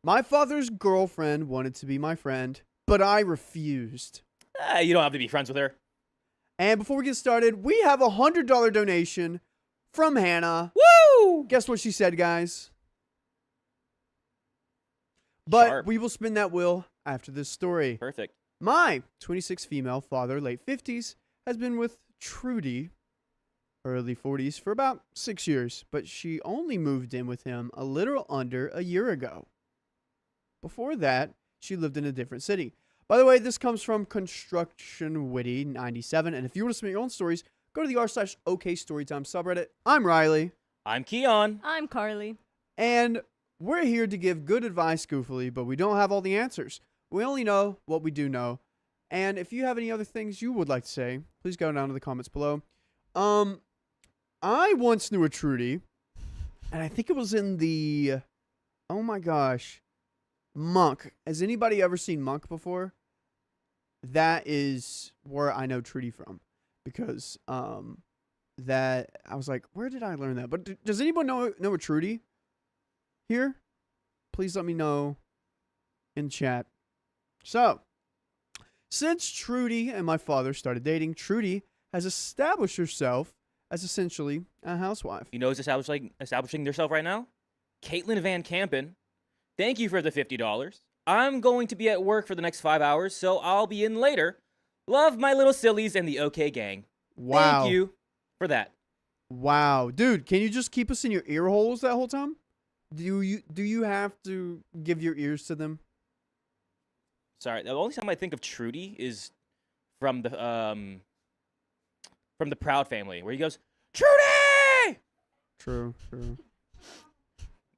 My father's girlfriend wanted to be my friend, but I refused. You don't have to be friends with her. And before we get started, we have a $100 donation from Hannah. Woo! Guess what she said, guys? But Sharp. we will spin that wheel after this story. Perfect. My 26 female father, late 50s, has been with Trudy, early 40s, for about 6 years, but she only moved in with him a little under a year ago. Before that, she lived in a different city. By the way, this comes from Construction Witty 97, and if you want to submit your own stories, go to the r/OK Storytime subreddit. I'm Riley. I'm Keon. I'm Carly. And we're here to give good advice goofily, but we don't have all the answers. We only know what we do know. And if you have any other things you would like to say, please go down to the comments below. I once knew a Trudy, and I think it was in the, oh my gosh, Monk. Has anybody ever seen Monk before? That is where I know Trudy from, because that I was like, where did I learn that? But does anyone know a Trudy here? Please let me know in chat. So, since Trudy and my father started dating, Trudy has established herself as essentially a housewife. You know who's establishing themselves right now? Caitlin Van Campen. Thank you for the $50. I'm going to be at work for the next 5 hours, so I'll be in later. Love my little sillies and the OK gang. Wow. Thank you for that. Wow. Dude, can you just keep us in your ear holes that whole time? Do you have to give your ears to them? Sorry, the only time I think of Trudy is from the Proud Family, where he goes, Trudy! True.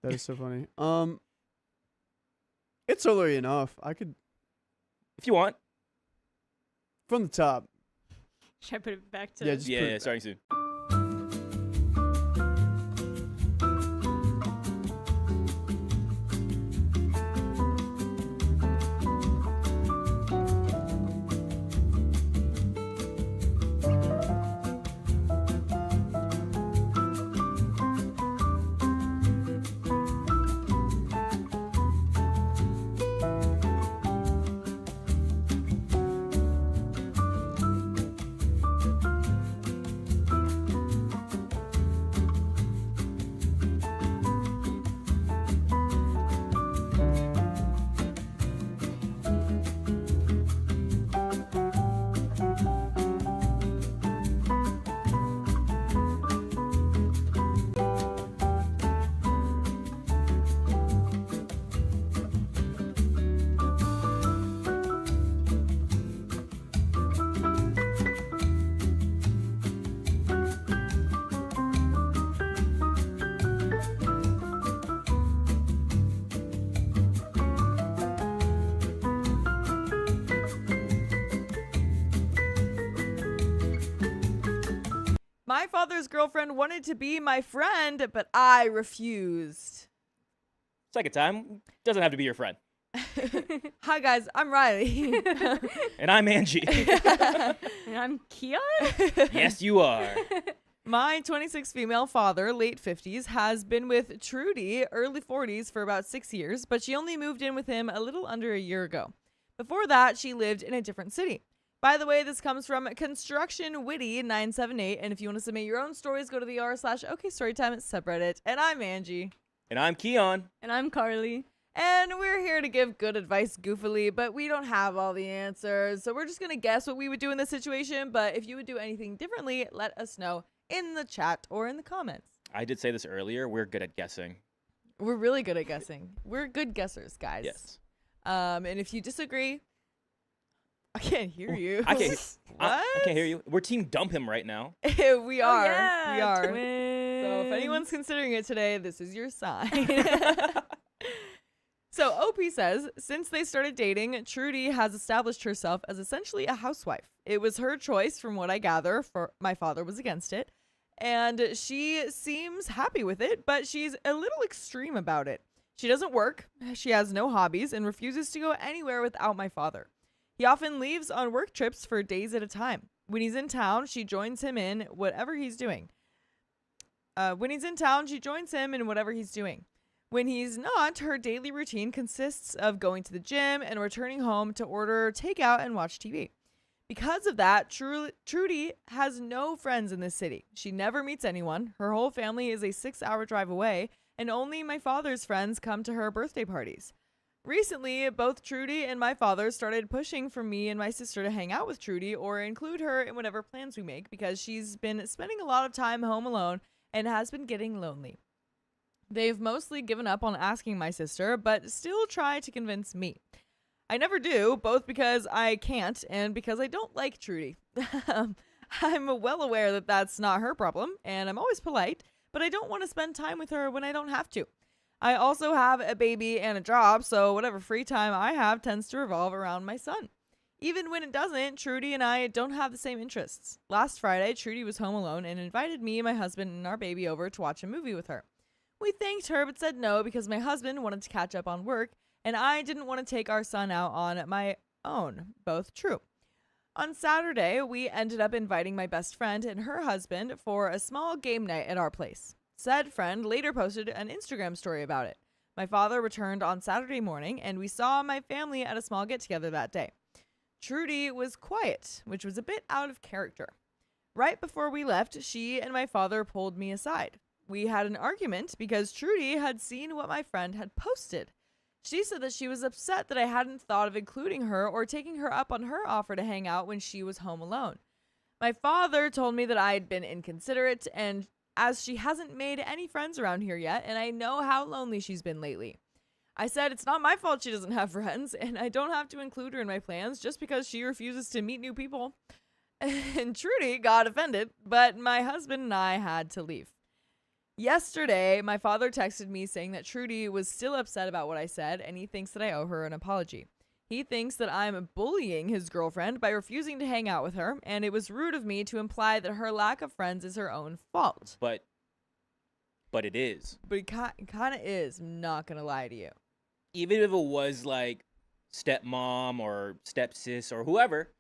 That is so funny. It's early enough. I could, If you want. from the top. Should I put it back to? Yeah, just put it Yeah, back. starting soon. My father's girlfriend wanted to be my friend, but I refused. Second time, doesn't have to be your friend. Hi guys, I'm Riley. And I'm Angie. And I'm Keon. Yes, you are. My 26 female father, late 50s, has been with Trudy, early 40s, for about 6 years, but she only moved in with him a little under a year ago. Before that, she lived in a different city. By the way, this comes from Construction Witty 978, and if you want to submit your own stories, go to the r/OK Storytime subreddit. And I'm Angie. And I'm Keon. And I'm Carly. And we're here to give good advice goofily, but we don't have all the answers. So we're just going to guess what we would do in this situation. But if you would do anything differently, let us know in the chat or in the comments. I did say this earlier. We're good at guessing. We're really good at guessing. We're good guessers, guys. Yes. And if you disagree, I can't hear you. I can't, What? I can't hear you. We're team dump him right now. We are. Yeah, We are. twins. So if anyone's considering it today, this is your sign. So OP says, since they started dating, Trudy has established herself as essentially a housewife. It was her choice from what I gather, for my father was against it. And she seems happy with it, but she's a little extreme about it. She doesn't work, she has no hobbies, and refuses to go anywhere without my father. He often leaves on work trips for days at a time. When he's in town, she joins him in whatever he's doing. When When he's not, her daily routine consists of going to the gym and returning home to order takeout and watch TV. Because of that, Trudy has no friends in this city. She never meets anyone. Her whole family is a 6-hour drive away, and only my father's friends come to her birthday parties. Recently, both Trudy and my father started pushing for me and my sister to hang out with Trudy or include her in whatever plans we make because she's been spending a lot of time home alone and has been getting lonely. They've mostly given up on asking my sister, but still try to convince me. I never do, both because I can't and because I don't like Trudy. I'm well aware that that's not her problem, and I'm always polite, but I don't want to spend time with her when I don't have to. I also have a baby and a job, so whatever free time I have tends to revolve around my son. Even when it doesn't, Trudy and I don't have the same interests. Last Friday, Trudy was home alone and invited me, my husband, and our baby over to watch a movie with her. We thanked her but said no because my husband wanted to catch up on work and I didn't want to take our son out on my own. Both true. On Saturday, we ended up inviting my best friend and her husband for a small game night at our place. Said friend later posted an Instagram story about it. My father returned on Saturday morning and we saw my family at a small get-together that day. Trudy was quiet, which was a bit out of character. Right before we left, she and my father pulled me aside. We had an argument because Trudy had seen what my friend had posted. She said that she was upset that I hadn't thought of including her or taking her up on her offer to hang out when she was home alone. My father told me that I had been inconsiderate and as she hasn't made any friends around here yet and I know how lonely she's been lately. I said it's not my fault she doesn't have friends and I don't have to include her in my plans just because she refuses to meet new people. And Trudy got offended, but my husband and I had to leave. Yesterday, my father texted me saying that Trudy was still upset about what I said and he thinks that I owe her an apology. He thinks that I'm bullying his girlfriend by refusing to hang out with her, and it was rude of me to imply that her lack of friends is her own fault. But it is. But it kind of is, I'm not going to lie to you. Even if it was like stepmom or stepsis or whoever,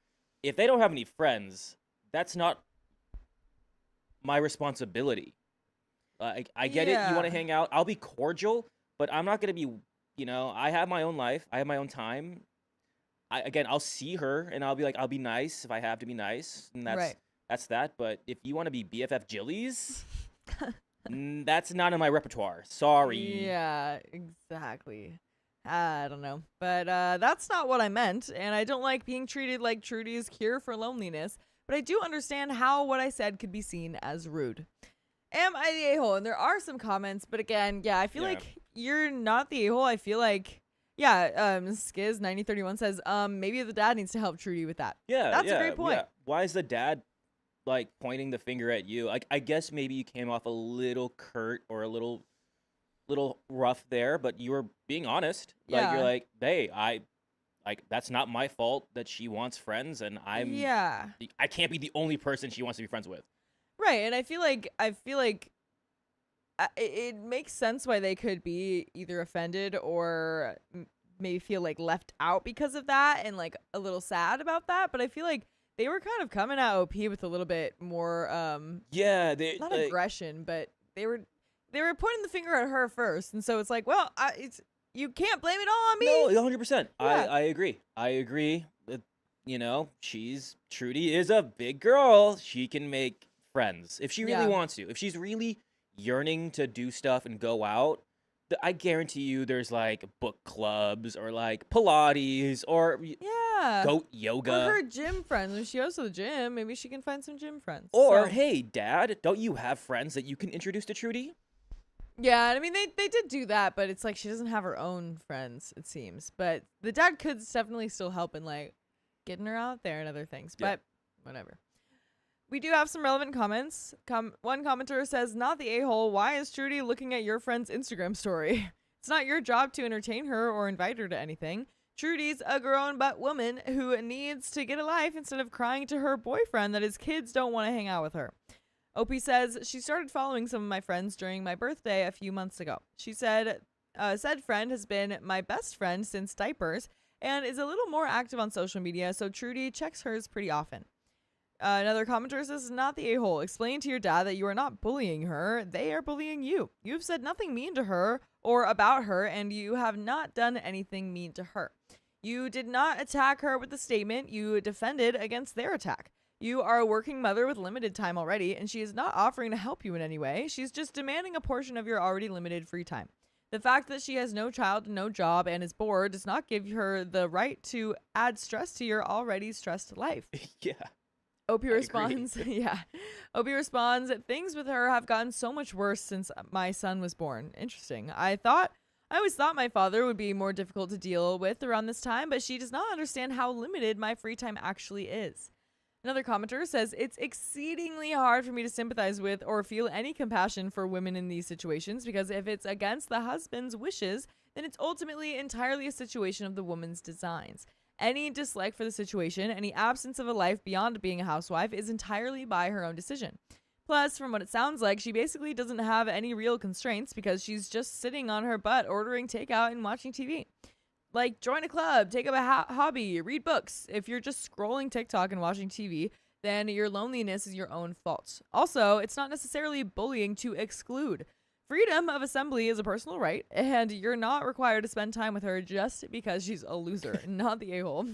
if they don't have any friends, that's not my responsibility. I get it. You want to hang out. I'll be cordial, but I'm not going to be, I have my own life. I have my own time. I'll see her and I'll be like, I'll be nice if I have to be nice. And that's that. But if you want to be BFF Jillies, that's not in my repertoire. Sorry. Yeah, exactly. I don't know. But that's not what I meant. And I don't like being treated like Trudy's cure for loneliness. But I do understand how what I said could be seen as rude. Am I the a-hole? And there are some comments, but again, I feel like you're not the a-hole. I feel like, Skiz9031 says, maybe the dad needs to help Trudy with that. Yeah, that's a great point. Yeah. Why is the dad, pointing the finger at you? I guess maybe you came off a little curt or a little rough there, but you were being honest. Yeah. You're like, hey, that's not my fault that she wants friends, and I can't be the only person she wants to be friends with. Right, and I feel like it makes sense why they could be either offended or maybe feel like left out because of that and like a little sad about that. But I feel like they were kind of coming at OP with a little bit more not aggression, but they were pointing the finger at her first, and so it's like, well, you can't blame it all on me. No, 100%. I agree. That, Trudy is a big girl. She can make friends if she really wants to. If she's really yearning to do stuff and go out, I guarantee you there's like book clubs or like Pilates or goat yoga. Or her gym friends. When she goes to the gym, maybe she can find some gym friends. Or, hey, Dad, don't you have friends that you can introduce to Trudy? Yeah, I mean, they did do that, but it's like she doesn't have her own friends, it seems. But the dad could definitely still help in like getting her out there and other things. But whatever. We do have some relevant comments. One commenter says, not the a-hole. Why is Trudy looking at your friend's Instagram story? It's not your job to entertain her or invite her to anything. Trudy's a grown-butt woman who needs to get a life instead of crying to her boyfriend that his kids don't want to hang out with her. Opie says, she started following some of my friends during my birthday a few months ago. She said, said friend has been my best friend since diapers and is a little more active on social media, so Trudy checks hers pretty often. Another commenter says, not the a-hole. Explain to your dad that you are not bullying her. They are bullying you. You've said nothing mean to her or about her, and you have not done anything mean to her. You did not attack her with the statement. You defended against their attack. You are a working mother with limited time already, and she is not offering to help you in any way. She's just demanding a portion of your already limited free time. The fact that she has no child, no job, and is bored does not give her the right to add stress to your already stressed life. Yeah. OP I responds, yeah. OP responds, things with her have gotten so much worse since my son was born. Interesting. I always thought my father would be more difficult to deal with around this time, but she does not understand how limited my free time actually is. Another commenter says, it's exceedingly hard for me to sympathize with or feel any compassion for women in these situations, because if it's against the husband's wishes, then it's ultimately entirely a situation of the woman's designs. Any dislike for the situation, any absence of a life beyond being a housewife is entirely by her own decision. Plus, from what it sounds like, she basically doesn't have any real constraints because she's just sitting on her butt ordering takeout and watching TV. Like, join a club, take up a hobby, read books. If you're just scrolling TikTok and watching TV, then your loneliness is your own fault. Also, it's not necessarily bullying to exclude. Freedom of assembly is a personal right, and you're not required to spend time with her just because she's a loser, not the a-hole.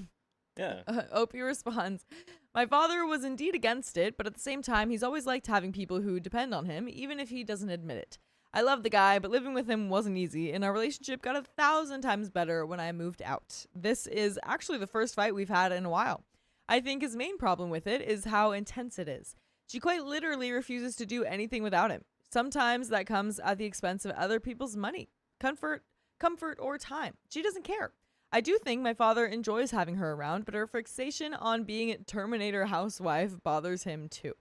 Yeah. Opie responds, my father was indeed against it, but at the same time, he's always liked having people who depend on him, even if he doesn't admit it. I love the guy, but living with him wasn't easy, and our relationship got 1,000 times better when I moved out. This is actually the first fight we've had in a while. I think his main problem with it is how intense it is. She quite literally refuses to do anything without him. Sometimes that comes at the expense of other people's money, comfort, or time. She doesn't care. I do think my father enjoys having her around, but her fixation on being a Terminator housewife bothers him too.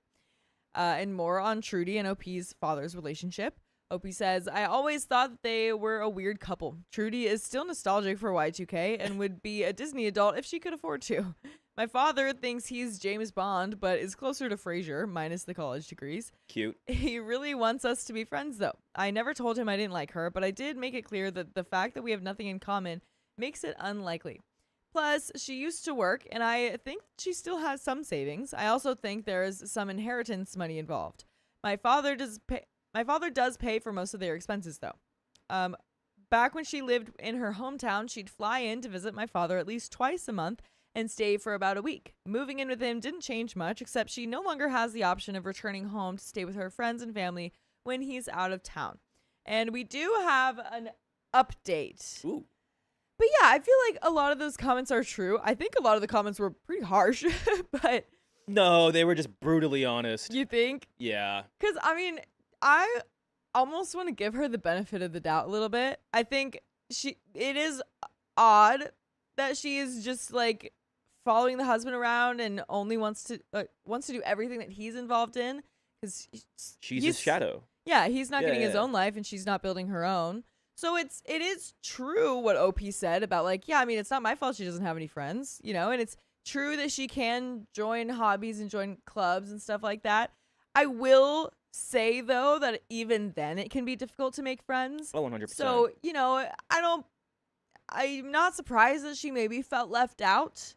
And more on Trudy and OP's father's relationship. Opie says, I always thought that they were a weird couple. Trudy is still nostalgic for Y2K and would be a Disney adult if she could afford to. My father thinks he's James Bond, but is closer to Frasier, minus the college degrees. Cute. He really wants us to be friends, though. I never told him I didn't like her, but I did make it clear that the fact that we have nothing in common makes it unlikely. Plus, she used to work, and I think she still has some savings. I also think there is some inheritance money involved. My father does pay for most of their expenses, though. Back when she lived in her hometown, she'd fly in to visit my father at least twice a month and stay for about a week. Moving in with him didn't change much, except she no longer has the option of returning home to stay with her friends and family when he's out of town. And we do have an update. Ooh. But yeah, I feel like a lot of those comments are true. I think a lot of the comments were pretty harsh, but No, they were just brutally honest. you think? Yeah. Because, I mean, I almost want to give her the benefit of the doubt a little bit. I think it is odd that she is just like following the husband around and only wants to do everything that he's involved in because She's his shadow. Yeah, he's not getting his yeah. own life and she's not building her own. So it is true what OP said about like, yeah, I mean, it's not my fault she doesn't have any friends, you know, and it's true that she can join hobbies and join clubs and stuff like that. I will say though that even then it can be difficult to make friends. Oh, 100%. So, you know, I'm not surprised that she maybe felt left out.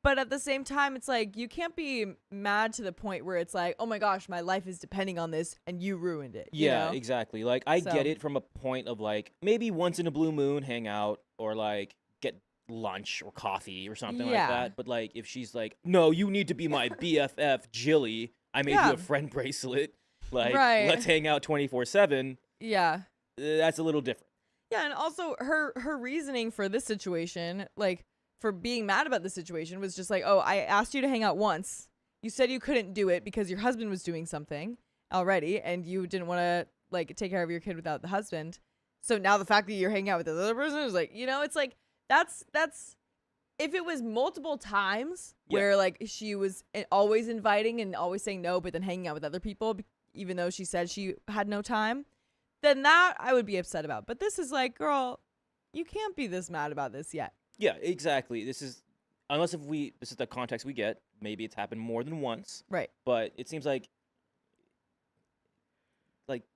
But at the same time, it's like, you can't be mad to the point where it's like, oh my gosh, my life is depending on this and you ruined it. Yeah, you know? exactly. Like, I So- get it from a point of like, maybe once in a blue moon, hang out or like get lunch or coffee or something like Yeah. that. But like, if she's like, no, you need to be my BFF, Jilly. I made Yeah. you a friend bracelet. Like, Right. let's hang out 24/7. Yeah. That's a little different. Yeah, and also her reasoning for this situation, like for being mad about the situation, was just like, oh, I asked you to hang out once. You said you couldn't do it because your husband was doing something already, and you didn't want to like take care of your kid without the husband. So now the fact that you're hanging out with the other person is like, you know, it's like that's if it was multiple times Yeah. where like she was always inviting and always saying no, but then hanging out with other people, even though she said she had no time, then that I would be upset about. But this is like, girl, you can't be this mad about this yet. Yeah, exactly. This is this is the context we get. Maybe it's happened more than once, Right. but it seems like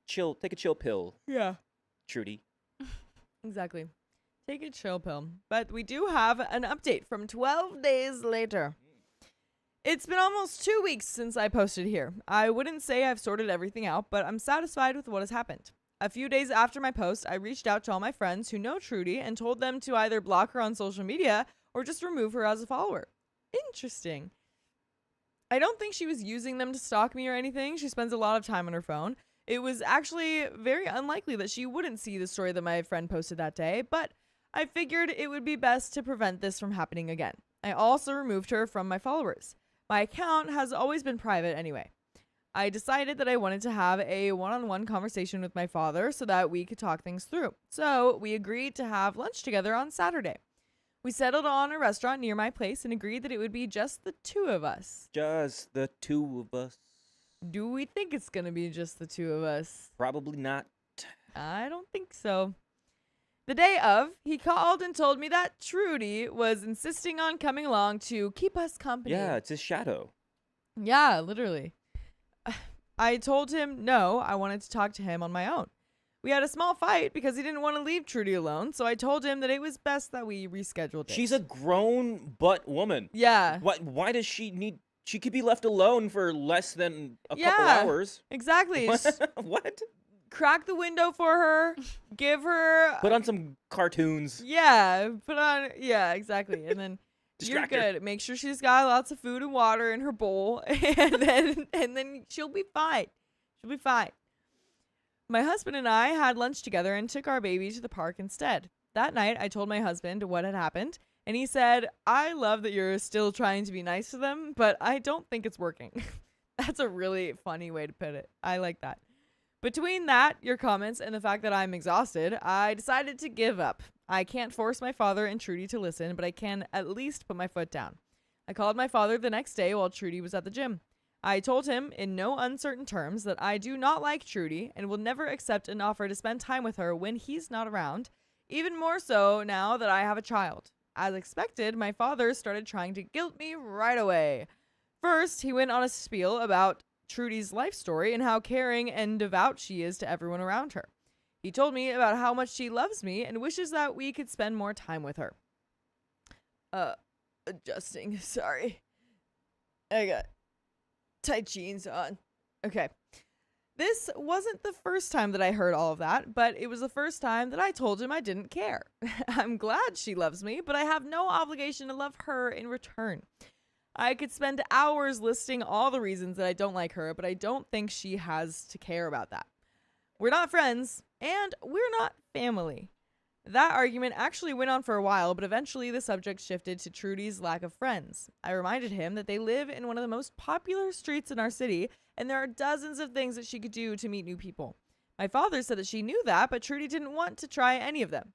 chill, take a chill pill, Yeah. Trudy. Exactly. Take a chill pill. But we do have an update from 12 days later. It's been almost 2 weeks since I posted here. I wouldn't say I've sorted everything out, but I'm satisfied with what has happened. A few days after my post, I reached out to all my friends who know Trudy and told them to either block her on social media or just remove her as a follower. Interesting. I don't think she was using them to stalk me or anything. She spends a lot of time on her phone. It was actually very unlikely that she wouldn't see the story that my friend posted that day, but I figured it would be best to prevent this from happening again. I also removed her from my followers. My account has always been private anyway. I decided that I wanted to have a one-on-one conversation with my father so that we could talk things through. So we agreed to have lunch together on Saturday. We settled on a restaurant near my place and agreed that it would be just the two of us. Just the two of us. Do we think it's going to be just the two of us? Probably not. I don't think so. The day of, he called and told me that Trudy was insisting on coming along to keep us company. Yeah, it's his shadow. Yeah, literally. I told him no, I wanted to talk to him on my own. We had a small fight because he didn't want to leave Trudy alone, so I told him that it was best that we rescheduled it. She's a grown butt woman. Yeah. Why does she need... She could be left alone for less than a couple Yeah. hours. Exactly. Just What? crack the window for her, give her... Put on some cartoons. Yeah, exactly. And then Distract you're her. good. Make sure she's got lots of food and water in her bowl, and then she'll be fine. She'll be fine. My husband and I had lunch together and took our baby to the park instead. That night, I told my husband what had happened, and he said, "I love that you're still trying to be nice to them, but I don't think it's working." That's a really funny way to put it. I like that. Between that, your comments, and the fact that I'm exhausted, I decided to give up. I can't force my father and Trudy to listen, but I can at least put my foot down. I called my father the next day while Trudy was at the gym. I told him in no uncertain terms that I do not like Trudy and will never accept an offer to spend time with her when he's not around, even more so now that I have a child. As expected, my father started trying to guilt me right away. First, he went on a spiel about Trudy's life story and how caring and devout she is to everyone around her. He told me about how much she loves me and wishes that we could spend more time with her. Adjusting, sorry. I got tight jeans on. Okay. This wasn't the first time that I heard all of that, but it was the first time that I told him I didn't care. I'm glad she loves me, but I have no obligation to love her in return. I could spend hours listing all the reasons that I don't like her, but I don't think she has to care about that. We're not friends, and we're not family. That argument actually went on for a while, but eventually the subject shifted to Trudy's lack of friends. I reminded him that they live in one of the most popular streets in our city, and there are dozens of things that she could do to meet new people. My father said that she knew that, but Trudy didn't want to try any of them.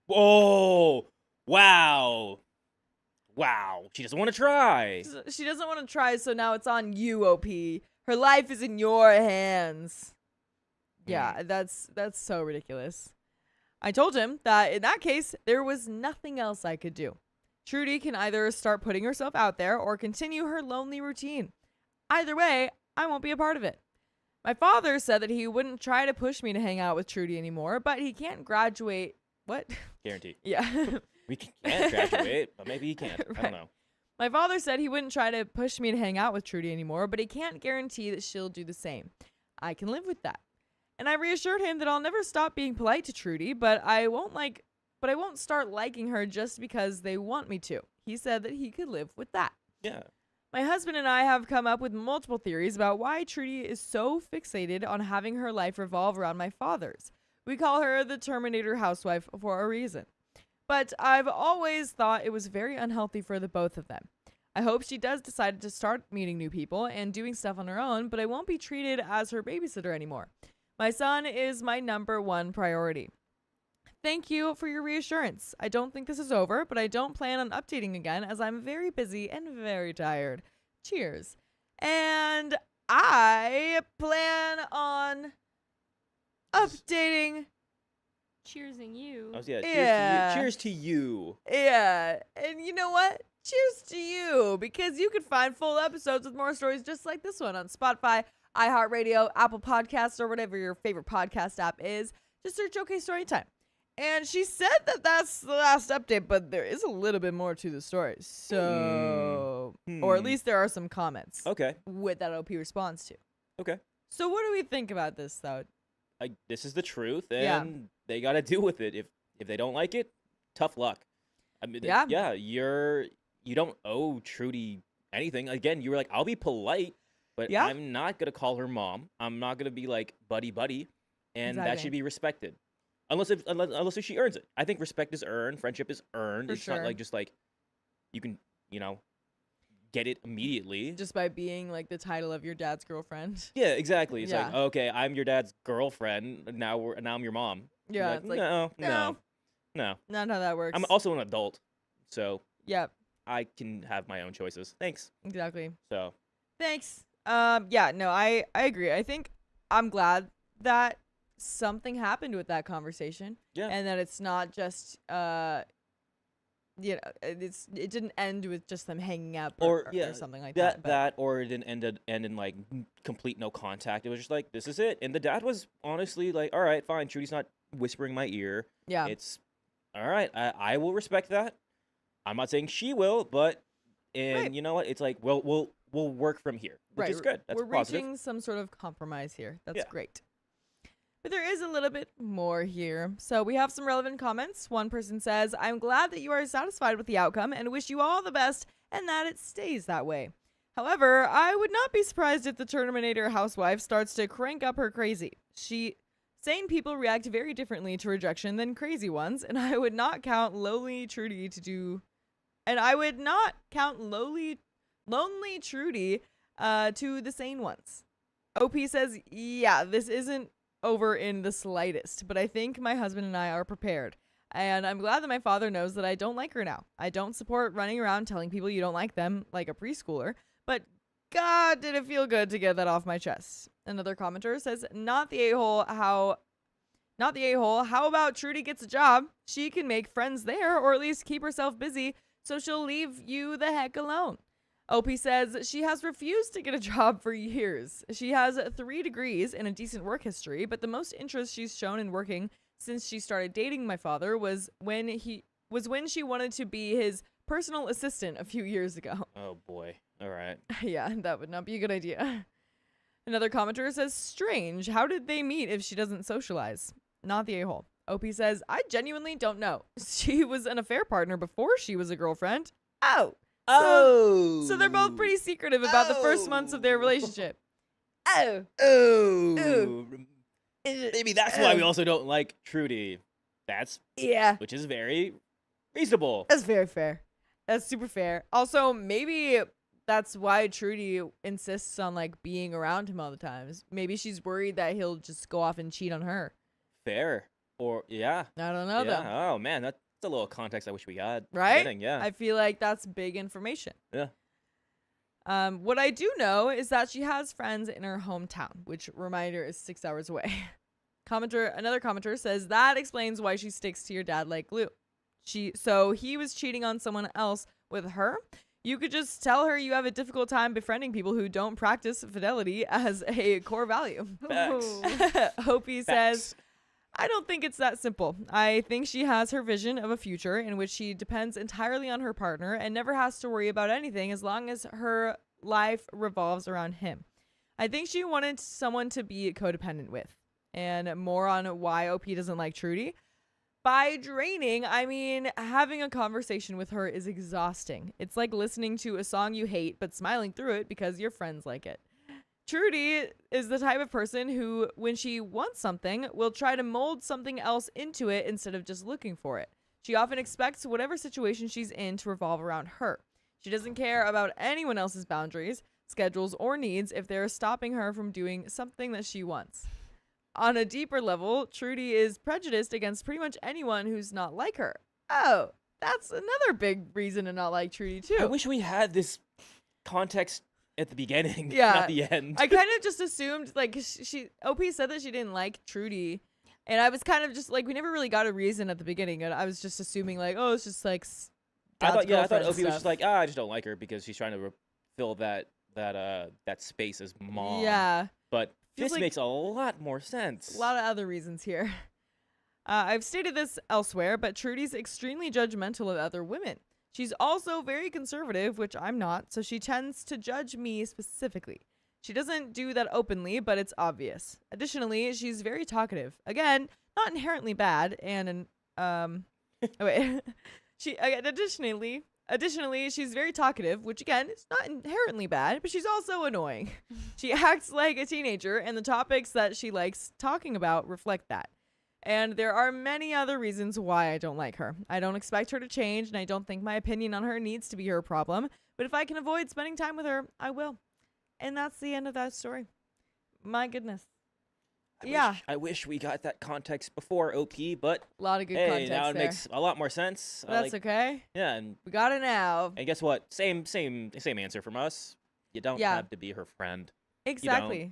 Oh, wow. Wow. She doesn't want to try. She doesn't want to try, so now it's on you, OP. Her life is in your hands. Yeah, that's so ridiculous. I told him that in that case, there was nothing else I could do. Trudy can either start putting herself out there or continue her lonely routine. Either way, I won't be a part of it. My father said that he wouldn't try to push me to hang out with Trudy anymore, but he can't graduate. What? Guaranteed. Yeah. We can't graduate, but maybe he can. I Right. don't know. My father said he wouldn't try to push me to hang out with Trudy anymore, but he can't guarantee that she'll do the same. I can live with that. And I reassured him that I'll never stop being polite to Trudy, but I won't start liking her just because they want me to. He said that he could live with that. Yeah. My husband and I have come up with multiple theories about why Trudy is so fixated on having her life revolve around my father's. We call her the Terminator housewife for a reason. But I've always thought it was very unhealthy for the both of them. I hope she does decide to start meeting new people and doing stuff on her own, but I won't be treated as her babysitter anymore. My son is my number one priority. Thank you for your reassurance. I don't think this is over, but I don't plan on updating again as I'm very busy and very tired. Cheers. And I plan on updating. Cheersing you. Oh, yeah. Yeah. Cheers to you. Yeah. And you know what? Cheers to you, because you can find full episodes with more stories just like this one on Spotify, iHeartRadio, Apple Podcasts, or whatever your favorite podcast app is. Just search OK Storytime. And she said that that's the last update, but there is a little bit more to the story. So, or at least there are some comments Okay. with that OP responds to. Okay. So what do we think about this, though? This is the truth, Yeah. and they got to deal with it. If they don't like it, tough luck. I mean, Yeah. you don't owe Trudy anything. Again, you were like, I'll be polite, but Yeah. I'm not gonna call her mom. I'm not gonna be like buddy, and that Exactly. should be respected. Unless if she earns it. I think respect is earned, friendship is earned. For It's sure. not like just like you can, get it immediately. Just by being like the title of your dad's girlfriend. Yeah, exactly. It's like, Yeah. okay, I'm your dad's girlfriend. Now I'm your mom. You're Yeah, like, it's like, no. not how that works. I'm also an adult, so Yep, I can have my own choices. Thanks. exactly. So Thanks. Yeah, no, I agree. I think I'm glad that something happened with that conversation. Yeah. And that it's not just it didn't end with just them hanging up or something like that. But or it didn't end in like complete no contact. It was just like, this is it. And the dad was honestly like, all right, fine. Trudy's not whispering in my ear. yeah. It's all right. I will respect that. I'm not saying she will, but Right. you know what? It's like, well, we'll work from here, which is good. That's We're positive. reaching some sort of compromise here. That's Yeah. great. But there is a little bit more here. So we have some relevant comments. One person says, I'm glad that you are satisfied with the outcome and wish you all the best and that it stays that way. However, I would not be surprised if the Terminator housewife starts to crank up her crazy. Sane people react very differently to rejection than crazy ones, and I would not count lonely Trudy to the sane ones. OP says, yeah, this isn't over in the slightest, but I think my husband and I are prepared. And I'm glad that my father knows that I don't like her now. I don't support running around telling people you don't like them like a preschooler, but God, did it feel good to get that off my chest. Another commenter says, not the a-hole, how about Trudy gets a job? She can make friends there, or at least keep herself busy, so she'll leave you the heck alone. OP says she has refused to get a job for years. She has 3 degrees and a decent work history, but the most interest she's shown in working since she started dating my father was when she wanted to be his personal assistant a few years ago. Oh boy. All right. Yeah, that would not be a good idea. Another commenter says, strange. How did they meet if she doesn't socialize? Not the a-hole. OP says, I genuinely don't know. She was an affair partner before she was a girlfriend. So they're both pretty secretive about the first months of their relationship. Maybe that's why we also don't like Trudy. Which is very reasonable. That's very fair. That's super fair. Also, maybe that's why Trudy insists on like being around him all the time. Maybe she's worried that he'll just go off and cheat on her. Fair. Or yeah. I don't know though. Oh man, that's a little context I wish we had. Right? Yeah. I feel like that's big information. Yeah. What I do know is that she has friends in her hometown, which, reminder, is 6 hours away. Another commenter says that explains why she sticks to your dad like glue. So he was cheating on someone else with her. You could just tell her you have a difficult time befriending people who don't practice fidelity as a core value. Facts. Hopi says, I don't think it's that simple. I think she has her vision of a future in which she depends entirely on her partner and never has to worry about anything as long as her life revolves around him. I think she wanted someone to be codependent with. And more on why OP doesn't like Trudy. By draining, I mean having a conversation with her is exhausting. It's like listening to a song you hate but smiling through it because your friends like it. Trudy is the type of person who, when she wants something, will try to mold something else into it instead of just looking for it. She often expects whatever situation she's in to revolve around her. She doesn't care about anyone else's boundaries, schedules, or needs if they're stopping her from doing something that she wants. On a deeper level, Trudy is prejudiced against pretty much anyone who's not like her. Oh, that's another big reason to not like Trudy, too. I wish we had this context at the beginning, Yeah. not the end. I kind of just assumed, like, OP said that she didn't like Trudy, and I was kind of just, like, we never really got a reason at the beginning, and I was just assuming, like, oh, it's just, like, I thought girlfriend OP was stuff. just like, I just don't like her because she's trying to fill that space as mom. Yeah. But Feels this like makes a lot more sense. A lot of other reasons here. I've stated this elsewhere, but Trudy's extremely judgmental of other women. She's also very conservative, which I'm not, so she tends to judge me specifically. She doesn't do that openly, but it's obvious. Additionally, she's very talkative. Again, not inherently bad, and Additionally, she's very talkative, which again is not inherently bad, but she's also annoying. She acts like a teenager, and the topics that she likes talking about reflect that. And there are many other reasons why I don't like her. I don't expect her to change, and I don't think my opinion on her needs to be her problem. But if I can avoid spending time with her, I will. And that's the end of that story. My goodness. I wish we got that context before OP, but A lot of good hey, context now it there. makes a lot more sense. That's okay. Yeah, and We got it now. guess what? Same answer from us. You don't Yeah. have to be her friend. Exactly.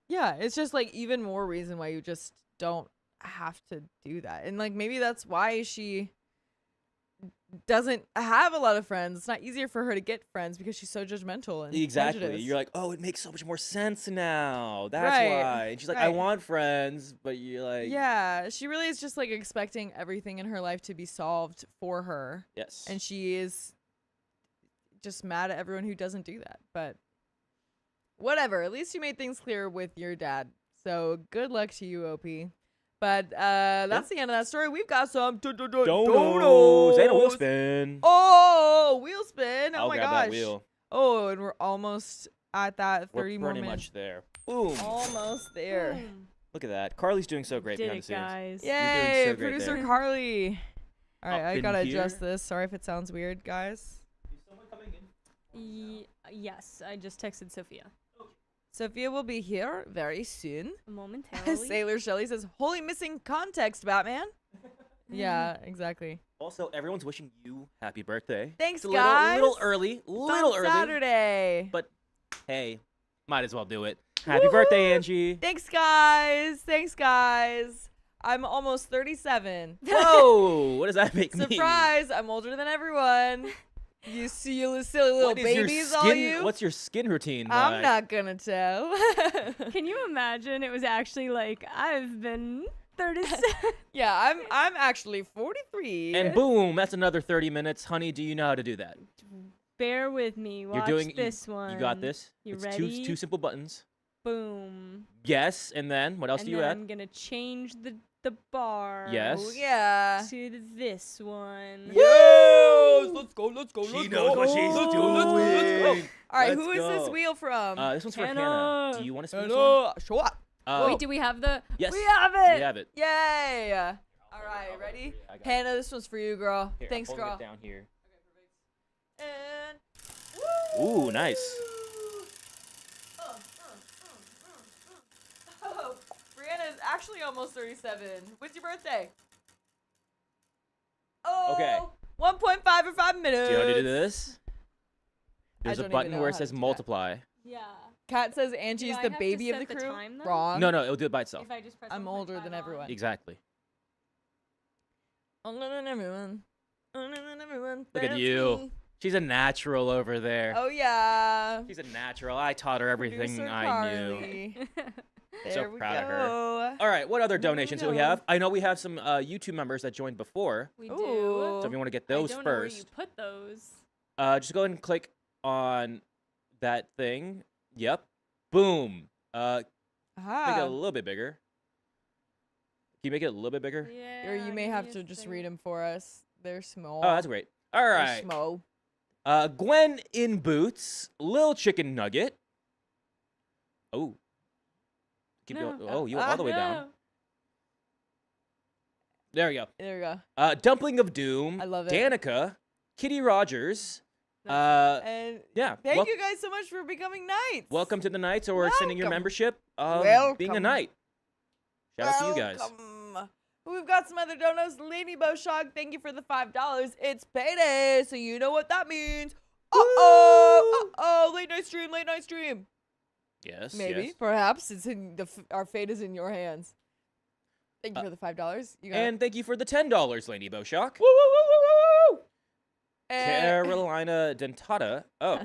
Yeah, it's just like even more reason why you just don't have to do that. And like maybe that's why she doesn't have a lot of friends. It's not easier for her to get friends because she's so judgmental and Exactly. prejudiced. You're like, oh, it makes so much more sense now. That's Right, why. And she's like, I right. want friends, but you're like, Yeah, she really is just like expecting everything in her life to be solved for her. yes. And she is just mad at everyone who doesn't do that. But whatever. At least you made things clear with your dad. So good luck to you, OP. But that's the end of that story. We've got some Donos. And a wheel spin. Oh, wheel spin. Oh I'll my grab gosh. that wheel. Oh, and we're almost at that 30 We're more pretty minutes. much there. Boom. Almost there. Boom. Look at that. Carly's doing so great Did behind it, the scenes. guys. doing Yay, so great producer there. Carly. All right, Up I in gotta here. adjust this. Sorry if it sounds weird, guys. Is someone coming in? Yes, I just texted Sophia Sophia will be here very soon. momentarily. Sailor Shelley says, "Holy missing context, Batman." Yeah, exactly. Also, everyone's wishing you happy birthday. Thanks, It's a guys. little early. It's Little on early. Saturday. But hey, might as well do it. Happy birthday, Angie. Thanks, guys. Thanks, guys. I'm almost 37. Whoa, what does that make me? Surprise! I'm older than everyone. You silly little What is your babies, skin, all you. What's your skin routine I'm like? not gonna tell. Can you imagine? It was actually like I've been 37. Yeah, I'm actually 43. And boom, that's another 30 minutes. Honey, do you know how to do that? Bear with me. Watch You're doing this one. You got this. You it's ready? two simple buttons. Boom. Yes, and then what else And do you then add? I'm gonna change the bar. Yes. Oh, yeah. To this one. Yes! Let's go, let's go, She let's knows go. what she's Let's go, let's go, let's go. doing. All right, Let's who is this go. wheel from? This one's for Hannah. Hannah. Do you want to spin this one? Show up. Wait, do we have the? Yes. We have it. We have it. Yay! All right, ready? I got it. Hannah, this one's for you, girl. Here, Thanks, I'm holding girl. it down here. And Ooh, nice. Oh, Brianna is actually almost 37. When's your birthday? Oh, Okay. 1.5 or 5 minutes. Do you know how to do this? There's a don't even button know where how it to says do that. multiply. Yeah. Kat says Angie's I the have to baby of set the the crew. time, though? Wrong. No, it'll do it by itself. If I just press I'm 1.5 older than on. everyone. Exactly. Older than everyone. Older than everyone. Look at That's you. me. She's a natural over there. Oh yeah. She's a natural. I taught her everything Producer I knew. Carly. So There we proud of her. go. All right, what other donations do we go. have? I know we have some YouTube members that joined before. We Ooh. do. So if you want to get I those don't know where you first, put those. just go ahead and click on that thing. Yep. Boom. Make it a Aha. little bit bigger. Can you make it a little bit bigger? Yeah. Or you may give have me to a just second. read them for us. They're small. Oh, that's great. All They're right. small. Gwen in boots, Lil Chicken Nugget. Oh. Keep No. going. Oh, you went all the way down. No. There we go. There we go. Dumpling of Doom. I love it. Danica, Kitty Rogers. And Yeah. thank you guys so much for becoming knights. Welcome to the Knights, or extending your Welcome. membership of being a Welcome. knight. Shout out to you guys. Welcome. We've got some other donos. Lady Boshog, thank you for the $5. It's payday, so you know what that means. Uh-oh. Late night stream, late night stream. Yes. Maybe, yes. perhaps. It's in our fate is in your hands. Thank you for the $5. You got And thank you for the $10, Lady Boshock. woo, woo, woo, woo, woo, woo. Carolina Dentata. Oh.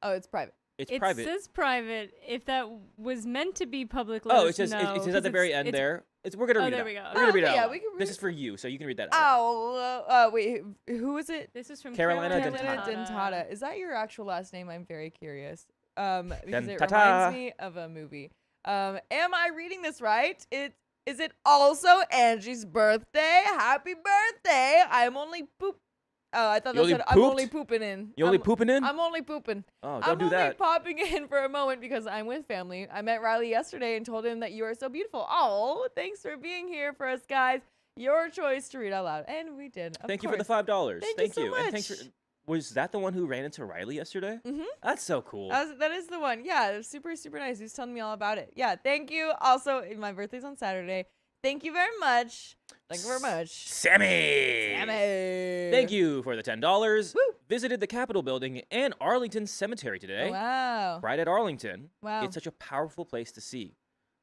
Oh, it's private. It's It private. says private. If that was meant to be public, Oh, let it us says know, it says 'cause at the very it's- end it's there. We're gonna Oh, read it there out. we go. We're gonna read it Okay, out. yeah, loud. we can read This it. is for you, so you can read that. out. Oh, wait, who is it? This is from Carolina Carolina Dentata. Dentata. Is that your actual last name? I'm very curious. Because it Dentata. reminds me of a movie. Am I reading this right? Is it also Angie's birthday? Happy birthday! I'm only poop. Oh, I thought You that only said I'm only pooped? pooping in. You only I'm, pooping in? I'm only pooping. Oh, I'm don't do only that. popping in for a moment because I'm with family. I met Riley yesterday and told him that you are so beautiful. Oh, thanks for being here for us, guys. Your choice to read out loud, and we did. Of Thank you course. for the $5. Thank you so And thanks for. much. Was that the one who ran into Riley yesterday? Mhm. That's so cool. That is the one. Yeah, it was super, super nice. He was telling me all about it. Yeah, thank you. Also, my birthday's on Saturday. Thank you very much. Thank you very much. Sammy. Sammy. Thank you for the $10. Woo. Visited the Capitol building and Arlington Cemetery today. Wow. Right at Arlington. Wow. It's such a powerful place to see.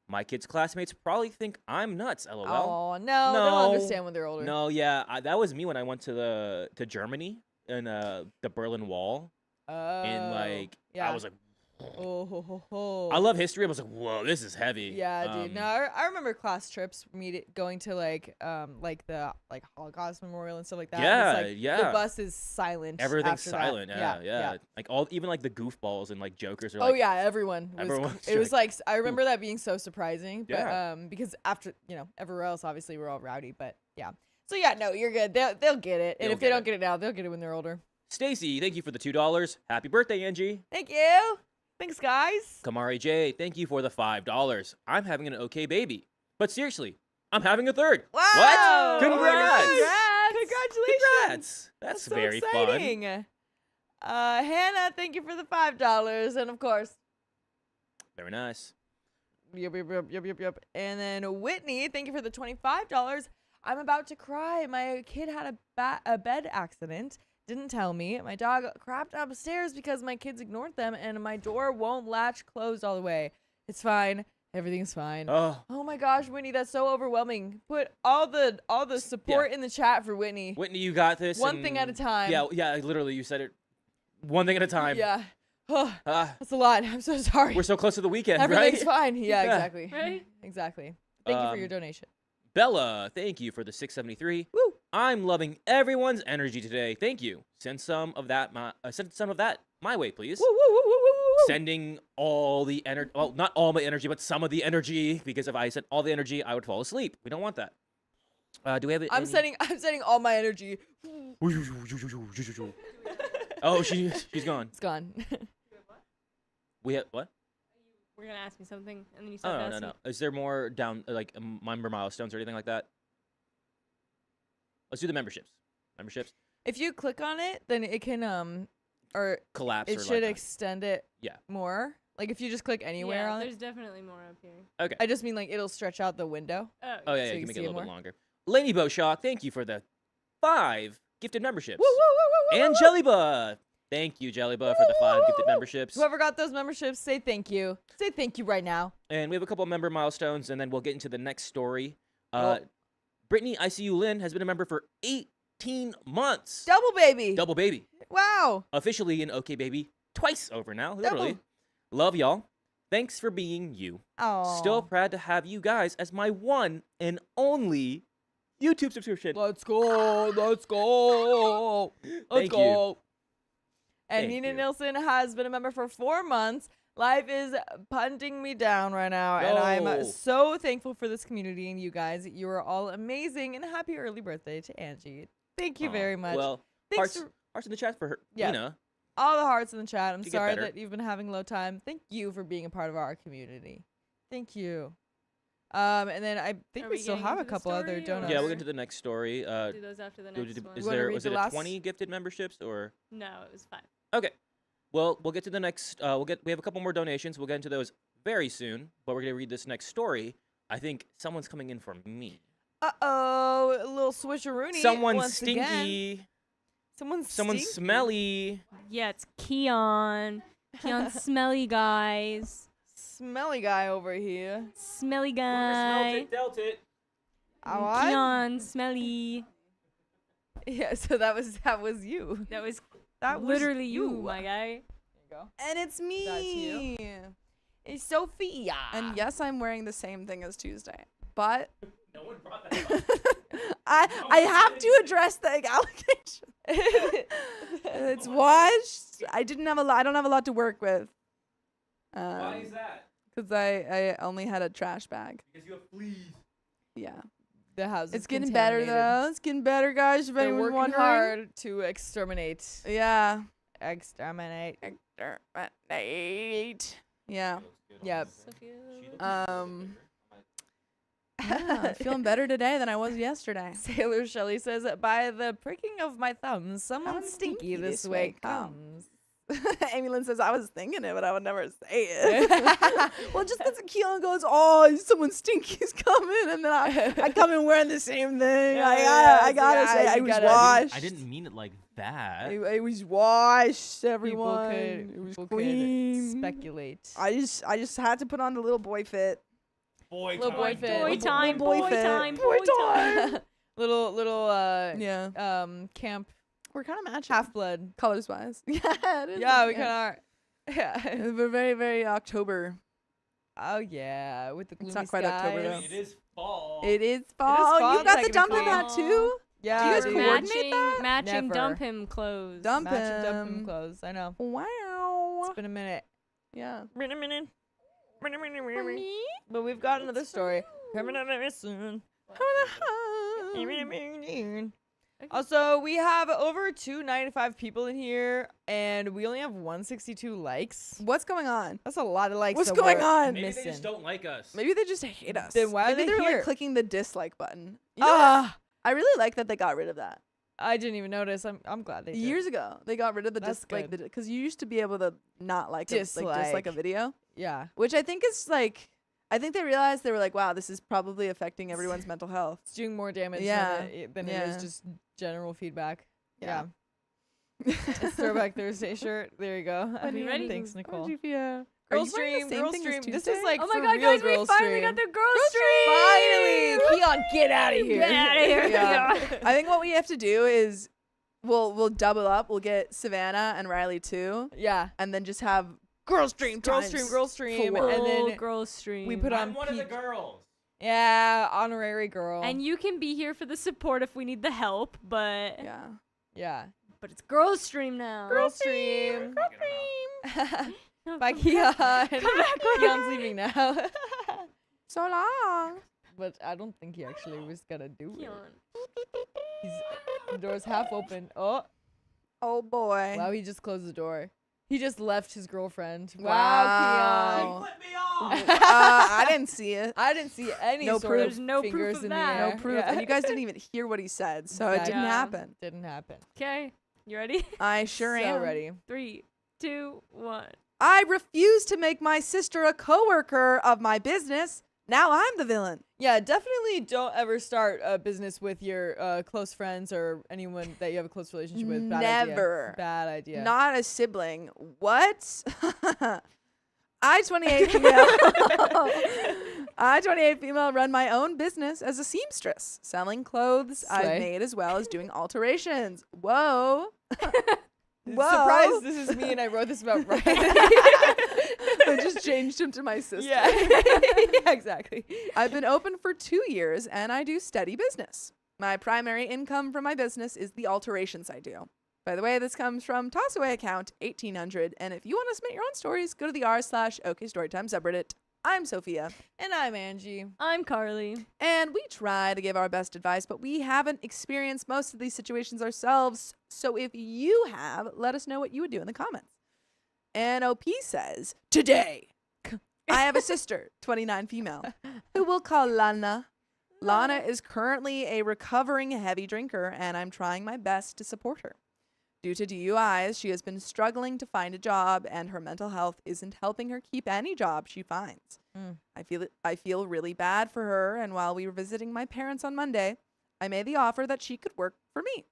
My kids' classmates probably think I'm nuts, lol. Oh, no. They'll No. understand when they're older. No, yeah, that was me when I went to Germany and the Berlin Wall. Oh. And like yeah. I was like, Oh, ho, ho, ho. I love history. I was like, whoa, this is heavy. Yeah, dude. No, I remember class trips, going to like the Holocaust Memorial and stuff like that. Yeah, and it's like, yeah. The bus is silent. Everything's after that. silent. Yeah. Like even like the goofballs and like jokers are Oh like, yeah, everyone. everyone's It was like, like I remember that being so surprising. But Yeah. because after everywhere else obviously we're all rowdy, but yeah. So yeah, no, you're good. They'll get it, and They'll if they get don't it. get it now, they'll get it when they're older. Stacy, thank you for the $2. Happy birthday, Angie. Thank you. Thanks, guys. Kamari J, thank you for the $5. I'm having an okay baby. But seriously, I'm having a third. Wow. What? Congrats. Congratulations. Congrats. That's so very exciting. fun. Hannah, thank you for the $5, and of course, Very nice. yep. And then Whitney, thank you for the $25. I'm about to cry. My kid had a bed accident. Didn't tell me. My dog crapped upstairs because my kids ignored them, and my door won't latch closed all the way. It's fine. Everything's fine. Oh, Oh my gosh, Whitney, that's so overwhelming. Put all the support in the chat for Whitney. Whitney, you got this. One thing at a time. Yeah, literally, you said it. One thing at a time. Yeah. Oh, Ah, that's a lot. I'm so sorry. we're so close to the weekend, Everything's right? fine. Yeah, Yeah. exactly. Right? Exactly. Thank you for your Um, donation. Bella, thank you for the 673. Woo. I'm loving everyone's energy today. Thank you. Send some of that my way, please. Woo, woo, woo, woo, woo, woo. Sending all the energy, well, not all my energy, but some of the energy, because if I sent all the energy, I would fall asleep. We don't want that. Do we have? I'm sending all my energy. Oh, she's gone. It's gone. We have what? We're gonna ask me something, and then you Oh stop no. asking. Is there more down member milestones or anything like that? Let's do the memberships. Memberships If you click on it, then it can or collapse. it or should lifetime. extend it Yeah. more. Like if you just click anywhere Yeah, on there's it. definitely more up here. Okay. I just mean like it'll stretch out the window. Oh yeah, so you you can make see it a it little bit more? longer. Lady Boshock, thank you for the 5 gifted memberships. Woo, woo, woo, woo, woo, And woo, woo. Jellyba, thank you, Jellyba, for the 5 gifted memberships. Whoever got those memberships, say thank you. Say thank you right now. And we have a couple of member milestones, and then we'll get into the next story. Oh. Brittany ICU Lynn has been a member for 18 months. Double baby. Double baby. Wow. Officially an OK baby twice over now, literally. Double. Love y'all. Thanks for being you. Oh. Still proud to have you guys as my one and only YouTube subscription. Let's go. Let's go. Let's Thank go. you. And Thank Nina you. Nilsson has been a member for 4 months. Life is punting me down right now, and I'm No. so thankful for this community and you guys. You are all amazing, and happy early birthday to Angie. Thank you Aw, very much. Well, Thanks hearts, for hearts in the chat for her. Yeah. Nina. all the hearts in the chat. I'm Could get sorry better. that you've been having low time. Thank you for being a part of our community. Thank you. And then I think Are we we still getting have a into the couple other story, donuts. Yeah, we'll Or- get to the next story. Do those after the next one. Is You wanna there read was the it last- 20 gifted memberships or? No, it was 5. Okay. Well, we'll get to the next. We have a couple more donations. We'll get into those very soon. But we're gonna read this next story. I think someone's coming in for me. Uh-oh, a little switcheroony. Someone once again. stinky. Someone Someone stinky. smelly. Yeah, it's Keon. Keon, smelly guys. Smelly guy over here. Smelly guy. dealt it. What? Keon, smelly. Yeah, so that was you. That was That was literally you, my guy. There you go. And it's me. That's you. It's Sophia. And yes, I'm wearing the same thing as Tuesday. pot. No one brought that up. I have to address the allegation. It's washed. I don't have a lot to work with. Why is that? Because I only had a trash bag. Because you have fleas. Yeah. The house. It's getting better though. It's getting better, guys. If They're anyone's working wondering. hard to exterminate. Yeah. Exterminate. Yeah. Yep. Yeah, feeling better today than I was yesterday. Sailor Shelley says, by the pricking of my thumbs, someone stinky this way comes. Amy Lynn says, I was thinking it, but I would never say it. Well, just because Keelan goes, oh, someone stinky's coming, and then I come in wearing the same thing. I gotta say, I was washed. I didn't mean it like that. It was washed, everyone. It was People clean. could speculate. I just had to put on the little boy fit. Little boy fit. Boy time, boy boy fit. time, Boy boy time. time. little Yeah. camp We're kind of matching. half blood. Colors wise. Yeah, it is. Yeah, we kind of are. Yeah. We're very, very October. Oh yeah, with the gloomy It's not quite October, skies. though. It is fall. It is fall. fall, You got the dump in technically. that too? Yeah, Do you guys dude. coordinate that? Matching Never. dump him clothes. Dump Matching dump him. him clothes. I know. Wow. It's been a minute. Yeah. Been a minute. But we've got another story. Coming up very soon. Also, we have over 295 people in here, and we only have 162 likes. What's going on? That's a lot of likes. What's that going we're on? Maybe missing. they just don't like us. Maybe they just hate us. Then why are Maybe they they're here? like clicking the dislike button. You know what? I really like that they got rid of that. I didn't even notice. I'm glad they did. Years ago, they got rid of the That's dislike good. because you used to be able to not like dislike a Dislike. video, Yeah. which I think is like. I think they realized they were like, wow, this is probably affecting everyone's mental health. It's doing more damage Yeah. than it Yeah. is just general feedback. Yeah. It's Throwback Thursday shirt. There you go. You ready? Thanks, Nicole. Are Girl you wearing the stream, same girl thing as stream. This Tuesday? is like Oh for my god, real guys, we girl finally stream. got the girl stream. Finally, Keon, get out of here. Get outta here. Yeah. Yeah. I think what we have to do is we'll double up. We'll get Savannah and Riley too, Yeah. and then just have girl stream, Girl times stream, girl stream, four. and then girl stream. we put on I'm one of the peak- girls. Yeah, honorary girl. And you can be here for the support if we need the help, but Yeah. but it's girl stream now. Girl stream. Girl stream. Bye, Keon. Come back. Keon's leaving now. So long. But I don't think he actually was gonna do it. Keon. The door's half open. Oh, Oh boy. wow, he just closed the door. He just left his girlfriend. Wow. Wow, Flip me off. I didn't see it. Keon. I didn't see any No sort proof. of There's no proof fingers of in that. the air. No proof. Yeah. And you guys didn't even hear what he said, so it didn't Yeah. happen. Didn't happen. Okay, you ready? I sure So am. ready. 3, 2, 1. I refuse to make my sister a coworker of my business. Now I'm the villain. Yeah, definitely don't ever start a business with your close friends or anyone that you have a close relationship with. Bad Never. Idea. Bad idea. Not a sibling. What? I-28 female. I-28 female run my own business as a seamstress, selling clothes I've Slay. made as well as doing alterations. Whoa. Whoa. Surprise, this is me and I wrote this about Ryan. I just changed him to my sister. Yeah. Yeah, exactly. I've been open for 2 years and I do steady business. My primary income from my business is the alterations I do. By the way, this comes from Tossaway account 1800. And if you want to submit your own stories, go to the r/OKStorytime subreddit. I'm Sophia. And I'm Angie. I'm Carly. And we try to give our best advice, but we haven't experienced most of these situations ourselves. So if you have, let us know what you would do in the comments. And OP says, today, I have a sister, 29 female, who we'll call Lana. Lana is currently a recovering heavy drinker, and I'm trying my best to support her. Due to DUIs, she has been struggling to find a job, and her mental health isn't helping her keep any job she finds. I feel really bad for her, and while we were visiting my parents on Monday, I made the offer that she could work for me.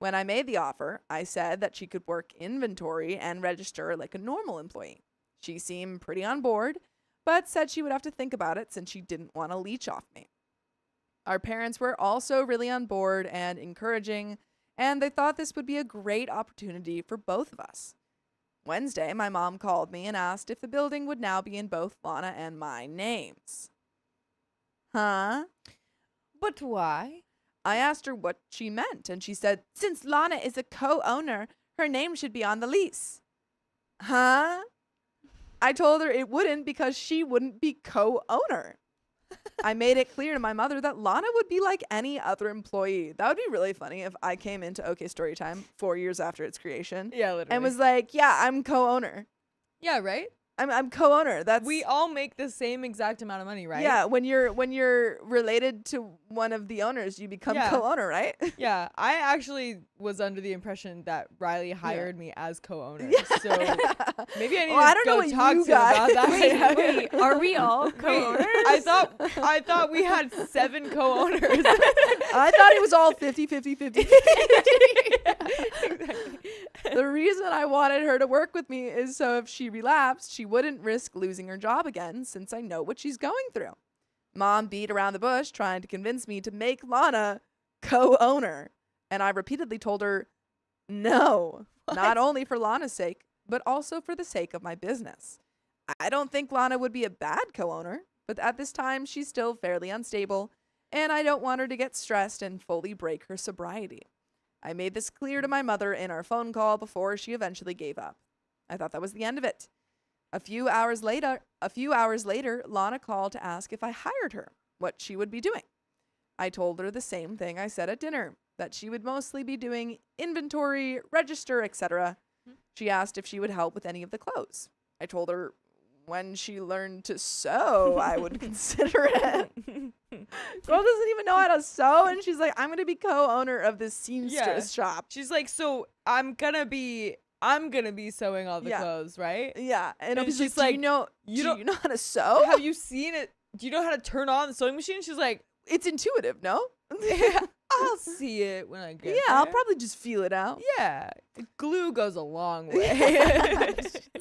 When I made the offer, I said that she could work inventory and register like a normal employee. She seemed pretty on board, but said she would have to think about it since she didn't want to leech off me. Our parents were also really on board and encouraging, and they thought this would be a great opportunity for both of us. Wednesday, my mom called me and asked if the building would now be in both Lana and my names. Huh? But why? I asked her what she meant, and she said, since Lana is a co-owner, her name should be on the lease. Huh? I told her it wouldn't because she wouldn't be co-owner. I made it clear to my mother that Lana would be like any other employee. That would be really funny if I came into OK Storytime 4 years after its creation Yeah, literally. and was like, yeah, I'm co-owner. yeah, right? I'm co-owner. That's We all make the same exact amount of money, right? Yeah, when you're related to one of the owners, you become Yeah. co-owner, right? Yeah, I actually was under the impression that Riley hired me as co-owner. Yeah. So maybe I need Well, I to don't know go what talk you to him about guys- that. Wait, are we all Wait, co-owners? I thought we had 7 co-owners. I thought it was all 50, 50, 50. The reason I wanted her to work with me is so if she relapsed, she wouldn't risk losing her job again since I know what she's going through. Mom beat around the bush trying to convince me to make Lana co-owner. And I repeatedly told her, no, not only for Lana's sake, but also for the sake of my business. I don't think Lana would be a bad co-owner, but at this time she's still fairly unstable, and I don't want her to get stressed and fully break her sobriety. I made this clear to my mother in our phone call before she eventually gave up. I thought that was the end of it. A few hours later, Lana called to ask if I hired her, what she would be doing. I told her the same thing I said at dinner, that she would mostly be doing inventory, register, etc. She asked if she would help with any of the clothes. I told her when she learned to sew, I would consider it. Girl doesn't even know how to sew, and she's like, I'm going to be co-owner of this seamstress shop. She's like, so I'm gonna be sewing all the Yeah. clothes, right? Yeah, and And she's she's like, like, do you know how to sew? Have you seen it? Do you know how to turn on the sewing machine? She's like, It's intuitive, no? I'll see it when I get Yeah, I'll there. probably just feel it out. Yeah, glue goes a long way.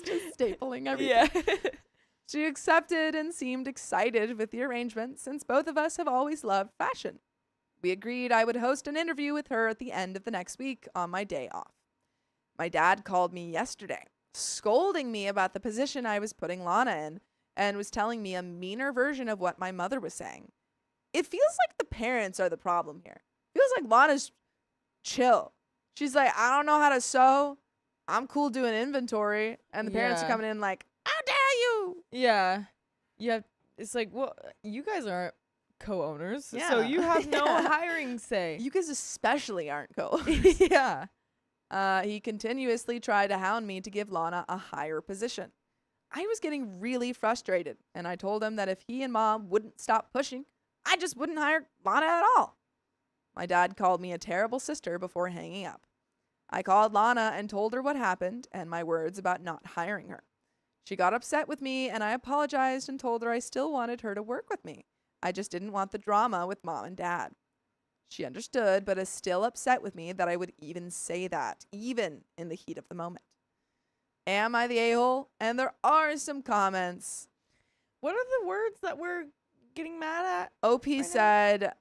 Just stapling everything. yeah. She accepted and seemed excited with the arrangement since both of us have always loved fashion. We agreed I would host an interview with her at the end of the next week on my day off. My dad called me yesterday, scolding me about the position I was putting Lana in, and was telling me a meaner version of what my mother was saying. It feels like the parents are the problem here. Feels like Lana's chill. She's like, I don't know how to sew. I'm cool doing inventory. And the parents are Yeah. coming in like, how dare you? Yeah. It's like, well, you guys aren't co-owners, so Yeah. you have no Yeah. hiring say. You guys especially aren't cool. yeah. He continuously tried to hound me to give Lana a higher position. I was getting really frustrated, and I told him that if he and Mom wouldn't stop pushing, I just wouldn't hire Lana at all. My dad called me a terrible sister before hanging up. I called Lana and told her what happened and my words about not hiring her. She got upset with me, and I apologized and told her I still wanted her to work with me. I just didn't want the drama with Mom and Dad. She understood, but is still upset with me that I would even say that, even in the heat of the moment. Am I the a-hole? And there are some comments. What are the words that we're getting mad at? OP now? said,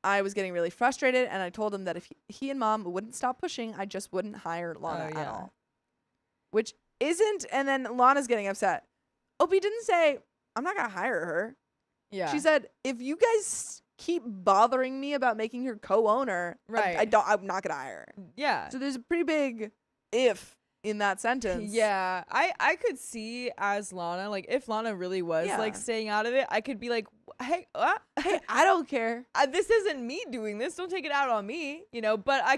I was getting really frustrated, and I told him that if he and Mom wouldn't stop pushing, I just wouldn't hire Lana at yeah. all. Which isn't, and then Lana's getting upset. OP didn't say, I'm not going to hire her. Yeah. She said, if you guys keep bothering me about making her co-owner, Right. I'm not going to hire her. yeah. So there's a pretty big if in that sentence. Yeah, I could see as Lana, like if Lana really was Yeah. like staying out of it, I could be like, hey, Hey, I don't care. this isn't me doing this. Don't take it out on me, you know. But I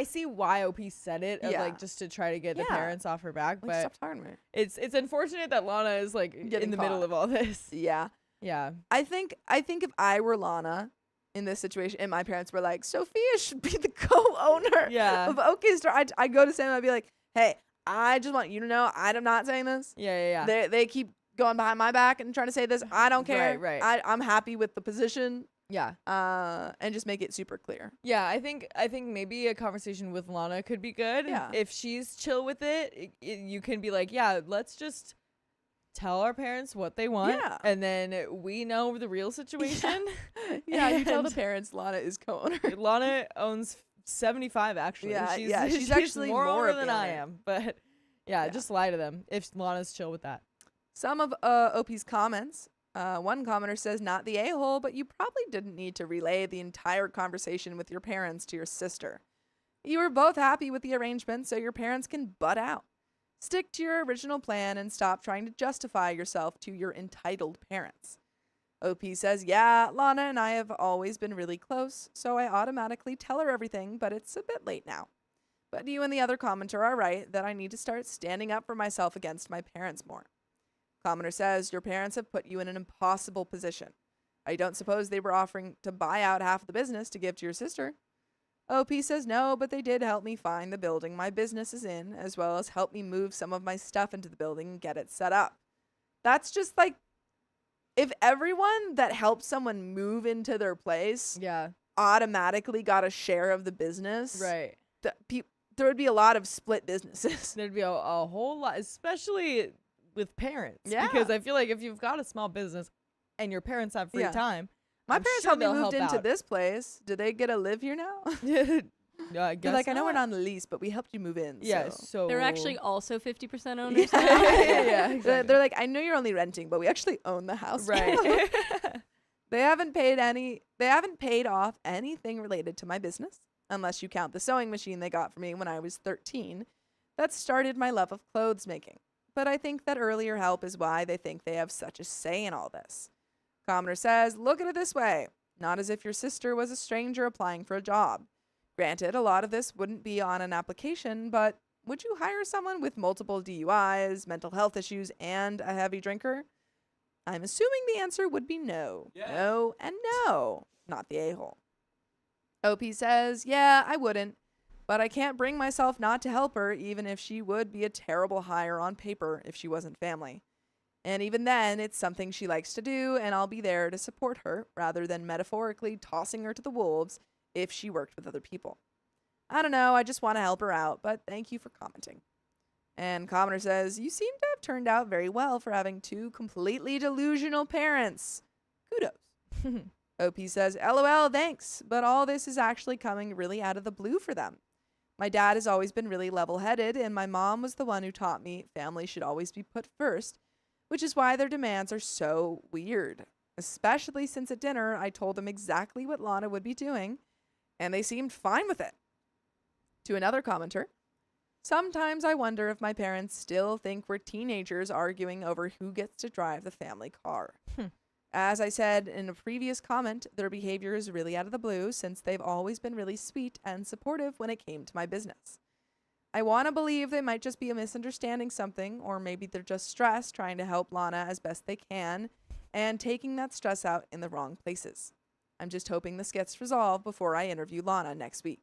see why OP said it, of Yeah. like just to try to get the Yeah. parents off her back. Like, But stop talking to me. it's unfortunate that Lana is like Getting in the middle caught. of all this. Yeah. Yeah, I think if I were Lana in this situation and my parents were like, Sophia should be the co-owner Yeah. of OK Store, I'd go to Sam and I'd be like, hey, I just want you to know I'm not saying this. yeah. They keep going behind my back and trying to say this. I don't care. Right. I'm happy with the position. Yeah. And just make it super clear. Yeah, I think maybe a conversation with Lana could be good. Yeah. If she's chill with it, you can be like, yeah, let's just tell our parents what they want. Yeah. And then we know the real situation. Yeah, you tell the And- parents Lana is co-owner. Lana owns 75 actually. Yeah, she's, she's actually more more owner of the than I owner. am. But yeah, Yeah. just lie to them if Lana's chill with that. Some of OP's comments One commenter says, not the a-hole, but you probably didn't need to relay the entire conversation with your parents to your sister. You were both happy with the arrangement, so your parents can butt out. Stick to your original plan and stop trying to justify yourself to your entitled parents. OP says, yeah, Lana and I have always been really close, so I automatically tell her everything, but it's a bit late now. But you and the other commenter are right that I need to start standing up for myself against my parents more. Commenter says, your parents have put you in an impossible position. I don't suppose they were offering to buy out half the business to give to your sister. OP says no, but they did help me find the building my business is in, as well as help me move some of my stuff into the building and get it set up. That's just like, if everyone that helped someone move into their place Yeah. automatically got a share of the business, Right. there would be a lot of split businesses. There'd be a whole lot, especially with parents. Yeah. Because I feel like if you've got a small business and your parents have free Yeah. time, My I'm parents sure helped me they'll move help into out. this place. Do they get to live here now? Yeah, I guess They're like, I know we're not. not on the lease, but we helped you move in. Yeah, so. so They're actually also 50% owners. Yeah, now. Yeah, exactly. They're like, I know you're only renting, but we actually own the house. right. They haven't paid off anything related to my business, unless you count the sewing machine they got for me when I was 13. That started my love of clothes making. But I think that earlier help is why they think they have such a say in all this. Commenter says, look at it this way. Not as if your sister was a stranger applying for a job. Granted, a lot of this wouldn't be on an application, but would you hire someone with multiple DUIs, mental health issues, and a heavy drinker? I'm assuming the answer would be no. Yes. No and no. Not the a-hole. OP says, yeah, I wouldn't, but I can't bring myself not to help her, even if she would be a terrible hire on paper if she wasn't family. And even then, it's something she likes to do, and I'll be there to support her, rather than metaphorically tossing her to the wolves if she worked with other people. I don't know, I just want to help her out, but thank you for commenting. And commenter says, you seem to have turned out very well for having two completely delusional parents. Kudos. OP says, LOL, thanks, but all this is actually coming really out of the blue for them. My dad has always been really level-headed, and my mom was the one who taught me family should always be put first, which is why their demands are so weird, especially since at dinner I told them exactly what Lana would be doing, and they seemed fine with it. To another commenter, sometimes I wonder if my parents still think we're teenagers arguing over who gets to drive the family car. As I said in a previous comment, their behavior is really out of the blue since they've always been really sweet and supportive when it came to my business. I want to believe they might just be misunderstanding something, or maybe they're just stressed trying to help Lana as best they can and taking that stress out in the wrong places. I'm just hoping this gets resolved before I interview Lana next week.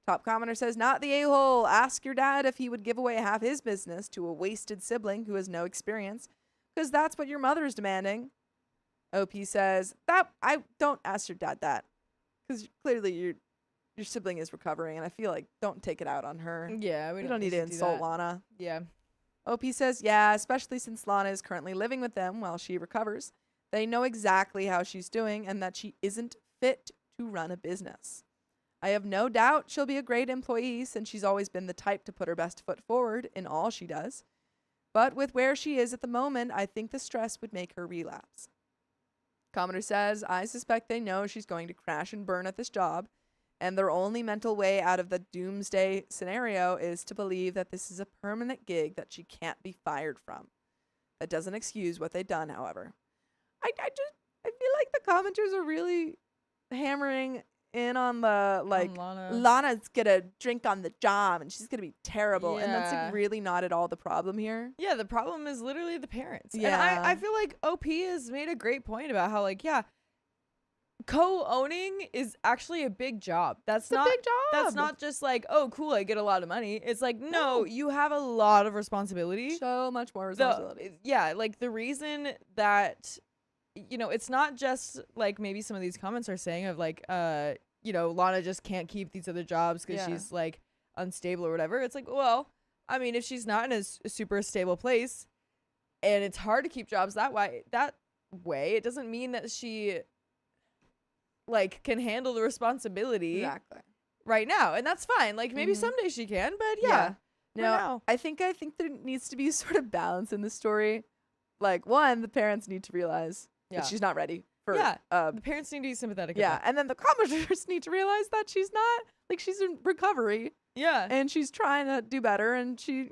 Top commenter says, not the a-hole. Ask your dad if he would give away half his business to a wasted sibling who has no experience, because that's what your mother is demanding. OP says, I don't ask your dad that, because clearly your sibling is recovering, and I feel like don't take it out on her. Yeah, We don't need to insult that. Lana. Yeah. OP says, yeah, especially since Lana is currently living with them while she recovers. They know exactly how she's doing and that she isn't fit to run a business. I have no doubt she'll be a great employee since she's always been the type to put her best foot forward in all she does. But with where she is at the moment, I think the stress would make her relapse. Commenter says, I suspect they know she's going to crash and burn at this job, and their only mental way out of the doomsday scenario is to believe that this is a permanent gig that she can't be fired from. That doesn't excuse what they've done, however. I feel like the commenters are really hammering in on the, like, Lana. Lana's gonna drink on the job and she's gonna be terrible. And that's Yeah. like really not at all the problem here. Yeah, the problem is literally the parents. Yeah. And I feel like OP has made a great point about how, like, yeah, co-owning is actually a big job. That's It's a not big job. That's not just like, oh, cool, I get a lot of money. It's like, no, you have a lot of responsibility. So much more responsibility. Yeah, like the reason that, you know, it's not just like maybe some of these comments are saying of like, you know, Lana just can't keep these other jobs because Yeah. she's like unstable or whatever. It's like, well, I mean, if she's not in a super stable place and it's hard to keep jobs that way, it doesn't mean that she like can handle the responsibility Exactly. right now. And that's fine. Like maybe Mhm. someday she can, but yeah. for No, now. I think there needs to be sort of balance in the story. Like, one, the parents need to realize Yeah. that she's not ready for Yeah. The parents need to be sympathetic. yeah, About and then the commenters need to realize that she's not, like, she's in recovery yeah. and she's trying to do better, and she,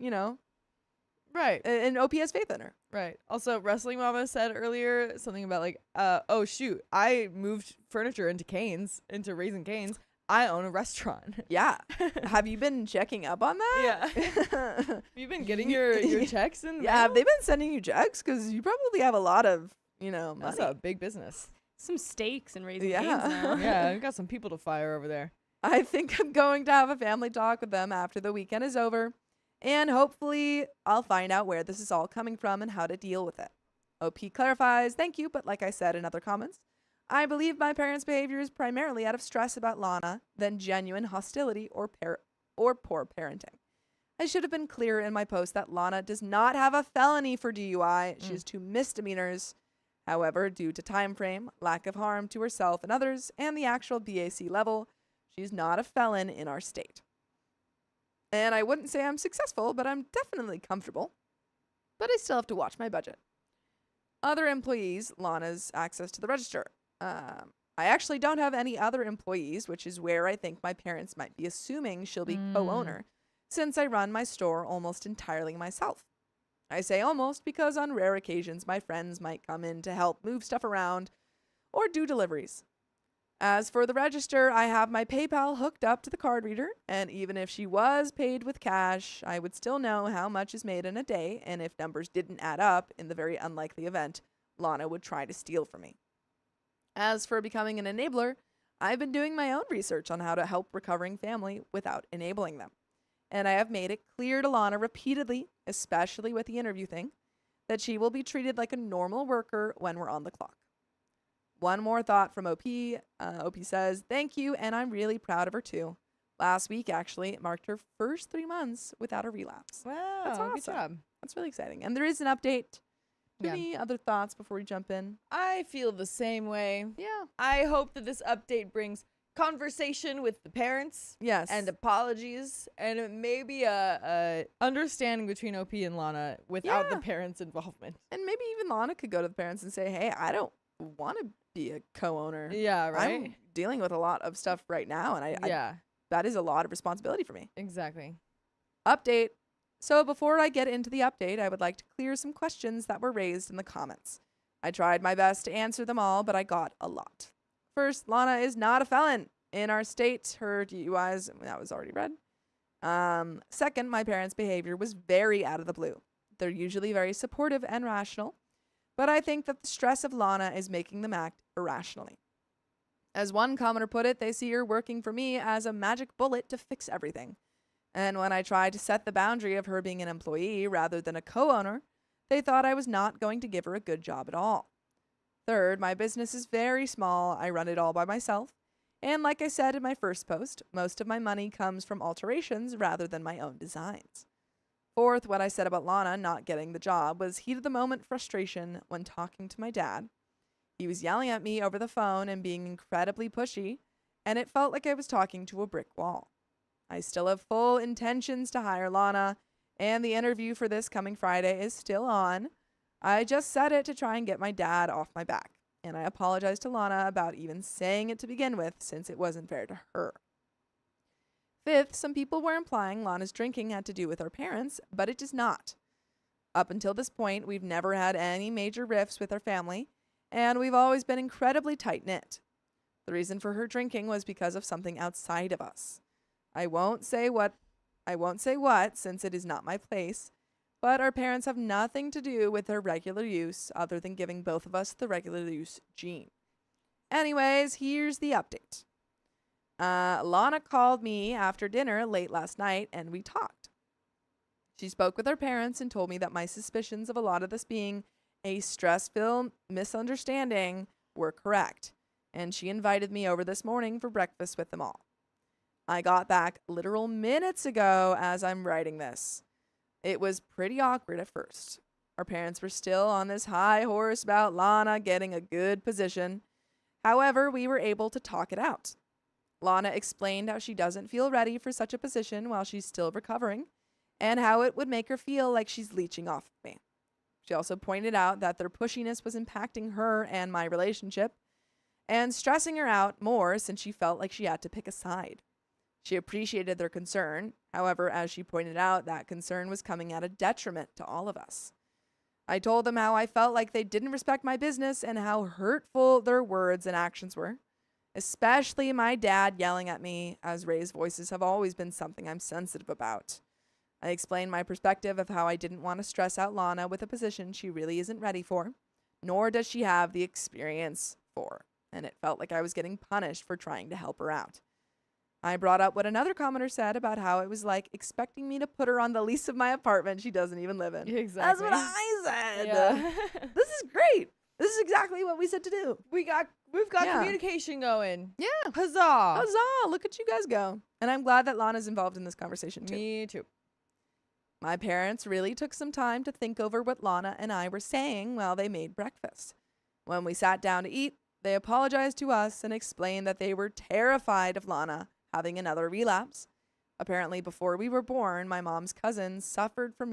Right. and OP has faith in her. Right. Also, Wrestling Mama said earlier something about like, oh shoot, I moved furniture into Raising Cane's. I own a restaurant. Yeah. Have you been checking up on that? Yeah. Have you been getting your checks in? the Yeah, have mail? they been sending you checks? Because you probably have a lot of, money. That's a big business. Some stakes and raising Yeah. canes now. Yeah, we got some people to fire over there. I think I'm going to have a family talk with them after the weekend is over, and hopefully I'll find out where this is all coming from and how to deal with it. OP clarifies, thank you, but like I said in other comments, I believe my parents' behavior is primarily out of stress about Lana than genuine hostility or poor parenting. I should have been clear in my post that Lana does not have a felony for DUI. She has 2 misdemeanors. However, due to time frame, lack of harm to herself and others, and the actual BAC level, she's not a felon in our state. And I wouldn't say I'm successful, but I'm definitely comfortable. But I still have to watch my budget. Other employees, Lana's access to the register. I actually don't have any other employees, which is where I think my parents might be assuming she'll be co-owner, since I run my store almost entirely myself. I say almost because on rare occasions my friends might come in to help move stuff around or do deliveries. As for the register, I have my PayPal hooked up to the card reader, and even if she was paid with cash, I would still know how much is made in a day, and if numbers didn't add up, in the very unlikely event, Lana would try to steal from me. As for becoming an enabler, I've been doing my own research on how to help recovering family without enabling them. And I have made it clear to Lana repeatedly, especially with the interview thing, that she will be treated like a normal worker when we're on the clock. One more thought from OP. OP says, thank you, and I'm really proud of her too. Last week, actually, it marked her first 3 months without a relapse. Wow, That's good awesome. job. That's really exciting. And there is an update. Yeah. Any other thoughts before we jump in? I feel the same way. Yeah. I hope that this update brings conversation with the parents Yes. and apologies and maybe a understanding between OP and Lana without the Yeah. parents' involvement. And maybe even Lana could go to the parents and say, hey, I don't want to be a co-owner. Yeah, right? I'm dealing with a lot of stuff right now, and I that is a lot of responsibility for me. Exactly. Update. So before I get into the update, I would like to clear some questions that were raised in the comments. I tried my best to answer them all, but I got a lot. First, Lana is not a felon. In our state, her DUIs, that was already read. Second, my parents' behavior was very out of the blue. They're usually very supportive and rational, but I think that the stress of Lana is making them act irrationally. As one commenter put it, they see her working for me as a magic bullet to fix everything. And when I tried to set the boundary of her being an employee rather than a co-owner, they thought I was not going to give her a good job at all. Third, my business is very small. I run it all by myself. And like I said in my first post, most of my money comes from alterations rather than my own designs. Fourth, what I said about Lana not getting the job was heat of the moment frustration when talking to my dad. He was yelling at me over the phone and being incredibly pushy, and it felt like I was talking to a brick wall. I still have full intentions to hire Lana, and the interview for this coming Friday is still on. I just said it to try and get my dad off my back, and I apologize to Lana about even saying it to begin with since it wasn't fair to her. Fifth, some people were implying Lana's drinking had to do with her parents, but it does not. Up until this point, we've never had any major rifts with our family, and we've always been incredibly tight-knit. The reason for her drinking was because of something outside of us. I won't say what since it is not my place, but our parents have nothing to do with her regular use other than giving both of us the regular use gene. Anyways, here's the update. Lana called me after dinner late last night and we talked. She spoke with her parents and told me that my suspicions of a lot of this being a stress-filled misunderstanding were correct, and she invited me over this morning for breakfast with them all. I got back literal minutes ago as I'm writing this. It was pretty awkward at first. Our parents were still on this high horse about Lana getting a good position. However, we were able to talk it out. Lana explained how she doesn't feel ready for such a position while she's still recovering, and how it would make her feel like she's leeching off of me. She also pointed out that their pushiness was impacting her and my relationship and stressing her out more since she felt like she had to pick a side. She appreciated their concern. However, as she pointed out, that concern was coming at a detriment to all of us. I told them how I felt like they didn't respect my business and how hurtful their words and actions were, especially my dad yelling at me, as raised voices have always been something I'm sensitive about. I explained my perspective of how I didn't want to stress out Lana with a position she really isn't ready for, nor does she have the experience for, and it felt like I was getting punished for trying to help her out. I brought up what another commenter said about how it was like expecting me to put her on the lease of my apartment she doesn't even live in. Exactly. That's what I said. Yeah. This is great. This is exactly what we said to do. We've got Yeah. communication going. Yeah. Huzzah. Huzzah. Look at you guys go. And I'm glad that Lana's involved in this conversation too. Me too. My parents really took some time to think over what Lana and I were saying while they made breakfast. When we sat down to eat, they apologized to us and explained that they were terrified of Lana having another relapse. Apparently, before we were born, my mom's cousin suffered from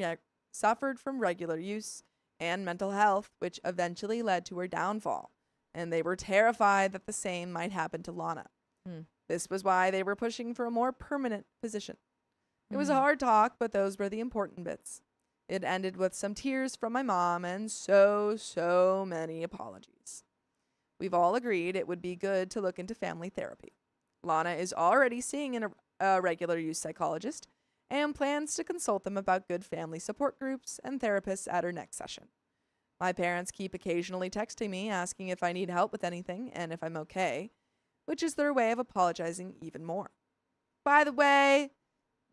regular use and mental health, which eventually led to her downfall, and they were terrified that the same might happen to Lana. This was why they were pushing for a more permanent position. It was a hard talk, but those were the important bits. It ended with some tears from my mom and so many apologies. We've all agreed it would be good to look into family therapy. Lana is already seeing a regular use psychologist and plans to consult them about good family support groups and therapists at her next session. My parents keep occasionally texting me asking if I need help with anything and if I'm okay, which is their way of apologizing even more. By the way,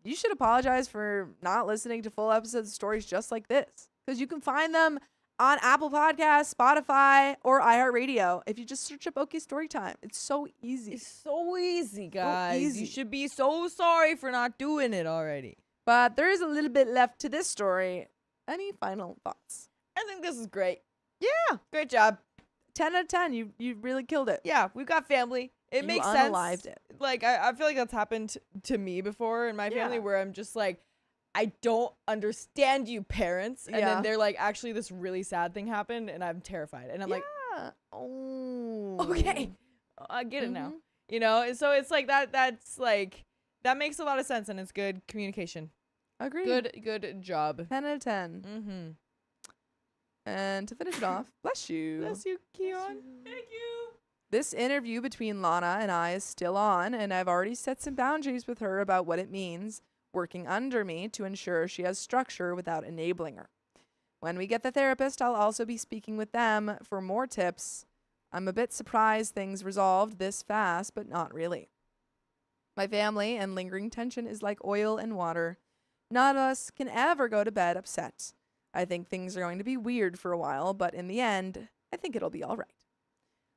you should apologize for not listening to full episodes of stories just like this, because you can find them on Apple Podcasts, Spotify, or iHeartRadio. If you just search up OK Storytime, it's so easy. It's so easy, guys. easy. You should be so sorry for not doing it already. But there is a little bit left to this story. Any final thoughts? I think this is great. Yeah, Great job. 10 out of 10. You really killed it. Yeah, we've got family. It You makes sense. unalived it. Like, I feel like that's happened to me before in my family, Yeah. where I'm just like, I don't understand you, parents. And Yeah. then they're like, actually, this really sad thing happened, and I'm terrified. And I'm like, Yeah. Oh. okay, I get it now. Mhm. You know? And so it's like that's like, that makes a lot of sense, and it's good communication. Agreed. Good job. 10 out of 10. Mm-hmm. And to finish it off, bless you. Bless you, Keon. Thank you. This interview between Lana and I is still on, and I've already set some boundaries with her about what it means working under me to ensure she has structure without enabling her. When we get the therapist, I'll also be speaking with them for more tips. I'm a bit surprised things resolved this fast, but not really. My family and lingering tension is like oil and water. None of us can ever go to bed upset. I think things are going to be weird for a while, but in the end, I think it'll be all right.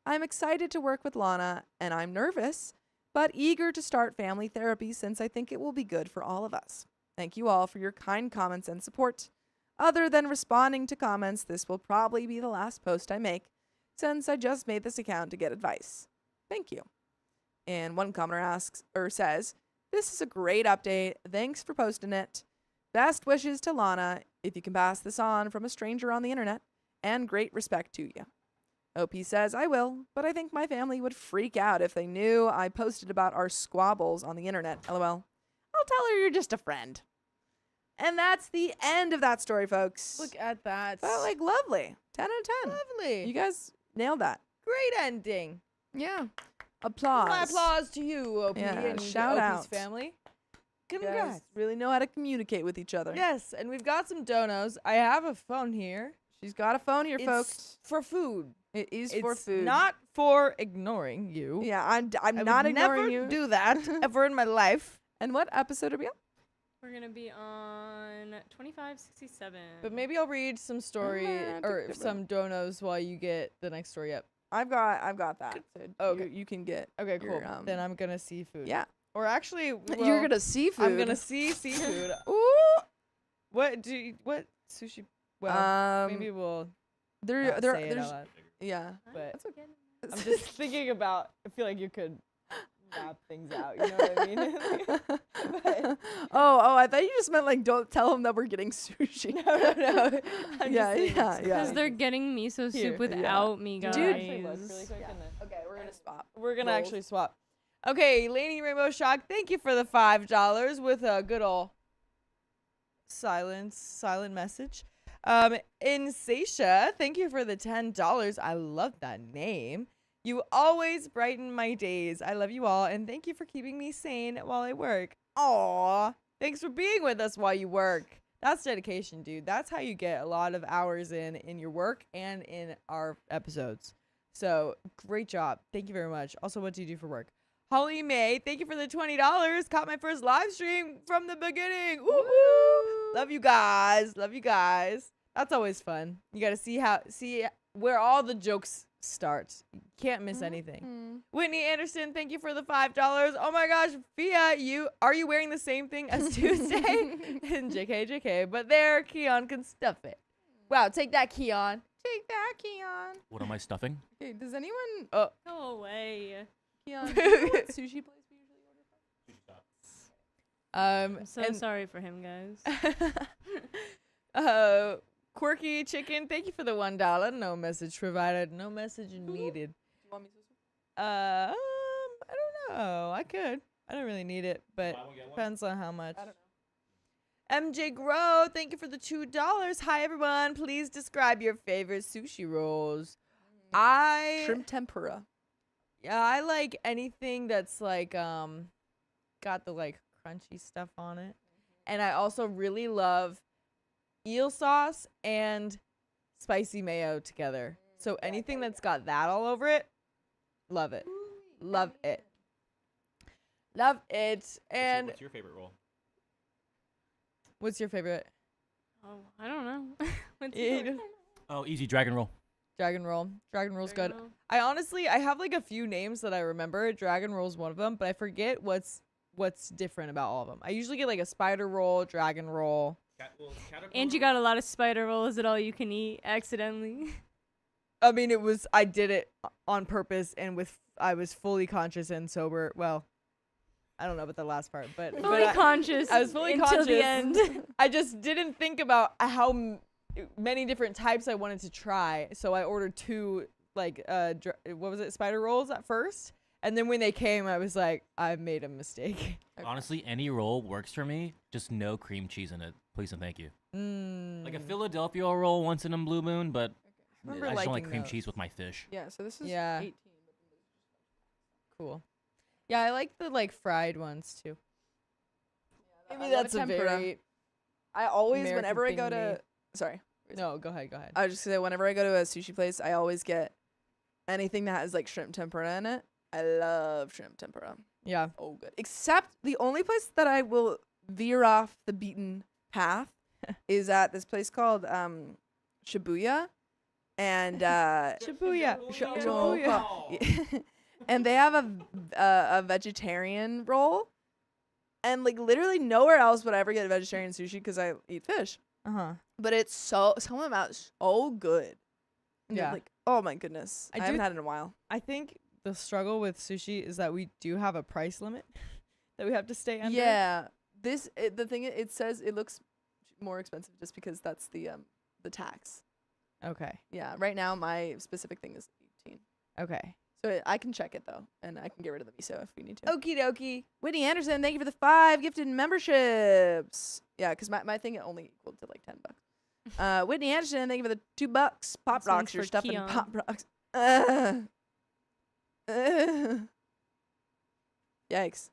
I'm excited to work with Lana, and I'm nervous, but eager to start family therapy since I think it will be good for all of us. Thank you all for your kind comments and support. Other than responding to comments, this will probably be the last post I make, since I just made this account to get advice. Thank you. And one commenter says, "This is a great update. Thanks for posting it. Best wishes to Lana, if you can pass this on from a stranger on the internet, and great respect to you." OP says, "I will, but I think my family would freak out if they knew I posted about our squabbles on the internet. LOL. I'll tell her you're just a friend." And that's the end of that story, folks. Look at that. But like lovely. 10 out of 10. Lovely. You guys nailed that. Great ending. Yeah. Applause. My applause to you, OP, Yeah, and shout OP's out. family. You Congrats. guys really know how to communicate with each other. Yes, and we've got some donos. I have a phone here. She's got a phone here, It's folks. for food. It is It's for food. not for ignoring you. Yeah, I'm I not would ignoring never you. do that ever in my life. And what episode are we on? We're gonna be on 2567. But maybe I'll read some story Romantic or different. some donos while you get the next story up. I've got that. So Okay. you can get. Okay, cool. your, Then I'm gonna see food. Yeah. Or actually, You're well, gonna see food. I'm gonna see seafood. Ooh. What sushi? Well, maybe Um. we'll There. not There. say it out There's. loud. Yeah. But That's okay. I'm just thinking about. I feel like you could map things out. You know what I mean? But- oh, I thought you just meant like don't tell them that we're getting sushi. no. I'm Yeah, just saying yeah, it's- yeah. Because they're getting miso Here, soup without me, guys. Dude. Actually, look really quick and then Okay, we're gonna swap. we're gonna Rolls. actually swap. Okay, Lainey Rainbow Shock, thank you for the $5 with a good ol' silent message. Insasha, thank you for the $10. I love that name. You always brighten my days. I love you all, and thank you for keeping me sane while I work. Aw, thanks for being with us while you work. That's dedication, dude. That's how you get a lot of hours in your work and in our episodes. So, great job. Thank you very much. Also, what do you do for work? Holly May, thank you for the $20. Caught my first live stream from the beginning. Woo-hoo! Love you guys. Love you guys. That's always fun. You got to see where all the jokes start. You can't miss anything. Whitney Anderson, thank you for the $5. Oh my gosh, Fia, are you wearing the same thing as Tuesday? And JK, but there, Keon can stuff it. Wow, take that, Keon. Take that, Keon. What am I stuffing? Okay, does anyone Go away. Keon, do you know what sushi place we usually order from? I'm so and- sorry for him, guys. Quirky Chicken, thank you for the $1. No message provided. No message needed. Do you want me to switch? I don't know. I could. I don't really need it, but depends on how much. I don't know. MJ Grow, thank you for the $2. Hi everyone. Please describe your favorite sushi rolls. Shrimp tempura. Yeah, I like anything that's like got the like crunchy stuff on it. And I also really love eel sauce and spicy mayo together. So anything that's got that all over it, love it. Love it. Love it. And What's your favorite roll? what's your favorite? Oh, I don't know. What's Yeah, yours? Oh, easy dragon roll. Dragon roll. Dragon roll's good. Dragon roll? I have like a few names that I remember. Dragon roll's one of them, but I forget what's different about all of them. I usually get like a spider roll, dragon roll. And you got a lot of spider rolls at all you can eat accidentally. I mean, I did it on purpose and I was fully conscious and sober. Well, I don't know about the last part, but Fully conscious. I was fully until conscious. the end. I just didn't think about how many different types I wanted to try. So I ordered two, like, what was it, spider rolls at first. And then when they came, I was like, I made a mistake. Honestly, any roll works for me. Just no cream cheese in it. Please and thank you. Like a Philadelphia roll once in a blue moon, but I remember just don't like liking cream those. cheese with my fish. Yeah, so this is Yeah. 18. Cool. Yeah, I like the like fried ones too. I Maybe love that's a tempura. very I always, American whenever I thing go to to, me. sorry. No, go ahead. I was just gonna say, whenever I go to a sushi place, I always get anything that has like shrimp tempura in it. I love shrimp tempura. Yeah. Oh, good. Except the only place that I will veer off the beaten path is at this place called Shibuya, and Shibuya. Shibuya. And they have a vegetarian roll, and like literally nowhere else would I ever get vegetarian sushi because I eat fish. Uh-huh. But it's some of them out so good. And they're Yeah. like, oh my goodness, I I haven't do- had it in a while. I think the struggle with sushi is that we do have a price limit that we have to stay under. Yeah, the thing it says it looks more expensive just because that's the tax. Okay. Yeah, right now my specific thing is 18. Okay. So I can check it though, and I can get rid of the miso if we need to. Okie dokie. Whitney Anderson, thank you for the 5 gifted memberships. Yeah, because my thing only equaled to like $10. Whitney Anderson, thank you for the $2. Pop This one's rocks, you're for stuffing Keon. pop rocks. Yikes.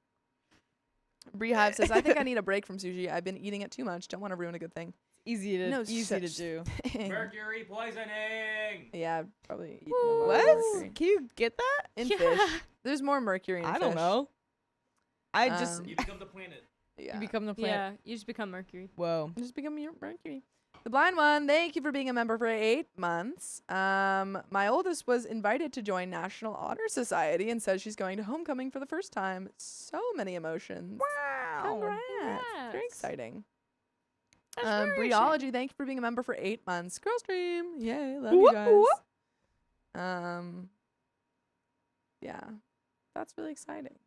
Beehive says, I think I need a break from sushi. I've been eating it too much. Don't want to ruin a good thing. Easy to No easy to such do. thing. Mercury poisoning. Yeah, I'd probably eat What? mercury. Can you get that? In Yeah. fish. There's more mercury in I fish. don't know. I just Um, You become the planet. Yeah. you become the plant. Yeah, you just become Mercury. Whoa. Just become your mercury. The blind one, thank you for being a member for 8 months. My oldest was invited to join National Honor Society and says she's going to homecoming for the first time. So many emotions. Wow. Congrats. Very Congrats. exciting. That's very Breology, thank you for being a member for 8 months. Girl Stream, yay, love Whoop, you whoop. guys. Yeah, that's really exciting.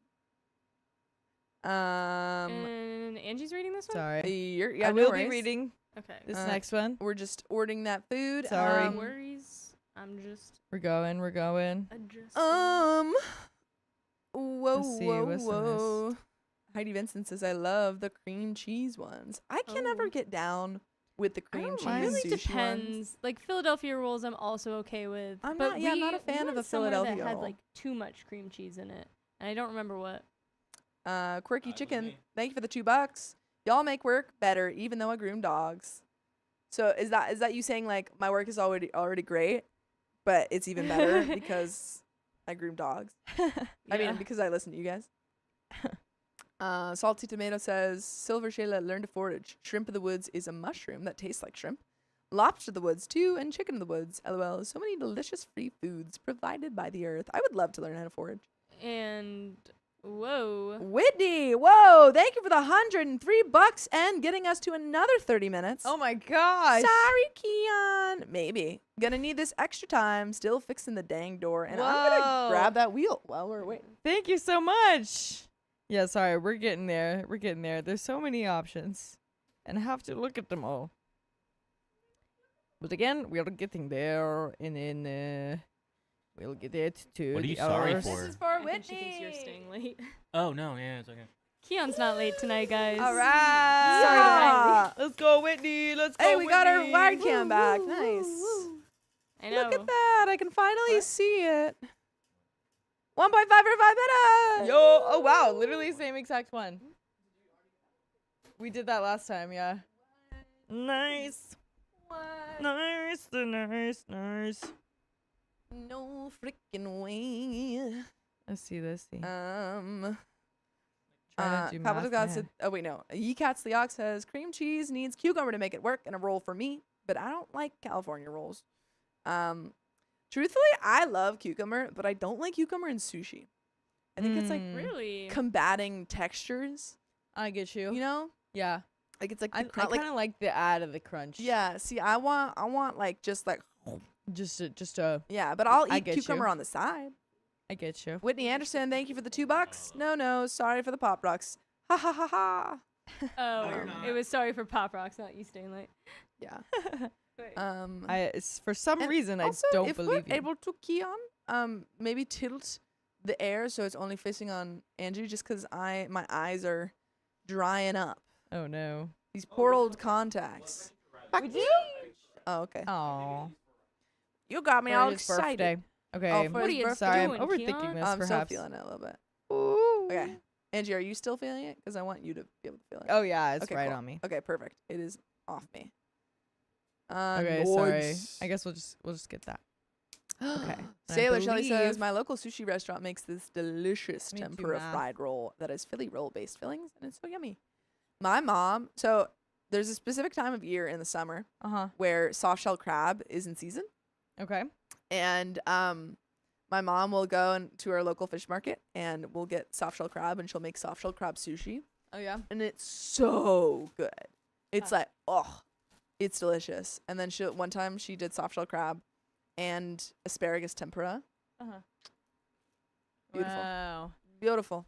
And Angie's reading this one? Sorry. Yeah, I no will be worries. reading Okay. this Uh, next one. We're just ordering that food. Sorry. No worries. I'm just We're going. adjusting. Whoa, Let's see, whoa, what's the whoa. Heidi Vincent says, I love the cream cheese ones. I can never Oh. get down with the cream don't cheese mind. It really sushi depends. ones. Like Philadelphia rolls, I'm also okay with. I'm but not- yeah, I'm not a we fan of went a somewhere Philadelphia that had roll. like too much cream cheese in it, and I don't remember what. Quirky Chicken, thank you for the $2. Y'all make work better, even though I groom dogs. So is that you saying like my work is already great, but it's even better because I groom dogs? I mean, because I listen to you guys. Salty Tomato says, Silver Shayla, learn to forage. Shrimp of the woods is a mushroom that tastes like shrimp. Lobster of the woods, too, and chicken of the woods. LOL. So many delicious free foods provided by the earth. I would love to learn how to forage. And whoa, Whitney, whoa, thank you for the $103 and getting us to another 30 minutes. Oh my gosh. Sorry, Keon. Maybe. Gonna need this extra time. Still fixing the dang door. And I'm gonna Whoa. grab that wheel while we're waiting. Thank you so much. Yeah, sorry. We're getting there. There's so many options. And I have to look at them all. But again, we're getting there. And then we'll get it to What are you the sorry hours. for? This is for I Whitney. think she thinks you're staying late. Oh no, yeah, it's okay. Keon's not late tonight, guys. All right. Sorry to Yeah. Let's go, Whitney. Let's go. Hey, we got our Whitney. wide cam back. Nice. I know. Look at that. I can finally see it. 1.5 for 5 minutes. Yo, oh wow, literally same exact one. We did that last time, yeah. Nice. Nice. No freaking way. Let's see. Trying Trying to do math in my God head. said, oh wait, no. Yecats Leox says cream cheese needs cucumber to make it work and a roll for me, but I don't like California rolls. Truthfully, I love cucumber, but I don't like cucumber in sushi. I think it's like Really? combating textures, I get you. you know? Yeah. Like it's like I the cr- like kind of like the add of the crunch. yeah. See, I want like just like Just a. yeah, but I'll I eat get cucumber you. on the side. I get you. Whitney Anderson, thank you for the $2. No, sorry for the pop rocks. Ha ha ha ha. Oh, you're it was sorry for Pop Rocks, not you staying late. Yeah. Wait. For some And reason, I also, don't if believe we're you. able to Keon, maybe tilt the air so it's only facing on Andrew, just 'cause my eyes are drying up. Oh no. These poor old contacts. Would you? Oh, okay. Oh. You got me For all his excited. birthday. Okay. Oh, for What are his you birthday. Sorry, I'm doing, overthinking Keon? this. I'm still Perhaps. feeling it a little bit. Ooh. Okay. Angie, are you still feeling it? 'Cause I want you to be able to feel it. Oh yeah, it's Okay, right cool. on me. Okay, perfect. It is off me. Okay, sorry. Nice. I guess we'll just get that. Okay. And I Sailor Shelley says, believe- my local sushi restaurant makes this delicious Me too, tempura math. fried roll that has Philly roll based fillings, and it's so yummy. My mom, so there's a specific time of year in the summer where soft shell crab is in season, Okay. and my mom will go to our local fish market and we'll get soft shell crab, and she'll make soft shell crab sushi, Oh yeah. and it's so good. It's like, oh, it's delicious. And then one time she did soft shell crab and asparagus tempura. Beautiful. Wow. Beautiful.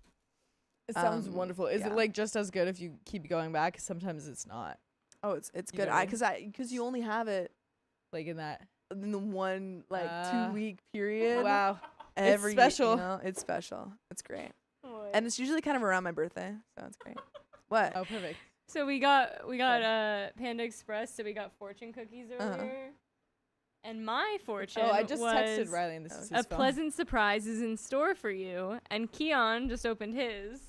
It sounds Um, wonderful. Is yeah. it like just as good if you keep going back? 'Cause sometimes it's not. Oh, it's You good. know what I mean? Because you only have it Like in that. in the one like Ah. 2-week period. Wow. Every special. You know, it's special. It's great, and it's usually kind of around my birthday, so it's great. What? Oh, perfect. So we got Panda Express, so we got fortune cookies Uh-huh. earlier. And my fortune Oh, I just was texted Riley and this is a his phone. pleasant surprise is in store for you. And Keon just opened his.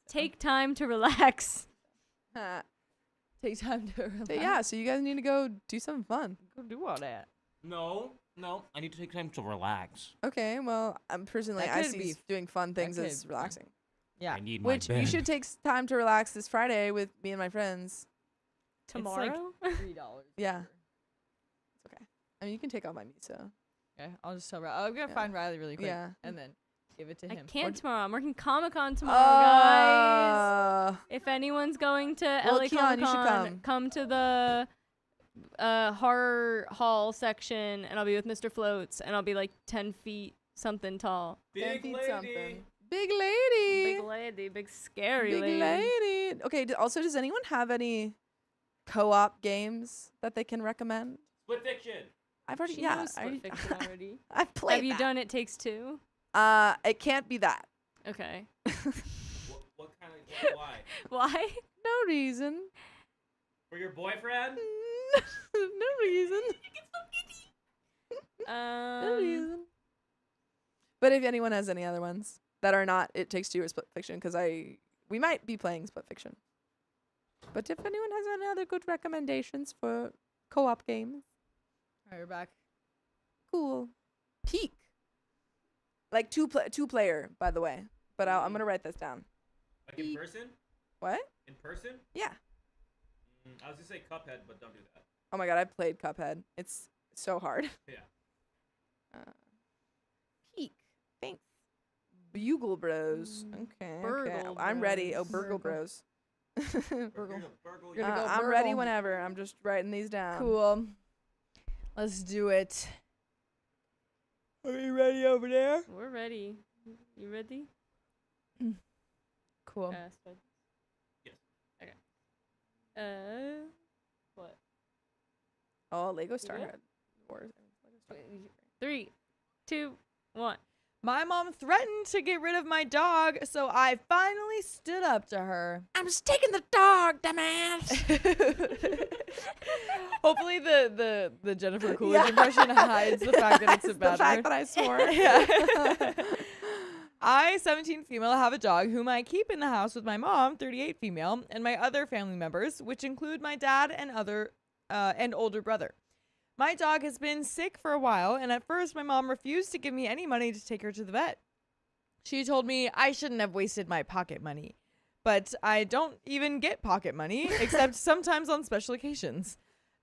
Take time to relax. Huh. Take time to relax. So yeah, so you guys need to go do something fun. Go do all that. No, I need to take time to relax. Okay, well, I'm personally That I could see be- doing fun things could as be relaxing. Yeah. I need my Which you bed. should take time to relax this Friday with me and my friends. Tomorrow? $3. Yeah. It's okay. I mean, you can take all my meat, so Okay. I'll just tell Riley. I'm gonna Yeah. find Riley really quick. Yeah. And then give it to I him. can't tomorrow. I'm working Comic-Con tomorrow, guys. If anyone's going to Well, LA Keon, you should Comic-Con, come to the horror hall section, and I'll be with Mr. Floats, and I'll be like 10 feet something tall. 10 feet something. Big lady. Big lady, big scary Big lady. lady. Okay, also, does anyone have any co-op games that they can recommend? Split Fiction. I've already, She yeah. knows Split Fiction already. I've played Have you that. done It Takes Two? It can't be that. Okay. What kind of why? Why? No reason. For your boyfriend? No reason. No Um, reason. But if anyone has any other ones that are not It Takes Two or Split Fiction, because we might be playing Split Fiction. But if anyone has any other good recommendations for co-op games, All right, we're back. cool. Peak. Like two player, by the way. But I'm gonna write this down. Like in person? What? In person? Yeah. I was gonna say Cuphead, but don't do that. Oh my god, I've played Cuphead. It's so hard. Yeah. Peak. Thanks. Bugle Bros. Okay. Burgle I'm ready. Oh, Bros. Burgle Burgle. Bros. Burgle. You're gonna go I'm ready Burgle. whenever. I'm just writing these down. Cool. Let's do it. Are we ready over there? we're ready. You ready? Cool. Spud? Yes. Okay. What? Oh, Lego Star good? Wars. 3, 2, 1. My mom threatened to get rid of my dog, so I finally stood up to her. I'm just taking the dog, dumbass. Hopefully the Jennifer Coolidge impression hides the fact that it's a bad the fact word. that I swore. Yeah. I, 17 female, have a dog whom I keep in the house with my mom, 38 female, and my other family members, which include my dad and older brother. My dog has been sick for a while, and at first my mom refused to give me any money to take her to the vet. She told me I shouldn't have wasted my pocket money. But I don't even get pocket money, except sometimes on special occasions.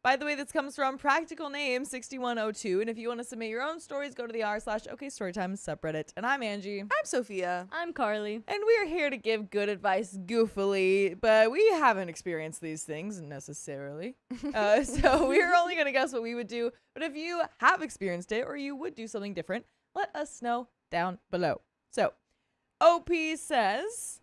By the way, this comes from Practical Name 6102, and if you want to submit your own stories, go to the r/OKStorytime subreddit. And I'm Angie. I'm Sophia. I'm Carly. And we're here to give good advice goofily, but we haven't experienced these things necessarily. So we're only going to guess what we would do. But if you have experienced it or you would do something different, let us know down below. So OP says,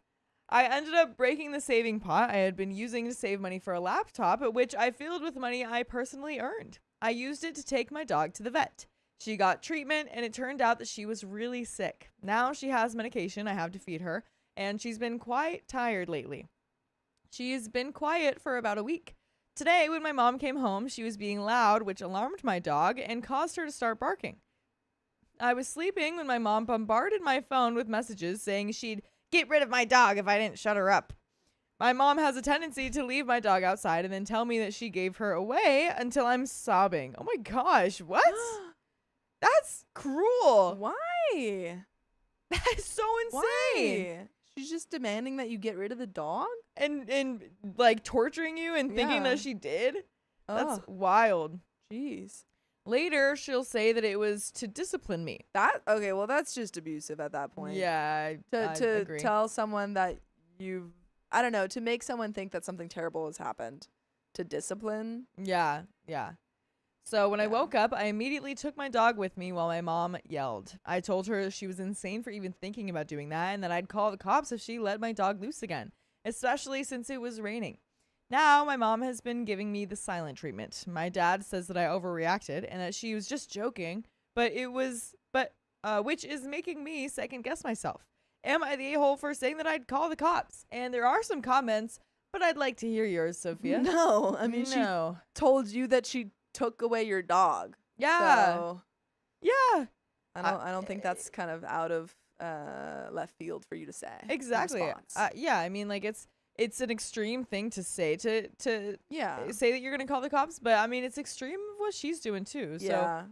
I ended up breaking the saving pot I had been using to save money for a laptop, which I filled with money I personally earned. I used it to take my dog to the vet. She got treatment, and it turned out that she was really sick. Now she has medication I have to feed her, and she's been quite tired lately. She's been quiet for about a week. Today, when my mom came home, she was being loud, which alarmed my dog and caused her to start barking. I was sleeping when my mom bombarded my phone with messages saying she'd get rid of my dog if I didn't shut her up. My mom has a tendency to leave my dog outside and then tell me that she gave her away until I'm sobbing. Oh my gosh, what? That's cruel. Why? That is so insane. Why? She's just demanding that you get rid of the dog? And like torturing you and thinking Yeah. that she did? That's Oh, wild. jeez. Later, she'll say that it was to discipline me. Okay, well, that's just abusive at that point. Yeah, I To agree. tell someone that I don't know, to make someone think that something terrible has happened. To discipline. Yeah. So when I Yeah. woke up, I immediately took my dog with me while my mom yelled. I told her she was insane for even thinking about doing that and that I'd call the cops if she let my dog loose again, especially since it was raining. Now my mom has been giving me the silent treatment. My dad says that I overreacted and that she was just joking, which is making me second guess myself. Am I the a-hole for saying that I'd call the cops? And there are some comments, but I'd like to hear yours, Sophia. No, I mean, she no. told you that she took away your dog. Yeah. So Yeah. I don't think that's kind of out of left field for you to say. in Exactly. response. Yeah, I mean, like it's an extreme thing to say to yeah. say that you're gonna call the cops, but I mean it's extreme of what she's doing too. So Yeah.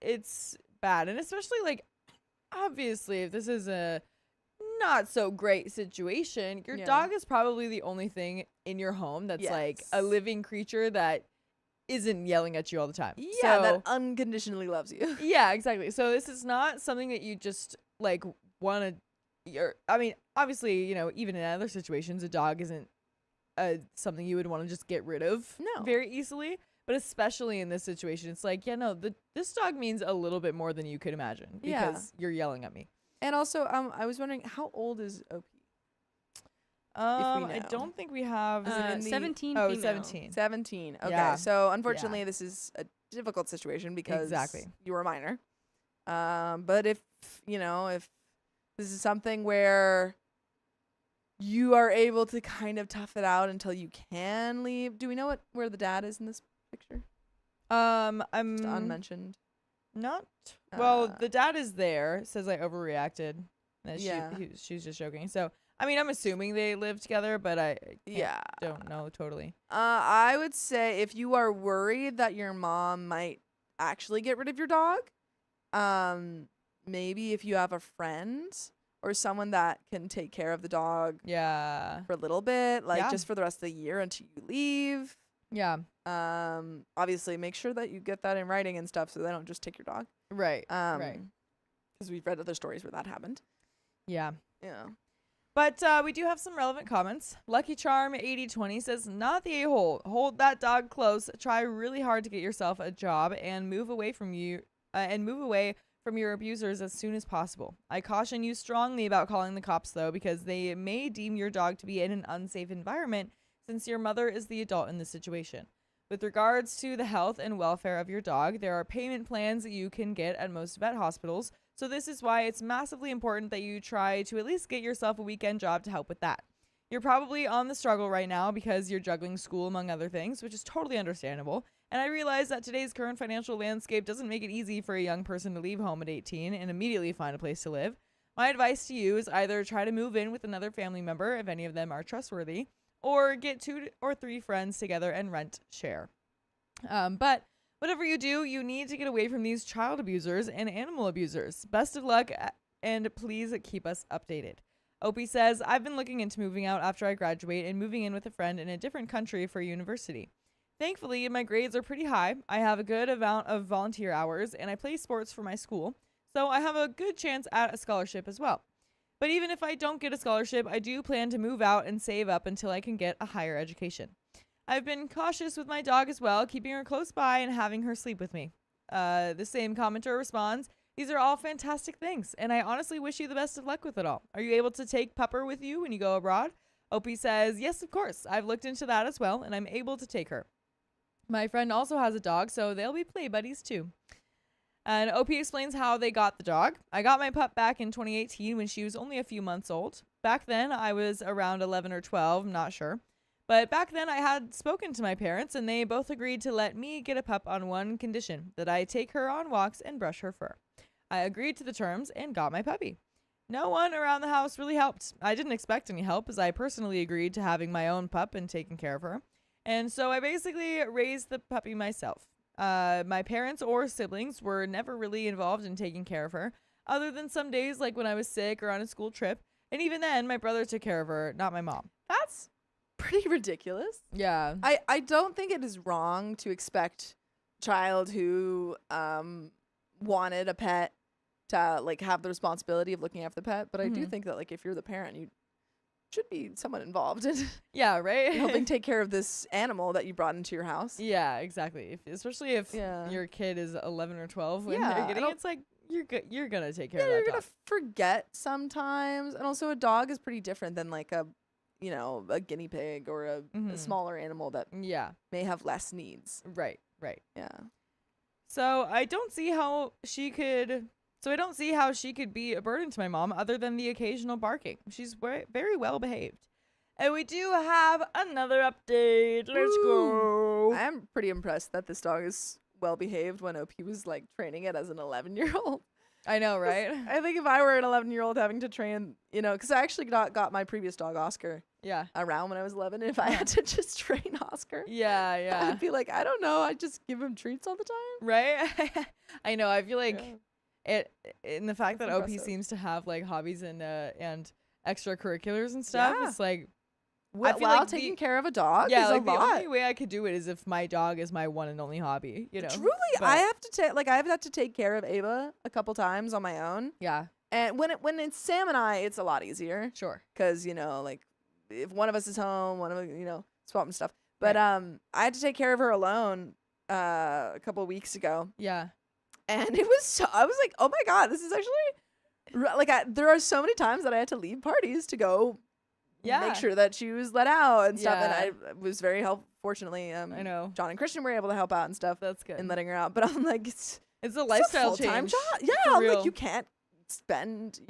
it's bad, and especially like obviously if this is a not so great situation, your Yeah. dog is probably the only thing in your home that's like a Yes. living creature that isn't yelling at you all the time. Yeah, that So- unconditionally loves you. yeah, exactly. So this is not something that you just like want to. I mean, obviously, you know, even in other situations, a dog isn't something you would want to just get rid of No. very easily. But especially in this situation, it's like, yeah, no, this dog means a little bit more than you could imagine Yeah. because you're yelling at me. And also, I was wondering, how old is OP? I know. don't think we have. Is it in the- 17 Oh, female. 17. 17. Okay. Yeah. So unfortunately, this is a difficult situation because Exactly. you were a minor. But if this is something where you are able to kind of tough it out until you can leave. Do we know where the dad is in this picture? I'm Just unmentioned. not. Well, Uh, the dad is there. Says I overreacted. Yeah. She's just joking. So I mean, I'm assuming they live together, but I don't know totally. I would say if you are worried that your mom might actually get rid of your dog, maybe if you have a friend or someone that can take care of the dog Yeah. for a little bit, like Yeah. just for the rest of the year until you leave. Yeah. Obviously make sure that you get that in writing and stuff so they don't just take your dog. Right. Right. Because we've read other stories where that happened. Yeah. Yeah. But we do have some relevant comments. Lucky Charm 8020 says, "Not the a-hole. Hold that dog close. Try really hard to get yourself a job and move away from your abusers as soon as possible. I caution you strongly about calling the cops though, because they may deem your dog to be in an unsafe environment since your mother is the adult in this situation. With regards to the health and welfare of your dog, there are payment plans that you can get at most vet hospitals. So this is why it's massively important that you try to at least get yourself a weekend job to help with that. You're probably on the struggle right now because you're juggling school among other things, which is totally understandable. And I realize that today's current financial landscape doesn't make it easy for a young person to leave home at 18 and immediately find a place to live. My advice to you is either try to move in with another family member if any of them are trustworthy, or get 2 or 3 friends together and rent share. But whatever you do, you need to get away from these child abusers and animal abusers. Best of luck, and please keep us updated." Opie says, "I've been looking into moving out after I graduate and moving in with a friend in a different country for university. Thankfully, my grades are pretty high. I have a good amount of volunteer hours, and I play sports for my school, so I have a good chance at a scholarship as well. But even if I don't get a scholarship, I do plan to move out and save up until I can get a higher education. I've been cautious with my dog as well, keeping her close by and having her sleep with me." The same commenter responds, "These are all fantastic things, and I honestly wish you the best of luck with it all. Are you able to take Pupper with you when you go abroad?" Opie says, "Yes, of course. I've looked into that as well, and I'm able to take her. My friend also has a dog, so they'll be play buddies too." And OP explains how they got the dog. "I got my pup back in 2018 when she was only a few months old. Back then, I was around 11 or 12, I'm not sure. But back then, I had spoken to my parents, and they both agreed to let me get a pup on one condition, that I take her on walks and brush her fur. I agreed to the terms and got my puppy. No one around the house really helped. I didn't expect any help, as I personally agreed to having my own pup and taking care of her. And so I basically raised the puppy myself. My parents or siblings were never really involved in taking care of her, other than some days like when I was sick or on a school trip. And even then, my brother took care of her, not my mom." That's pretty ridiculous. Yeah. I don't think it is wrong to expect a child who wanted a pet to like have the responsibility of looking after the pet, but I do Mhm. think that like if you're the parent, you should be somewhat involved in Yeah, right? helping take care of this animal that you brought into your house. Yeah, exactly. Especially if Yeah. your kid is 11 or 12 when Yeah, they're I getting don't- it's like you're gonna take care Yeah, of you're that gonna dog. forget sometimes, and also a dog is pretty different than like a guinea pig or a Mhm. smaller animal that Yeah, may have less needs. right. Yeah. So I don't see how she could be a burden to my mom other than the occasional barking. She's very well behaved. And we do have another update. Let's go. I am pretty impressed that this dog is well behaved when OP was like training it as an 11-year-old. I know, right? I think if I were an 11-year-old having to train, because I actually got my previous dog Oscar Yeah. around when I was 11. And if I had to just train Oscar, Yeah, yeah. I'd be like, I don't know, I'd just give him treats all the time. Right? I know. I feel like Yeah. in the fact That's that OP impressive. seems to have like hobbies and extracurriculars and stuff. Yeah. It's like While feel like taking care of a dog yeah, is like a the lot. only way I could do it is if my dog is my one and only hobby, Truly, But- I have to take I've had to take care of Ava a couple times on my own. Yeah, And when it's Sam and I, it's a lot easier sure. because like if one of us is home, one of us, swap and stuff. But I had to take care of her alone a couple of weeks ago, Yeah. and it was I was like, oh my god, this is actually There are so many times that I had to leave parties to go make sure that she was let out and stuff. And I was very fortunately, I know. John and Christian were able to help out and stuff. That's good. In letting her out. But I'm like, it's a lifestyle full-time change. job. Yeah, For I'm real. like, you can't spend,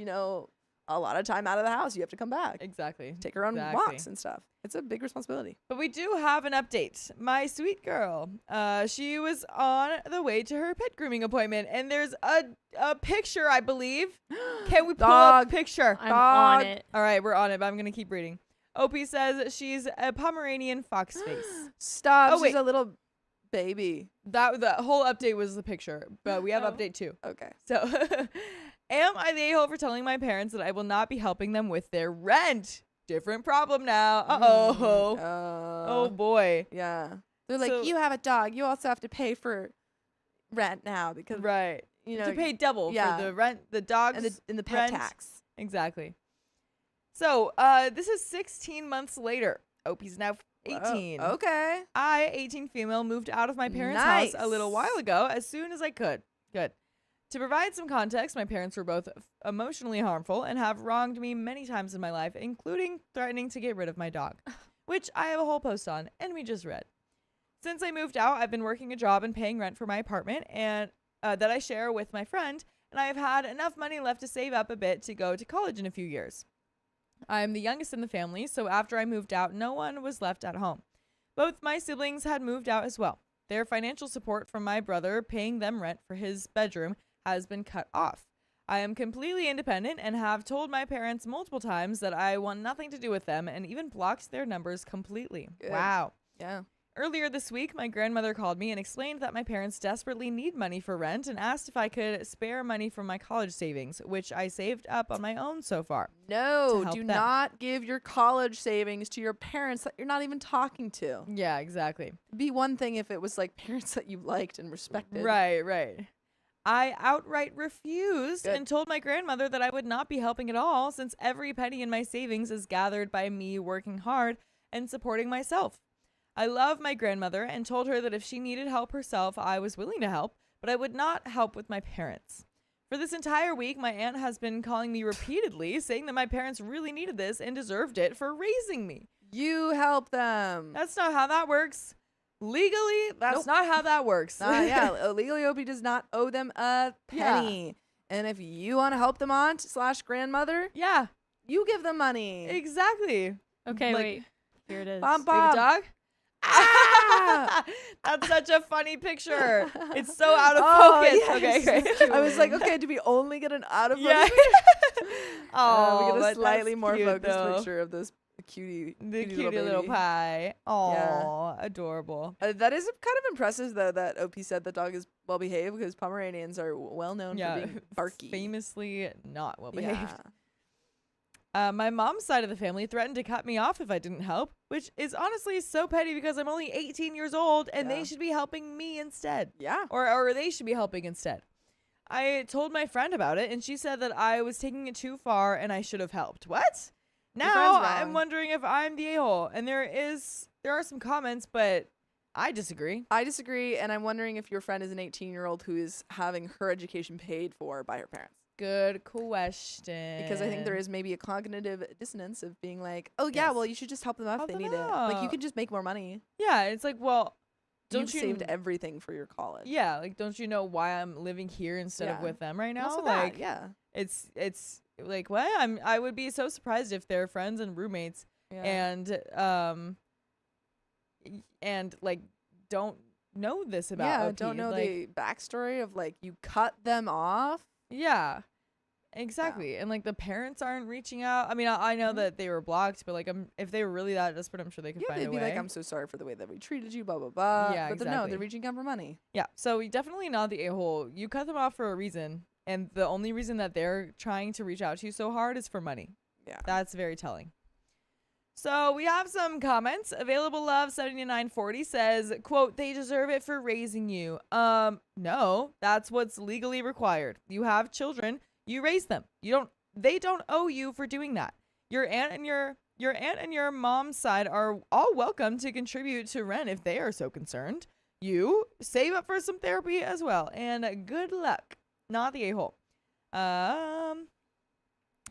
a lot of time out of the house. You have to come back. Exactly. Take her on walks and stuff. It's a big responsibility. But we do have an update. My sweet girl, she was on the way to her pet grooming appointment, and there's a picture, I believe. Can we pull up the picture? I'm on it. All right, we're on it, but I'm going to keep reading. Opie says she's a Pomeranian fox face. Stop. Oh, She's wait. a little baby. The whole update was the picture, but we have update 2. Okay. So, am I the a-hole for telling my parents that I will not be helping them with their rent? Different problem now. Uh-oh. Oh, boy. Yeah. They're like, So- you have a dog. You also have to pay for rent now because, Right. To pay double yeah. for the rent, the dogs, and the pet rent. tax. Exactly. So, this is 16 months later. Opie's now 18. Whoa, okay. I, 18 female, moved out of my parents' house a little Nice. while ago as soon as I could. Good. To provide some context, my parents were both emotionally harmful and have wronged me many times in my life, including threatening to get rid of my dog, which I have a whole post on, and we just read. Since I moved out, I've been working a job and paying rent for my apartment and that I share with my friend, and I have had enough money left to save up a bit to go to college in a few years. I'm the youngest in the family, so after I moved out, no one was left at home. Both my siblings had moved out as well. Their financial support from my brother paying them rent for his bedroom has been cut off. I am completely independent and have told my parents multiple times that I want nothing to do with them and even blocked their numbers completely. Good. Wow. Yeah. Earlier this week, my grandmother called me and explained that my parents desperately need money for rent and asked if I could spare money from my college savings, which I saved up on my own so far. No, help do them. not give your college savings to your parents that you're not even talking to. Yeah, exactly. It'd be one thing if it was like parents that you liked and respected. Right. I outright refused Good. and told my grandmother that I would not be helping at all since every penny in my savings is gathered by me working hard and supporting myself. I love my grandmother and told her that if she needed help herself, I was willing to help, but I would not help with my parents. For this entire week, my aunt has been calling me repeatedly, saying that my parents really needed this and deserved it for raising me. You help them. That's not how that works. Legally, that's Nope. not how that works. Yeah, legally, Opie does not owe them a penny. And if you want to help them aunt / grandmother, Yeah, you give them money. exactly. Okay, Like- wait. Here it is. Bom, We have a bom. dog? Ah! That's such a funny picture. It's so out of Oh, focus. yes. Okay, great. I was like, okay, do we only get an out of Yeah. focus? Oh, We get but a slightly that's more cute, fotocused though. picture of this cutie The little baby. pie. Oh, adorable. That is kind of impressive, though, that OP said the dog is well behaved because Pomeranians are well known Yeah, for being barky. famously not well behaved. Yeah. My mom's side of the family threatened to cut me off if I didn't help, which is honestly so petty because I'm only 18 years old and Yeah. they should be helping me instead. Yeah. Or they should be helping instead. I told my friend about it and she said that I was taking it too far and I should have helped. What? Your Now friend's I'm wrong. wondering if I'm the a-hole. And there are some comments, but I disagree. I disagree, and I'm wondering if your friend is an 18-year-old who is having her education paid for by her parents. Good question. Because I think there is maybe a cognitive dissonance of being like, oh, yeah, Yes. well, you should just help them out Help if they them need it. Like, you out. can just make more money. Yeah, it's like, well, don't You've you saved everything for your college. Yeah, like don't you know why I'm living here instead of Yeah. with them right And now? also Like that, yeah. it's like what? I would be so surprised if they're friends and roommates and like don't know this about yeah, OP. don't know like, the backstory of, like, you cut them off. Yeah. Exactly. And like the parents aren't reaching out. I mean, I know Mhm. that they were blocked, but like if they were really that desperate, I'm sure they could Yeah, find they'd a be way. like, I'm so sorry for the way that we treated you, blah, blah, blah. Yeah, but no, exactly. they're reaching out for money. Yeah, so definitely not the a-hole. You cut them off for a reason, and the only reason that they're trying to reach out to you so hard is for money. Yeah. That's very telling. So we have some comments. Available Love 7940 says, quote, they deserve it for raising you. No, that's what's legally required. You have children, you raise them. They don't owe you for doing that. Your aunt and your mom's side are all welcome to contribute to rent if they are so concerned. You save up for some therapy as well. And good luck. Not the a-hole.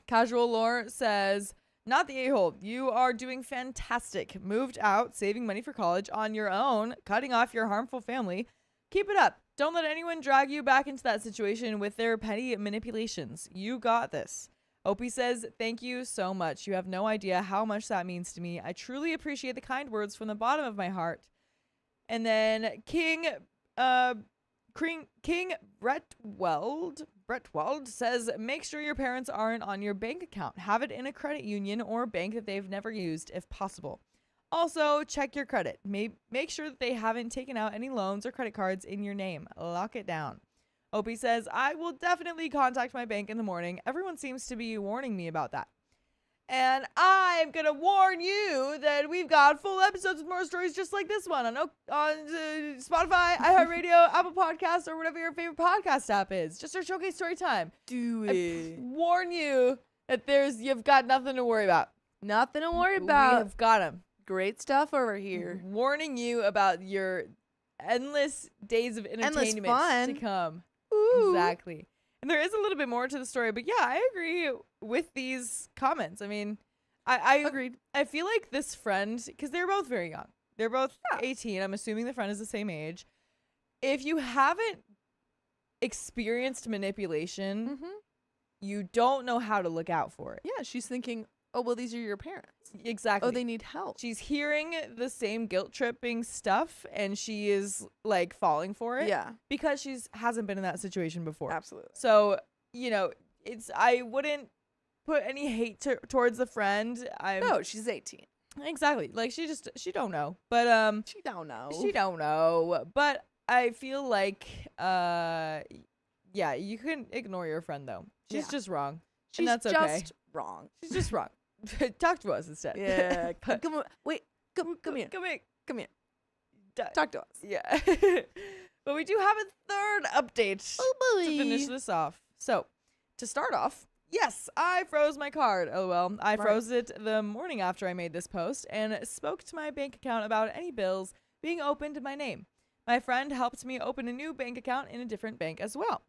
Casual Lore says, not the a-hole. You are doing fantastic. Moved out, saving money for college on your own, cutting off your harmful family. Keep it up. Don't let anyone drag you back into that situation with their petty manipulations. You got this. Opie says, thank you so much. You have no idea how much that means to me. I truly appreciate the kind words from the bottom of my heart. And then King Bretwald says, make sure your parents aren't on your bank account. Have it in a credit union or a bank that they've never used if possible. Also, check your credit. Make sure that they haven't taken out any loans or credit cards in your name. Lock it down. Opie says, I will definitely contact my bank in the morning. Everyone seems to be warning me about that. And I'm going to warn you that we've got full episodes with more stories just like this one on Spotify, iHeartRadio, Apple Podcasts, or whatever your favorite podcast app is. Just search Showcase Storytime. Do it. I warn you that you've got nothing to worry about. Nothing to worry about. We've got them. Great stuff over here. Warning you about your endless days of entertainment fun. to come. Ooh. Exactly. And there is a little bit more to the story, but yeah, I agree with these comments. I mean, I Agreed. I feel like this friend, because they're both very young. They're both 18. I'm assuming the friend is the same age. If you haven't experienced manipulation, you don't know how to look out for it. Yeah, she's thinking, oh, well, these are your parents. Exactly. Oh, they need help. She's hearing the same guilt tripping stuff, and she is like falling for it. Yeah, Because hasn't been in that situation before. absolutely. So, I wouldn't put any hate towards the friend. No, she's 18. Exactly. Like she don't know. But She don't know. she don't know. But I feel like you can ignore your friend though. She's Yeah. just wrong. She's and that's okay. just wrong. She's just wrong. Talk to us instead. Yeah. Come on. Wait. Come here. Come here. Come here. Ta- Talk to us. Yeah. But we do have a third update Oh, to finish this off. So, to start off, yes, I froze my card. Oh, well. I froze it the morning after I made this post and spoke to my bank account about any bills being opened in my name. My friend helped me open a new bank account in a different bank as well.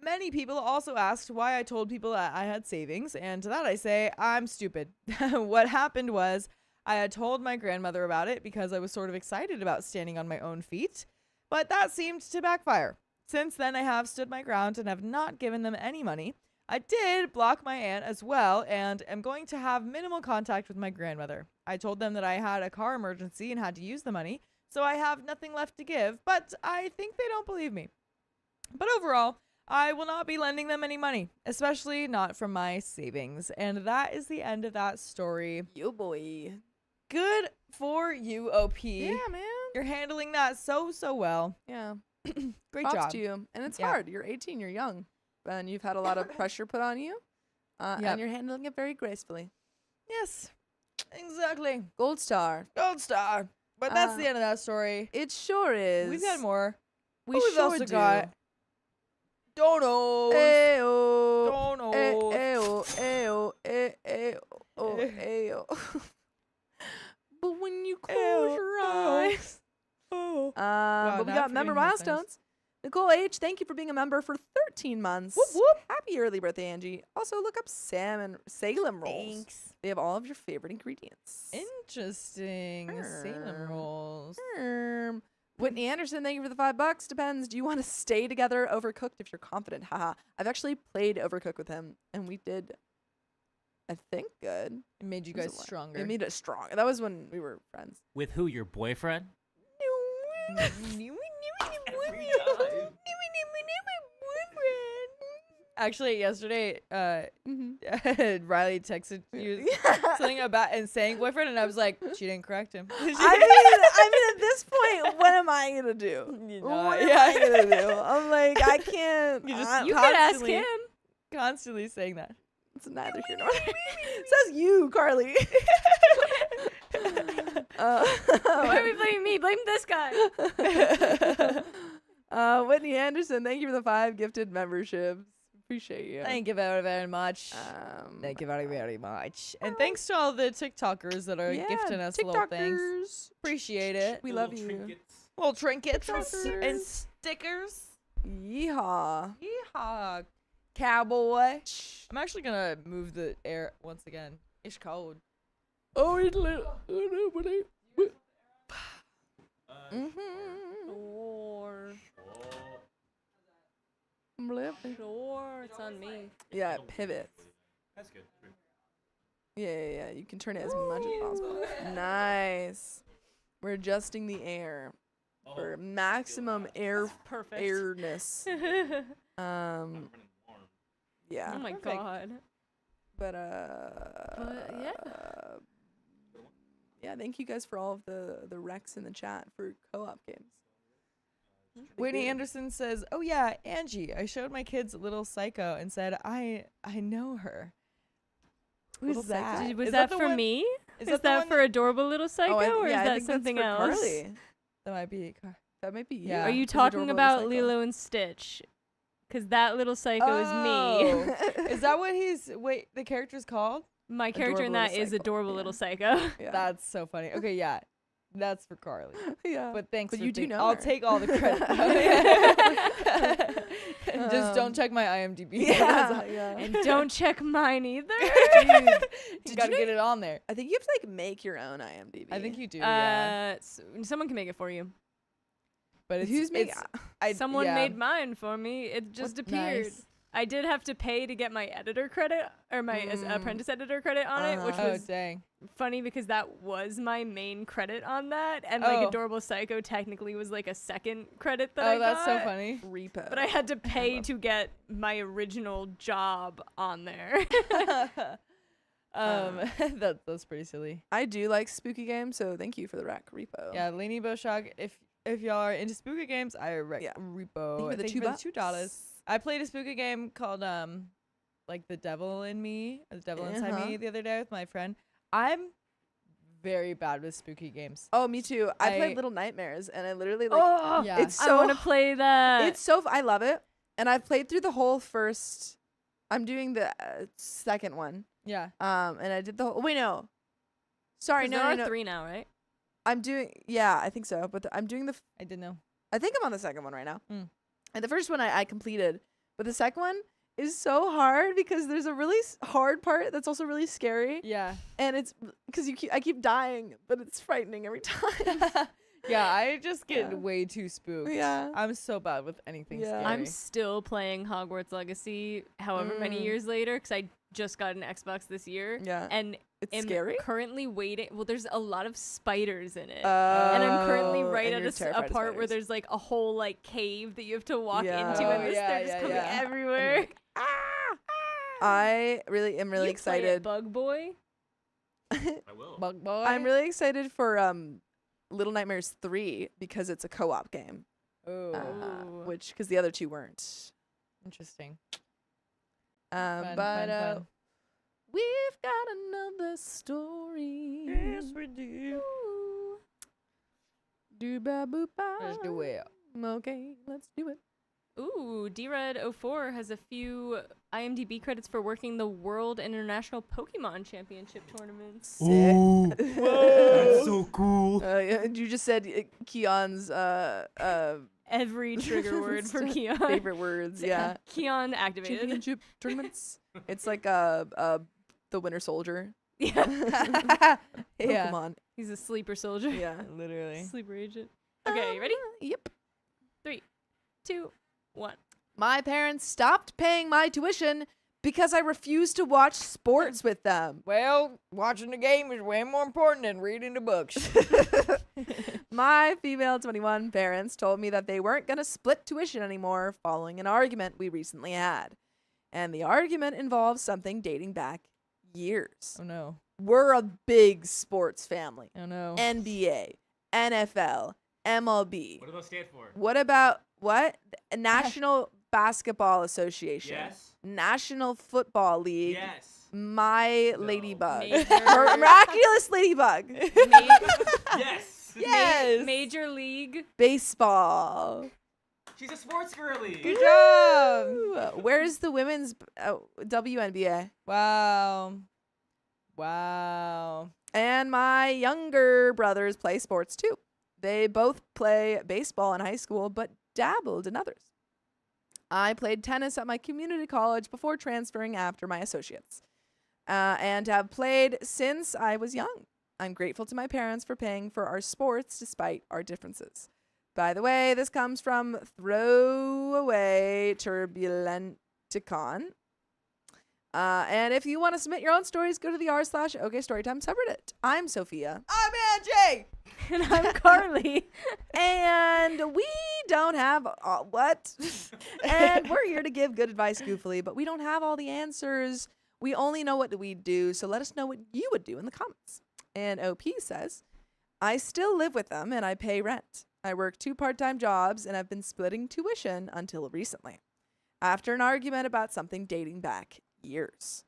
Many people also asked why I told people that I had savings, and to that I say, I'm stupid. What happened was I had told my grandmother about it because I was sort of excited about standing on my own feet, but that seemed to backfire. Since then, I have stood my ground and have not given them any money. I did block my aunt as well and am going to have minimal contact with my grandmother. I told them that I had a car emergency and had to use the money, so I have nothing left to give, but I think they don't believe me. But overall, I will not be lending them any money, especially not from my savings. And that is the end of that story. You boy. Good for you, OP. Yeah, man. You're handling that so well. Yeah. Great Props job. to you. And it's Yeah. hard. You're 18. You're young. And you've had a lot of pressure put on you. Yep. And you're handling it very gracefully. Yes, exactly. Gold star. Gold star. But that's the end of that story. It sure is. We've got more. We We've sure also do. got donos. Ayo. Donos. Ayo. Ayo. Ayo. Ayo. But when you close your eyes. Oh. But we not got member forgetting those things. milestones. Nicole H., thank you for being a member for 13 months. Whoop, whoop. Happy early birthday, Angie. Also, look up Salem rolls. Thanks. They have all of your favorite ingredients. Interesting. Salem rolls. Whitney Anderson, thank you for the $5. Depends. Do you want to stay together Overcooked if you're confident? Haha. I've actually played Overcooked with him, and we did, I think, good. It made you It was guys a lot. stronger. It made us strong. That was when we were friends. With who? Your boyfriend? Actually, yesterday, Riley texted you Yeah. something about and saying boyfriend, and I was like, she didn't correct him. I mean, at this point, what am I gonna do? You know, What am yeah. I gonna do? I'm like, I can't. You just- I'm You could ask Constantly. him. Constantly saying that. It's neither here nor there. Says you, Carly. Why are we blaming me? Blame this guy. Whitney Anderson, thank you for the 5 gifted memberships. Appreciate you. Thank you very, very much. Thank you very, very much. And thanks to all the TikTokers that are gifting us little things. TikTokers. Appreciate it. We love you. Little trinkets and TikTokers. and stickers. Yeehaw. Yeehaw. Cowboy. I'm actually gonna move the air once again. It's cold. Oh, it's little. Sure. Sure. It's on me. Yeah, it pivots. That's good. Yeah. You can turn it as much as possible. Nice. We're adjusting the air for maximum Perfect. airness. Yeah. Oh my Perfect. god. But yeah. Yeah, thank you guys for all of the recs in the chat for co-op games. Whitney Anderson says, "Oh yeah, Angie. I showed my kids Little Psycho and said I know her." Who's Little Psycho? that? Was Is that the for one- me? Is Is that the that one for Adorable Little Psycho, or is I that think something that's for else? Carly. That might be. That might be you. Yeah. Are you It's talking Adorable about Little Psycho. Lilo and Stitch? Because that little psycho is me. Oh. Is that what the character's called? My character in Adorable that Little is Psycho, Adorable yeah. Little Psycho. Yeah. That's so funny. Okay, yeah. That's for Carly. Yeah. But thanks But for you do think- know I'll her. take all the credit. Just don't check my IMDb. Yeah. Yeah. And don't check mine either. Dude, You did gotta you get it on there. I think you have to make your own IMDb. I think you do. Yeah. Someone can make it for you. But it's, Who's making? Someone yeah. made mine for me. It just appeared. Nice. I did have to pay to get my editor credit or my apprentice editor credit on it, which Oh was dang. funny because that was my main credit on that, and Oh. like Adorable Psycho technically was like a second credit that I Oh, that's so got, funny. Repo. But I had to pay to get my original job on there. That's pretty silly. I do like spooky games, so thank you for the rec repo. Yeah, Lainey Boshog, if y'all are into spooky games, I rec Yeah. repo. Thank you for the Thank you for the $2. I played a spooky game called like The Devil in Me, or The Devil Inside Me the other day with my friend. I'm very bad with spooky games. Oh, me too. I I- played Little Nightmares, and I literally like. Oh, Yeah. It's I so. want to play that. It's so. I love it, and I've played through the whole first. I'm doing the second one. Yeah. And I did the whole. Wait, no. Sorry, 'Cause no, there no, are no. 3 now, right? I'm doing. Yeah, I think so. But I'm doing the. I didn't know. I think I'm on the second one right now. Mm. And the first one I completed, but the second one is so hard because there's a really hard part that's also really scary, Yeah. and it's because I keep dying, but it's frightening every time. Yeah, I just get Yeah. way too spooked. Yeah. I'm so bad with anything Yeah. scary. I'm still playing Hogwarts Legacy however many years later because I just got an Xbox this year. Yeah. And It's am scary. currently waiting. Well, there's a lot of spiders in it. And I'm currently Oh, right and at you're a terrified of part where spiders. there's like a whole like cave that you have to walk Yeah. into, Oh, and yeah, they're just yeah, coming yeah. everywhere. I really am really You play it, excited. Bug Boy. I will. Bug boy. I'm really excited for Little Nightmares 3 because it's a co-op game. Oh, Ooh. Which because the other two weren't. interesting. But fun. we've got another story. we do. Do ba boop ba. Let's do it. Okay, let's do it. Ooh, DRed04 has a few IMDb credits for working the World International Pokemon Championship tournaments. Sick. That's so cool. Yeah, you just said Keon's Every trigger word for Keon. favorite words. Yeah. Keon activated. Championship tournaments. It's like the Winter Soldier. Yeah. Yeah. Pokemon. He's a sleeper soldier. Yeah. Literally. Sleeper agent. Okay, you ready? Yep. 3, 2, 1. My parents stopped paying my tuition because I refused to watch sports with them. Well, watching the game is way more important than reading the books. My female 21 parents told me that they weren't going to split tuition anymore following an argument we recently had. And the argument involves something dating back years. Oh no. We're a big sports family. Oh no. NBA, NFL, MLB. What do those stand for? What about what? National Basketball Association. Yes. National Football League. Yes. My No. ladybug. Major- Miraculous ladybug. Yes. Yes. Major League. Baseball. She's a sports girly. Good job. Ooh, where's the women's WNBA? Wow. Wow. And my younger brothers play sports too. They both play baseball in high school, but dabbled in others. I played tennis at my community college before transferring after my associates, and have played since I was young. I'm grateful to my parents for paying for our sports despite our differences. By the way, this comes from Throwaway Turbulenticon. And if you want to submit your own stories, go to the r/OK Storytime subreddit. I'm Sophia. I'm Angie. And I'm Carly. And we don't have what? And we're here to give good advice goofily, but we don't have all the answers. We only know what we do, so let us know what you would do in the comments. And OP says, I still live with them and I pay rent. I work 2 part-time jobs and I've been splitting tuition until recently, after an argument about something dating back years.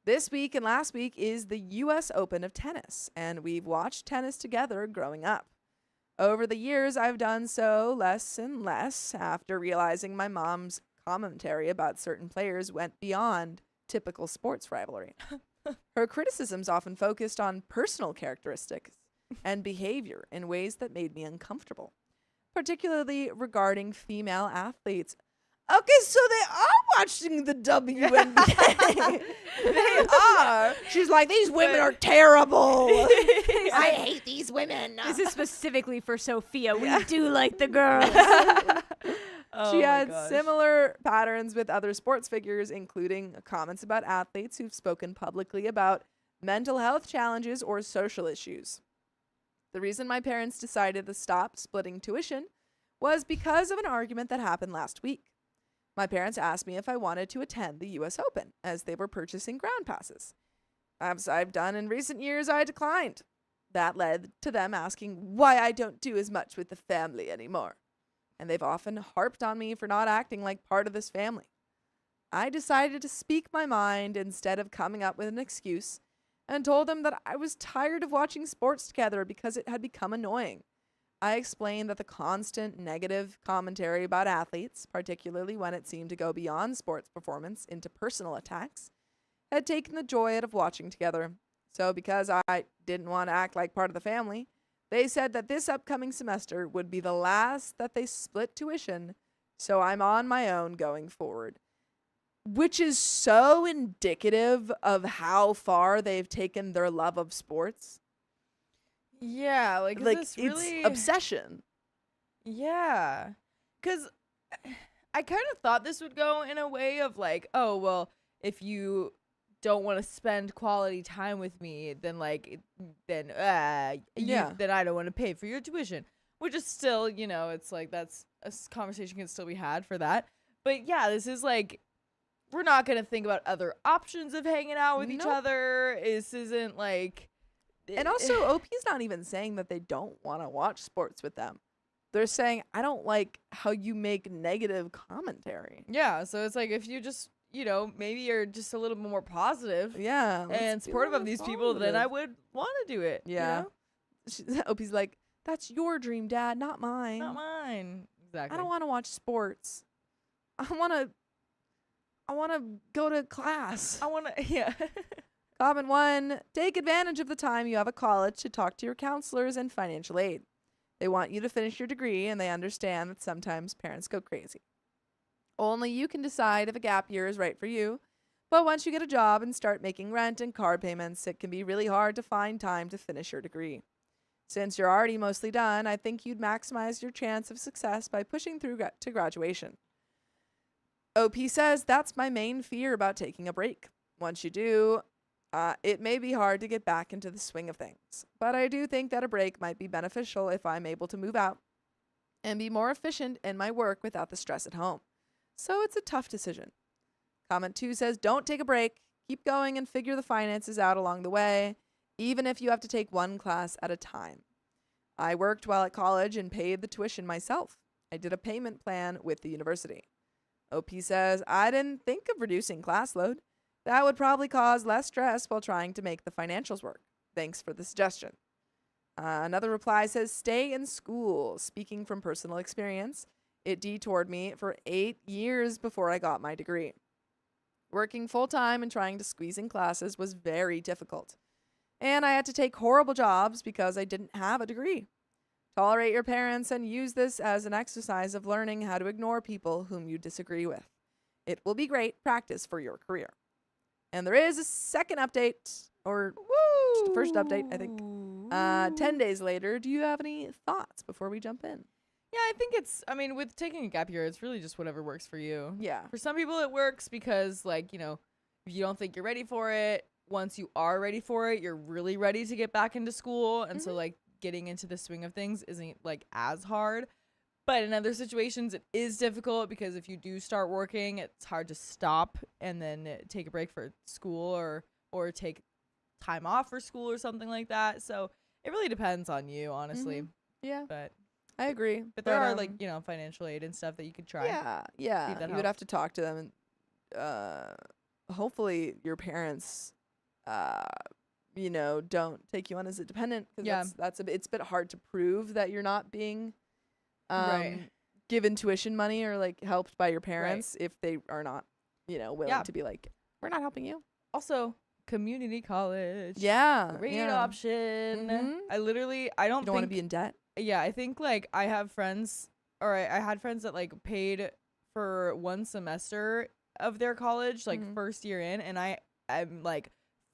This week and last week is the US Open of tennis, and we've watched tennis together growing up. Over the years, I've done so less and less after realizing my mom's commentary about certain players went beyond typical sports rivalry. Her criticisms often focused on personal characteristics and behavior in ways that made me uncomfortable, particularly regarding female athletes. Okay, so they are watching the WNBA. They are. She's like, these women are terrible. I hate these women. This is specifically for Sophia. We do like the girls. She had similar patterns with other sports figures, including comments about athletes who've spoken publicly about mental health challenges or social issues. The reason my parents decided to stop splitting tuition was because of an argument that happened last week. My parents asked me if I wanted to attend the US Open, as they were purchasing ground passes. As I've done in recent years, I declined. That led to them asking why I don't do as much with the family anymore. And they've often harped on me for not acting like part of this family. I decided to speak my mind instead of coming up with an excuse, and told them that I was tired of watching sports together because it had become annoying. I explained that the constant negative commentary about athletes, particularly when it seemed to go beyond sports performance into personal attacks, had taken the joy out of watching together. So because I didn't want to act like part of the family, they said that this upcoming semester would be the last that they split tuition, so I'm on my own going forward. Which is so indicative of how far they've taken their love of sports. Yeah, like, is this really... it's obsession. Yeah. Because I kind of thought this would go in a way of like, oh, well, if you don't want to spend quality time with me, then then I don't want to pay for your tuition. Which is still, it's like that's a conversation can still be had for that. But yeah, this is like, we're not going to think about other options of hanging out with each other. This isn't like... And also, OP's not even saying that they don't want to watch sports with them. They're saying, I don't like how you make negative commentary. Yeah, so it's like if you just, maybe you're just a little bit more positive and supportive of these people, then I would want to do it. Yeah. OP's like, that's your dream, Dad, not mine. Not mine. Exactly. I don't want to watch sports. I want to go to class. Yeah. Comment 1, take advantage of the time you have at college to talk to your counselors and financial aid. They want you to finish your degree, and they understand that sometimes parents go crazy. Only you can decide if a gap year is right for you, but once you get a job and start making rent and car payments, it can be really hard to find time to finish your degree. Since you're already mostly done, I think you'd maximize your chance of success by pushing through to graduation. OP says, that's my main fear about taking a break. Once you do, it may be hard to get back into the swing of things, but I do think that a break might be beneficial if I'm able to move out and be more efficient in my work without the stress at home. So it's a tough decision. Comment 2 says, don't take a break. Keep going and figure the finances out along the way, even if you have to take one class at a time. I worked while at college and paid the tuition myself. I did a payment plan with the university. OP says, I didn't think of reducing class load. That would probably cause less stress while trying to make the financials work. Thanks for the suggestion. Another reply says, stay in school. Speaking from personal experience, it detoured me for 8 years before I got my degree. Working full-time and trying to squeeze in classes was very difficult. And I had to take horrible jobs because I didn't have a degree. Tolerate your parents and use this as an exercise of learning how to ignore people whom you disagree with. It will be great practice for your career. And there is a second update, or just the first update, I think. 10 days later, do you have any thoughts before we jump in? Yeah, I think with taking a gap year, it's really just whatever works for you. Yeah. For some people, it works because, if you don't think you're ready for it, once you are ready for it, you're really ready to get back into school. And so, getting into the swing of things isn't, as hard. But in other situations, it is difficult because if you do start working, it's hard to stop and then take a break for school or take time off for school or something like that. So it really depends on you, honestly. Yeah, But I agree. But there are financial aid and stuff that you could try. Yeah. that You would have to talk to them, and hopefully your parents, don't take you on as a dependent. Cause it's a bit hard to prove that you're not being, given tuition money or helped by your parents if they are not, willing to be we're not helping you. Also, community college. Yeah, Great option. I don't want to be in debt. Yeah, I think I have friends, or I had friends that paid for one semester of their college, first year in, and I'm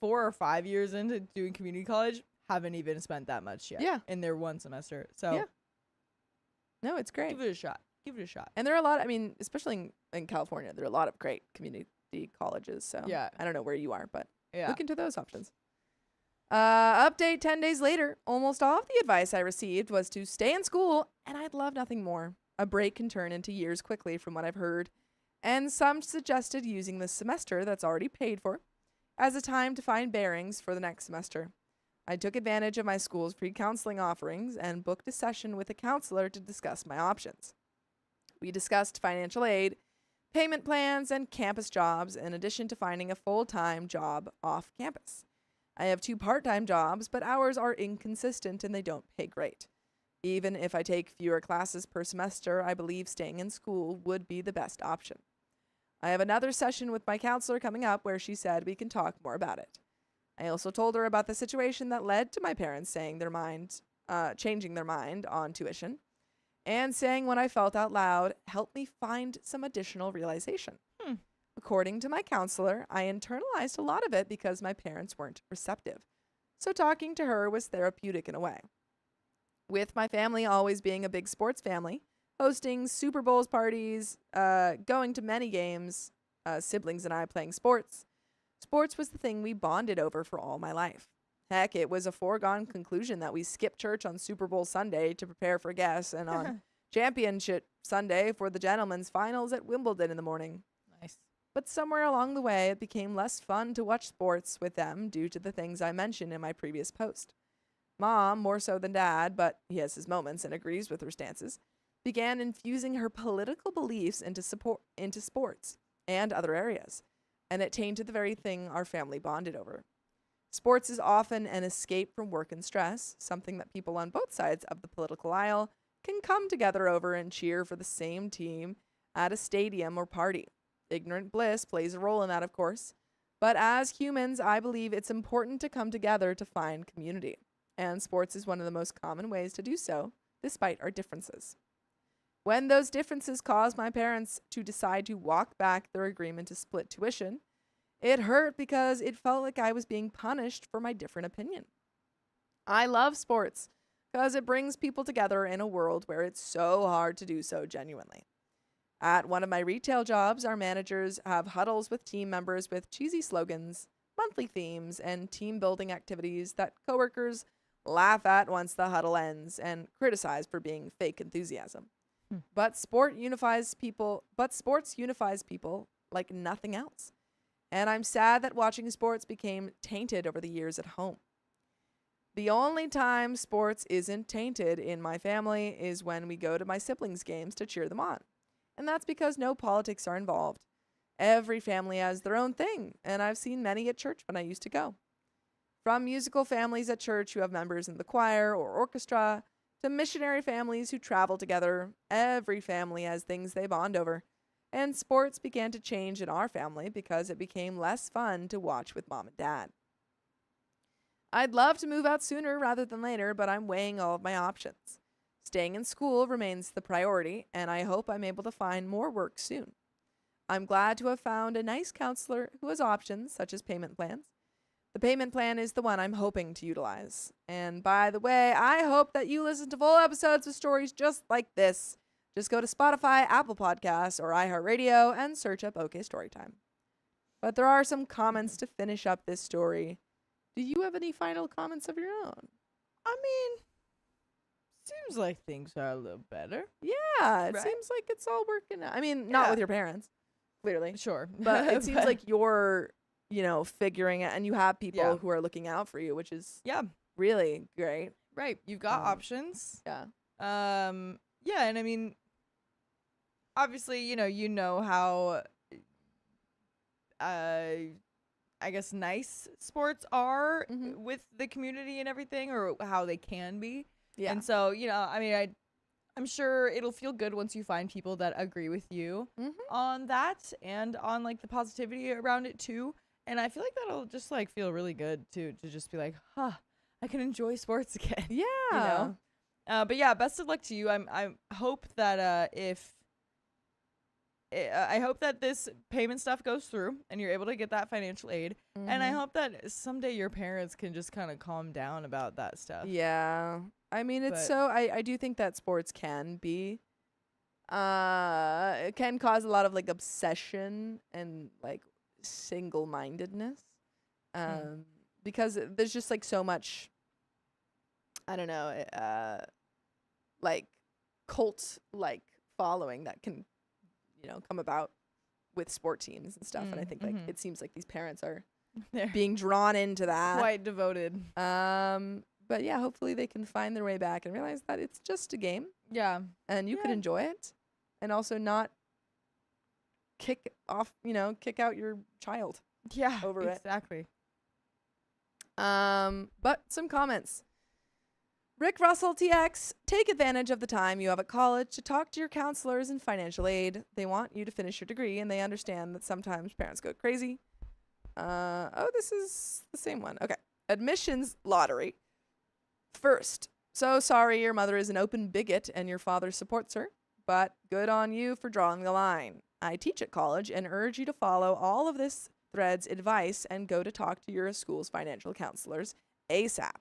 4 or 5 years into doing community college, haven't even spent that much yet. Yeah. In their one semester. So no, it's great. Give it a shot. And there are a lot. Especially in California, there are a lot of great community colleges. So I don't know where you are, but look into those options. Update 10 days later. Almost all of the advice I received was to stay in school, and I'd love nothing more. A break can turn into years quickly from what I've heard, and some suggested using the semester that's already paid for as a time to find bearings for the next semester. I took advantage of my school's pre-counseling offerings and booked a session with a counselor to discuss my options. We discussed financial aid, payment plans, and campus jobs in addition to finding a full-time job off campus. I have 2 part-time jobs, but hours are inconsistent and they don't pay great. Even if I take fewer classes per semester, I believe staying in school would be the best option. I have another session with my counselor coming up where she said we can talk more about it. I also told her about the situation that led to my parents changing their mind on tuition, and saying what I felt out loud helped me find some additional realization. According to my counselor, I internalized a lot of it because my parents weren't receptive. So talking to her was therapeutic in a way. With my family always being a big sports family, hosting Super Bowls parties, going to many games, siblings and I playing sports. Sports was the thing we bonded over for all my life. Heck, it was a foregone conclusion that we skip church on Super Bowl Sunday to prepare for guests and on Championship Sunday for the gentlemen's finals at Wimbledon in the morning. Nice. But somewhere along the way, it became less fun to watch sports with them due to the things I mentioned in my previous post. Mom, more so than Dad, but he has his moments and agrees with her stances, began infusing her political beliefs into sports and other areas, and it tainted the very thing our family bonded over. Sports is often an escape from work and stress, something that people on both sides of the political aisle can come together over and cheer for the same team at a stadium or party. Ignorant bliss plays a role in that, of course, but as humans, I believe it's important to come together to find community, and sports is one of the most common ways to do so, despite our differences. When those differences caused my parents to decide to walk back their agreement to split tuition, it hurt because it felt like I was being punished for my different opinion. I love sports because it brings people together in a world where it's so hard to do so genuinely. At one of my retail jobs, our managers have huddles with team members with cheesy slogans, monthly themes, and team building activities that coworkers laugh at once the huddle ends and criticize for being fake enthusiasm. But sports unifies people like nothing else. And I'm sad that watching sports became tainted over the years at home. The only time sports isn't tainted in my family is when we go to my siblings' games to cheer them on. And that's because no politics are involved. Every family has their own thing, and I've seen many at church when I used to go. From musical families at church who have members in the choir or orchestra, to missionary families who travel together, every family has things they bond over. And sports began to change in our family because it became less fun to watch with Mom and Dad. I'd love to move out sooner rather than later, but I'm weighing all of my options. Staying in school remains the priority, and I hope I'm able to find more work soon. I'm glad to have found a nice counselor who has options such as payment plans. The payment plan is the one I'm hoping to utilize. And by the way, I hope that you listen to full episodes with stories just like this. Just go to Spotify, Apple Podcasts, or iHeartRadio and search up OK Storytime. But there are some comments to finish up this story. Do you have any final comments of your own? I mean, seems like things are a little better. Yeah, it Right. seems like it's all working out. I mean, not Yeah. with your parents, clearly. Sure. But it seems like you're, figuring it, and you have people Yeah. who are looking out for you, which is yeah, really great. right. You've got options. Yeah. Yeah, and I mean, obviously, you know how, I guess nice sports are Mhm. with the community and everything, or how they can be. Yeah. And so, I mean, I'm sure it'll feel good once you find people that agree with you Mhm. on that and on like the positivity around it too. And I feel like that'll just like feel really good too, to just be like, I can enjoy sports again. Yeah. But yeah, best of luck to you. I hope that I hope that this payment stuff goes through and you're able to get that financial aid. And I Mhm. hope that someday your parents can just kind of calm down about that stuff. Yeah. I mean, it's But- so I do think that sports can be it can cause a lot of like obsession and like single-mindedness. Because there's just like so much, I don't know, like cult like following that can come about with sport teams and stuff. And I think like Mhm. it seems like these parents are They're being drawn into that. quite devoted. But yeah, hopefully they can find their way back and realize that it's just a game Yeah. and you could Yeah. enjoy it and also not kick out your child. Yeah. Over it. exactly. But some comments. Rick Russell TX, take advantage of the time you have at college to talk to your counselors and financial aid. They want you to finish your degree and they understand that sometimes parents go crazy. This is the same one. Okay. Admissions lottery. First, so sorry your mother is an open bigot and your father supports her, but good on you for drawing the line. I teach at college and urge you to follow all of this thread's advice and go to talk to your school's financial counselors ASAP.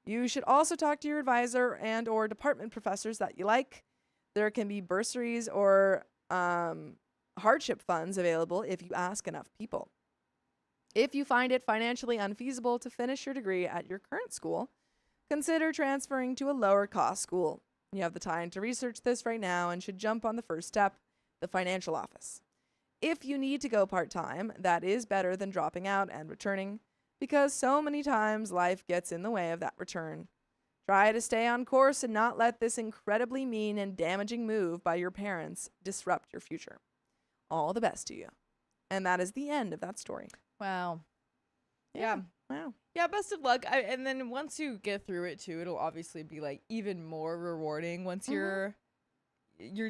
You should also talk to your advisor and or department professors that you like. There can be bursaries or hardship funds available if you ask enough people. If you find it financially unfeasible to finish your degree at your current school, consider transferring to a lower cost school. You have the time to research this right now and should jump on the first step, the financial office. If you need to go part-time, that is better than dropping out and returning, because so many times life gets in the way of that return. Try to stay on course and not let this incredibly mean and damaging move by your parents disrupt your future. All the best to you. And that is the end of that story. Wow. Yeah. Wow. Yeah, best of luck. And then once you get through it too, it'll obviously be like even more rewarding once you're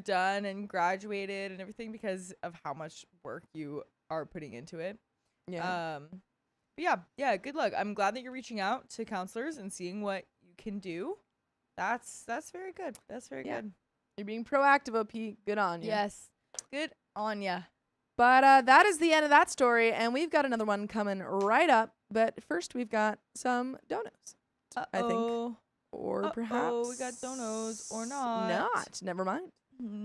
done and graduated and everything, because of how much work you are putting into it. Yeah. But yeah, good luck. I'm glad that you're reaching out to counselors and seeing what you can do. That's very good. That's very Yeah. good. You're being proactive, OP. Good on you. Yes. Good on ya. But that is the end of that story, and we've got another one coming right up. But first, we've got some donos, I think. Or perhaps we got donos or not. Not. Never mind.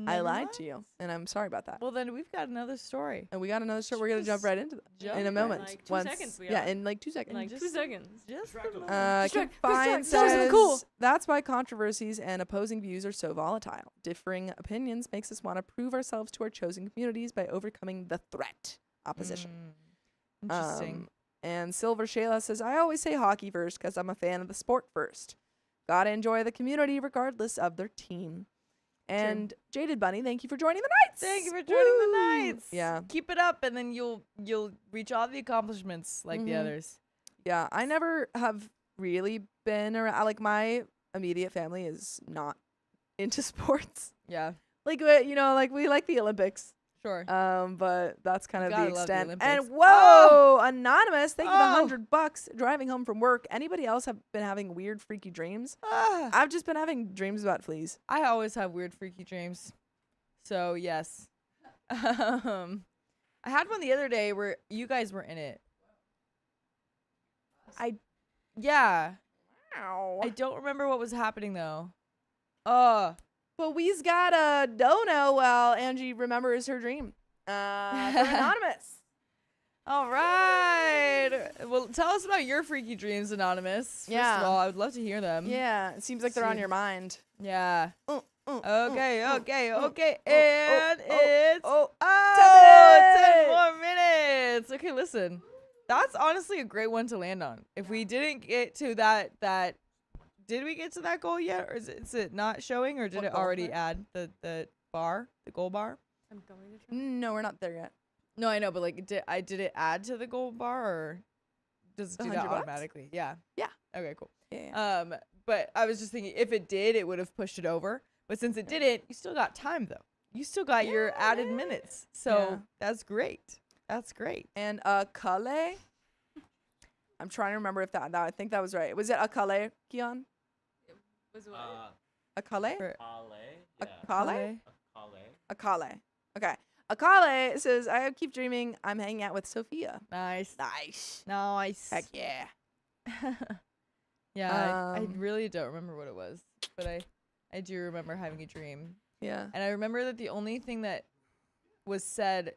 I lied to you, and I'm sorry about that. Well, then we've got another story. And we got another story. We're gonna jump Just right into that jump in a right moment. Like 2 seconds we Yeah, are. in like 2 seconds. Like Just 2 seconds. Just Kim Quick Fine start. That was cool. says, that's why controversies and opposing views are so volatile. Differing opinions makes us want to prove ourselves to our chosen communities by overcoming the threat. Opposition. Interesting. And Silver Shayla says, I always say hockey first because I'm a fan of the sport first. Gotta enjoy the community regardless of their team. And Jaded Bunny, thank you for joining the Knights. Thank you for joining the Woo! Knights. Yeah. Keep it up, and then you'll reach all the accomplishments like the Mhm. others. Yeah, I never have really been around, like my immediate family is not into sports. Yeah. Like, like we like the Olympics. Sure. But that's kind of the Gotta love the extent. Olympics. And whoa, anonymous, thank you Oh. for $100 driving home from work. Anybody else have been having weird, freaky dreams? I've just been having dreams about fleas. I always have weird, freaky dreams. So, yes. I had one the other day where you guys were in it. Yeah. Ow. I don't remember what was happening, though. But we's got a dono while Angie remembers her dream. From anonymous. All right. Well, tell us about your freaky dreams, Anonymous. First Yeah. of all, I would love to hear them. Yeah, it seems like they're on See. your mind. Yeah. Okay. oh, And it's 10 10 more minutes. Okay, listen. That's honestly a great one to land on. If we didn't get to that did we get to that goal yet, or is it not showing, or did What it goal? already add the goal bar? I'm going to try. No, we're not there yet. No, I know, but like, did it add to the goal bar, or does it The do that $100? automatically? Yeah. Yeah. Okay, cool. Yeah. But I was just thinking, if it did, it would have pushed it over. But since it didn't, you still got time though. You still got your added minutes, so Yeah. that's great. That's great. And Kale. I'm trying to remember if that I think that was right. Was it Akale, Kian? Was what? Akale? For- Akale? Akale. Okay. Akale says, I keep dreaming I'm hanging out with Sophia. Nice. Nice. Nice. Heck yeah. Yeah, I Um, really don't remember what it was, but I do remember having a dream. Yeah. And I remember that the only thing that was said,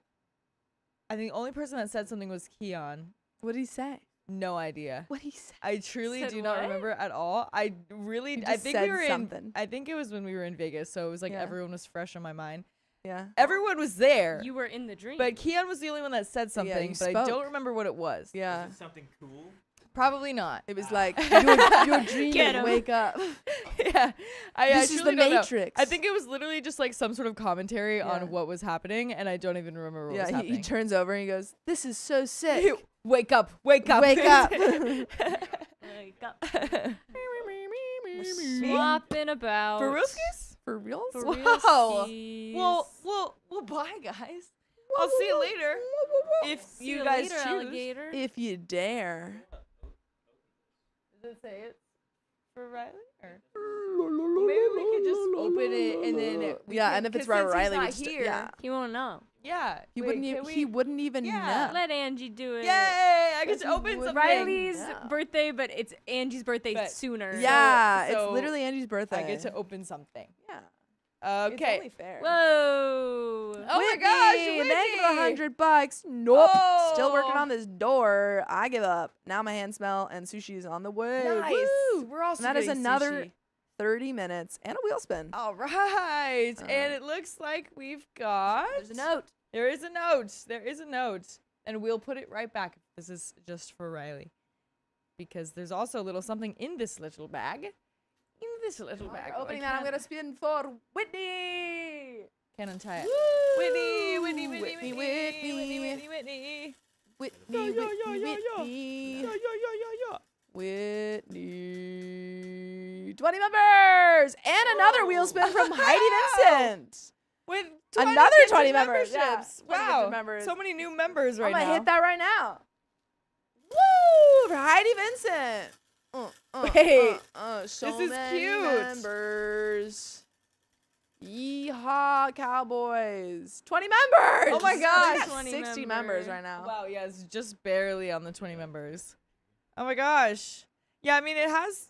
I think the only person that said something was Keon. What did he say? No idea. What did he say? I truly Said do not what? remember at all. I really, You I just think said we were something. I think it was when we were in Vegas, so it was like Yeah. everyone was fresh on my mind. Yeah. Everyone was there, You were in the dream. but Keon was the only one that said something, you but I spoke. don't remember what it was. Yeah. Something cool. Probably not. It was like, you're dreaming, Get 'em. wake up. Yeah, I This is truly the don't know. Matrix. I think it was literally just like some sort of commentary Yeah. on what was happening, and I don't even remember what was Yeah, happening. he turns over and he goes, this is so sick. Wake up! Wake up! Wake up. Wake up. Swapping about. For real, skis? For reals? For Wow. realsies. Well, bye, guys. I'll see you later. If See you you guys later, choose. alligator. If you dare. Does it say it for Riley? Or? Maybe we could just open it and then And if it's right, Riley would just, here. yeah. He won't know. Yeah. He Wait, wouldn't can even, we- he wouldn't even Yeah. know. Let Angie do it. Yay! I get Yes, to he open would. something. Riley's Yeah. birthday, but it's Angie's birthday But- sooner. Yeah, so it's literally Angie's birthday. I get to open something. Yeah. It's Okay. only fair. Whoa. Oh my Whitney, gosh, thank you for Whitney. $100. Nope. Still working Oh. on this door. I give up. Now my hands smell and sushi is on the way. Woo! We're also And that is getting another sushi. 30 minutes and a wheel spin. All right. And it looks like we've got. There's a note. There is a note. There is a note. And we'll put it right back. This is just for Riley. Because there's also a little something in this little bag. In this little bag. We're opening that. I'm going to spin for Whitney. Can't untie it. Woo! Whitney. Whitney, Whitney. Whitney. 20 members. And another wheel spin from Heidi Vincent. With Another 20 20 members, yeah. memberships. 20 Wow. gifted members. So many new members right I'm going to now. hit that right now. Woo! For Heidi Vincent. Wait. So This is many cute. members. Yeehaw, Cowboys. 20 members. Oh my We gosh. got 20 60 members members. right now. Wow, yeah, it's just barely on the 20 members. Oh my gosh. Yeah, I mean, it has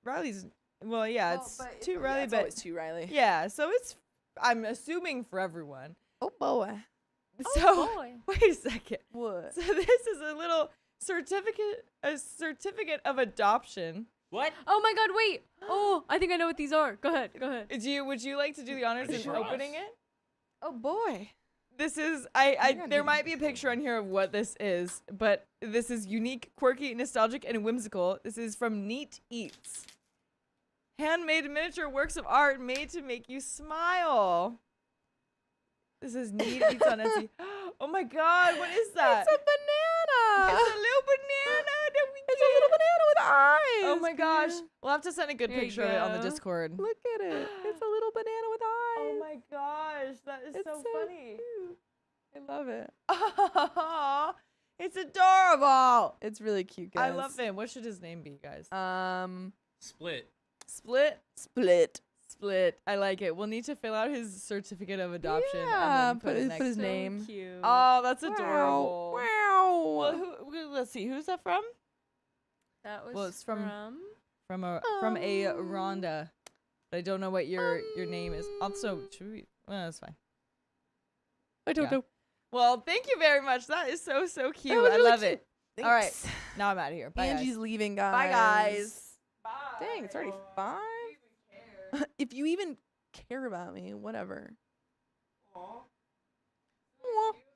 Riley's. Well, yeah, it's two Riley, it's but always two Riley. yeah, so it's, I'm assuming for everyone. Oh boy. So, boy. wait a second. What? So this is a little certificate of adoption. What? Oh my god, wait. Oh, I think I know what these are. Go ahead. Go ahead. Would you like to do the honors It's in for opening us. it? Oh boy. This is gonna there do might be a picture on here of what this is, but this is unique, quirky, nostalgic, and whimsical. This is from Neat Eats. Handmade miniature works of art made to make you smile. This is Neat Eats on Etsy. Oh my god, what is that? It's a banana. It's a little banana that we It's a little banana with eyes. Oh my gosh. Kia. We'll have to send a good There you picture of it on the go. Discord. Look at it. It's a little banana with eyes. Oh my gosh, that is It's so funny. cute. I love it. Oh, it's adorable. It's really cute, guys. I love him. What should his name be, guys? Split. Split. Split. Split. I like it. We'll need to fill out his certificate of adoption Yeah, and then put it next his to name. So cute. Oh, that's adorable. Wow. Well, let's see. Who's that from? That was well, it's from- from From a Rhonda. But I don't know what your name is. Also, should we? Well, that's fine. I don't Yeah. know. Well, thank you very much. That is so cute. was I really love cute. it. All right. Thanks. Now I'm out of here. Bye, Angie's guys. leaving, guys. Bye, guys. Bye. Dang, it's already 5. If you even care about me, whatever. Aw.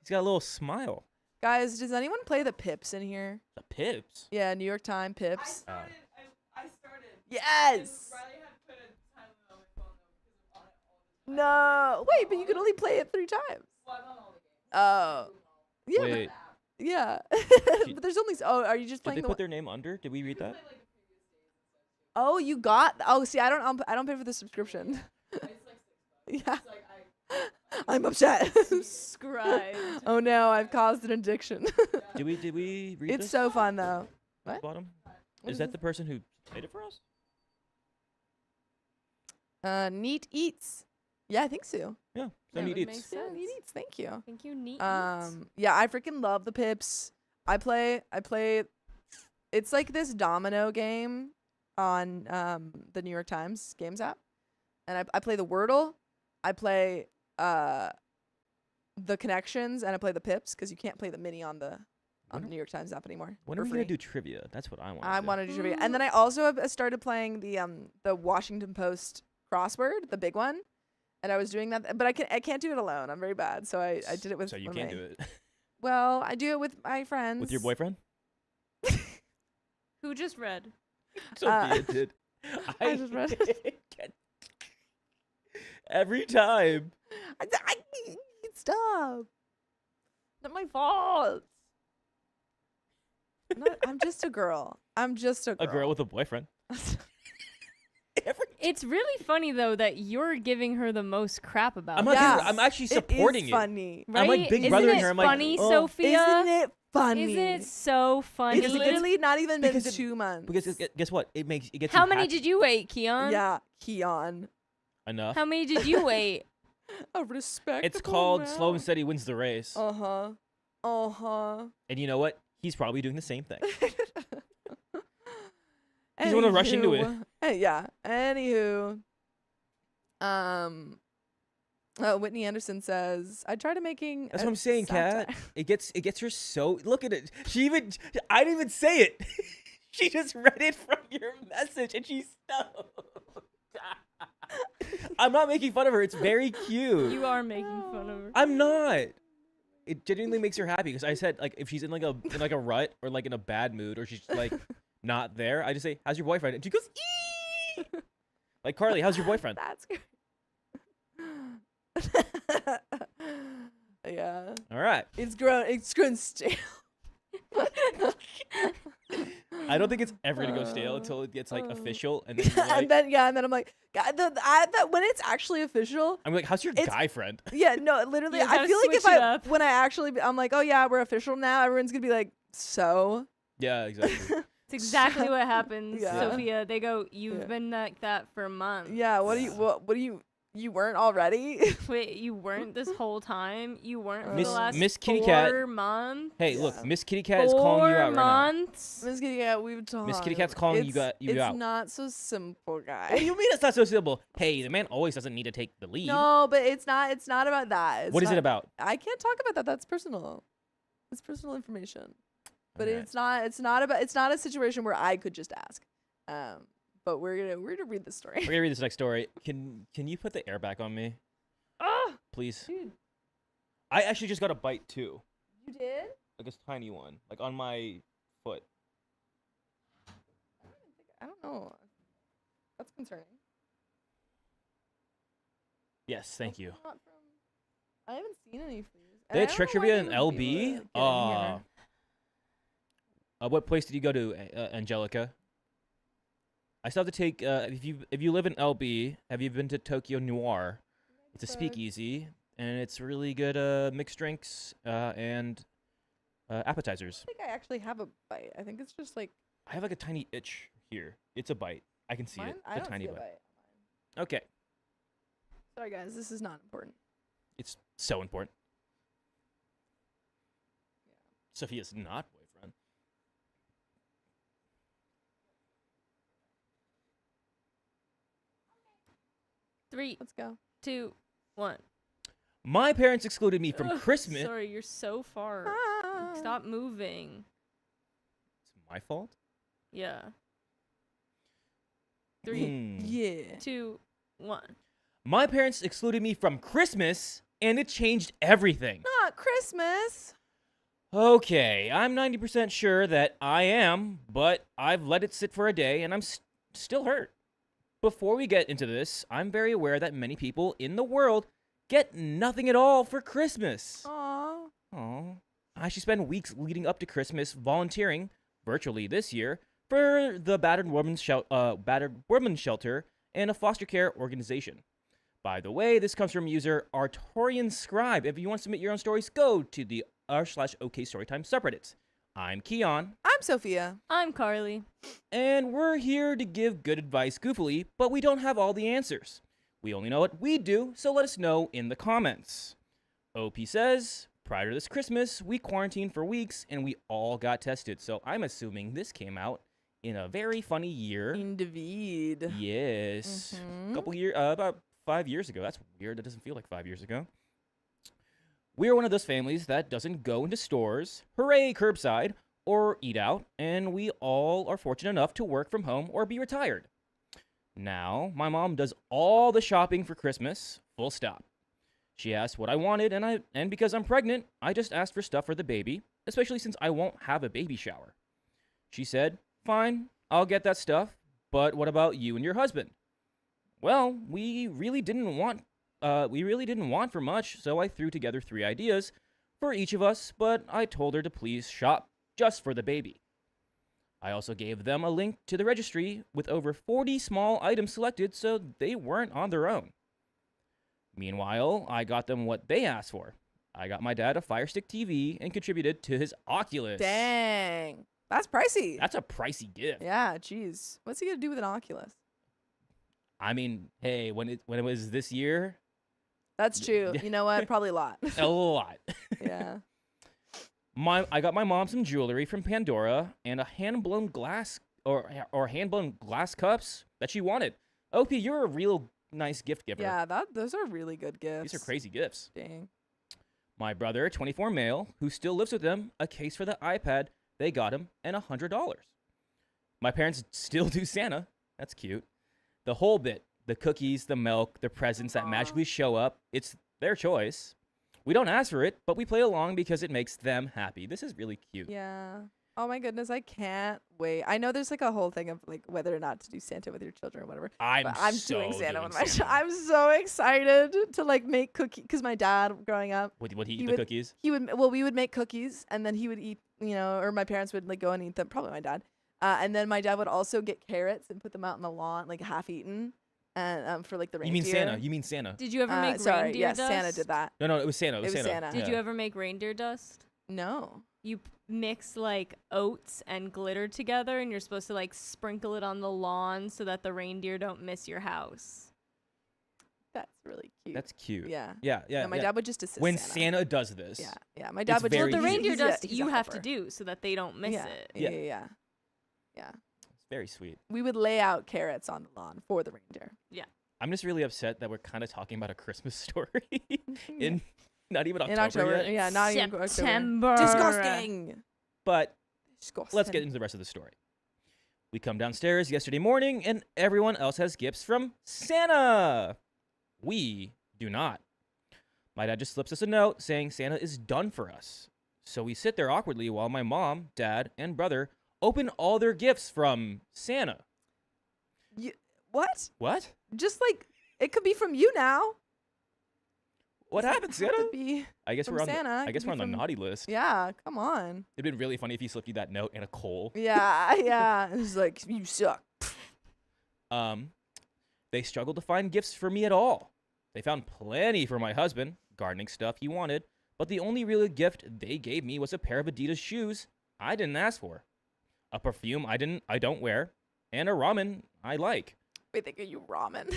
He's got a little smile. Guys, does anyone play the Pips in here? The Pips. Yeah, New York Times Pips. Oh. I started. Yes. Riley had put a time limit on my phone though because I'm on it all the time. No. Wait, but you can only play it 3 times. Well, I'm on all the games. Oh. Yeah. Wait, Yeah. But there's only. Oh, are you just did they playing put the? their name under? Did we read that? Oh, you got. Oh, see, I don't pay for the subscription. Yeah. I'm upset. Subscribed. Oh no, I've caused an addiction. Did we read It's this? so fun though. What? Bottom. What Is is that this? the person who made it for us? Neat Eats. Yeah, I think so. Yeah. So That neat would make eats. sense. Yeah, Neat Eats. Thank you. Thank you, neat. Yeah, I freaking love the Pips. I play. It's like this domino game on the New York Times Games app, and I play the Wordle. I play the Connections, and I play the Pips because you can't play the mini on the New York Times app anymore. When for are we free. gonna do trivia? That's what I want. I want to do trivia, and then I also have started playing the Washington Post crossword, the big one, and I was doing that, but I can't do it alone. I'm very bad, so I did it with. So you with can't my- do it Well, I do it with my friends. with your boyfriend. Who just read? Sophia did. I just read can't- Every time. I can't stop. Not my fault. I'm just a girl. I'm just a girl. A girl with a boyfriend. Every It's really funny though that you're giving her the most crap about. I'm it, not Yes. giving, I'm actually supporting it is it. funny. right? I'm like big Isn't brother in it her. I'm like, funny, oh. Sophia? Isn't it funny? Isn't it so funny? It's literally not even been Because it- 2 months. Because guess what? It gets How you many happy. did you wait, Keon? Yeah, Keon. Enough. How many did you wait? A respect. It's called Slow and Steady Wins the Race. Uh-huh. Uh-huh. And you know what? He's probably doing the same thing. He's the one to rush into it. Yeah. Anywho. Whitney Anderson says, I tried to making That's a what I'm saying, satire." Kat. It gets her so. Look at it. I didn't even say it. She just read it from your message, and she's so. I'm not making fun of her. It's very cute. You are making fun of her. I'm not. It genuinely makes her happy because I said like if she's in like a rut or like in a bad mood or she's like not there, I just say, "How's your boyfriend?" And she goes, "Ee!" Like Carly, how's your boyfriend? That's great. Yeah. All right. It's grown stale. I don't think it's ever gonna go stale until it gets like official, and then you're like, and then I'm like, God, that when it's actually official, I'm like, how's your it's- guy friend? yeah, no, literally, You I gotta feel like if switch it I up. when I actually I'm like, oh yeah, we're official now, everyone's gonna be like, so Yeah, exactly. It's exactly what happens, Yeah. Sophia. They go, "You've Yeah. been like that for months." yeah, what do you weren't already? Wait, you weren't this whole time? You weren't for Miss- the last Miss Kitty Cat- 4 months? Hey, Yeah. look, Miss Kitty Cat is calling you 4 out right now. months? Miss Kitty Cat, we've talked. Miss Kitty Cat's calling you it's out. not so simple, guy. What do you mean it's not so simple? Hey, the man always doesn't need to take the lead. No, but it's not about that. What is it about? I can't talk about that. That's personal. It's personal information. But Alright. it's not a situation where I could just ask. But we're gonna read the story. We're gonna read this next story. Can you put the air back on me, Oh, please? Dude, I actually just got a bite too, you did? like a tiny one, like on my foot. I don't know. That's concerning. Yes, thank you. That's not from- I haven't seen any fleas. They had trick trivia in LB. Get in here. What place did you go to, Angelica? I still have to take. If you live in LB, have you been to Tokyo Noir? It's a speakeasy, and it's really good mixed drinks and appetizers. I think I actually have a bite. I think it's just like I have like a tiny itch here. It's a bite. I can see mine. it. I It's don't a tiny see a bite. bite. Okay, Sorry guys, this is not important. it's so important. Sophia's not boyfriend. 3, Let's go. 2, 1. My parents excluded me from Ugh, Christmas. Sorry, you're so far. Stop moving. It's my fault. Yeah. 3, Hmm. Yeah. 2, 1. My parents excluded me from Christmas, and it changed everything. Not Christmas. Okay, I'm 90% sure that I am, but I've let it sit for a day, and I'm still hurt. Before we get into this, I'm very aware that many people in the world get nothing at all for Christmas. Aw. Aww. I should spend weeks leading up to Christmas volunteering, virtually this year, for the battered women's shelter and a foster care organization. By the way, this comes from user Artorian Scribe. If you want to submit your own stories, go to the r/OK Storytime subreddit. I'm Keon, I'm Sophia. I'm Carly. and we're here to give good advice goofily, but we don't have all the answers. We only know what we do, so let us know in the comments. OP says, prior to this Christmas, we quarantined for weeks and we all got tested. So I'm assuming this came out in a very funny year. Indeed. Yes. Mhm. Couple years, about 5 years ago. That's weird. That doesn't feel like 5 years ago. We are one of those families that doesn't go into stores, hooray, curbside, or eat out, and we all are fortunate enough to work from home or be retired. Now, my mom does all the shopping for Christmas, full stop. She asked what I wanted, and because I'm pregnant, I just asked for stuff for the baby, especially since I won't have a baby shower. She said, fine, I'll get that stuff, but what about you and your husband? Well, we really didn't want for much, so I threw together 3 ideas for each of us, but I told her to please shop just for the baby. I also gave them a link to the registry with over 40 small items selected, so they weren't on their own. Meanwhile, I got them what they asked for. I got my dad a Fire Stick TV and contributed to his Oculus. Dang. That's pricey. That's a pricey gift. Yeah, jeez. What's he gonna do with an Oculus? I mean, hey, when it was this year, That's true. Yeah. You know what? Probably a lot. a lot. Yeah. I got my mom some jewelry from Pandora and a hand-blown glass or hand-blown glass cups that she wanted. OP, you're a real nice gift giver. Yeah, those are really good gifts. These are crazy gifts. Dang. My brother, 24 male, who still lives with them, a case for the iPad they got him, and $100. My parents still do Santa. That's cute. The whole bit. The cookies, the milk, the presents that magically show up. It's their choice. We don't ask for it, but we play along because it makes them happy. This is really cute. Yeah. Oh my goodness, I can't wait. I know there's like a whole thing of like whether or not to do Santa with your children or whatever. But I'm doing Santa with my child. I'm so excited to like make cookies because my dad growing up, Would he eat he the would- cookies? we would make cookies and then he would eat, or my parents would like go and eat them. Probably my dad. And then my dad would also get carrots and put them out in the lawn, like half eaten, and for like the You reindeer. mean Santa? Did you ever make Sorry, reindeer yes, dust? Santa did that. No, it was Santa. It was Santa. Did you ever make reindeer dust? No. You mix like oats and glitter together, and you're supposed to like sprinkle it on the lawn so that the reindeer don't miss your house. That's really cute. That's cute. Yeah. Yeah. No, my dad would just assist When Santa. Santa does this. Yeah. My dad It's would very Well, the easy. reindeer he's a- dust he's a you have to helper. do so that they don't miss yeah. it. Yeah. It's very sweet. We would lay out carrots on the lawn for the reindeer. I'm just really upset that we're kind of talking about a Christmas story in not even In October October. yet. Yeah, not even October. September. Disgusting. But Disgusting. let's get into the rest of the story. We come downstairs yesterday morning, and everyone else has gifts from Santa. We do not. My dad just slips us a note saying Santa is done for us. So we sit there awkwardly while my mom, dad, and brother open all their gifts from Santa. What? What? Just like it could be from you now. What Doesn't happened, have to Santa? be I guess from we're on. Santa. I It guess could we're on be the from- naughty list. Yeah, come on. It'd been really funny if he slipped you that note and a coal. Yeah. It's like you suck. They struggled to find gifts for me at all. They found plenty for my husband, gardening stuff he wanted, but the only real gift they gave me was a pair of Adidas shoes I didn't ask for, a perfume I don't wear, and a ramen I like. Wait, they got you ramen?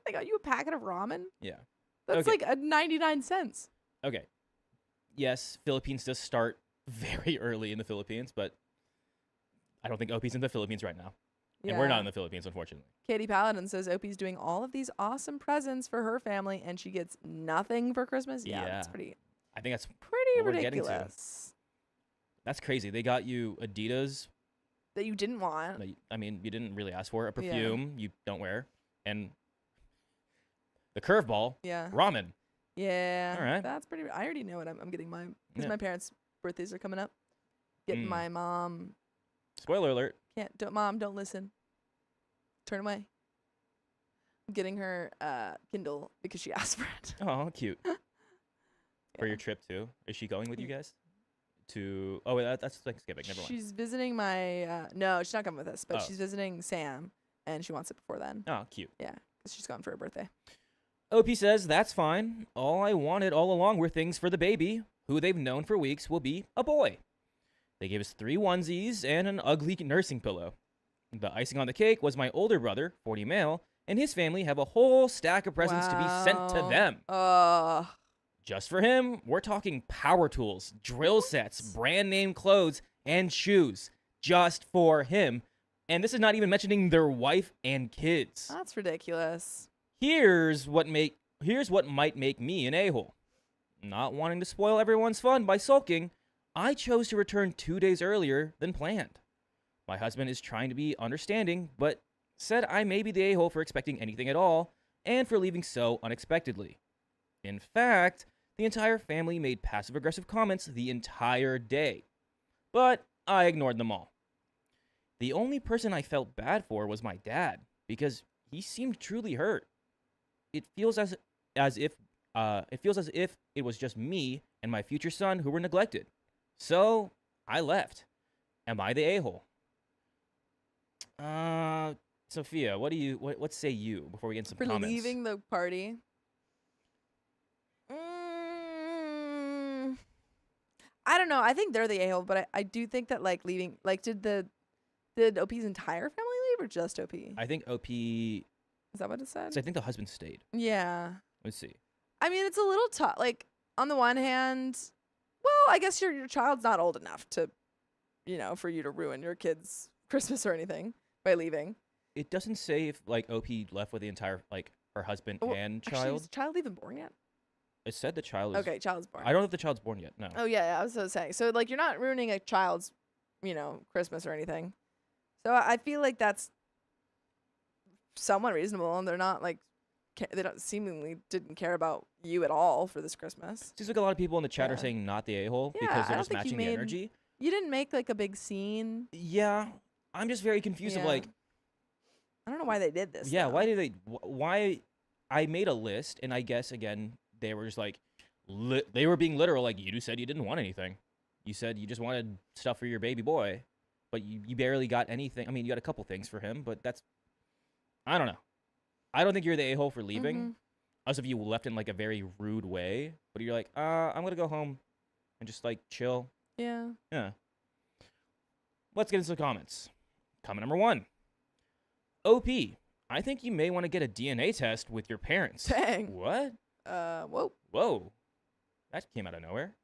They got you a packet of ramen? Yeah. That's Okay. like 99 cents. Okay. Yes, Philippines does start very early in the Philippines, but I don't think OP's in the Philippines right now. And we're not in the Philippines, unfortunately. Katie Paladin says OP's doing all of these awesome presents for her family and she gets nothing for Christmas. Yeah, that's Yeah. pretty I think that's pretty what we're getting to. ridiculous. that's crazy. They got you Adidas. That you didn't want. That I mean, you didn't really ask for a perfume you don't wear, and the curveball, Yeah. ramen. Yeah. All right. That's pretty. I already know what I'm getting because Yeah. my parents' birthdays are coming up. Getting Mm. my mom. Spoiler alert. Mom, don't listen. Turn away. I'm getting her Kindle because she asked for it. Oh, cute. For Yeah. your trip too. Is she going with you guys? To wait, that's Thanksgiving. Never mind. She's visiting my. No, she's not coming with us, but Oh. she's visiting Sam, and she wants it before then. Oh, cute. Yeah, because she's gone for her birthday. OP says that's fine. All I wanted all along were things for the baby, who they've known for weeks will be a boy. They gave us 3 onesies and an ugly nursing pillow. The icing on the cake was my older brother, 40 male, and his family have a whole stack of presents to be sent to Wow. them. Just for him, we're talking power tools, drill sets, brand name clothes, and shoes. Just for him. And this is not even mentioning their wife and kids. That's ridiculous. Here's what might make me an a-hole. Not wanting to spoil everyone's fun by sulking, I chose to return 2 days earlier than planned. My husband is trying to be understanding, but said I may be the a-hole for expecting anything at all, and for leaving so unexpectedly. In fact, the entire family made passive-aggressive comments the entire day. But I ignored them all. The only person I felt bad for was my dad, because he seemed truly hurt. It feels as if it was just me and my future son who were neglected. So I left. Am I the a-hole? Sophia, what say you before we get into some For comments? leaving the party. I don't know. I think they're the a-hole, but I do think that like leaving, like did OP's entire family leave or just OP? I think OP. Is that what it said? So I think the husband stayed. Yeah. Let's see. I mean, it's a little tough. Like on the one hand, well, I guess your child's not old enough to, for you to ruin your kid's Christmas or anything by leaving. It doesn't say if like OP left with the entire her husband Oh, and Actually, child. is the child even born yet? It said the child was. Okay, child's born. I don't know if the child's born yet. No. Oh yeah, I was so saying. So like you're not ruining a child's, Christmas or anything. So I feel like that's somewhat reasonable, and they're not like they don't seemingly didn't care about you at all for this Christmas. Seems like a lot of people in the chat are Yeah. saying not the a-hole Yeah, because I they're don't just think you matching the made- energy. You didn't make like a big scene. Yeah, I'm just very confused of Yeah. like, I don't know why they did this. yeah, though. why did they? Why? I made a list, and I guess again they were just like, they were being literal. Like you said, you didn't want anything. You said you just wanted stuff for your baby boy, but you barely got anything. I mean, you got a couple things for him, but that's. I don't know. I don't think you're the a-hole for leaving. Mhm. As if you left in like a very rude way, but you're like, I'm gonna go home and just like chill. Yeah. Yeah. Let's get into the comments. Comment number 1. OP, I think you may want to get a DNA test with your parents. Dang. What? Whoa. Whoa. That came out of nowhere.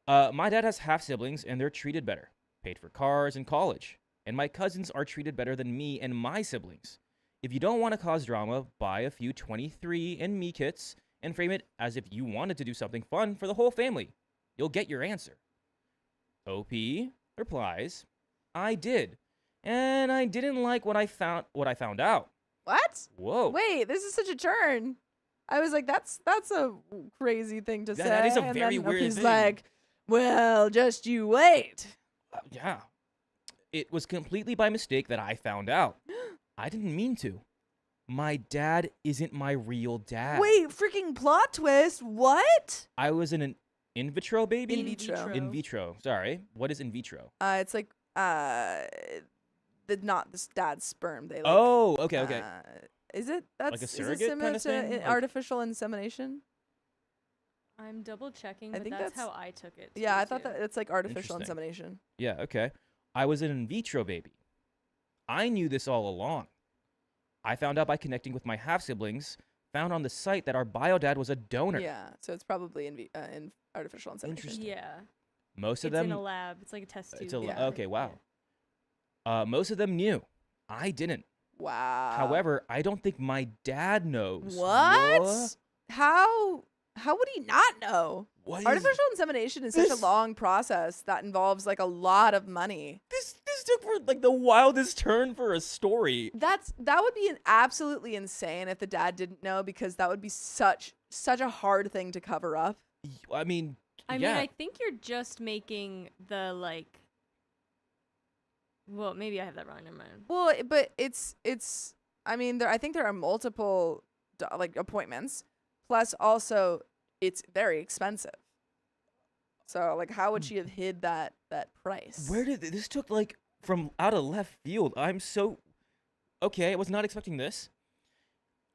My dad has half siblings and they're treated better. Paid for cars and college. And my cousins are treated better than me and my siblings. If you don't want to cause drama, buy a few 23andMe kits and frame it as if you wanted to do something fun for the whole family. You'll get your answer. OP replies, I did. And I didn't like what I found out. What? Whoa. Wait, this is such a turn. I was like, that's a crazy thing to say. That is a and very then weird he's thing. like, well, just you wait. Yeah. It was completely by mistake that I found out. I didn't mean to. My dad isn't my real dad. Wait, freaking plot twist. What? I was an in vitro baby? In vitro. In vitro. Sorry. What is in vitro? It's like not this dad's sperm. They like. Oh, okay. Is it that's Like a is it surrogate similar kind of to thing? Like- artificial insemination? I'm double checking, I but think that's that's- how I took it. Yeah, I too. thought that it's like artificial Interesting. insemination. Yeah, okay. I was an in vitro baby. I knew this all along. I found out by connecting with my half siblings, found on the site that our bio dad was a donor. Yeah, so it's probably in artificial insemination. Interesting. Yeah. Most of It's in them a lab. It's like a test tube. It's a Yeah. okay, wow. Most of them knew. I didn't. Wow. However, I don't think my dad knows. What? How would he not know? What is Artificial insemination is such a this- long process that involves like a lot of money. this took for like the wildest turn for a story. That would be absolutely insane if the dad didn't know, because that would be such a hard thing to cover up. I mean, I yeah. mean, I think you're just making the like. Well, maybe I have that wrong. Never mind. Well, but it's I mean, I think there are multiple like appointments, plus also it's very expensive. So like, how would she have hid that price? Where did this took like from out of left field? I'm so okay. I was not expecting this.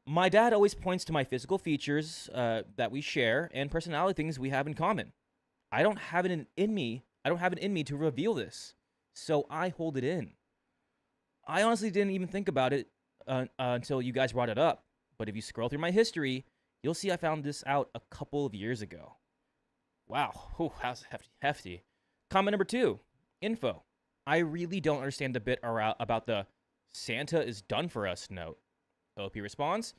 My dad always points to my physical features that we share and personality things we have in common. I don't have it in me. I don't have it in me to reveal this, so I hold it in. I honestly didn't even think about it until you guys brought it up. But if you scroll through my history, you'll see I found this out a couple of years ago. Wow, whew, that's hefty. Comment number 2, info. I really don't understand the bit about the Santa is done for us note. OP responds,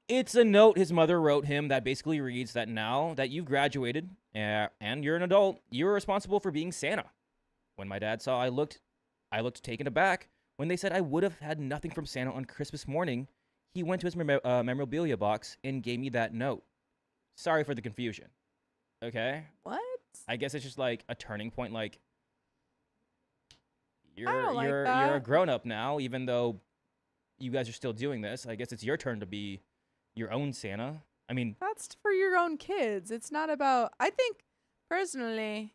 it's a note his mother wrote him that basically reads that now that you've graduated and you're an adult, you're responsible for being Santa. When my dad saw I looked taken aback when they said I would have had nothing from Santa on Christmas morning. He went to his memorabilia box and gave me that note. Sorry for the confusion. Okay? What? I guess it's just like a turning point, like I don't like you're a that. grown up now, even though you guys are still doing this. I guess it's your turn to be your own Santa. I mean, That's for your own kids. It's not about. I think personally,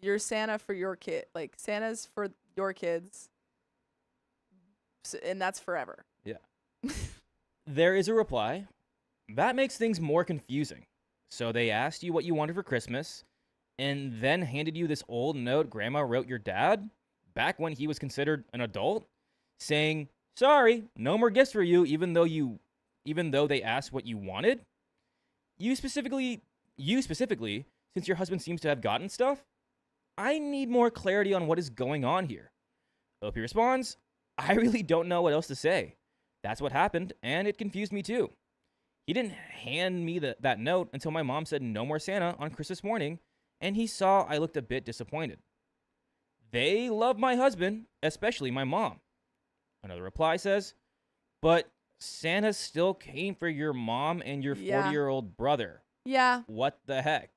you're Santa for your kid. Like Santa's for your kids, and that's forever. there is a reply. That makes things more confusing. So they asked you what you wanted for Christmas and then handed you this old note Grandma wrote your dad back when he was considered an adult, saying, sorry, no more gifts for you, even though they asked what you wanted. You specifically, since your husband seems to have gotten stuff, I need more clarity on what is going on here. OP responds, I really don't know what else to say. That's what happened, and it confused me too. He didn't hand me that note until my mom said no more Santa on Christmas morning, and he saw I looked a bit disappointed. They love my husband, especially my mom. Another reply says, but Santa still came for your mom and your Yeah. 40-year-old brother. Yeah, What the heck?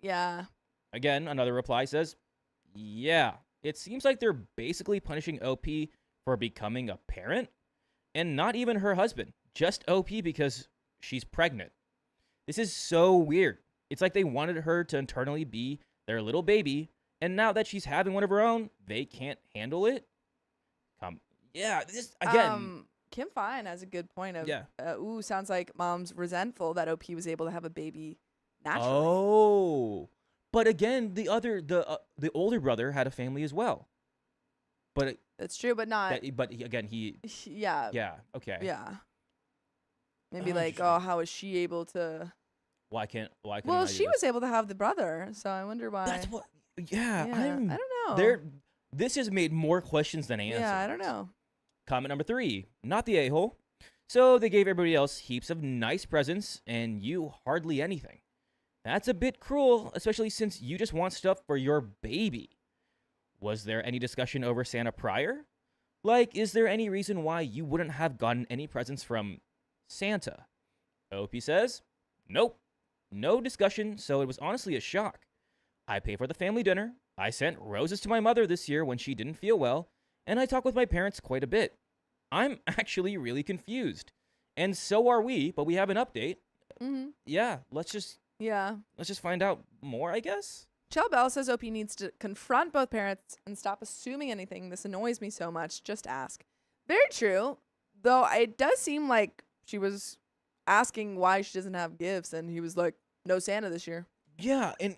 yeah. Again, another reply says, yeah, it seems like they're basically punishing OP for becoming a parent, and not even her husband, just OP because she's pregnant. This is so weird. It's like they wanted her to internally be their little baby, and now that she's having one of her own, they can't handle it. Yeah, this again. Kim Fine has a good point of. Yeah. Sounds like mom's resentful that OP was able to have a baby naturally. Oh, but again, the older brother had a family as well. But That's true, but not. again, he Yeah. yeah okay. Yeah. Maybe Oh, like, interesting. oh, how is she able to? Why can't I Well, do she this? was able to have the brother, so I wonder why. That's what. Yeah, Yeah, I don't know. This has made more questions than answers. Yeah, I don't know. Comment number 3, not the a-hole. So they gave everybody else heaps of nice presents, and you hardly anything. That's a bit cruel, especially since you just want stuff for your baby. Was there any discussion over Santa prior? Like, is there any reason why you wouldn't have gotten any presents from Santa? OP says, nope. No discussion, so it was honestly a shock. I pay for the family dinner. I sent roses to my mother this year when she didn't feel well, and I talk with my parents quite a bit. I'm actually really confused. And so are we, but we have an update. Mm-hmm. Yeah, let's just Yeah. find out more, I guess. Chell Bell says OP needs to confront both parents and stop assuming anything. This annoys me so much. Just ask. Very true. Though it does seem like she was asking why she doesn't have gifts, and he was like, no Santa this year. Yeah, and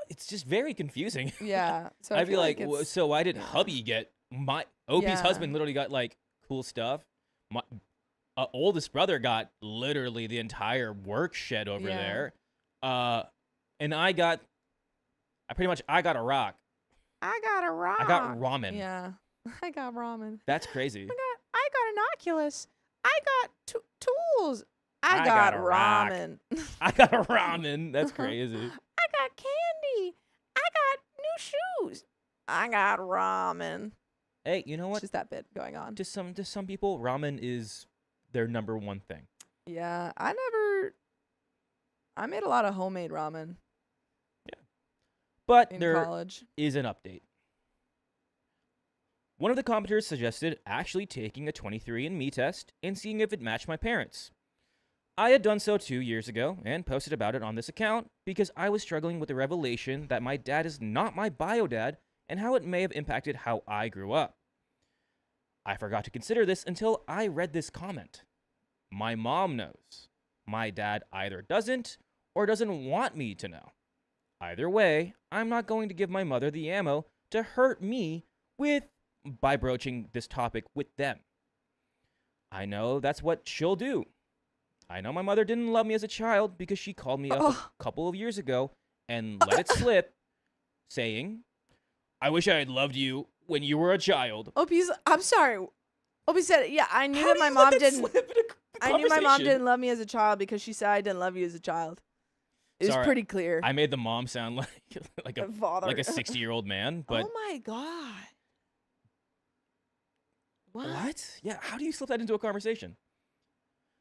it's just very confusing. Yeah. So I feel like, it's, so why did hubby get Opie's Yeah. husband literally got like cool stuff. My oldest brother got literally the entire work shed over Yeah. there. And I got a rock. I got a rock. I got ramen. Yeah. I got ramen. That's crazy. I got an Oculus. I got tools. I I got got a rock. ramen. I got a ramen. That's crazy. I got candy. I got new shoes. I got ramen. Hey, you know It's what? just that bit going on. To some people, ramen is their number one thing. Yeah, I made a lot of homemade ramen But in there college. is an update. One of the commenters suggested actually taking a 23andMe test and seeing if it matched my parents. I had done so 2 years ago and posted about it on this account because I was struggling with the revelation that my dad is not my bio dad and how it may have impacted how I grew up. I forgot to consider this until I read this comment. My mom knows. My dad either doesn't or doesn't want me to know. Either way, I'm not going to give my mother the ammo to hurt me by broaching this topic with them. I know that's what she'll do. I know my mother didn't love me as a child because she called me up a couple of years ago and let it slip, saying, I wish I had loved you when you were a child. I'm sorry. Opie said, yeah, I knew How that do my you let mom that didn't. slip in a I knew my mom conversation? didn't love me as a child because she said I didn't love you as a child. It was Sorry, pretty clear. I made the mom sound like a father. 60-year-old man, but Oh my god. what? Yeah, how do you slip that into a conversation?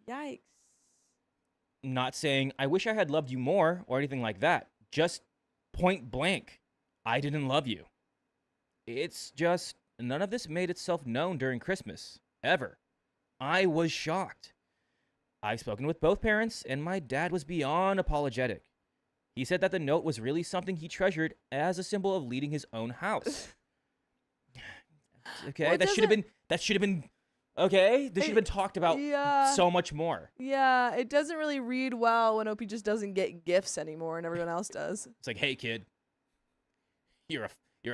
Yikes. Not saying I wish I had loved you more or anything like that. Just point blank, I didn't love you. It's just none of this made itself known during Christmas, ever. I was shocked. I've spoken with both parents, and my dad was beyond apologetic. He said that the note was really something he treasured as a symbol of leading his own house. Okay, Well, that should have been okay. This should have been talked about Yeah. so much more. Yeah, it doesn't really read well when Opie just doesn't get gifts anymore and everyone else does. It's like, hey kid, you're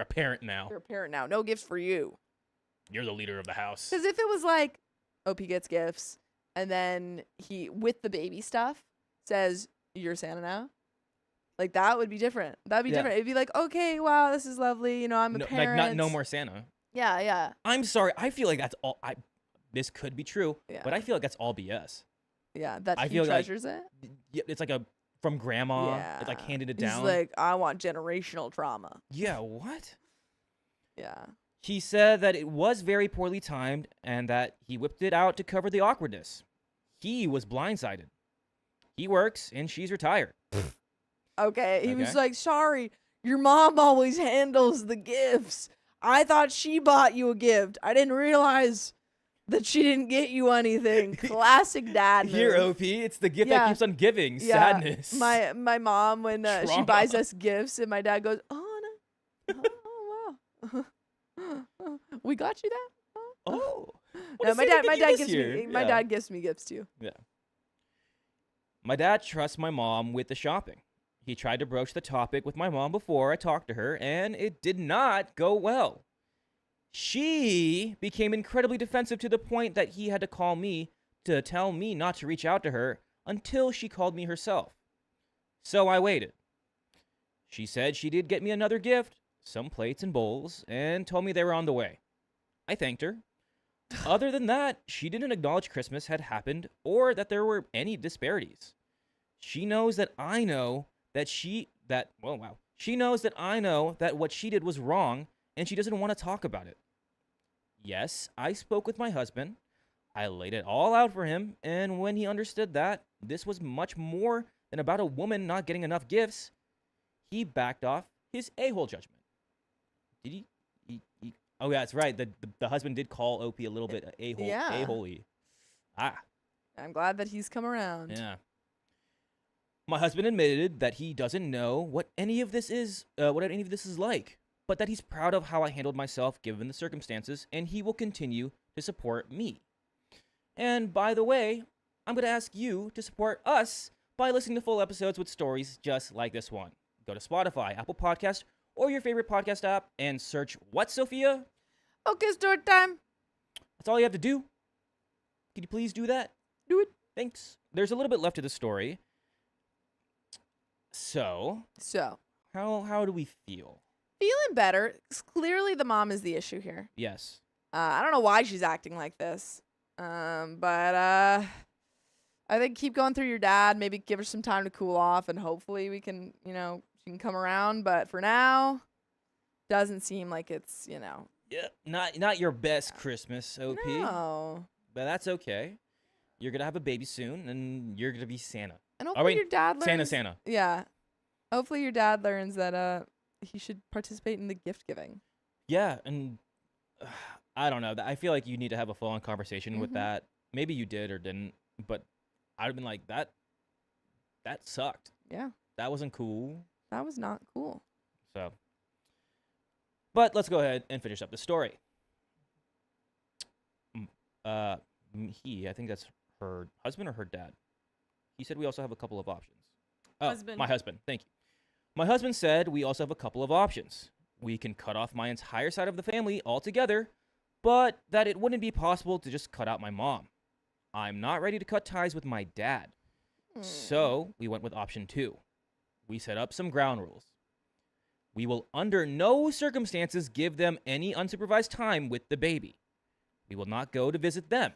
a parent now. You're a parent now. No gifts for you. You're the leader of the house. Because if it was like Opie gets gifts and then he, with the baby stuff, says, you're Santa now. Like, that would be different. That'd be Yeah. different. It'd be like, okay, wow, this is lovely. You know, I'm a No, parent. like no more Santa. Yeah, yeah. I'm sorry. I feel like that's all. This could be true, Yeah. but I feel like that's all BS. Yeah, that I he feel like- treasures it. Yeah, it's like from grandma. Yeah. It's like handed it He's down. like, I want generational trauma. Yeah, what? Yeah. He said that it was very poorly timed and that he whipped it out to cover the awkwardness. He was blindsided. He works and she's retired. Okay. He was Okay. like, sorry, your mom always handles the gifts. I thought she bought you a gift. I didn't realize that she didn't get you anything. Classic dad move. Here, OP, it's the gift that Yeah. keeps on giving. Yeah, Sadness. My mom, when she Trauma. buys us gifts, and my dad goes, oh, no. Oh, wow. We got you that? Oh. No, my dad gives me. my dad gives me gifts too. My dad trusts my mom with the shopping. He tried to broach the topic with my mom before I talked to her, and it did not go well. She became incredibly defensive to the point that he had to call me to tell me not to reach out to her until she called me herself. So I waited. She said she did get me another gift, some plates and bowls, and told me they were on the way. I thanked her. Other than that, she didn't acknowledge Christmas had happened or that there were any disparities. She knows that I know she knows that I know that what she did was wrong and she doesn't want to talk about it. Yes, I spoke with my husband. I laid it all out for him, and when he understood that this was much more than about a woman not getting enough gifts, he backed off his a-hole judgment. Did he? Oh, yeah, that's right. The husband did call OP a little bit a-hole, Yeah. a-hole-y. Ah, I'm glad that he's come around. yeah. My husband admitted that he doesn't know what any of this is like, but that he's proud of how I handled myself given the circumstances, and he will continue to support me. And by the way, I'm going to ask you to support us by listening to full episodes with stories just like this one. Go to Spotify, Apple Podcast, or your favorite podcast app and search what, Sophia? Okay, story time. That's all you have to do. Can you please do that? Do it. Thanks. There's a little bit left to the story. So, So, how do we feel? feeling better. Clearly, the mom is the issue here. Yes. I don't know why she's acting like this. But I think keep going through your dad. Maybe give her some time to cool off, and hopefully we can, she can come around. But for now, doesn't seem like it's, Yeah. Not your best Christmas, OP. No. But that's okay. You're gonna have a baby soon, and you're gonna be Santa. And hopefully wait, your dad learns. Santa. Yeah. Hopefully your dad learns that he should participate in the gift giving. Yeah, and I don't know. I feel like you need to have a full-on conversation with Mhm. that. Maybe you did or didn't, but I'd have been like, that sucked. Yeah. That wasn't cool. That was not cool. So, but let's go ahead and finish up the story. I think that's her husband or her dad. He said we also have a couple of options. Husband. My husband. Thank you. My husband said we also have a couple of options. We can cut off my entire side of the family altogether, but that it wouldn't be possible to just cut out my mom. I'm not ready to cut ties with my dad. So we went with option 2. We set up some ground rules. We will under no circumstances give them any unsupervised time with the baby. We will not go to visit them.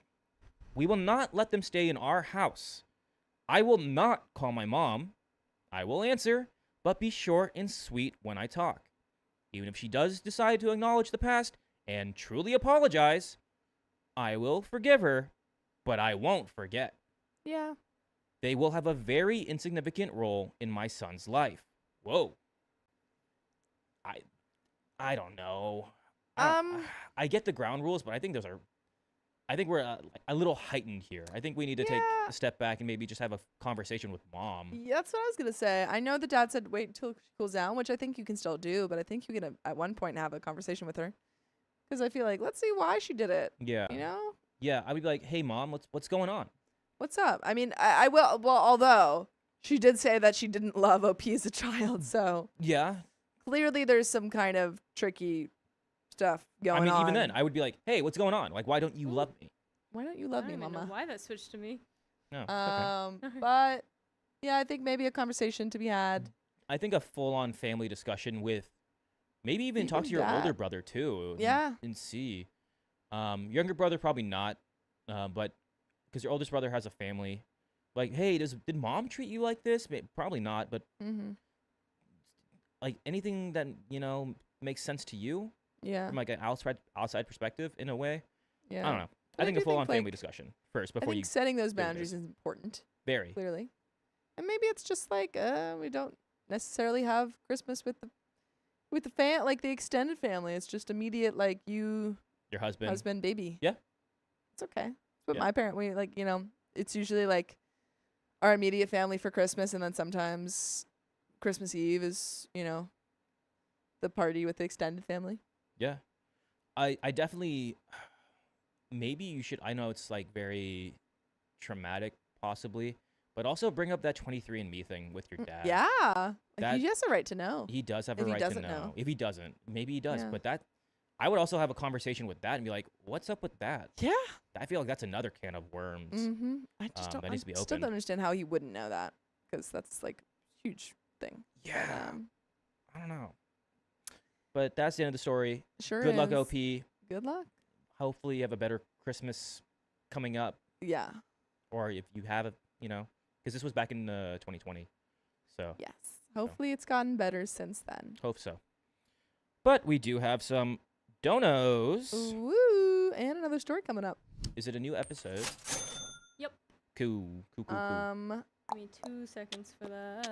We will not let them stay in our house. I will not call my mom. I will answer, but be short and sweet when I talk. Even if she does decide to acknowledge the past and truly apologize, I will forgive her, but I won't forget. Yeah. They will have a very insignificant role in my son's life. Whoa. I don't know. I get the ground rules, but I think we're a little heightened here. I think we need to take Yeah. a step back and maybe just have a conversation with mom. Yeah, that's what I was going to say. I know the dad said wait until she cools down, which I think you can still do, but I think you can at one point have a conversation with her. Because I feel like, let's see why she did it. Yeah. You know? Yeah, I would be like, hey, mom, what's going on? What's up? I mean, I will, well, although she did say that she didn't love OP as a child, so Yeah. clearly there's some kind of tricky stuff going on. Even then, I would be like, hey, what's going on? Like, why don't you love me? Why don't you I love don't me, even know mama? why that switched to me. No. Okay. But yeah, I think maybe a conversation to be had. I think a full-on family discussion with maybe even talk Even to your older that. brother too. Yeah. And see. Younger brother probably not, but because your oldest brother has a family. Like, hey, did mom treat you like this? Probably not, but Mm-hmm. like anything that makes sense to you Yeah. from like an outside perspective in a way. Yeah. I don't know. But I think do a full-on family like, discussion first I before you think setting those do this. boundaries is important, bury. clearly. And maybe it's just like we don't necessarily have Christmas with the like the extended family. It's just immediate like you Your husband. husband baby. Yeah. It's okay. But Yeah. my parent we like, it's usually like our immediate family for Christmas, and then sometimes Christmas Eve is, the party with the extended family. Yeah. I definitely maybe you should, I know it's like very traumatic possibly, but also bring up that 23andMe thing with your dad. Yeah. Like, That- he has a right to know. He does have If a he right to doesn't know. know. If he doesn't, maybe he does, Yeah. but I would also have a conversation with that and be like, what's up with that? Yeah. I feel like that's another can of worms. Mm-hmm. I just don't. that I needs to be still opened. don't understand how he wouldn't know that, because that's like a huge thing. But, Yeah. I don't know. But that's the end of the story. sure. Good luck, is. OP. Good luck. Hopefully you have a better Christmas coming up, Yeah. or if you have it, because this was back in 2020. So Yes. Hopefully it's gotten better since then. hope so. But we do have some donos. Woo! And another story coming up. Is it a new episode? Yep. Cool. Give me 2 seconds for that.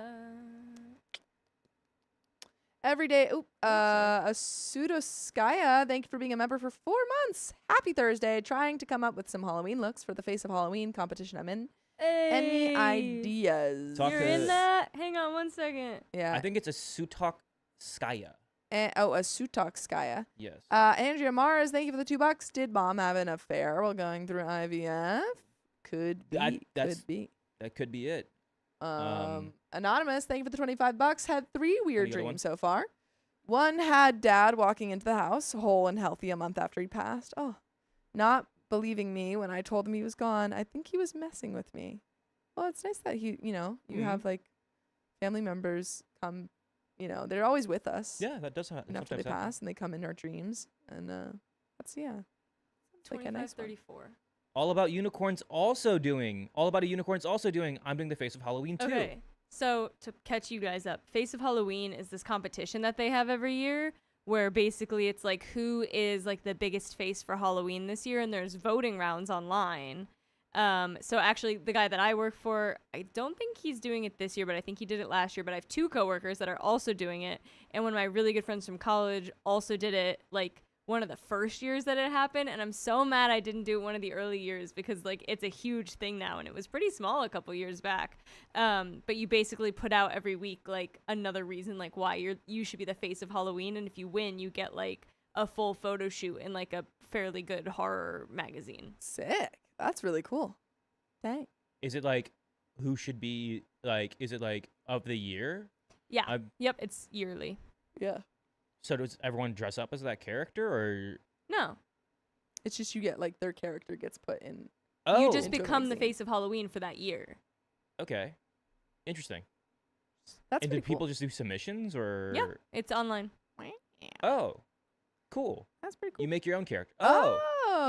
Every day. A Pseudoskaya. Thank you for being a member for 4 months. Happy Thursday. Trying to come up with some Halloween looks for the Face of Halloween competition I'm in. Any Hey. ideas? Talk You're to- in that? Hang on one second. Yeah. I think it's a Sutokskaya. A Sutokskaya. Yes. Andrea Mars, thank you for the $2. Did mom have an affair while going through IVF? Could be. That's- Could be. That could be it. Anonymous, thank you for the $25. Had 3 weird Any other one? dreams so far. One had dad walking into the house, whole and healthy, a month after he passed. Oh, not believing me when I told him he was gone. I think he was messing with me. Well, it's nice that you Mhm. have like family members come, they're always with us. Yeah, that does happen. And after they pass, and they come in our dreams, and that's it's like a nice one. 2534. All about unicorns also doing. I'm doing the face of Halloween too. Okay. So to catch you guys up, Face of Halloween is this competition that they have every year where basically it's like who is like the biggest face for Halloween this year, and there's voting rounds online. So actually the guy that I work for, I don't think he's doing it this year, but I think he did it last year. But I have 2 coworkers that are also doing it, and one of my really good friends from college also did it like one of the first years that it happened, and I'm so mad I didn't do it one of the early years because like it's a huge thing now, and it was pretty small a couple years back. But you basically put out every week like another reason like why you should be the face of Halloween, and if you win, you get like a full photo shoot in like a fairly good horror magazine. Sick. That's really cool. Dang. Is it like who should be like? Is it like of the year? Yeah. Yep. It's yearly. Yeah. So does everyone dress up as that character, or No. It's just you get like their character gets put in. You just Into a become the magazine. face of Halloween for that year. okay, interesting. That's And pretty do people cool. just do submissions, or Yeah. It's online. Oh, cool. That's pretty cool. You make your own character. Oh,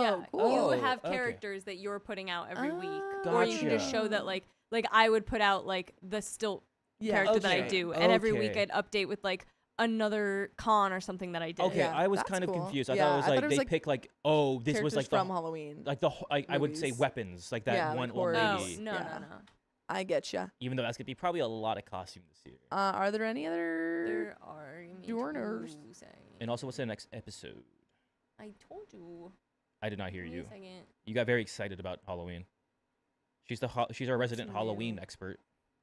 Yeah. cool. Oh, You have okay. characters that you're putting out every week. Or you can just Gotcha. show that like I would put out like the still character that I Okay. do, and every week Okay. I'd update with like another con or something that I did. Okay, Yeah, I was that's kind of cool. confused. I Yeah, thought it was I like thought it was, they like, pick like, oh, this was Characters like from the Halloween. like the I would say movies. weapons, like that Yeah, one like old No, lady. no, Yeah. no, no. I get you. Even though that's gonna be probably a lot of costume this year. Are there any other? There are Journers. And also, what's the next episode? I told you. I did not hear Give me a you. second. You got very excited about Halloween. She's our resident new? Halloween expert.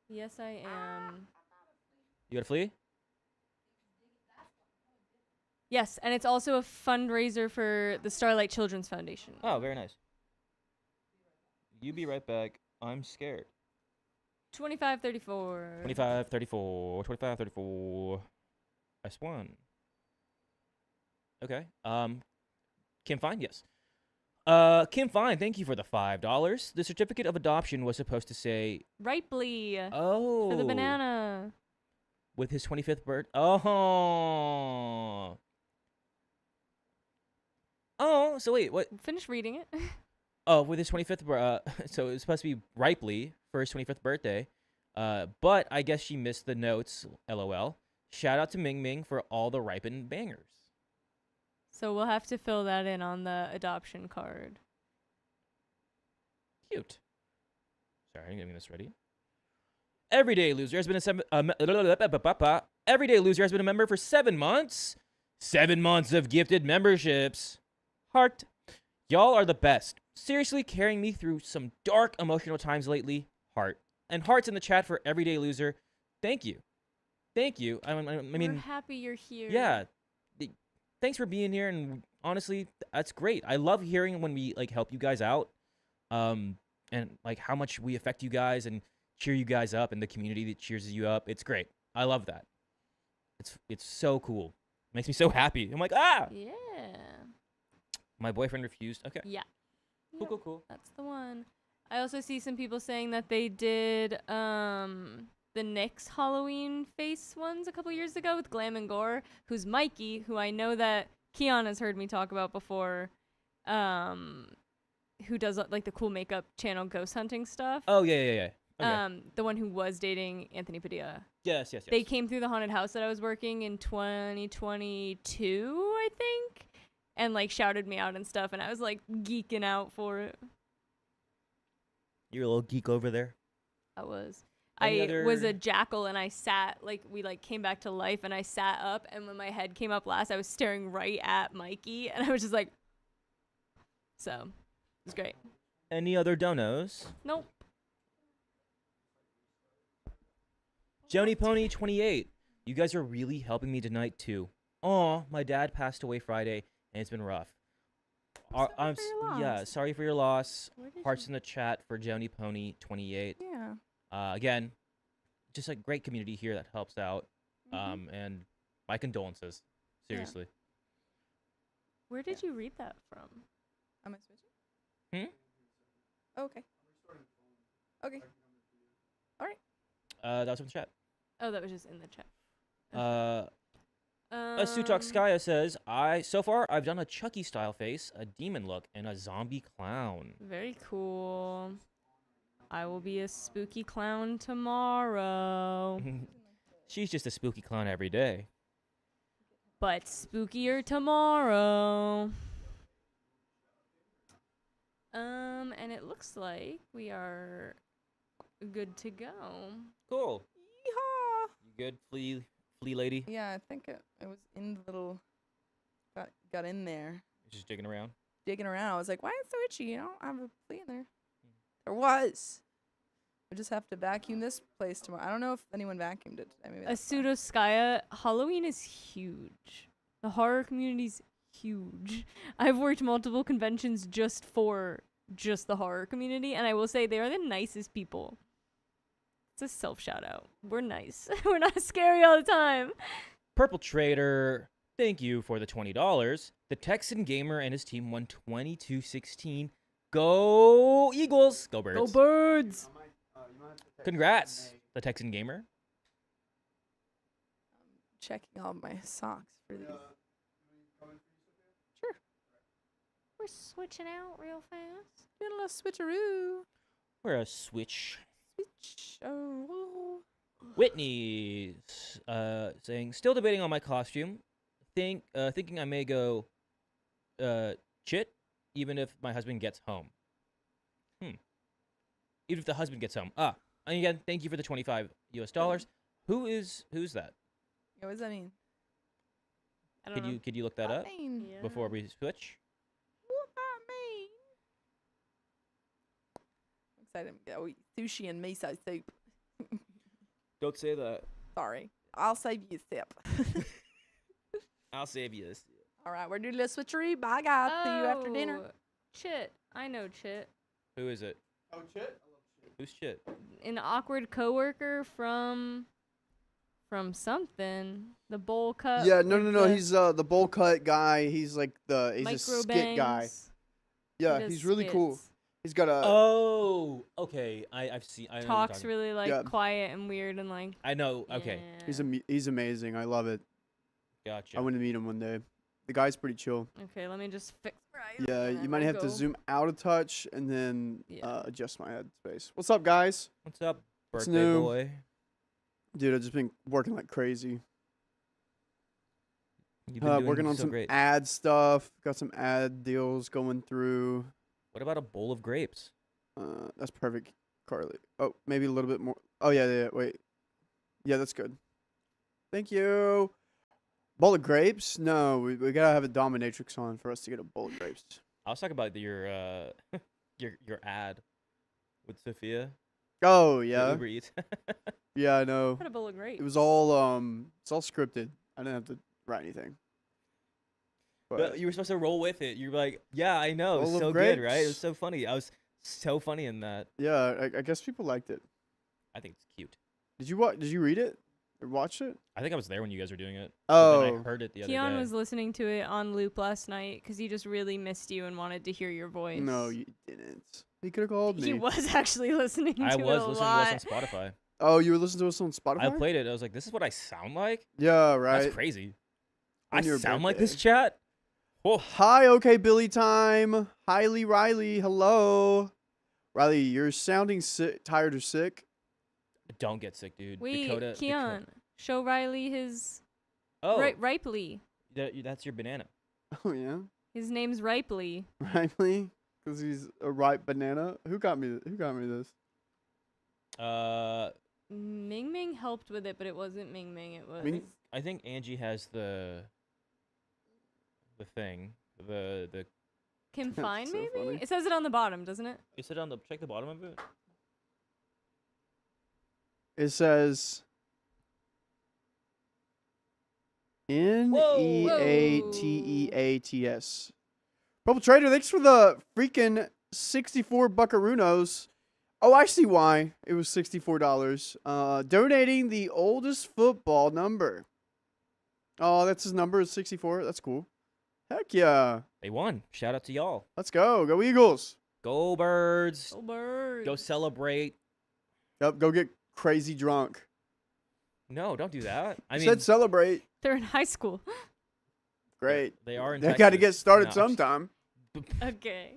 Yes, I am. You got to flee? Yes, and it's also a fundraiser for the Starlight Children's Foundation. Oh, very nice. You be right back. I'm scared. 2534. 2534. 2534. Press 1. Okay. Kim Fine, yes. Kim Fine, thank you for the $5. The certificate of adoption was supposed to say, Ripely. oh, For the banana. with his 25th birthday. Oh. Oh, so wait, what? Finish reading it. Oh, with his 25th, so it was supposed to be Ripely for his 25th birthday. But I guess she missed the notes, LOL. Shout out to Ming Ming for all the ripened bangers. So we'll have to fill that in on the adoption card. Cute. Sorry, I'm getting this ready. Everyday Loser has been Everyday Loser has been a member for 7 months. 7 months of gifted memberships. Heart. Y'all are the best. Seriously carrying me through some dark emotional times lately. Heart. And hearts in the chat for Everyday Loser. Thank you. Thank you. I We're mean, happy you're here. yeah. Thanks for being here, and honestly, that's great. I love hearing when we like help you guys out, and like how much we affect you guys and cheer you guys up, and the community that cheers you up. It's great. I love that. It's so cool. Makes me so happy. I'm like, ah. Yeah. My boyfriend refused. Okay. Yeah. Cool, Yep, cool, cool. That's the one. I also see some people saying that they did the Nyx Halloween face ones a couple years ago with Glam and Gore, who's Mikey, who I know that Keon has heard me talk about before, who does like the cool makeup channel Ghost Hunting stuff. Oh yeah. Okay. The one who was dating Anthony Padilla. Yes. They came through the haunted house that I was working in 2022, I think, and like shouted me out and stuff, and I was like geeking out for it. You're a little geek over there. I was. Any I was other- a jackal, and I sat like we like came back to life, and I sat up, and when my head came up last, I was staring right at Mikey, and I was just like, so it's great. Any other donos? Nope. Joni Pony 28. You guys are really helping me tonight too. Aw, my dad passed away Friday and it's been rough. Sorry for your Yeah, loss. sorry for your loss. Where did Hearts you- in the chat for Joni Pony 28. Yeah. Again, just a great community here that helps out. Mhm. And my condolences. Seriously. Where did you read that from? Am I switching? Hmm? Okay. Okay. That was from the chat. Oh, that was just in the chat. Sutok Skya says, so far I've done a Chucky style face, a demon look, and a zombie clown. Very cool. I will be a spooky clown tomorrow. She's just a spooky clown every day. But spookier tomorrow. And it looks like we are good to go. Cool. Yeehaw. You good, flea lady? Yeah, I think it was in the little. Got in there, Just digging around. digging around. I was like, why is it so itchy? I don't have a flea in there. There was. I just have to vacuum this place tomorrow. I don't know if anyone vacuumed it. Maybe A that's why. Pseudoskaya, Halloween is huge. The horror community's huge. I've worked multiple conventions just for just the horror community, and I will say they are the nicest people. It's a self shout out. We're nice. We're not scary all the time. Purple Trader, thank you for the $20. The Texan Gamer and his team won 22-16. Go Eagles! Go Birds! Go birds! Congrats, the Texan Gamer. Checking all my socks for these. Sure. We're switching out real fast. Doing a little switcheroo. We're a switch. Switch. Oh. Whitney's saying, still debating on my costume. Thinking I may go chit, even if my husband gets home. Even if the husband gets home. And again, thank you for the $25 US. Who's that? Yeah, what does that mean? I don't know. Could you look that What up mean? Yeah. before we switch? What that mean? I'm excited to go eat sushi and miso soup. Don't say that. Sorry. I'll save you a sip. I'll save you this. All right, we're doing a little switchery. Bye, guys. See you after dinner. Oh, Chit. I know Chit. Who is it? Oh, Chit? Who's shit? An awkward coworker from something. The bowl cut. Yeah, no. with the He's the bowl cut guy. He's like he's a micro skit guy. bangs. He Yeah, does he's really cool. skits. He's got a. Oh, okay. I've seen. I know what you're Talks talking- really like Yeah. quiet and weird and like. I know. Okay, yeah. He's amazing. I love it. gotcha. I want to meet him one day. The guy's pretty chill. Okay, let me just fix. Yeah, and you might we'll have to go. zoom out a touch and then Yeah. adjust my head space. What's up, guys? What's up, What's birthday new? boy? Dude, I've just been working like crazy. You've been doing Working on so some great. ad stuff. Got some ad deals going through. What about a bowl of grapes? That's perfect, Carly. Oh, maybe a little bit more. Oh, yeah. Wait. Yeah, that's good. Thank you. Bowl of grapes? No, we gotta have a dominatrix on for us to get a bowl of grapes. I was talking about your your ad with Sophia. Oh, for yeah. Uber Eats. Yeah, I know. What a bowl of grapes. It was all it's all scripted. I didn't have to write anything. But you were supposed to roll with it. You're like, yeah, I know. It was Bowl of so good, right? It was grapes. so funny. I was so funny in that. yeah, I guess people liked it. I think it's cute. Did you read it or watch it? I think I was there when you guys were doing it. But then I Oh, heard it the other Keon day. was listening to it on loop last night because he just really missed you and wanted to hear your voice. no, you didn't. He could have called me. He was actually listening to I it was a listening lot. to us on Spotify. Oh, you were listening to us on Spotify? I played it. I was like, this is what I sound like? Yeah, right. That's crazy. On I your sound like this birthday. chat? Oh, Hi, okay, Billy time. Hi, Lee Riley. Hello. Riley, you're sounding tired or sick. don't get sick, dude. Wait, Dakota. Keon, show Riley his Oh, Ripely. that's your banana. Oh, yeah. His name's Ripely. Riley? Because he's a ripe banana. Who got me this? Ming Ming helped with it, but it wasn't Ming Ming. It was. I think Angie has the thing. The Kim That's Fine, so maybe? funny. It says it on the bottom, doesn't it? check the bottom of it. It says Neateats. Purple Trader, thanks for the freaking 64 buckaroos. Oh, I see why it was $64. Donating the oldest football number. Oh, that's his number is 64. That's cool. Heck yeah. They won. Shout out to y'all. Let's go. Go Eagles. Go Birds. Go Birds. Go celebrate. Yep, go get crazy drunk. No, don't do that. I You mean, said celebrate. They're in high school. Great. they are in They got to Texas. get started No, sometime. Okay.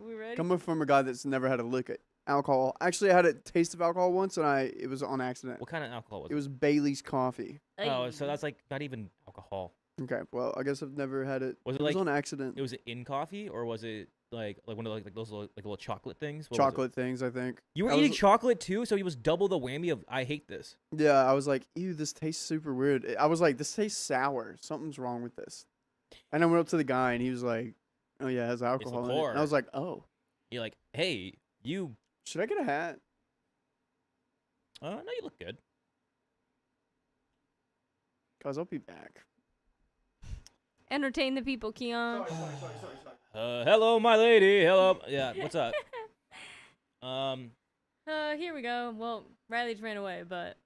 We ready? Coming from a guy that's never had a lick at alcohol. Actually, I had a taste of alcohol once, and it was on accident. What kind of alcohol was It it? was Bailey's coffee. Oh, so that's like not even alcohol. Okay, well, I guess I've never had it. Was it It was like on accident. it was in coffee or was it like one of like those little chocolate things? What was it? Chocolate things, I think. You were I eating was- chocolate too, so he was double the whammy of I hate this. Yeah, I was like, ew, this tastes super weird. I was like, this tastes sour. Something's wrong with this. And I went up to the guy, and he was like, oh, yeah, it has alcohol in it. And I liqueur. was like, oh, You're like, hey, you. should I get a hat? No, you look good. Guys, I'll be back. Entertain the people, Keon. Hello, my lady. Hello. Yeah, what's up? Here we go. Well, Riley just ran away, but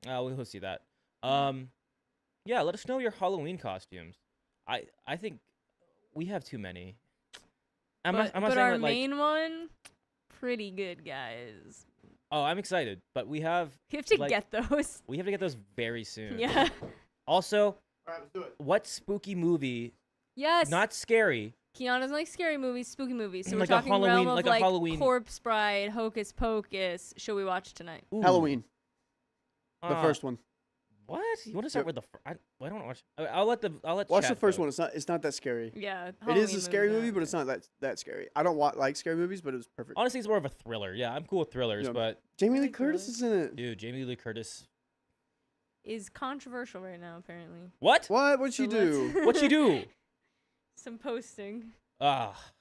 We'll see that. Yeah, let us know your Halloween costumes. I think we have too many. I'm not but saying our that, like, main one, pretty good, guys. oh, I'm excited, but we have We have to like, get those. we have to get those very soon. Yeah. Also, All right, let's do it. what spooky movie? Yes. Not scary. Keon doesn't like scary movies, spooky movies. So Like we're a talking Halloween- realm of like a Halloween- Corpse Bride, Hocus Pocus. Should we watch tonight? Ooh. Halloween, the Uh, first one. What? You want to start Yep. with the? I don't watch. I'll let Watch Chad the first go. one. It's not that scary. Yeah. It is Halloween a scary movies movie, are but it's not that scary. I don't like scary movies, but it was perfect. Honestly, it's more of a thriller. Yeah, I'm cool with thrillers, Yeah. but Jamie Lee like Curtis thrillers. is in it. dude, Jamie Lee Curtis. Is controversial right now, apparently. What? What? What'd she So do? let's- What'd she do? Some posting. Ah,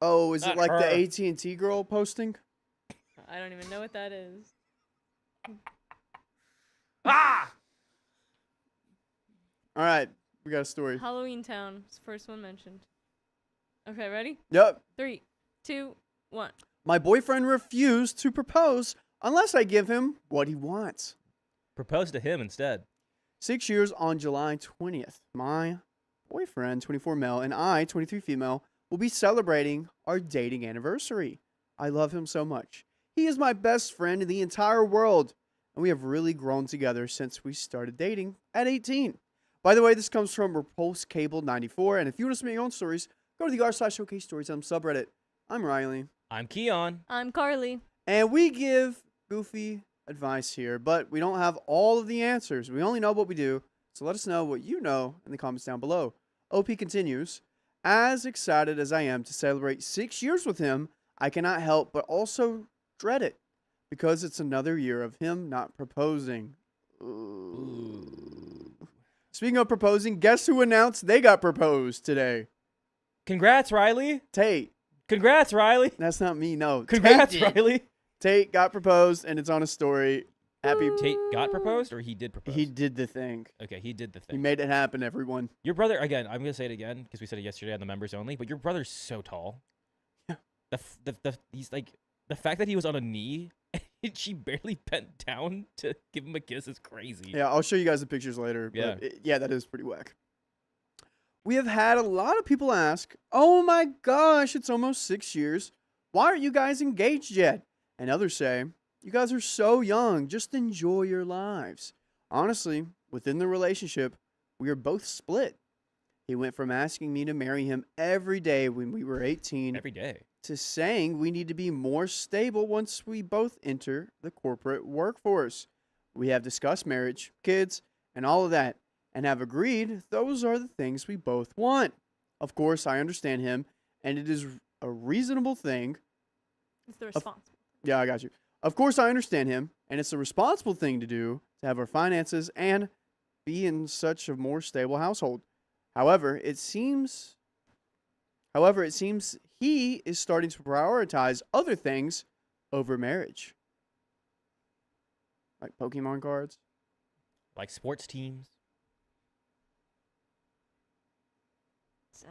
Oh, is it Not like her. the AT&T girl posting? I don't even know what that is. ah! All right, we got a story. Halloween Town. It's the first one mentioned. Okay, ready? Yep. 3, 2, 1. My boyfriend refused to propose unless I give him what he wants. Propose to him instead. 6 years on July 20th. My boyfriend, 24 male, and I, 23 female, will be celebrating our dating anniversary. I love him so much. He is my best friend in the entire world, and we have really grown together since we started dating at 18. By the way, this comes from Repulse Cable 94, and if you want to submit your own stories, go to the r/OK Storytime subreddit. I'm Riley, I'm Keon. I'm Carly. and we give goofy advice here, but we don't have all of the answers. We only know what we do, so let us know what you know in the comments down below. OP continues, as excited as I am to celebrate 6 years with him, I cannot help but also dread it, because it's another year of him not proposing. Ooh. Speaking of proposing, guess who announced they got proposed today? Congrats, Riley. Tate. Congrats, Riley. That's not me, no. Congrats, Tate did. Riley. Tate got proposed, and it's on a story. Happy. Tate got proposed, or he did propose? He did the thing. Okay, he did the He thing. made it happen, everyone. Your brother, again, I'm gonna say it again because we said it yesterday on the members only. But your brother's so tall. Yeah. He's like the fact that he was on a knee and she barely bent down to give him a kiss is crazy. Yeah, I'll show you guys the pictures later. Yeah. But yeah, that is pretty whack. We have had a lot of people ask, oh my gosh, it's almost 6 years. Why aren't you guys engaged yet? And others say, you guys are so young. Just enjoy your lives. Honestly, within the relationship, we are both split. He went from asking me to marry him every day when we were 18 Every day. to saying we need to be more stable once we both enter the corporate workforce. We have discussed marriage, kids, and all of that, and have agreed those are the things we both want. Of course, I understand him, and it is a reasonable thing. It's the response. Yeah, I got you. Of course, I understand him, and it's a responsible thing to do to have our finances and be in such a more stable household. However, it seems he is starting to prioritize other things over marriage. Like Pokemon cards. Like sports teams.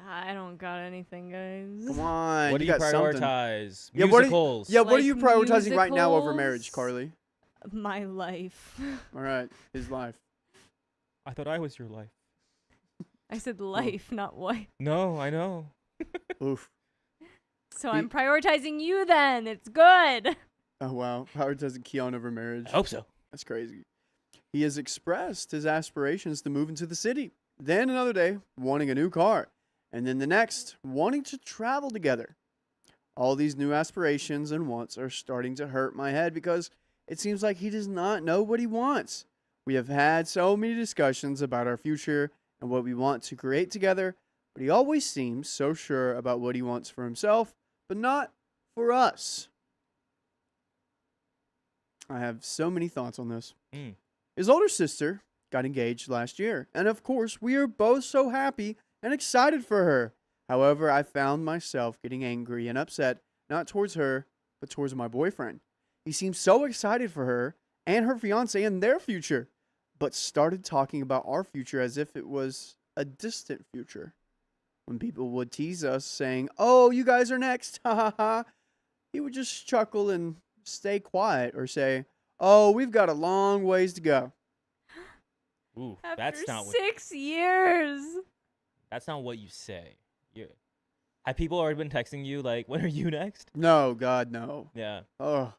I don't got anything, guys. Come on. What do you got something. prioritize? Yeah, what do you- Musicals. Yeah, what are Like you prioritizing right now over marriage, musicals? Carly? My life. All right, his life. I thought I was your life. I said life, not wife. No, I know. Oof. So He- I'm prioritizing you then. It's good. Oh, wow. Prioritizing Keon over marriage. I hope so. That's crazy. He has expressed his aspirations to move into the city. Then another day, wanting a new car. And then the next, wanting to travel together. All these new aspirations and wants are starting to hurt my head because it seems like he does not know what he wants. We have had so many discussions about our future and what we want to create together, but he always seems so sure about what he wants for himself, but not for us. I have so many thoughts on this. Mm. His older sister got engaged last year, and of course, we are both so happy and excited for her. However, I found myself getting angry and upset, not towards her, but towards my boyfriend. He seemed so excited for her and her fiance and their future, but started talking about our future as if it was a distant future. When people would tease us saying, "Oh, you guys are next," ha ha ha, he would just chuckle and stay quiet or say, "Oh, we've got a long ways to go." Ooh, After that's not what 6 years. that's not what you say. You have people already been texting you like, when are you next? No, God, no. Yeah. Oh.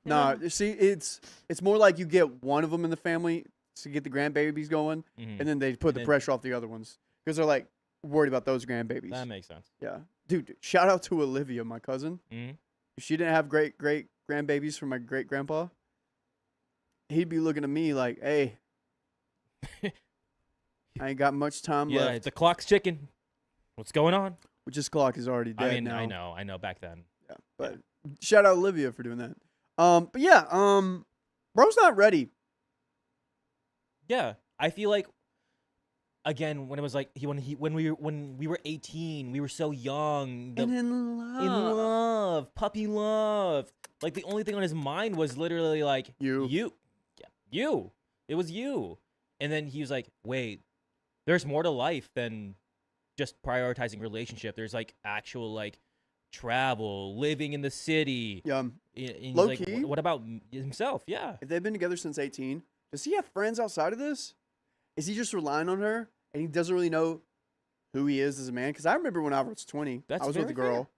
No, you see, it's more like you get one of them in the family to get the grandbabies going, Mhm. and then they put And the then- pressure off the other ones because they're like worried about those grandbabies. That makes sense. Yeah, dude. Shout out to Olivia, my cousin. Mhm. If she didn't have great grandbabies from my great grandpa, he'd be looking at me like, "Hey, I ain't got much time Yeah, left." the clock's ticking. What's going on? Which his clock is already dead I mean, now. I know back then. Yeah, but shout out Olivia for doing that. But yeah, bro's not ready. Yeah, I feel like again when it was like when we were 18, we were so young. And in love. In love, puppy love. Like the only thing on his mind was literally like You. Yeah, you. It was you. And then he was like, "Wait, there's more to life than just prioritizing relationship. There's like actual like travel, living in the city." Yeah. And he's Low like, key. What about himself?" Yeah. If they've been together since 18, does he have friends outside of this? Is he just relying on her and he doesn't really know who he is as a man? Because I remember when I was 20, That's I was with a very fair. girl.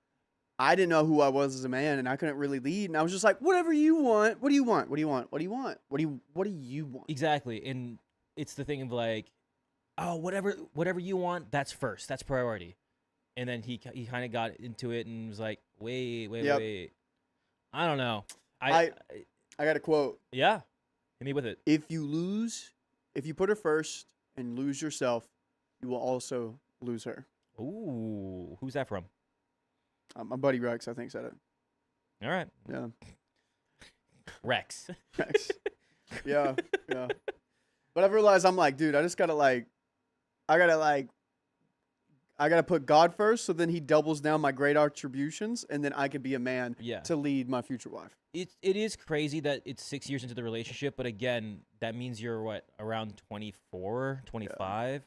I didn't know who I was as a man and I couldn't really lead. And I was just like, whatever you want. What do you want? What do you want? What do you want? What do you want? Exactly. And it's the thing of like, oh, whatever you want, that's first. That's priority. And then he kind of got into it and was like, wait. Yep. I don't know. I got a quote. Yeah. Hit me with it. If you put her first and lose yourself, you will also lose her. Ooh, who's that from? My buddy Rex, I think, said it. All right. Yeah. Rex. Rex. Yeah. But I've realized I'm like, dude, I gotta put God first, so then he doubles down my great attributions, and then I can be a man Yeah. to lead my future wife. It is crazy that it's 6 years into the relationship, but again, that means you're what, around 24, 25.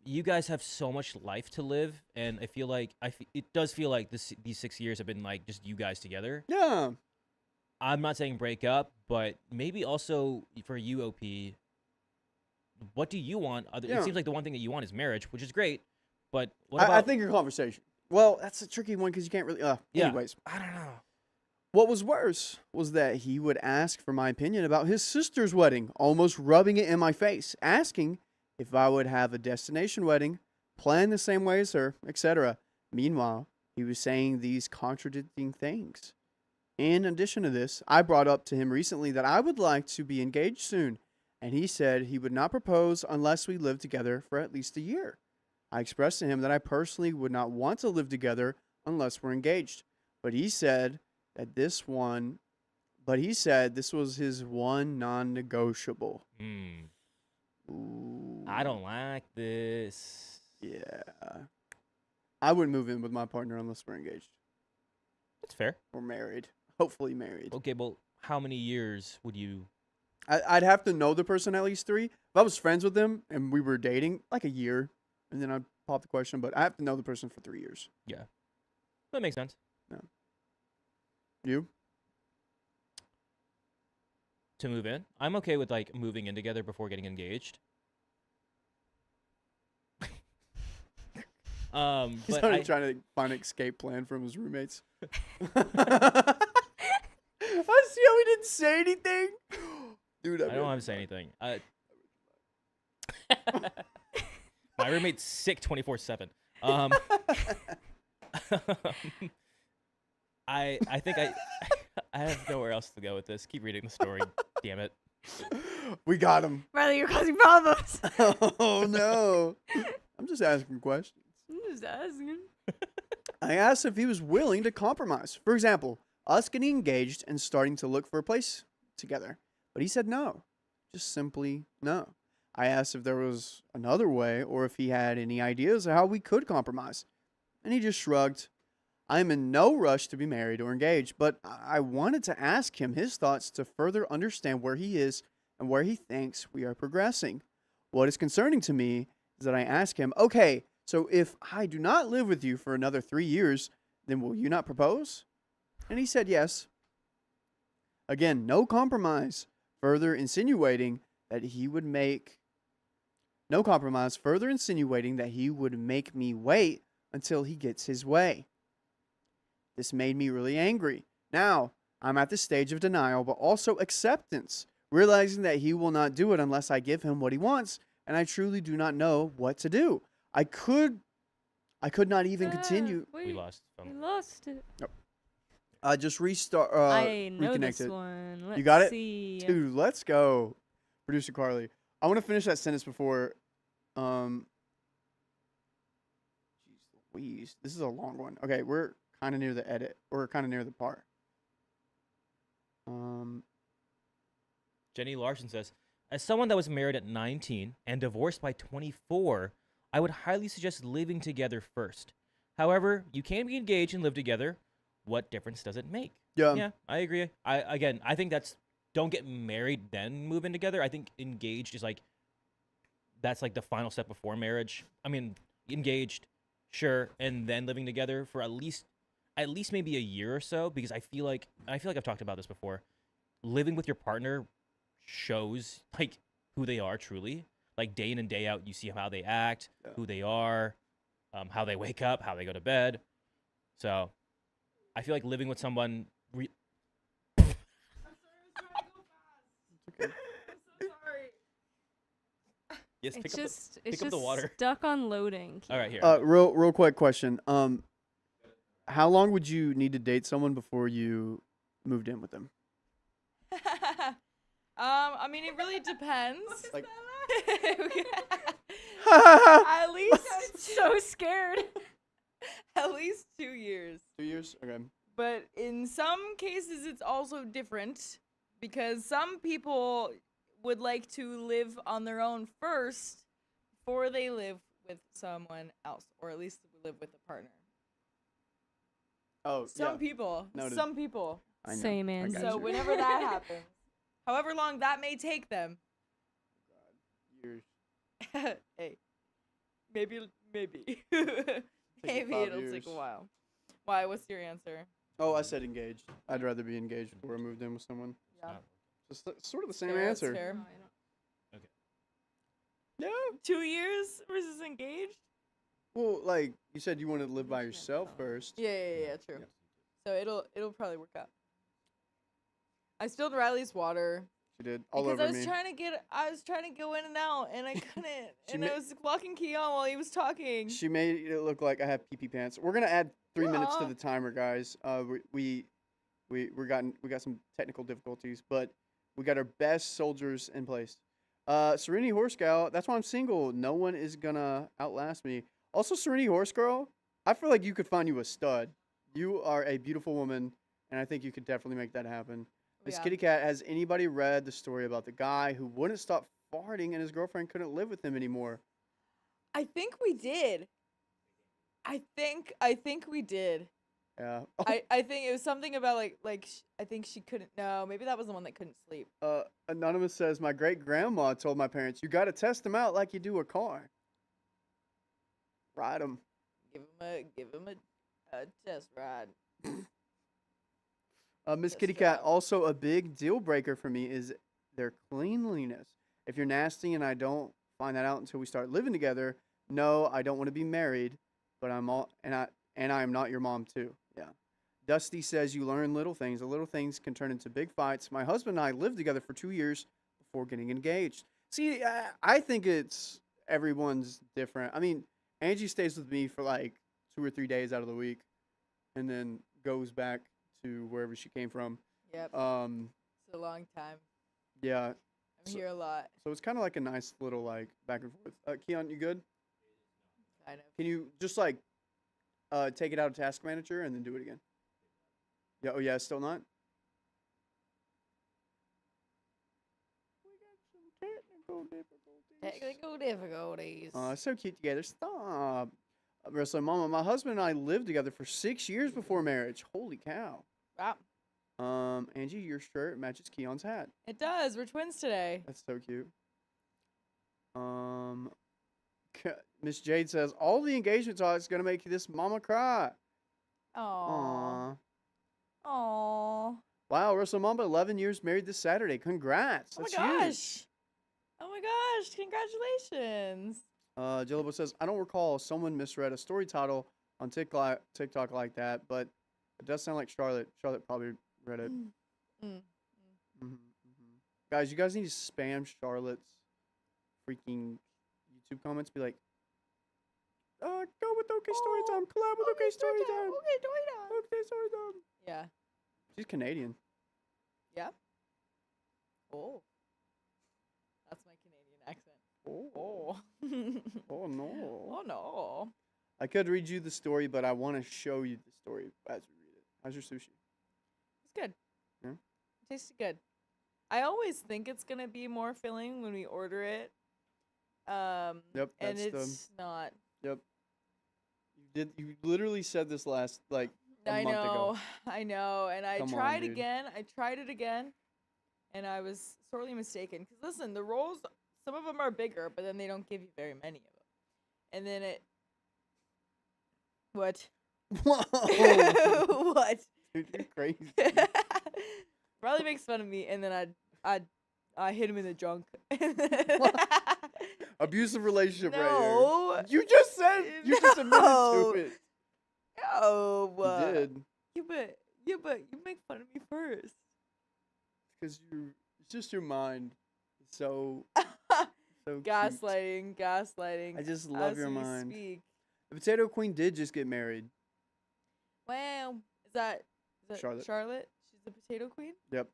You guys have so much life to live, and I feel like it does feel like these 6 years have been like just you guys together. Yeah. I'm not saying break up, but maybe also for you, OP, what do you want? Yeah. It seems like the one thing that you want is marriage, which is great, but what I about? think your conversation. Well, that's a tricky one because you can't really. Yeah. Anyways, I don't know. what was worse was that he would ask for my opinion about his sister's wedding, almost rubbing it in my face, asking if I would have a destination wedding, plan the same way as her, etc. Meanwhile, he was saying these contradicting things. In addition to this, I brought up to him recently that I would like to be engaged soon, and he said he would not propose unless we lived together for at least a year. I expressed to him that I personally would not want to live together unless we're engaged, but he said this was his one non-negotiable. Ooh. I don't like this. Yeah. I wouldn't move in with my partner unless we're engaged That's fair. or married. Hopefully married. Okay, well, how many years would you? I'd have to know the person at least 3. If I was friends with them and we were dating, like a year, and then I'd pop the question, but I have to know the person for 3 years. That makes sense. You? To move in, I'm okay with like moving in together before getting engaged. He's But already I, trying to find an escape plan from his roommates. I see how he didn't say anything. Dude, I don't want to say anything. My roommate's sick 24/7. I think I have nowhere else to go with this. Keep reading the story. Damn it. We got him. Riley, you're causing problems. Oh, no. I'm just asking questions. I'm just asking. I asked if he was willing to compromise. For example, us getting engaged and starting to look for a place together. But he said no. Just simply no. I asked if there was another way or if he had any ideas of how we could compromise. And he just shrugged. I am in no rush to be married or engaged, but I wanted to ask him his thoughts to further understand where he is and where he thinks we are progressing. What is concerning to me is that I ask him, okay, so if I do not live with you for another 3 years, then will you not propose? And he said yes. Again, no compromise, further insinuating that he would make me wait until he gets his way. This made me really angry. Now, I'm at the stage of denial, but also acceptance, realizing that he will not do it unless I give him what he wants, and I truly do not know what to do. I could not even continue. We lost. We lost it. Just restart. I know reconnect this it. one. You Let's got it? see. Dude, let's go. Producer Carly. I want to finish that sentence before. Jeez Louise. This is a long one. Okay, we're kind of near the edit. We're kind of near the part. Jenny Larson says, as someone that was married at 19 and divorced by 24, I would highly suggest living together first. However, you can be engaged and live together. What difference does it make? Yeah, I agree. I think don't get married then move in together. I think engaged is like that's like the final step before marriage. I mean, engaged, sure, and then living together for at least maybe a year or so, because I feel like I've talked about this before. Living with your partner shows like who they are truly. Like day in and day out, you see how they act, who they are, how they wake up, how they go to bed. So I feel like living with someone. Yes, pick up the water. Stuck on loading. All right, here. Real quick question. How long would you need to date someone before you moved in with them? I mean, it really depends. Like, At least So scared. at least 2 years. 2 years? Okay. But in some cases, it's also different because some people would like to live on their own first before they live with someone else, or at least live with a partner. Oh, Some people. Noted. Some people. I know. Same I answer. got So you. whenever that happens, however long that may take them, Years. hey, maybe, maybe Take 5 it'll years. take a while. Why? What's your answer? Oh, I said engaged. I'd rather be engaged before I moved in with someone. Yeah. Just sort of the same Fair, that's answer. fair. Yeah. 2 years versus engaged? Well, like you said, you wanted to live by yourself first. Yeah, true. So it'll probably work out. I spilled Riley's water She did all because over I was me. trying to go in and out and I couldn't. She and ma- I was locking Keon while he was talking. She made it look like I have pee-pee pants. We're gonna add 3 minutes to Aw. the timer, guys. We got some technical difficulties, but we got our best soldiers in place. Serenity Horse Gal, that's why I'm single. No one is gonna outlast me. Also, Serenity Horse Girl, I feel like you could find you a stud. You are a beautiful woman, and I think you could definitely make that happen. Miss Yeah. Kitty Cat, has anybody read the story about the guy who wouldn't stop farting and his girlfriend couldn't live with him anymore? I think we did. I think we did. Yeah. I think it was something about I think she couldn't. No, maybe that was the one that couldn't sleep. Anonymous says, my great grandma told my parents, you got to test them out like you do a car. Ride them. Give him a test ride. Miss Test Kitty Cat, drive. also a big deal breaker for me is their cleanliness. If you're nasty and I don't find that out until we start living together, no, I don't want to be married, but I'm all and I am not your mom too. Yeah. Dusty says you learn little things. The little things can turn into big fights. My husband and I lived together for 2 years before getting engaged. See, I think it's everyone's different. I mean, Angie stays with me for like 2 or 3 days out of the week, and then goes back to wherever she came from. Yep. Um, It's a long time. yeah. I'm So- here a lot. So it's kind of like a nice little like back and forth. Keon, you good? Kind of. Can you just like take it out of Task Manager and then do it again? Yeah. Oh yeah. Still not. We got some technical difficulties. Technical difficulties. So cute together. Stop. Marissa, Mama, my husband and I lived together for 6 years before marriage. Holy cow. Wow. Angie, your shirt matches Keon's hat. It does. We're twins today. That's so cute. Miss Jade says all the engagement talk is gonna make this mama cry. Aww. Aww. Aww. Wow, Russell Mamba, 11 years married this Saturday. Congrats. Oh my That's huge. gosh. Oh my gosh. Congratulations. Jillabo says, I don't recall someone misread a story title on TikTok like that, but it does sound like Charlotte. Charlotte probably read it. Mm. Guys, you guys need to spam Charlotte's freaking YouTube comments. Be like, go with OK Storytime. Collab with OK Storytime. OK Storytime. Yeah. She's Canadian. Yeah. Oh. That's my Canadian accent. Oh, Oh. oh no. Oh no. I could read you the story, but I want to show you the story as we read it. How's your sushi? It's good. Yeah? Tastes good. I always think it's gonna be more filling when we order it. Yep, And that's it's not. Yep. You literally said this last like a I month know. ago. I know. And I Come on, tried dude. again. I tried it again, and I was sorely mistaken. Cause listen, the rolls, some of them are bigger, but then they don't give you very many of them. And then it. What? Whoa. What? Dude, you're crazy. Probably makes fun of me, and then I hit him in the junk. Abusive relationship right No. here. You just admitted No. to it. No. You did. Yeah, but you make fun of me first. Because it's just your mind. It's so cute. Gaslighting. I just love as your we mind. Speak. The Potato Queen did just get married. Wow. Is that Charlotte. Charlotte? She's the potato queen? Yep.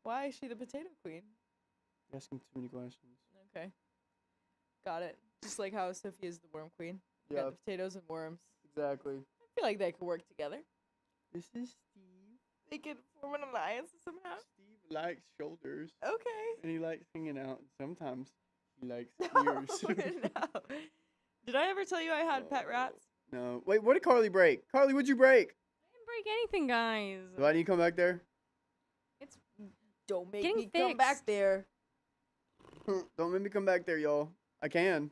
Why is she the potato queen? You're asking too many questions. Okay. Got it. Just like how Sophie is the worm queen. You Yeah, got the potatoes and worms. exactly. I feel like they could work together. This is Steve. They could form an alliance somehow. Steve likes shoulders, Okay. and he likes hanging out. Sometimes he likes No, ears. no. Did I ever tell you I had pet rats? No. Wait, what did Carly break? Carly, what'd you break? I didn't break anything, guys. Do I need to come back there? It's Don't make Getting me come back fixed. there. Don't make me come back there, y'all. I can.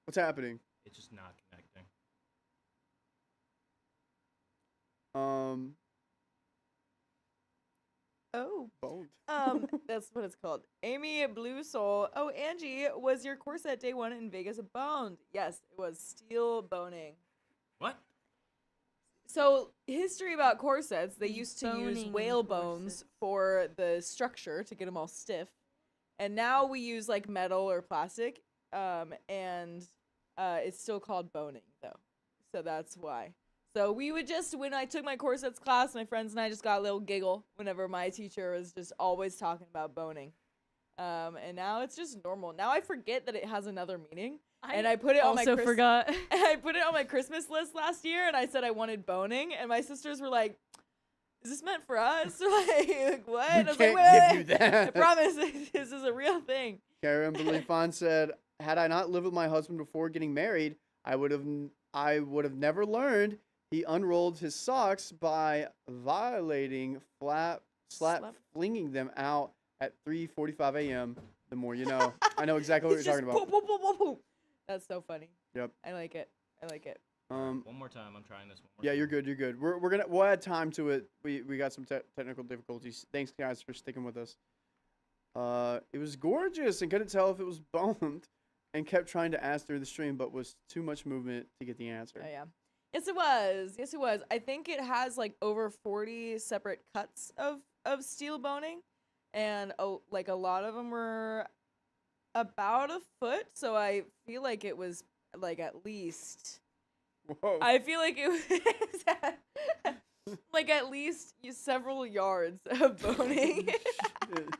What's happening? It's just not connecting. Oh. Bones. That's what it's called. Amy Blue Soul. Oh, Angie, was your corset day one in Vegas boned? Yes, it was steel boning. What? So, history about corsets, they used to use Boning whale bones corsets. for the structure to get them all stiff. And now we use like metal or plastic. And it's still called boning though. So that's why. So we would just, when I took my corsets class, my friends and I just got a little giggle whenever my teacher was just always talking about boning. And now it's just normal. Now I forget that it has another meaning. And I put it on my also forgot. I put it on my Christmas list last year, and I said I wanted boning, and my sisters were like, "Is this meant for us?" like what? I We was can't like, give you that. I promise, this is a real thing. Karen Belifon said, "Had I not lived with my husband before getting married, I would have never learned. He unrolled his socks by violating slap flinging them out at 3:45 a.m. The more you know." I know exactly what He's you're just talking about. boop, boop, boop, boop, boop. That's so funny. Yep. I like it. I like it. One more time. I'm trying this one more Yeah, time. you're good. You're good. We'll add time to it. We got some technical difficulties. Thanks guys for sticking with us. It was gorgeous and couldn't tell if it was boned, and kept trying to ask through the stream, but was too much movement to get the answer. Oh, yeah. Yes, it was. Yes, it was. I think it has like over 40 separate cuts of steel boning, and like a lot of them were about a foot. So I feel like it was like at least. Whoa. I feel like it was like at least several yards of boning. Shit.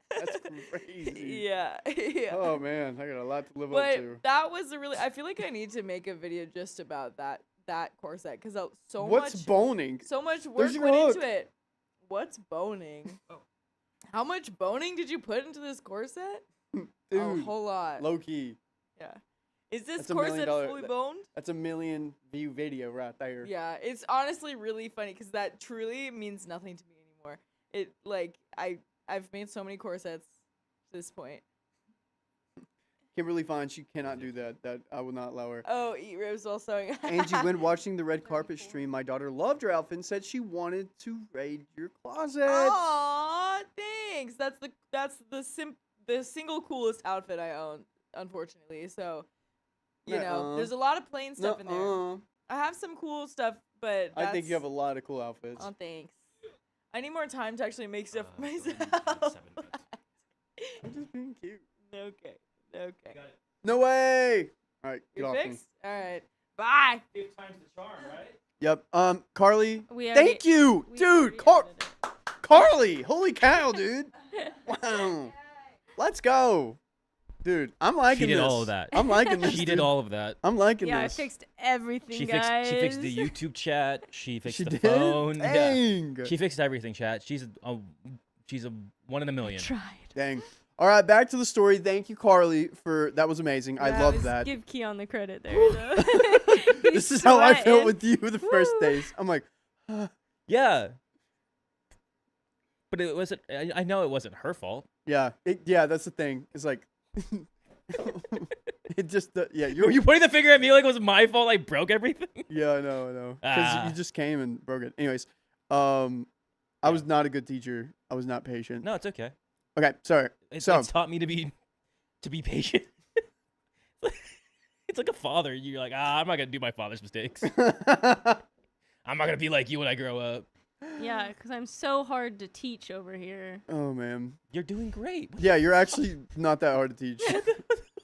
That's crazy. Yeah, yeah. Oh man, I got a lot to live up But to. that was a really. I feel like I need to make a video just about that corset because What's boning? so much work There's your went hook. into it. What's boning? Oh. How much boning did you put into this corset? Dude, A whole lot. low key. Yeah. Is this That's $1 million corset fully boned? That's a 1 million view video right there. Yeah, it's honestly really funny because that truly means nothing to me anymore. It like I've made so many corsets to this point. Kimberly Fine, she cannot do that. That I will not allow her. Oh, eat ribs while sewing. Angie, when watching the red carpet stream, my daughter loved your outfit and said she wanted to raid your closet. Aw, thanks. That's the single coolest outfit I own, unfortunately. So, you know, there's a lot of plain stuff in there. Nuh-uh. I have some cool stuff, but I think you have a that's- lot of cool outfits. Oh, thanks. I need more time to actually make stuff for myself. 7 bits. I'm just being cute. Okay. Okay. Got it. No way. All right, get You off me. fixed? All right. Bye. 5 times the charm, right? Yep. Carly, We thank you, we dude. already edited it. Carly, holy cow, dude. Wow. Let's go, dude. I'm liking She did this. all of that. I'm liking this. She dude. did all of that. I'm liking Yeah, I this. fixed everything, She guys. fixed the YouTube chat. She fixed She the did. phone. Yeah. Dang. She fixed everything, chat. She's a 1 in a million. Tried. Dang. All right, back to the story. Thank you, Carly, for that was amazing. I Yeah, love just that. Give Keon the credit there. Whew. Though. This He's is how I felt sweating. with you the first Woo. days. I'm like, Yeah. But it wasn't. I know it wasn't her fault. yeah, that's the thing. It's like, it just, yeah, Were you pointing the finger at me like it was my fault? I broke everything. yeah, I know, because Ah. you just came and broke it. Anyways, I was not a good teacher. I was not patient. No, it's okay. Okay, sorry. It's So- taught me to be patient. It's like a father. You're like, I'm not gonna do my father's mistakes. I'm not gonna be like you when I grow up. Yeah, because I'm so hard to teach over here. Oh man, You're doing great. yeah, you're actually not that hard to teach.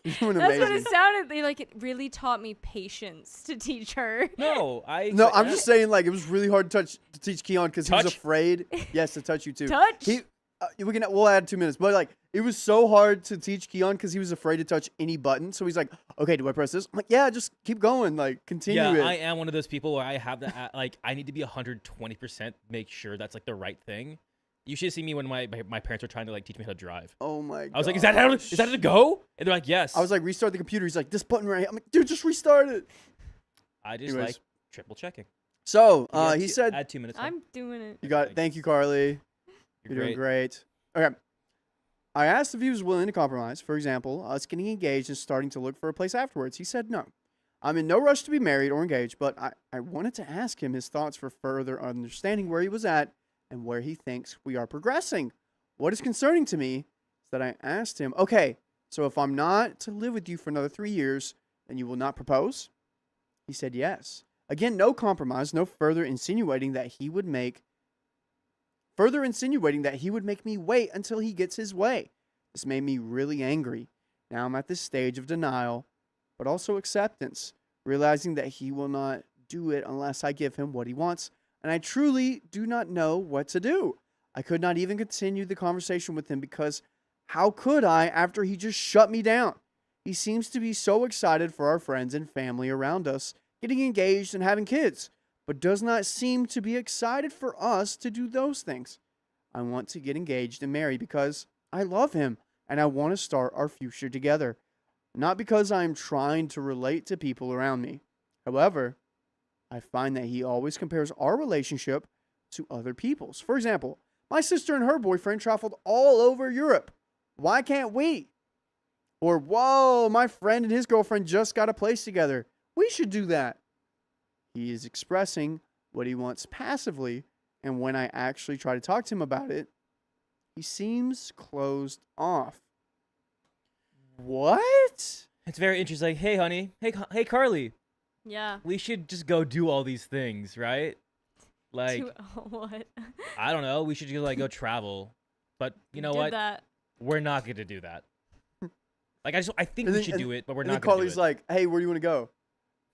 You're doing That's what amazing. it sounded like. It really taught me patience to teach her. No, No, I'm just saying, like, it was really hard to teach Keon because he was Touch? afraid. Yes, to touch you too. Touch? We'll add 2 minutes, but like, it was so hard to teach Keon because he was afraid to touch any button. So he's like, okay, do I press this? I'm like, yeah, just keep going, like, continue Yeah, it. I am one of those people where I have that. Like, I need to be 120% make sure that's like the right thing. You should see me when my parents were trying to like teach me how to drive. Oh my god. I was like, is that how to go? And they're like, yes. I was like, restart the computer. He's like, this button right here. I'm like, dude, just restart it. I just Anyways. like triple checking. So, Yeah, he said, add 2 minutes. on. I'm doing it. you got it. Thank you, Carly. You're doing great. Okay. I asked if he was willing to compromise. For example, us getting engaged and starting to look for a place afterwards. He said no. I'm in no rush to be married or engaged, but I wanted to ask him his thoughts for further understanding where he was at and where he thinks we are progressing. What is concerning to me is that I asked him, okay, so if I'm not to live with you for another 3 years, then you will not propose? He said yes. Again, no compromise, no further insinuating that he would make me wait until he gets his way. This made me really angry. Now I'm at this stage of denial, but also acceptance, realizing that he will not do it unless I give him what he wants, and I truly do not know what to do. I could not even continue the conversation with him because how could I after he just shut me down? He seems to be so excited for our friends and family around us getting engaged and having kids, but does not seem to be excited for us to do those things. I want to get engaged and married because I love him and I want to start our future together, not because I am trying to relate to people around me. However, I find that he always compares our relationship to other people's. For example, my sister and her boyfriend traveled all over Europe. Why can't we? Or, whoa, my friend and his girlfriend just got a place together. We should do that. He is expressing what he wants passively, and when I actually try to talk to him about it, he seems closed off. What? It's very interesting. Hey, honey. Hey, Carly. Yeah. We should just go do all these things, right? Like, What? I don't know. We should just like go travel. But you know Did what? that. We're not going to do that. Like, I think And we then- should do it, but we're And not then going to do Carly's it. like, hey, where do you want to go?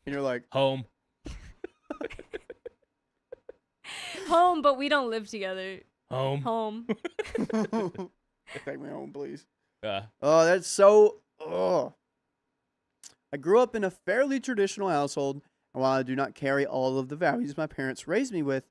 And you're like, Home. Home, but we don't live together. Home. Home. take me home, please. Uh, Oh, that's so. Oh. I grew up in a fairly traditional household, and while I do not carry all of the values my parents raised me with,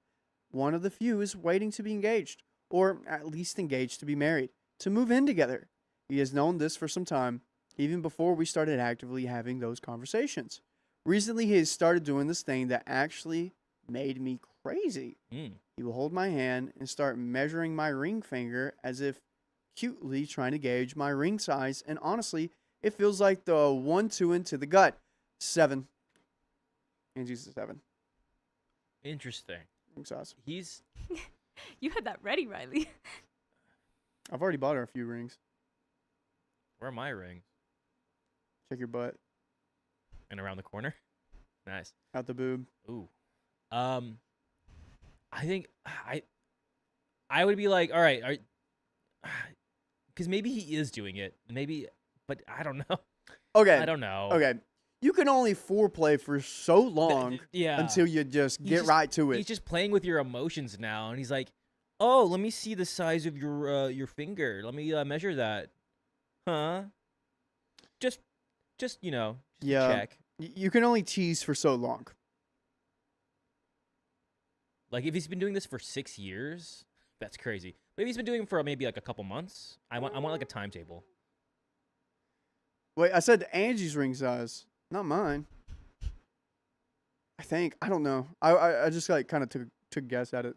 one of the few is waiting to be engaged, or at least engaged to be married, to move in together. He has known this for some time, even before we started actively having those conversations. Recently, he has started doing this thing that actually made me crazy. mm. He will hold my hand and start measuring my ring finger as if cutely trying to gauge my ring size. And honestly, it feels like the 1-2 into the gut. 7. Angie's a 7. Interesting. Ring size. He's You had that ready, Riley. I've already bought her a few rings. where are my rings? Check your butt. And around the corner. Nice. Out the boob. Ooh. I think I would be like, all right, because maybe he is doing it, maybe, but I don't know. Okay. I don't know. Okay. You can only foreplay for so long Yeah. until you just He's get just- right to He's it. just playing with your emotions now, and he's like, "Oh, let me see the size of your finger. Let me measure that." Huh? Just just to Yeah. check. You can only tease for so long. Like if he's been doing this for 6 years, that's crazy. But if he's been doing it for maybe like a couple months, I want like a timetable. Wait, I said Angie's ring size, not mine. I think. I don't know. I just like kind of took a guess at it.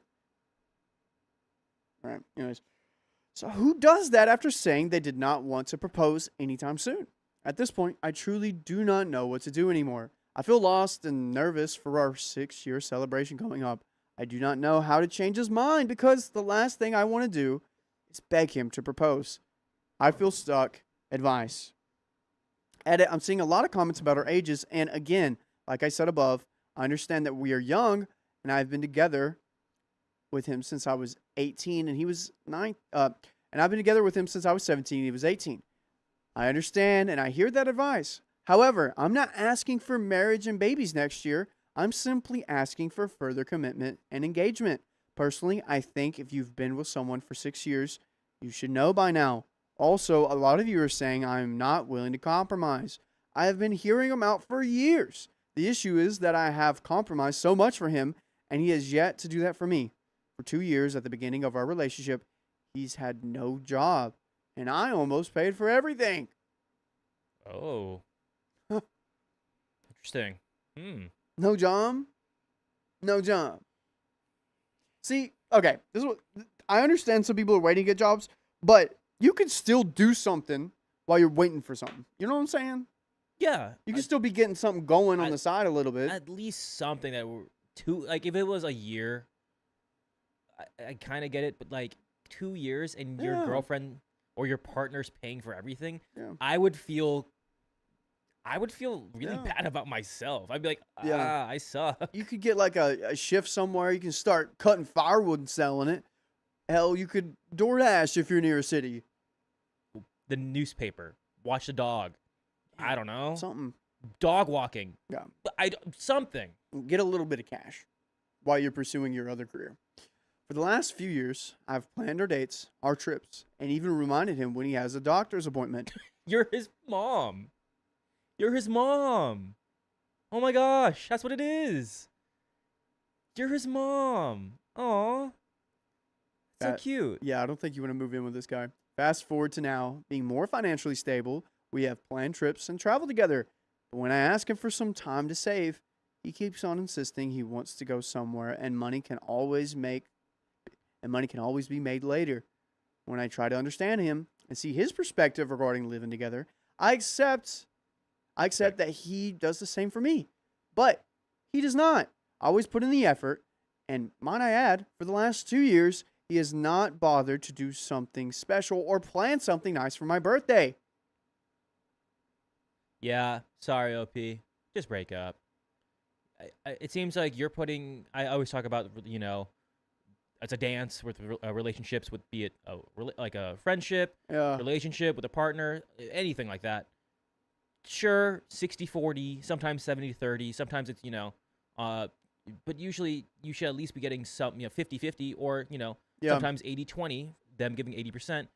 All right. Anyways, so who does that after saying they did not want to propose anytime soon? At this point, I truly do not know what to do anymore. I feel lost and nervous for our 6-year celebration coming up. I do not know how to change his mind because the last thing I want to do is beg him to propose. I feel stuck. Advice. Edit, I'm seeing a lot of comments about our ages, and again, like I said above, I understand that we are young, and I've been together with him since I was 18, and he was 9. And I've been together with him since I was 17, and he was 18. I understand, and I hear that advice. However, I'm not asking for marriage and babies next year. I'm simply asking for further commitment and engagement. Personally, I think if you've been with someone for 6 years, you should know by now. Also, a lot of you are saying I'm not willing to compromise. I have been hearing him out for years. The issue is that I have compromised so much for him, and he has yet to do that for me. For 2 years at the beginning of our relationship, he's had no job, and I almost paid for everything. Oh. Huh. Interesting. No job? No job. See, okay, this is what I understand some people are waiting to get jobs, but you can still do something while you're waiting for something. You know what I'm saying? Yeah. You can still be getting something going on I- the side a little bit. At least something that were like if it was a year, I kind of get it, but like 2 years and your Yeah. girlfriend or your partner's paying for everything, Yeah. I would feel really Yeah. bad about myself. I'd be like, Yeah. I suck. You could get like a shift somewhere. You can start cutting firewood and selling it. Hell, you could DoorDash if you're near a city. The newspaper, watch the dog. I don't know. Something. Dog walking. Yeah. Something. Get a little bit of cash while you're pursuing your other career. For the last few years, I've planned our dates, our trips, and even reminded him when he has a doctor's appointment. You're his mom. You're his mom. Oh my gosh, that's what it is. You're his mom. Aw. So That- cute. Yeah, I don't think you want to move in with this guy. Fast forward to now, being more financially stable, we have planned trips and travel together. But when I ask him for some time to save, he keeps on insisting he wants to go somewhere and money can always be made later. When I try to understand him and see his perspective regarding living together, I accept that he does the same for me, but he does not. I always put in the effort, and might I add, for the last 2 years, he has not bothered to do something special or plan something nice for my birthday. Yeah, sorry, OP. Just break up. It seems like you're putting. I always talk about, it's a dance with relationships, with be it like a friendship, Yeah. relationship with a partner, anything like that. Sure, 60-40, sometimes 70-30, sometimes it's, but usually you should at least be getting some, 50-50, or, Yeah. sometimes 80-20, them giving 80%.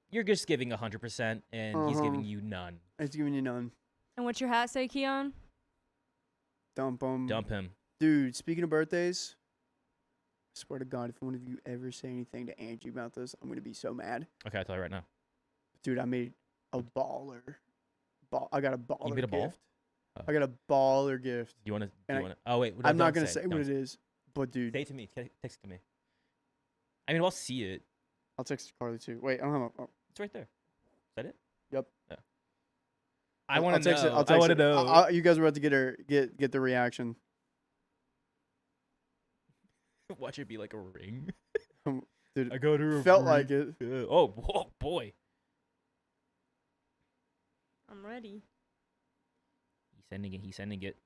You're just giving 100%, and he's giving you none. He's giving you none. And what's your hat say, Keon? Dump him. Dump him. Dude, speaking of birthdays, I swear to God, if one of you ever say anything to Angie about this, I'm going to be so mad. Okay, I'll tell you right now. Dude, I made a baller. I got a baller You made a ball? gift. Oh. I got a baller gift. You want to? And Oh wait, I'm not don't going to say Don't what it is, but dude, Say it to me. Text it to me. I mean, I'll see it. I'll text Carly too. Wait, I don't have a... It's right there. Is that it? Yep. Yeah. I want to text it. know. I'll text I want to it. know. You guys are about to get the reaction. Watch it be like a ring. Dude, I got her. felt like it. Oh boy. I'm ready. He's sending it. He's sending it.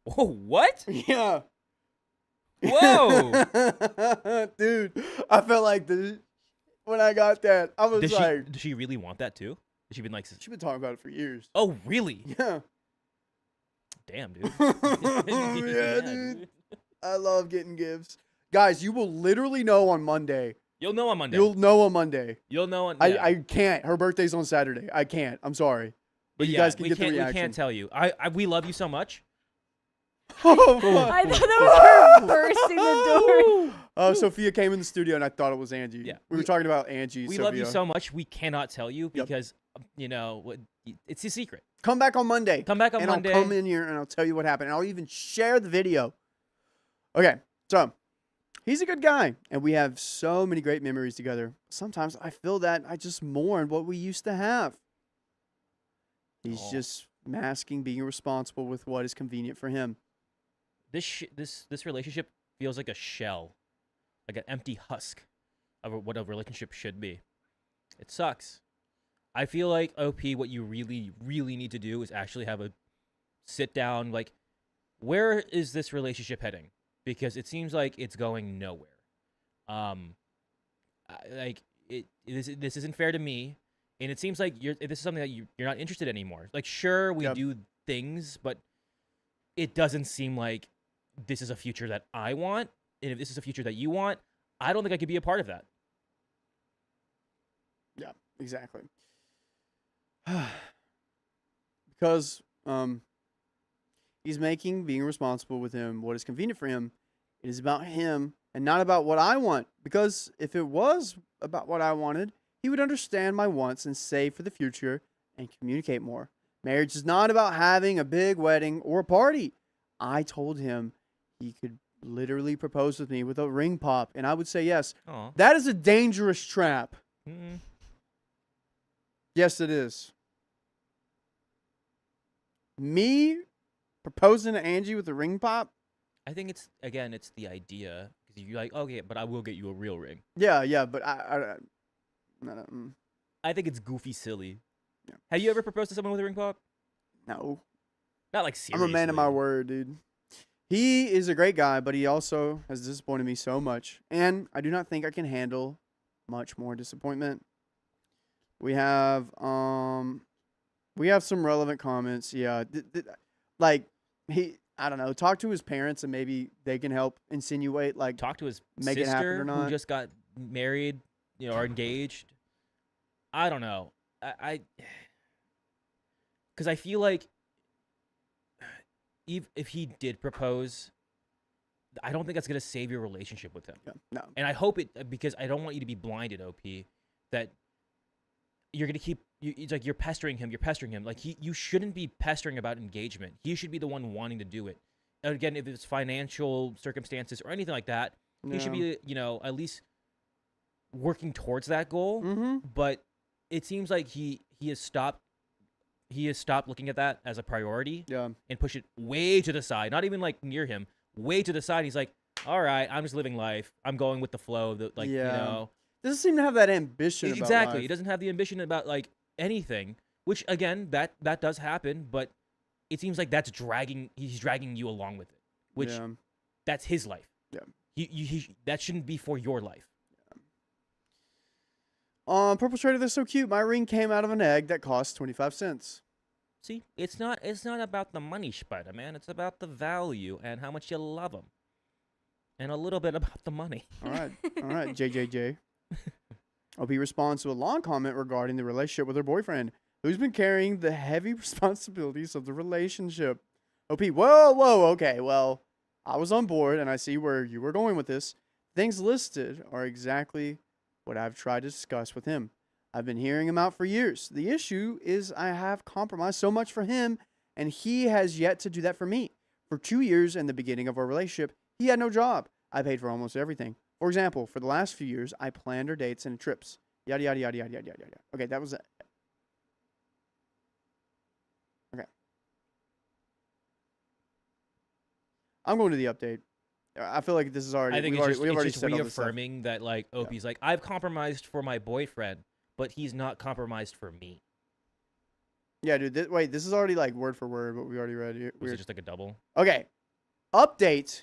Whoa! What? Yeah. Whoa! Dude, I felt like this when I got that. I was Does like, she really want that too? Has she been like? she's been talking about it for years. Oh really? Yeah. Damn, dude. Yeah, dude. I love getting gifts. Guys, you will literally know on Monday. You'll know on Monday. You'll know on Monday. You'll know on. I can't. Her birthday's on Saturday. I can't. I'm sorry. But you guys can get the reaction. We can't tell you. We love you so much. Oh, fuck. I thought that was her bursting the door. Oh, Sophia came in the studio and I thought it was Angie. Yeah. We were talking about Angie. We Sophia. love you so much. We cannot tell you Yep. because it's a secret. Come back on Monday. Come back on and Monday. I'll come in here and I'll tell you what happened. And I'll even share the video. Okay, so he's a good guy, and we have so many great memories together. Sometimes I feel that I just mourn what we used to have. He's Aw. just masking being responsible with what is convenient for him. This relationship feels like a shell, like an empty husk of what a relationship should be. It sucks. I feel like OP, what you really, really need to do is actually have a sit down. Like, where is this relationship heading? Because it seems like it's going nowhere. This isn't fair to me, and it seems like this is something that you're not interested in anymore. Like, sure, we Yep. do things, but it doesn't seem like this is a future that I want. And if this is a future that you want, I don't think I could be a part of that. Yeah, exactly. Because he's making being responsible with him what is convenient for him. It is about him and not about what I want. Because if it was about what I wanted, he would understand my wants and save for the future and communicate more. Marriage is not about having a big wedding or a party. I told him he could literally propose with me with a ring pop, and I would say yes. Aw. That is a dangerous trap. Mm-mm. Yes, it is. Me proposing to Angie with a ring pop? I think it's the idea. Because you're like, okay, but I will get you a real ring. Yeah, but I think it's goofy silly. Yeah. Have you ever proposed to someone with a ring pop? no. Not like seriously. I'm a man of my word, dude. He is a great guy, but he also has disappointed me so much, and I do not think I can handle much more disappointment. We have some relevant comments. Yeah, I don't know. Talk to his parents, and maybe they can help insinuate like Talk to his make it happen sister or not. who just got married, or engaged. I don't know. Because I feel like if he did propose, I don't think that's gonna save your relationship with him. Yeah, no. And I hope it, because I don't want you to be blinded, OP, that you're gonna keep. It's like you're pestering him. Like you shouldn't be pestering about engagement. He should be the one wanting to do it. And again, if it's financial circumstances or anything like that, he should be, at least working towards that goal. Mm-hmm. But it seems like he has stopped looking at that as a priority Yeah. and push it way to the side. Not even like near him, way to the side. He's like, all right, I'm just living life. I'm going with the flow. Like, you Yeah. know. Doesn't seem to have that ambition. About Exactly. life. He doesn't have the ambition about like anything, which again, that does happen, but it seems like he's dragging you along with it, which Yeah. that's his life. Yeah. That shouldn't be for your life. Purple Trader, they're so cute. My ring came out of an egg that cost 25 cents. See, it's not about the money, Spider-Man. It's about the value and how much you love him. And a little bit about the money. All right, JJJ. OP responds to a long comment regarding the relationship with her boyfriend, who's been carrying the heavy responsibilities of the relationship. OP, whoa, okay, well, I was on board, and I see where you were going with this. Things listed are exactly what I've tried to discuss with him. I've been hearing him out for years. The issue is I have compromised so much for him, and he has yet to do that for me. For 2 years in the beginning of our relationship, he had no job. I paid for almost everything. For example, for the last few years, I planned our dates and trips. Yada, yada, yada, yada, yada, yada, yada. Okay, that was it. Okay. I'm going to the update. I feel like this is already. I think we've it's already just set all this stuff. reaffirming that like Opie's like, I've compromised for my boyfriend, but he's not compromised for me. Yeah, dude. Wait, this is already like word for word what we already read. Was Weird. it just like a double? Okay. Update.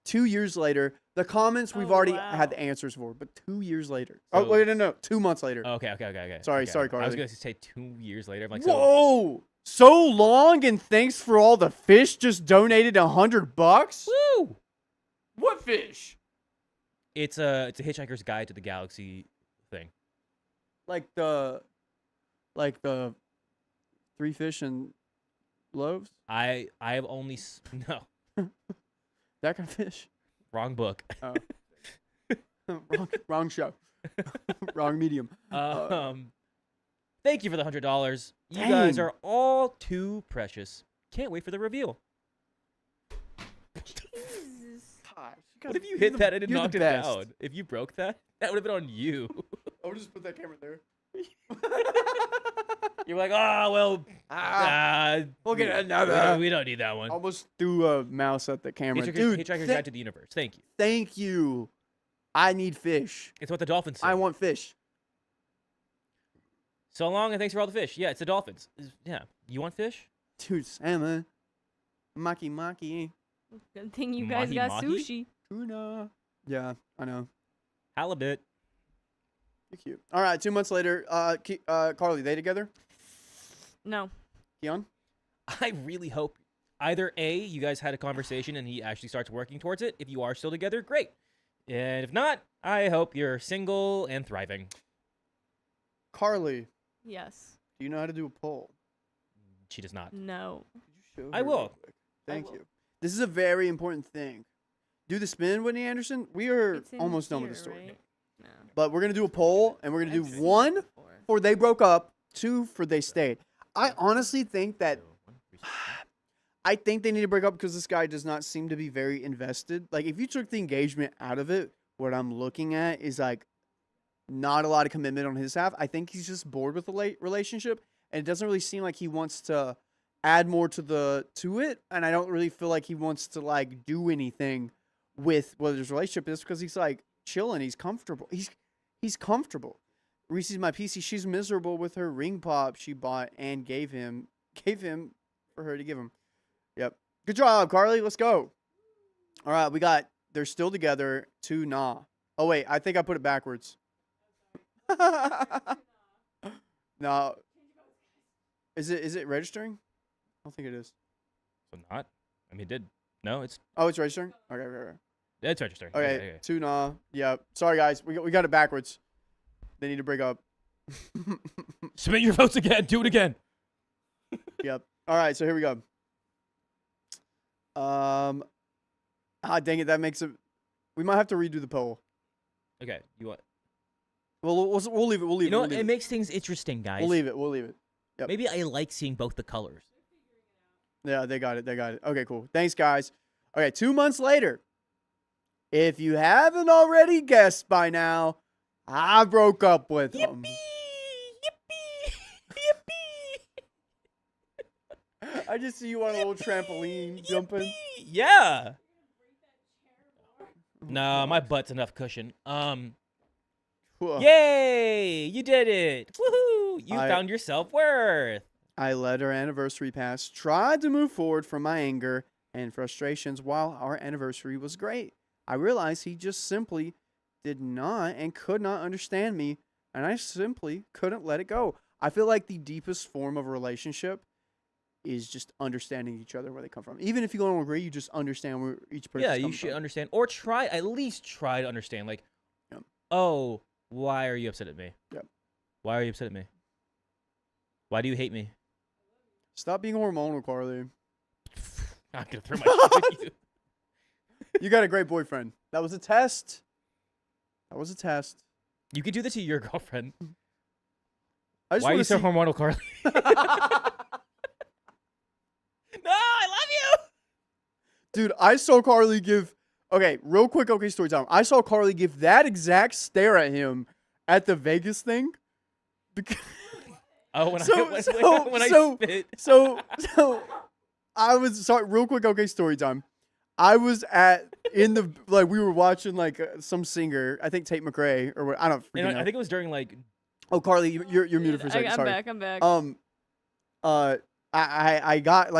2 years later, the comments we've Oh, already wow. had the answers for, but 2 years later. So- Oh wait, no, 2 months later. Okay. Sorry, okay. sorry, I was Carly. gonna say 2 years later. I'm like, so Whoa! So long, and thanks for all the fish. Just donated $100. woo! What fish? It's a Hitchhiker's Guide to the Galaxy thing. Like the 3 fish and loaves. I have only no That kind of fish. wrong book. Oh. wrong show. Wrong medium. Thank you for the $100. You guys Dang. are all too precious. Can't wait for the reveal. Jesus. What if you hit that and it you're the knocked it best. down? If you broke that, that would have been on you. I'll just put that camera there. You're like, oh well. We'll get another. We don't need that one. Almost threw a mouse at the camera. Dude, Hitchhiker's Guide to the Universe. Thank you. thank you. I need fish. It's what the dolphins say. I want fish. So long and thanks for all the fish. Yeah, it's the dolphins. Yeah. You want fish? Dude, salmon. Maki. Good thing you guys got Mahi-mahi? sushi. Tuna. Yeah, I know. Halibut. You're cute. All right, 2 months later, Carly, they together? No. Keon? I really hope either A, you guys had a conversation and he actually starts working towards it. If you are still together, great. And if not, I hope you're single and thriving. Carly, Yes. do you know how to do a poll? She does not. No. Could you show I her real will. quick? Thank will. you. This is a very important thing. Do the spin, Whitney Anderson. We are It's in almost done with the here, story. right? No. But we're going to do a poll, and we're going to I've do seen 1 it before. for they broke up, 2 for they stayed. I honestly think that I think they need to break up because this guy does not seem to be very invested. Like, if you took the engagement out of it, what I'm looking at is, like, not a lot of commitment on his half. I think he's just bored with the relationship, and it doesn't really seem like he wants to add more to it, and I don't really feel like he wants to, like, do anything with what his relationship is because he's, like, chilling. He's comfortable. He's comfortable. Reese's my PC. She's miserable with her ring pop she bought and gave him for her to give him. Yep. Good job, Carly. Let's go. All right, we got they're still together to nah. Oh wait, I think I put it backwards. No. Is it registering? I don't think it is. So not? I mean, it did. No, it's Oh, it's registering? Okay. it's registering. Okay. To nah. Yeah. Sorry guys. We got it backwards. They need to break up. Submit your votes again. Do it again. Yep. All right, so here we go. Dang it, that makes it. We might have to redo the poll. Okay. You want? We'll leave it. We'll leave You know it. what? We'll It leave makes things interesting, guys. We'll leave it. We'll leave it. Yep. Maybe I like seeing both the colors. Yeah, they got it. Okay, cool. Thanks, guys. Okay, 2 months later. If you haven't already guessed by now, I broke up with him. I just see you on a little trampoline jumping. Yeah. No, my butt's enough cushion. Whoa. Yay! You did it! Woohoo! You I- found your self-worth. I let our anniversary pass, tried to move forward from my anger and frustrations while our anniversary was great. I realized he just simply did not and could not understand me, and I simply couldn't let it go. I feel like the deepest form of a relationship is just understanding each other where they come from. Even if you don't agree, you just understand where each person Yeah, you should understand, or at least try to understand. Like, Yep. oh, why are you upset at me? Yep. Why are you upset at me? Why do you hate me? Stop being hormonal, Carly. I'm gonna throw my shit at you. You got a great boyfriend. That was a test. That was a test. You could do this to your girlfriend. I just Why are wanna you so see- hormonal, Carly? No, I love you. Dude, I saw Carly give. Okay, real quick. Okay, story time. I saw Carly give that exact stare at him at the Vegas thing. Because, Oh, when So- I so- when I so- spit. so I was sorry. Real quick. Okay, story time. I was in the we were watching some singer. I think Tate McRae or what. I don't freaking And know. I think it was during like. Oh, Carly, you're muted for a second. I'm Sorry. back. I'm back. I got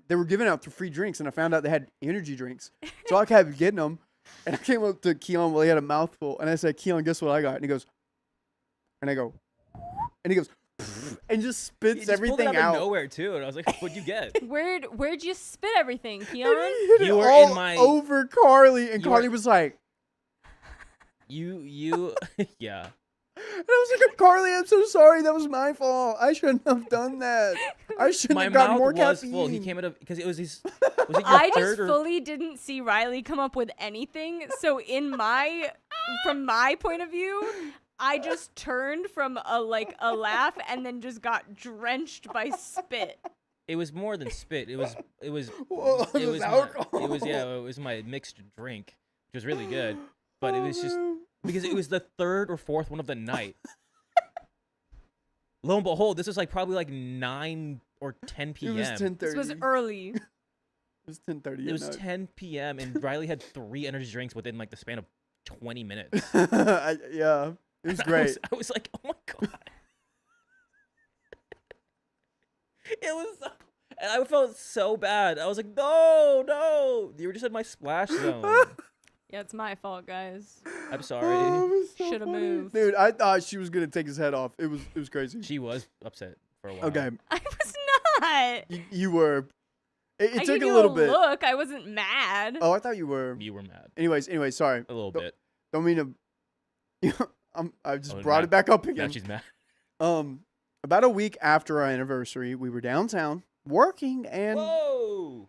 they were giving out free drinks, and I found out they had energy drinks. So I kept getting them, and I came up to Keon while he had a mouthful, and I said, "Keon, guess what I got?" And he goes, and I go, and he goes, and just spits He just pulled it everything out out. of nowhere too, and I was like, "What'd you get?" Where'd you spit everything, And Keon? he hit You it were all in my- over Carly, and you Carly were- was like, You, yeah. and I was like, "Carly, I'm so sorry. That was my fault. I shouldn't have done that. I shouldn't My have gotten mouth more was caffeine." full. He came out of because it was his. Was it your I third just or? fully didn't see Riley come up with anything. So from my point of view, I just turned from a laugh and then just got drenched by spit. It was more than spit. It was. Whoa, It it was was. alcohol. It was my mixed drink, which was really good. But it Oh, was just man. because it was the third or fourth one of the night. Lo and behold, this was probably 9 or 10 p.m. It was 10:30. This was early. It was 10:30. It was 10 p.m. and Riley had 3 energy drinks within the span of 20 minutes. Yeah, it was great. I was like, oh my god. It was so, and I felt so bad. I was like, no. You were just in my splash zone. Yeah, it's my fault, guys. I'm sorry. Oh, it was so Shoulda funny. moved. Dude. I thought she was gonna take his head off. It was crazy. She was upset for a while. Okay, I was not. you were. It I took gave a you little bit. Look, I wasn't mad. Oh, I thought you were. You were mad. Anyways, sorry. A little Don't- bit. Don't mean to. I just Oh, brought now- it back up Now again. she's mad. About a week after our anniversary, we were downtown working, and Whoa.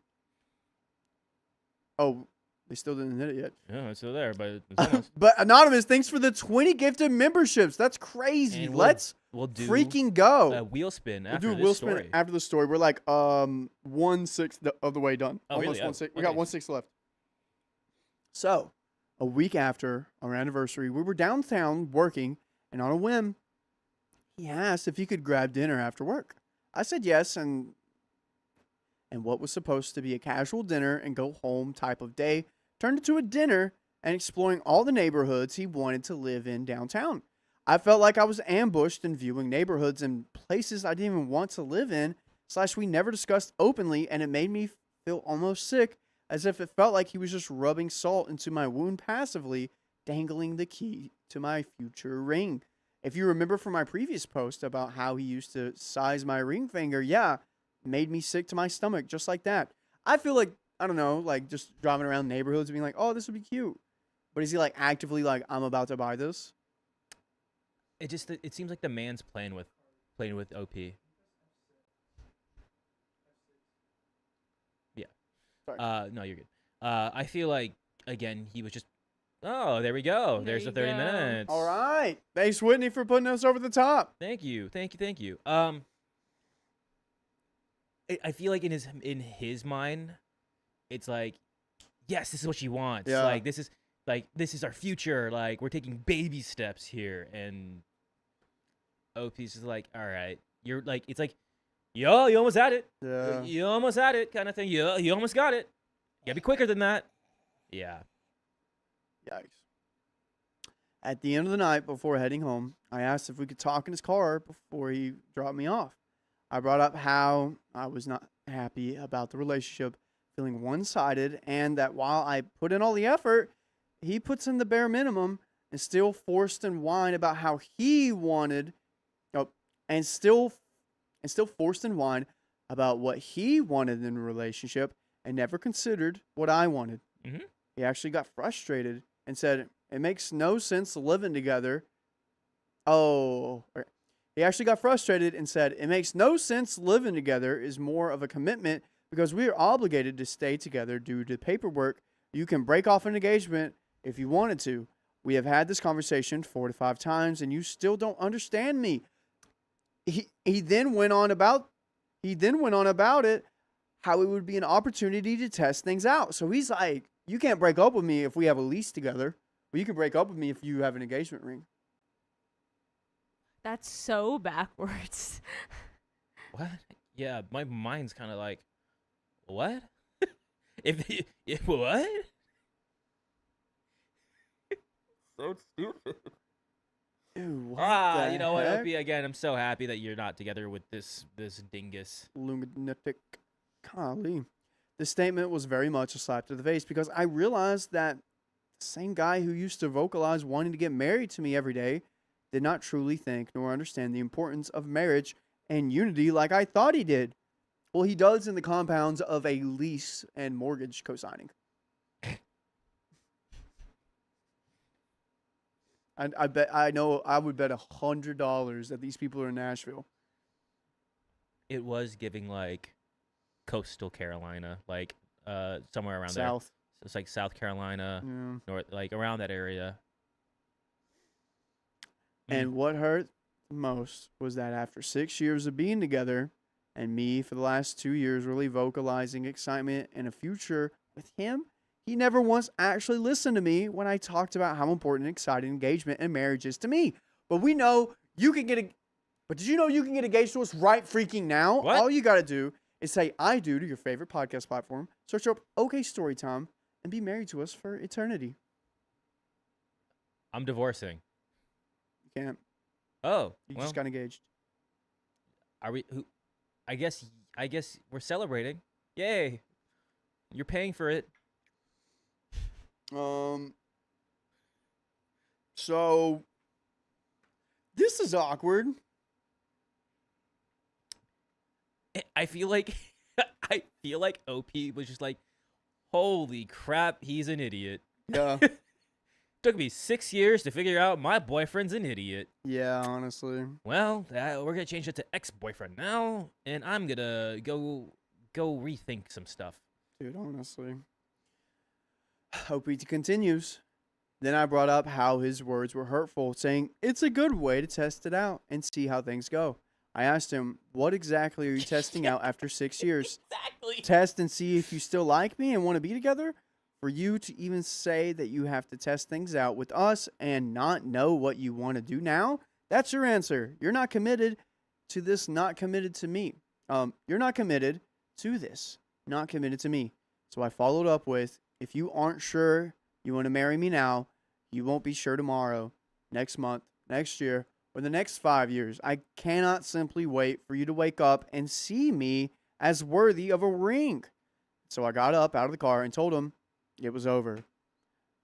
oh, they still didn't hit it yet. Yeah, it's still there, but it's almost. But Anonymous, thanks for the 20 gifted memberships. That's crazy. And Let's We'll do freaking go. a wheel spin We'll after do a this wheel story. spin after the story. We're 1/6 of the way done. Oh, Almost really? Oh, 1/6. We got okay. 1/6 left. So, a week after our anniversary, we were downtown working, and on a whim, he asked if he could grab dinner after work. I said yes, and what was supposed to be a casual dinner and go home type of day turned into a dinner and exploring all the neighborhoods he wanted to live in downtown. I felt like I was ambushed in viewing neighborhoods and places I didn't even want to live in, / we never discussed openly, and it made me feel almost sick, as if it felt like he was just rubbing salt into my wound passively, dangling the key to my future ring. If you remember from my previous post about how he used to size my ring finger, yeah, made me sick to my stomach, just like that. I feel like, I don't know, just driving around neighborhoods and being like, oh, this would be cute. But is he actively I'm about to buy this? It seems like the man's playing with OP. Yeah. Sorry. No, you're good. I feel like again he was just. Oh, there we go. There There's you the 30 go. minutes. All right. Thanks, Whitney, for putting us over the top. Thank you. I feel like in his mind, it's like, yes, this is what she wants. Yeah. This is our future. We're taking baby steps here, and OP's just like, all right, you're it's like Yo, you almost had it. Yeah. You almost had it, kind of thing. You almost got it. You gotta be quicker than that. Yeah. Yikes. At the end of the night before heading home, I asked if we could talk in his car before he dropped me off. I brought up how I was not happy about the relationship, feeling one-sided, and that while I put in all the effort, he puts in the bare minimum and still forced and whined about how he wanted, and still forced and whined about what he wanted in a relationship and never considered what I wanted. Mhm. He actually got frustrated and said, it makes no sense living together. He actually got frustrated and said, it makes no sense living together is more of a commitment because we are obligated to stay together due to paperwork. You can break off an engagement if you wanted to. We have had this conversation 4 to 5 times and you still don't understand me. He then went on about it, how it would be an opportunity to test things out. So he's like, you can't break up with me if we have a lease together. Well, you can break up with me if you have an engagement ring. That's so backwards. What? Yeah, my mind's kind of like, what? if what? So stupid. Ew, what You know what, heck? Opie? Again, I'm so happy that you're not together with this dingus. Lunatic. Golly. This statement was very much a slap to the face because I realized that the same guy who used to vocalize wanting to get married to me every day did not truly think nor understand the importance of marriage and unity like I thought he did. Well, he does in the compounds of a lease and mortgage co-signing. I would bet $100 that these people are in Nashville. It was giving like coastal Carolina, like somewhere around there. South. So it's like South Carolina, Yeah. north, like around that area. And what hurt the most was that after 6 years of being together, and me for the last 2 years really vocalizing excitement and a future with him, he never once actually listened to me when I talked about how important and exciting engagement and marriage is to me. But we know you can but did you know you can get engaged to us right freaking now? What? All you got to do is say I do to your favorite podcast platform, search up OK Storytime, and be married to us for eternity. I'm divorcing. You can't. Oh, You well, just got engaged. are we? Who? I guess we're celebrating. Yay! You're paying for it. So this is awkward. I feel like OP was just like, holy crap, he's an idiot. Yeah. Took me 6 years to figure out my boyfriend's an idiot. Yeah, honestly. Well, we're gonna change it to ex-boyfriend now, and I'm gonna go rethink some stuff. Dude, honestly. OPT continues. Then I brought up how his words were hurtful, saying it's a good way to test it out and see how things go. I asked him, what exactly are you testing out after 6 years? Exactly. Test and see if you still like me and want to be together? For you to even say that you have to test things out with us and not know what you want to do now, that's your answer. You're not committed to this, not committed to me. You're not committed to this, not committed to me. So I followed up with, if you aren't sure you want to marry me now, you won't be sure tomorrow, next month, next year, or the next 5 years. I cannot simply wait for you to wake up and see me as worthy of a ring. So I got up out of the car and told him it was over.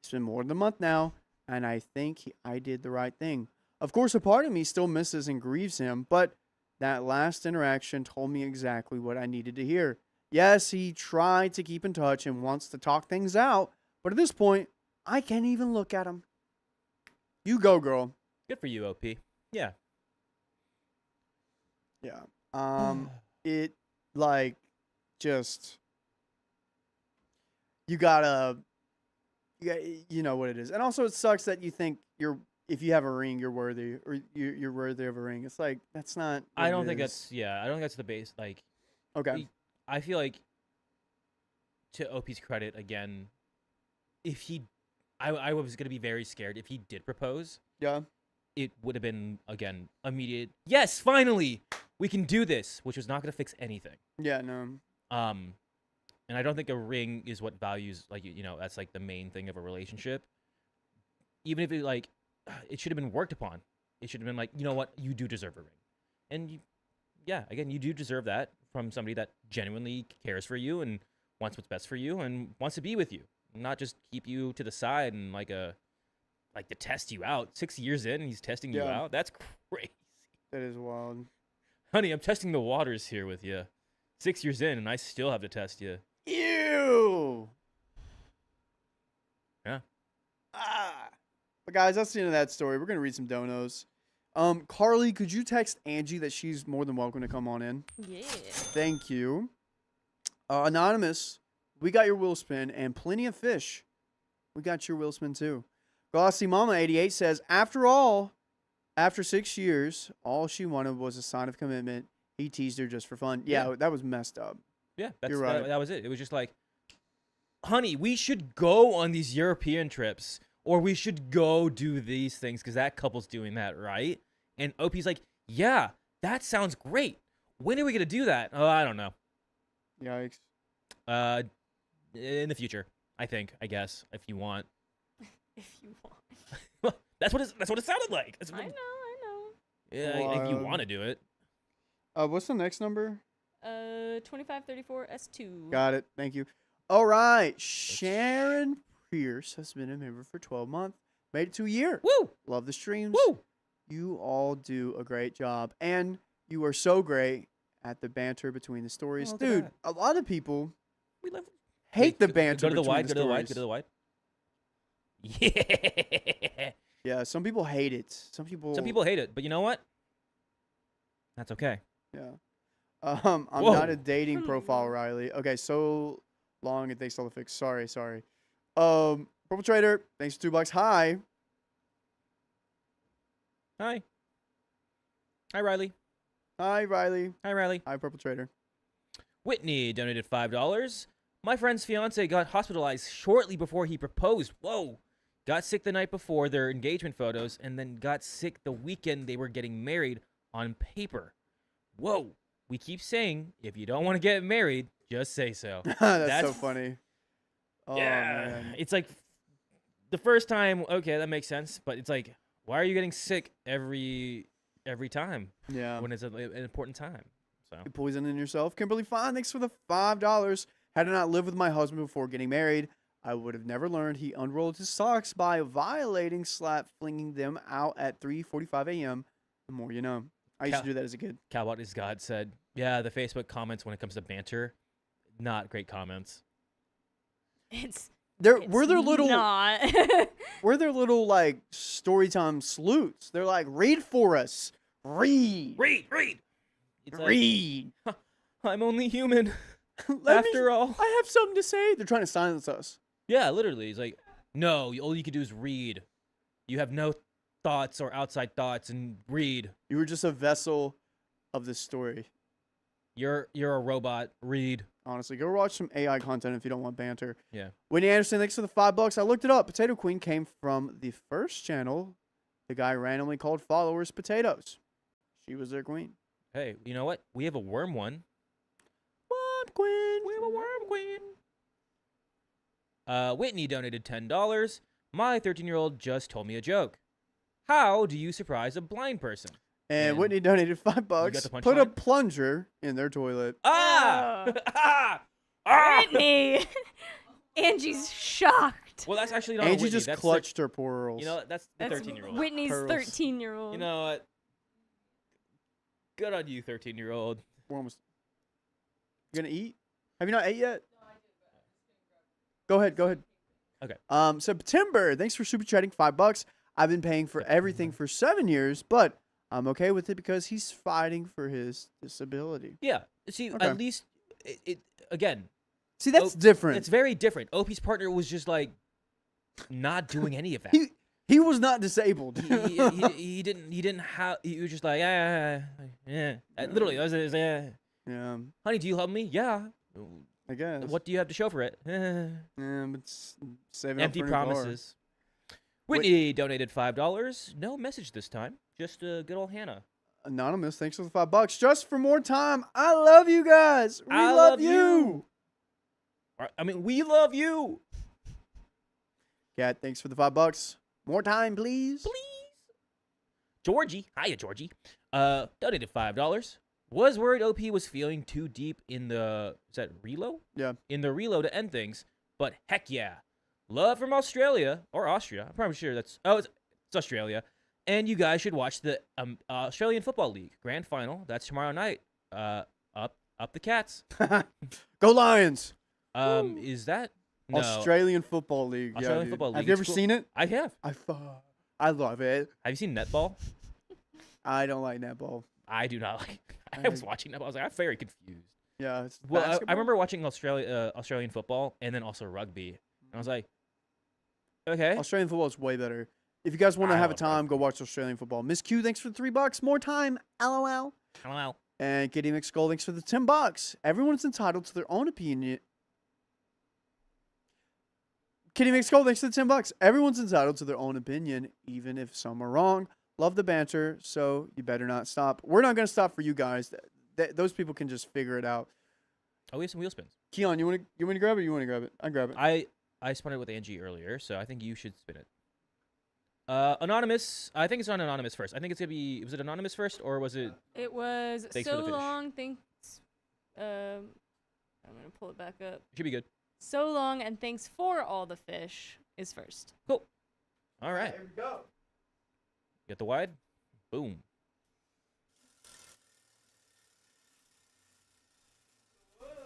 It's been more than a month now, and I think I did the right thing. Of course, a part of me still misses and grieves him, but that last interaction told me exactly what I needed to hear. Yes, he tried to keep in touch and wants to talk things out, but at this point, I can't even look at him. You go, girl. Good for you, OP. Yeah. Yeah. It, like, just, you know what it is. And also it sucks that you think if you have a ring, you're worthy, or you're worthy of a ring. It's like, that's not what I don't it think is. I don't think that's the base. Like, Okay. I feel like, to OP's credit, again, if he, I was gonna be very scared if he did propose. Yeah. It would have been, again, immediate. Yes, finally, we can do this, which was not going to fix anything. Yeah, no. And I don't think a ring is what values, like, that's like the main thing of a relationship. Even if it should have been worked upon. It should have been like, you know what, you do deserve a ring. And again, you do deserve that from somebody that genuinely cares for you and wants what's best for you and wants to be with you, not just keep you to the side and to test you out. 6 years in and he's testing you out. That's crazy. That is wild. Honey, I'm testing the waters here with you. 6 years in and I still have to test you. Ew. Yeah. But guys, that's the end of that story. We're gonna read some donos. Carly, could you text Angie that she's more than welcome to come on in? Yeah. Thank you. Anonymous, we got your wheel spin and plenty of fish. We got your wheel spin too. Glossy Mama 88 says, after 6 years, all she wanted was a sign of commitment. He teased her just for fun. Yeah, that was messed up. Yeah, You're right. That was it. It was just like, honey, we should go on these European trips, or we should go do these things because that couple's doing that, right? And OP's like, yeah, that sounds great. When are we gonna do that? Oh, I don't know. Yikes. In the future, I guess, if you want. If you want. That's what it sounded like. I know. Yeah, if you want to do it. What's the next number? 2534 S2. Got it. Thank you. All right. Sharon Pierce has been a member for 12 months. Made it to a year. Woo! Love the streams. Woo! You all do a great job. And you are so great at the banter between the stories. Oh, look at Dude, that. a lot of people We love hate the banter Go to the between wide. the Go to the wide. stories. Go to the wide. Yeah. Yeah, some people hate it. Some people hate it, but you know what? That's okay. Yeah. I'm Whoa. not a dating profile, Riley. Okay, so long and thanks for all the fix. Sorry. Purple Trader, thanks for $2. Hi. Hi. Hi, Riley. Hi, Riley. Hi, Riley. Hi, Purple Trader. Whitney donated $5. My friend's fiance got hospitalized shortly before he proposed. Whoa. Got sick the night before their engagement photos and then got sick the weekend they were getting married on paper. Whoa. We keep saying, if you don't want to get married, just say so. That's so funny. Oh, yeah. man. It's like the first time, okay, that makes sense. But it's like, why are you getting sick every time Yeah. when it's an important time? So You poisoning yourself. Kimberly Fine, thanks for the $5. Had I not lived with my husband before getting married, I would have never learned he unrolled his socks by flinging them out at 3:45 a.m. The more you know. I used to do that as a kid. Cowbot is God said, yeah, the Facebook comments when it comes to banter, not great comments. We're their little not. we're their little like storytime sleuths. They're like, read for us. Read. It's like, Read. I'm only human. Let After all. I have something to say. They're trying to silence us. Yeah, literally. It's like, no, all you can do is read. You have no thoughts or outside thoughts and read. You were just a vessel of this story. You're a robot. Read. Honestly, go watch some AI content if you don't want banter. Yeah. Whitney Anderson, thanks for the $5. I looked it up. Potato Queen came from the first channel the guy randomly called followers potatoes. She was their queen. Hey, you know what? We have a worm one. Worm queen. We have a worm queen. Whitney donated $10. My 13-year-old just told me a joke. How do you surprise a blind person? And And Whitney donated $5. the Put a punchline? plunger in their toilet. Ah! Oh. Ah! Whitney. Angie's shocked. Well, that's actually not Angie Whitney. just That's clutched her pearls. You know, that's the That's 13-year-old. Whitney's Pearls. 13-year-old. You know what? Good on you, 13-year-old. We're almost. You gonna eat? Have you not ate yet? Go ahead. Okay. September. Thanks for super chatting. $5. I've been paying for everything for 7 years, but I'm okay with it because he's fighting for his disability. Yeah. See, Okay. at least it again. See, that's Oh, different. It's very different. Opie's partner was just like not doing any of that. He was not disabled. he didn't have. He was just like yeah. Literally, that was Yeah, honey, do you love me? Yeah. I guess. What do you have to show for it? But saving Empty up for a new car. promises. Whitney donated $5. No message this time. Just good old Hannah. Anonymous, thanks for the $5. Just for more time. I love you guys. We I love love you. I mean, we love you. Cat, thanks for the $5. More time, please. Georgie, hiya, Georgie. Donated $5. Was worried OP was feeling too deep in the, is that reload? Yeah. In the reload to end things, but heck yeah. Love from Australia, or Austria. I'm probably sure it's Australia. And you guys should watch the Australian Football League Grand Final. That's tomorrow night. Up the Cats. Go Lions. Is that? No. Australian Football League. Australian yeah, dude. Football League. Have you It's ever cool. seen it? I have. I love it. Have you seen netball? I don't like netball. I do not like. I was watching netball. I was like, I'm very confused. Yeah, it's Well, I basketball? remember watching Australian football and then also rugby. And I was like, okay. Australian football is way better. If you guys want to I have a love time, go watch Australian football. Miss Q, thanks for the $3. More time. LOL. Hello. And Kitty McSkull, thanks for the $10. Everyone's entitled to their own opinion. Kitty McSkull, thanks for the $10. Everyone's entitled to their own opinion, even if some are wrong. Love the banter, so you better not stop. We're not going to stop for you guys. Those people can just figure it out. Oh, we have some wheel spins. Keon, you want to grab it or you want to grab it? I grab it. I spun it with Angie earlier, so I think you should spin it. Anonymous. I think it's on Anonymous first. I think it's going to be, was it Anonymous first or was it? It was Thanks for so the finish. long. Thanks. I'm gonna pull it back up. Should be good. So long and thanks for all the fish is first. Cool. All right. Here we go. Get the wide. Boom.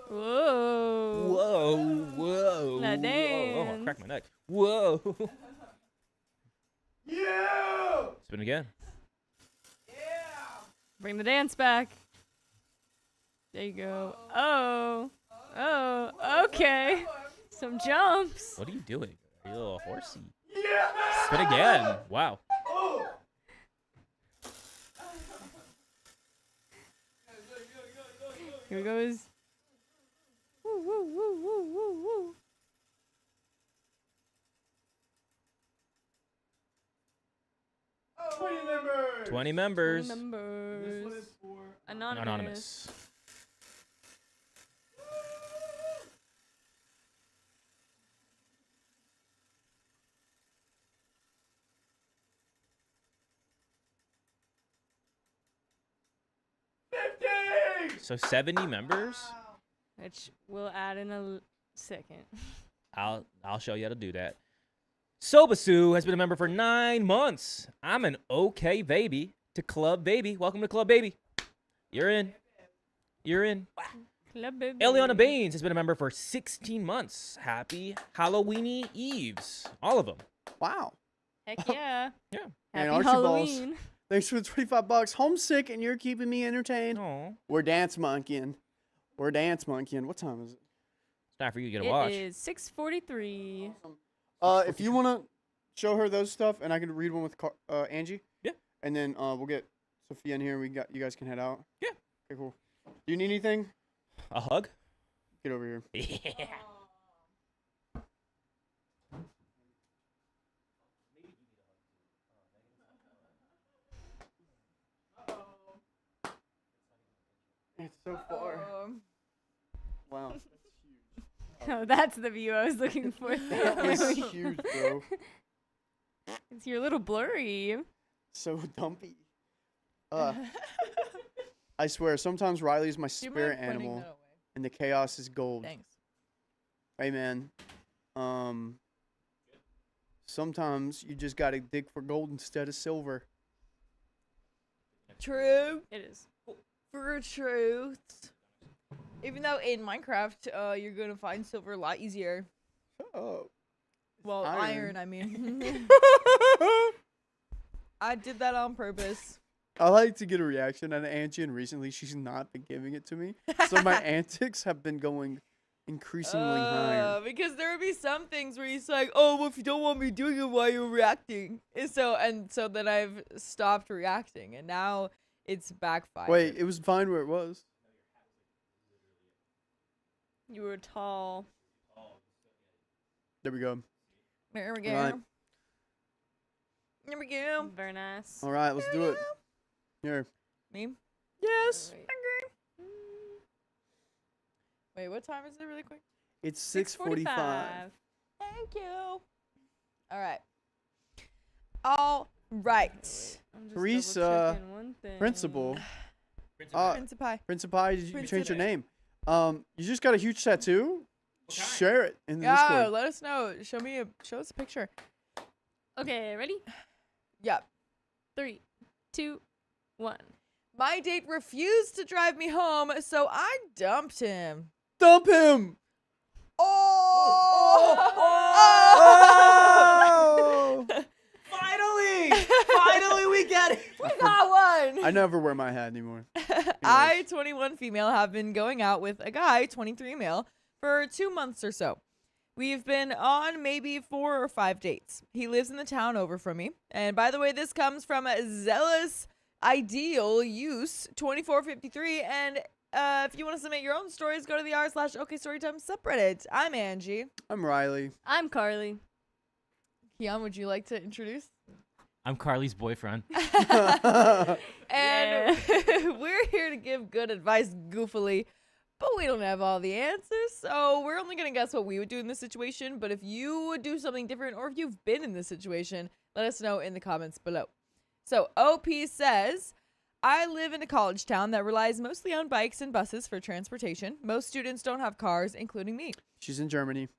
Whoa. Whoa. Whoa. Now Whoa. Oh, I dance. cracked my neck. Whoa. Yeah! Spin again. Bring the dance back. There you go. Oh. Oh. Okay. Some jumps. What are you doing? Are you a little horsey? Yeah! Spin again. Wow. Oh! Here goes. Woo, woo, woo, woo, woo, woo. Oh, 20 members! 20 members. This one Members. is for Anonymous. Anonymous. So 70 members. Which we'll add in a second. I'll show you how to do that. Sobasu has been a member for 9 months. I'm an okay baby to Club Baby. Welcome to Club Baby. You're in. You're in. Club baby. Eliana Baines has been a member for 16 months. Happy Halloweeny Eves. All of them. Wow. Heck yeah. Yeah. And Happy Archie Balls. Halloween. Thanks for the $25. Homesick, and you're keeping me entertained. Aw. We're dance monkeying. We're dance monkeying. What time is it? It's time for you to get a It watch. is 6:43. If you want to show her those stuff, and I can read one with Angie. Yeah. And then we'll get Sophia in here. You guys can head out. Yeah. Okay, cool. Do you need anything? A hug? Get over here. Yeah. It's so far. Wow. Oh, that's the view I was looking for. That was huge, bro. It's your little blurry. So dumpy. I swear, sometimes Riley's my Do you mind spirit pointing animal, that away? and the chaos is gold. Thanks. Hey, man. Sometimes you just gotta dig for gold instead of silver. True. It is. For truth. Even though in Minecraft, you're gonna find silver a lot easier. Oh. Well, Iron. iron, I mean. I did that on purpose. I like to get a reaction out of Angie, and recently she's not been giving it to me. So my antics have been going increasingly higher. Because there would be some things where he's like, "Oh, well, if you don't want me doing it, why are you reacting?" And so then I've stopped reacting, and now it's backfired. Wait, it was fine where it was. You were tall. There we go. There we go. Right. There we go. Very nice. All right, let's do it. Here. Me? Yes. Wait, what time is it really quick? It's 6:45. Thank you. All right. All right. I'm just Teresa, double-checking one thing. Principal. Principi. Principi, did you change your Principi. name? You just got a huge tattoo? What kind? Share it in the Yeah, Discord. let us know. Show us a picture. Okay, ready? Yep. 3, 2, 1. My date refused to drive me home, so I dumped him. Dump him! Oh! Oh! Finally, we get it. We got one. I never wear my hat anymore. I, 21 female, have been going out with a guy, 23 male, for 2 months or so. We've been on maybe 4 or 5 dates. He lives in the town over from me. And by the way, this comes from a Zealous Ideal Use 2453. And if you want to submit your own stories, go to the r/OKStorytime subreddit. I'm Angie. I'm Riley. I'm Carly. Keon, would you like to introduce? I'm Carly's boyfriend. And we're here to give good advice goofily, but we don't have all the answers, so we're only going to guess what we would do in this situation. But if you would do something different, or if you've been in this situation, let us know in the comments below. So OP says, I live in a college town that relies mostly on bikes and buses for transportation. Most students don't have cars, including me. She's in Germany.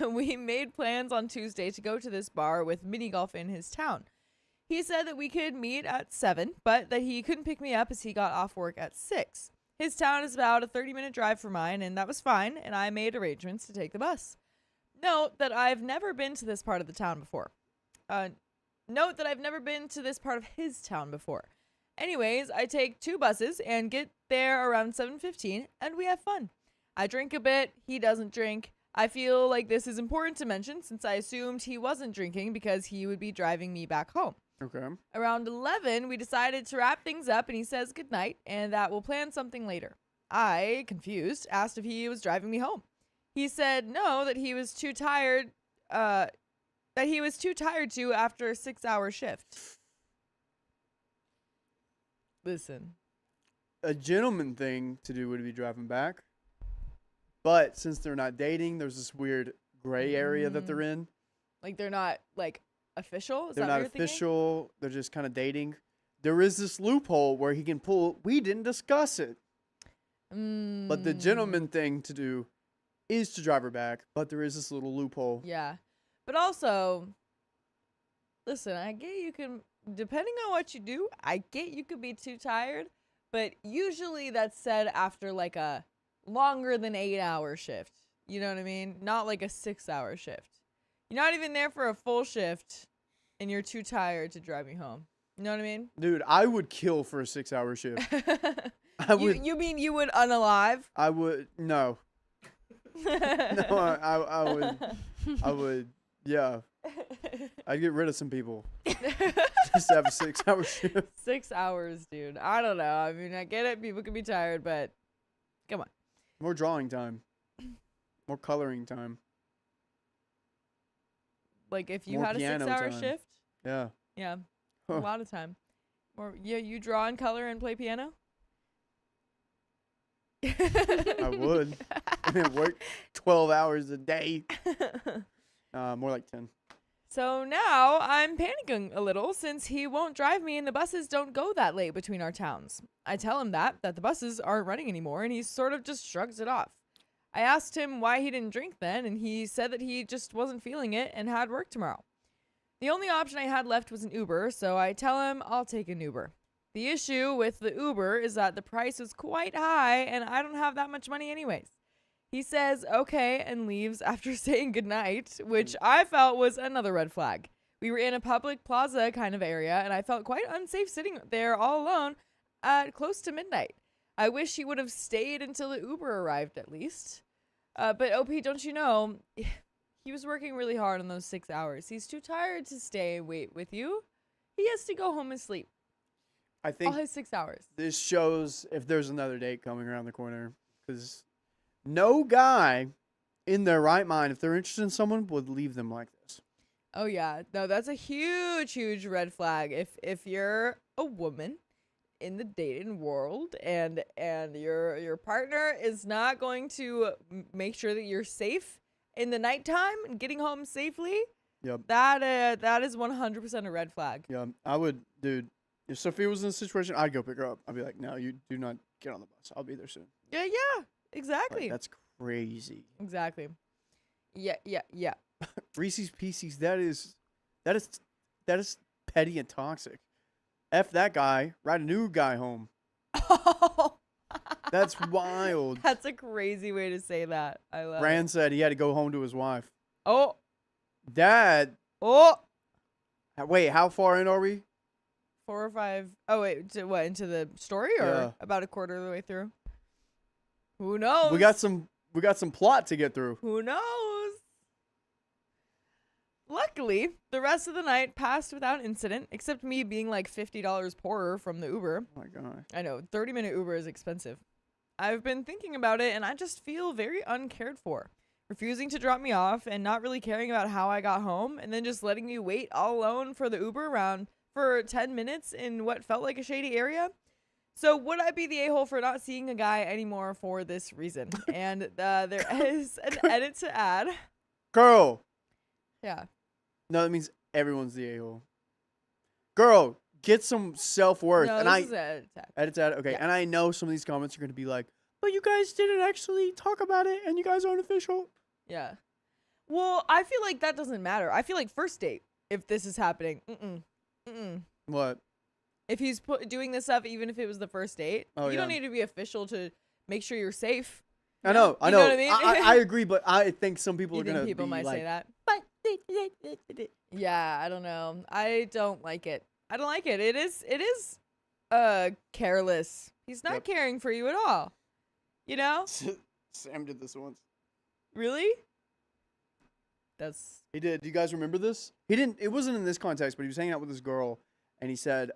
We made plans on Tuesday to go to this bar with mini golf in his town. He said that we could meet at 7, but that he couldn't pick me up as he got off work at 6. His town is about a 30-minute drive from mine, and that was fine, and I made arrangements to take the bus. Note that I've never been to this part of the town before. Note that I've never been to this part of his town before. Anyways, I take 2 buses and get there around 7:15, and we have fun. I drink a bit, he doesn't drink. I feel like this is important to mention since I assumed he wasn't drinking because he would be driving me back home. Okay. Around 11, we decided to wrap things up and he says goodnight and that we'll plan something later. I, confused, asked if he was driving me home. He said no, that he was too tired to after a 6-hour shift. Listen. A gentleman thing to do would be driving back. But since they're not dating, there's this weird gray area that they're in. Like they're not like official? Is They're that not what you're official. They're just kind of dating. There is this loophole where he can pull. We didn't discuss it. thinking? But the gentleman thing to do is to drive her back. But there is this little loophole. Yeah. But also, listen, I get you can, depending on what you do, I get you could be too tired. But usually that's said after like a longer than 8-hour shift. You know what I mean? Not like a 6-hour shift. You're not even there for a full shift and you're too tired to drive me home. You know what I mean? Dude, I would kill for a 6-hour shift. I would. You mean you would unalive? I would. No. No, I would. I would. Yeah. I'd get rid of some people. Just to have a 6-hour shift. 6 hours, dude. I don't know. I mean, I get it. People can be tired, but come on. More drawing time. More coloring time. Like if you More had a piano 6-hour time. shift, Yeah. yeah, a Huh. lot of time. Or yeah, you draw and color and play piano. I would. I mean, work 12 hours a day. More like 10. So now I'm panicking a little since he won't drive me and the buses don't go that late between our towns. I tell him that the buses aren't running anymore and he sort of just shrugs it off. I asked him why he didn't drink then and he said that he just wasn't feeling it and had work tomorrow. The only option I had left was an Uber, so I tell him I'll take an Uber. The issue with the Uber is that the price is quite high and I don't have that much money anyways. He says okay and leaves after saying goodnight, which I felt was another red flag. We were in a public plaza kind of area and I felt quite unsafe sitting there all alone at close to midnight. I wish he would have stayed until the Uber arrived at least. But OP, don't you know, he was working really hard on those 6 hours. He's too tired to stay and wait with you. He has to go home and sleep. I All think his 6 hours. this shows if there's another date coming around the corner. Because no guy in their right mind, if they're interested in someone, would leave them like this. Oh yeah, no, that's a huge, huge red flag. If you're a woman in the dating world and your partner is not going to make sure that you're safe in the nighttime and getting home safely, Yep. that is 100% a red flag. Yeah, I would, dude. If Sophia was in this situation, I'd go pick her up. I'd be like, no, you do not get on the bus. I'll be there soon. Yeah, exactly. Like, that's crazy. Exactly. Yeah. Reese's Pieces. That is petty and toxic. F that guy. Ride a new guy home. That's wild. That's a crazy way to say that. I love Rand said he had to go home to his wife. Oh. Dad. Oh. Wait, how far in are we? 4 or 5. Oh, wait. To what? Into the story or Yeah. about a quarter of the way through? Who knows? We got some plot to get through. Who knows? Luckily, the rest of the night passed without incident, except me being like $50 poorer from the Uber. Oh my god. I know, 30-minute Uber is expensive. I've been thinking about it, and I just feel very uncared for. Refusing to drop me off and not really caring about how I got home, and then just letting me wait all alone for the Uber around for 10 minutes in what felt like a shady area. So would I be the a-hole for not seeing a guy anymore for this reason? And there is an edit to add. Girl. Yeah. No, that means everyone's the a-hole. Girl, get some self-worth. No, and this is an edit to add. edit that. Okay, Yeah. and I know some of these comments are going to be like, but you guys didn't actually talk about it, and you guys aren't official. Yeah. Well, I feel like that doesn't matter. I feel like first date, if this is happening, What? if he's doing this stuff, even if it was the first date, Oh, you don't yeah. need to be official to make sure you're safe. I know. You know what I mean? I agree, but I think some people You are going to think people be might like, say that? But Yeah, I don't know. I don't like it. It is careless. He's not Yep. caring for you at all. You know? Sam did this once. Really? That's He did. Do you guys remember this? He didn't. It wasn't in this context, but he was hanging out with this girl, and he said,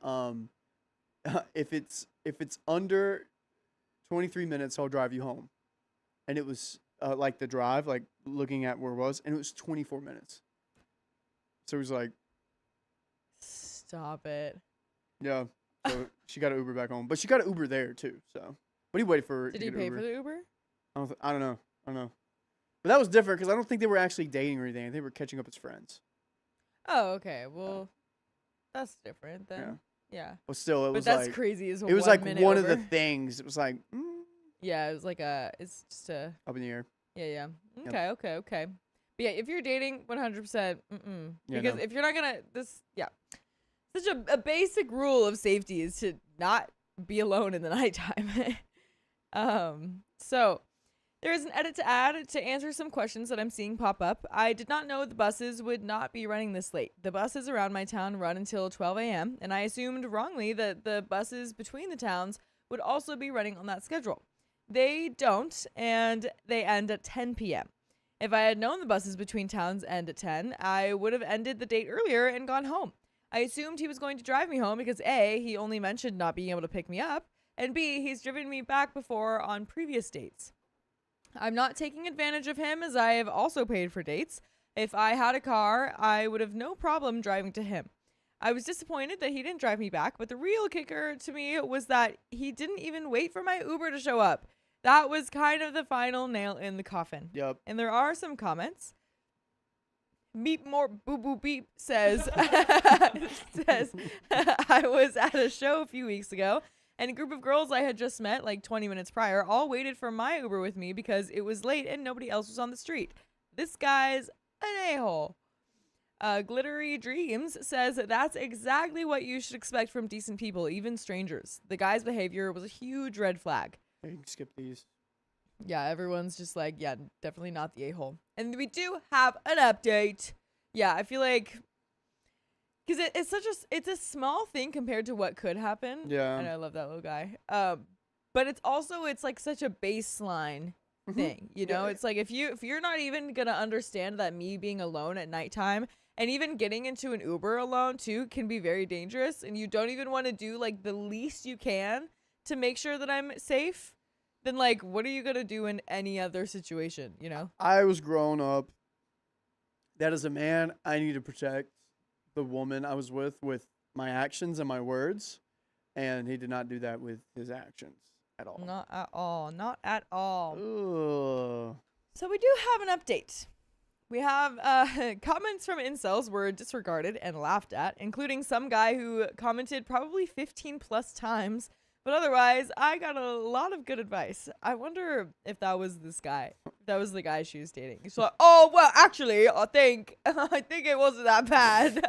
if it's under 23 minutes, I'll drive you home. And it was like the drive, like looking at where it was, and it was 24 minutes. So he was like, stop it. yeah. So she got an Uber back home, but she got an Uber there too. So, but he waited for her. Did to he get an pay Uber. for the Uber? I don't know. But that was different because I don't think they were actually dating or anything. They were catching up as friends. Oh, okay. Well, that's different then. Yeah. But still, it But was that's like crazy. Is it was like minute one of the over. things. It was like Yeah, it was like it's just a. up in the air. Yeah. Yep. Okay. But yeah, if you're dating, 100%. Yeah, Because no. if you're not gonna such a basic rule of safety is to not be alone in the nighttime. So there is an edit to add to answer some questions that I'm seeing pop up. I did not know the buses would not be running this late. The buses around my town run until 12 a.m., and I assumed wrongly that the buses between the towns would also be running on that schedule. They don't, and they end at 10 p.m. If I had known the buses between towns end at 10, I would have ended the date earlier and gone home. I assumed he was going to drive me home because A, he only mentioned not being able to pick me up, and B, he's driven me back before on previous dates. I'm not taking advantage of him as I have also paid for dates. If I had a car, I would have no problem driving to him. I was disappointed that he didn't drive me back, but the real kicker to me was that he didn't even wait for my Uber to show up. That was kind of the final nail in the coffin. Yep. And there are some comments. Meep more boo boo beep says says I was at a show a few weeks ago and a group of girls I had just met like 20 minutes prior all waited for my Uber with me because it was late and nobody else was on the street. This guy's an a-hole. Glittery Dreams says that's exactly what you should expect from decent people, even strangers. The guy's behavior was a huge red flag. You can skip these. Yeah, everyone's just like, yeah, definitely not the a-hole. And we do have an update. Yeah, I feel like because it's a small thing compared to what could happen. Yeah. And I love that little guy. But it's like such a baseline thing, you know? Yeah. It's like if you're not even gonna understand that me being alone at nighttime and even getting into an Uber alone too can be very dangerous, and you don't even want to do like the least you can to make sure that I'm safe, then like what are you gonna do in any other situation, you know? I was growing up. That as a man, I need to protect the woman I was with my actions and my words. And he did not do that with his actions at all. Not at all. Not at all. Ugh. So we do have an update. We have comments from incels were disregarded and laughed at, including some guy who commented probably 15 plus times. But otherwise, I got a lot of good advice. I wonder if that was this guy. That was the guy she was dating. She's like, oh, well, actually, I think it wasn't that bad.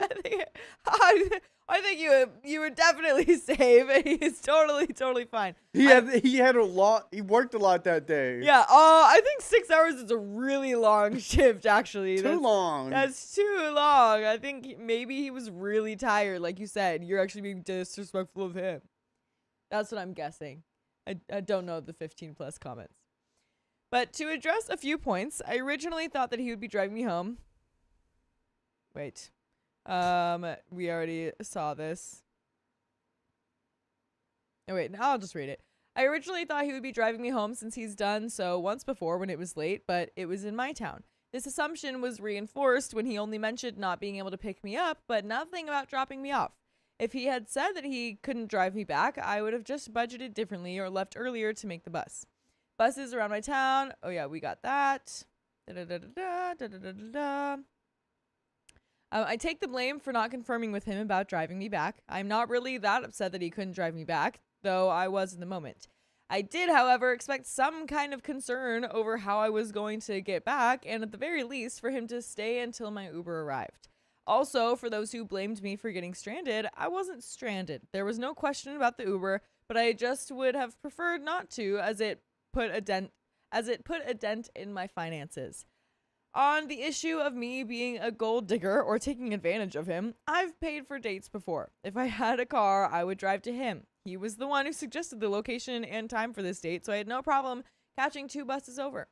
I think you were definitely safe, and he's totally fine. He had a lot. He worked a lot that day. Yeah. I think 6 hours is a really long shift. Actually, Too long. That's too long. I think maybe he was really tired, like you said. You're actually being disrespectful of him. That's what I'm guessing. I don't know the 15 plus comments. But to address a few points, I originally thought that he would be driving me home. Wait. We already saw this. Oh, wait. Now I'll just read it. I originally thought he would be driving me home since he's done so once before when it was late, but it was in my town. This assumption was reinforced when he only mentioned not being able to pick me up, but nothing about dropping me off. If he had said that he couldn't drive me back, I would have just budgeted differently or left earlier to make the bus. Buses around my town. Oh, yeah, we got that. I take the blame for not confirming with him about driving me back. I'm not really that upset that he couldn't drive me back, though I was in the moment. I did, however, expect some kind of concern over how I was going to get back, and at the very least, for him to stay until my Uber arrived. Also, for those who blamed me for getting stranded, I wasn't stranded. There was no question about the Uber, but I just would have preferred not to, as it put a dent in my finances. On the issue of me being a gold digger or taking advantage of him, I've paid for dates before. If I had a car, I would drive to him. He was the one who suggested the location and time for this date, so I had no problem catching 2 buses over.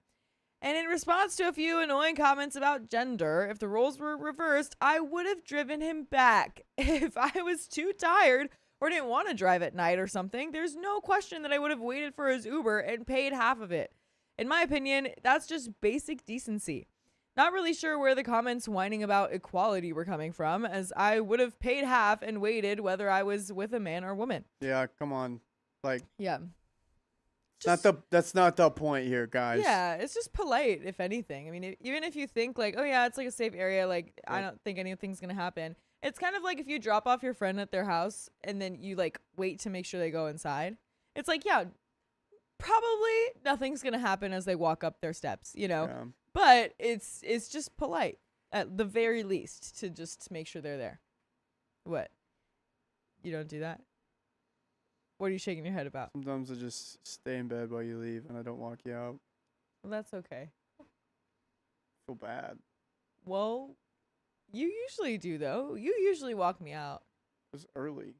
And in response to a few annoying comments about gender, if the roles were reversed, I would have driven him back. If I was too tired or didn't want to drive at night or something, there's no question that I would have waited for his Uber and paid half of it. In my opinion, that's just basic decency. Not really sure where the comments whining about equality were coming from, as I would have paid half and waited whether I was with a man or woman. Yeah, come on. Like, Yeah. that's not the point here, guys. Yeah, it's just polite, if anything. I mean, even if you think like, oh yeah, it's like a safe area, like I don't think anything's gonna happen. It's kind of like if you drop off your friend at their house and then you like wait to make sure they go inside. It's like, yeah, probably nothing's gonna happen as they walk up their steps, you know. Yeah. But it's just polite at the very least to just make sure they're there. What? You don't do that? What are you shaking your head about? Sometimes I just stay in bed while you leave and I don't walk you out. Well, that's okay. I feel bad. Well, you usually do, though. You usually walk me out. It was early.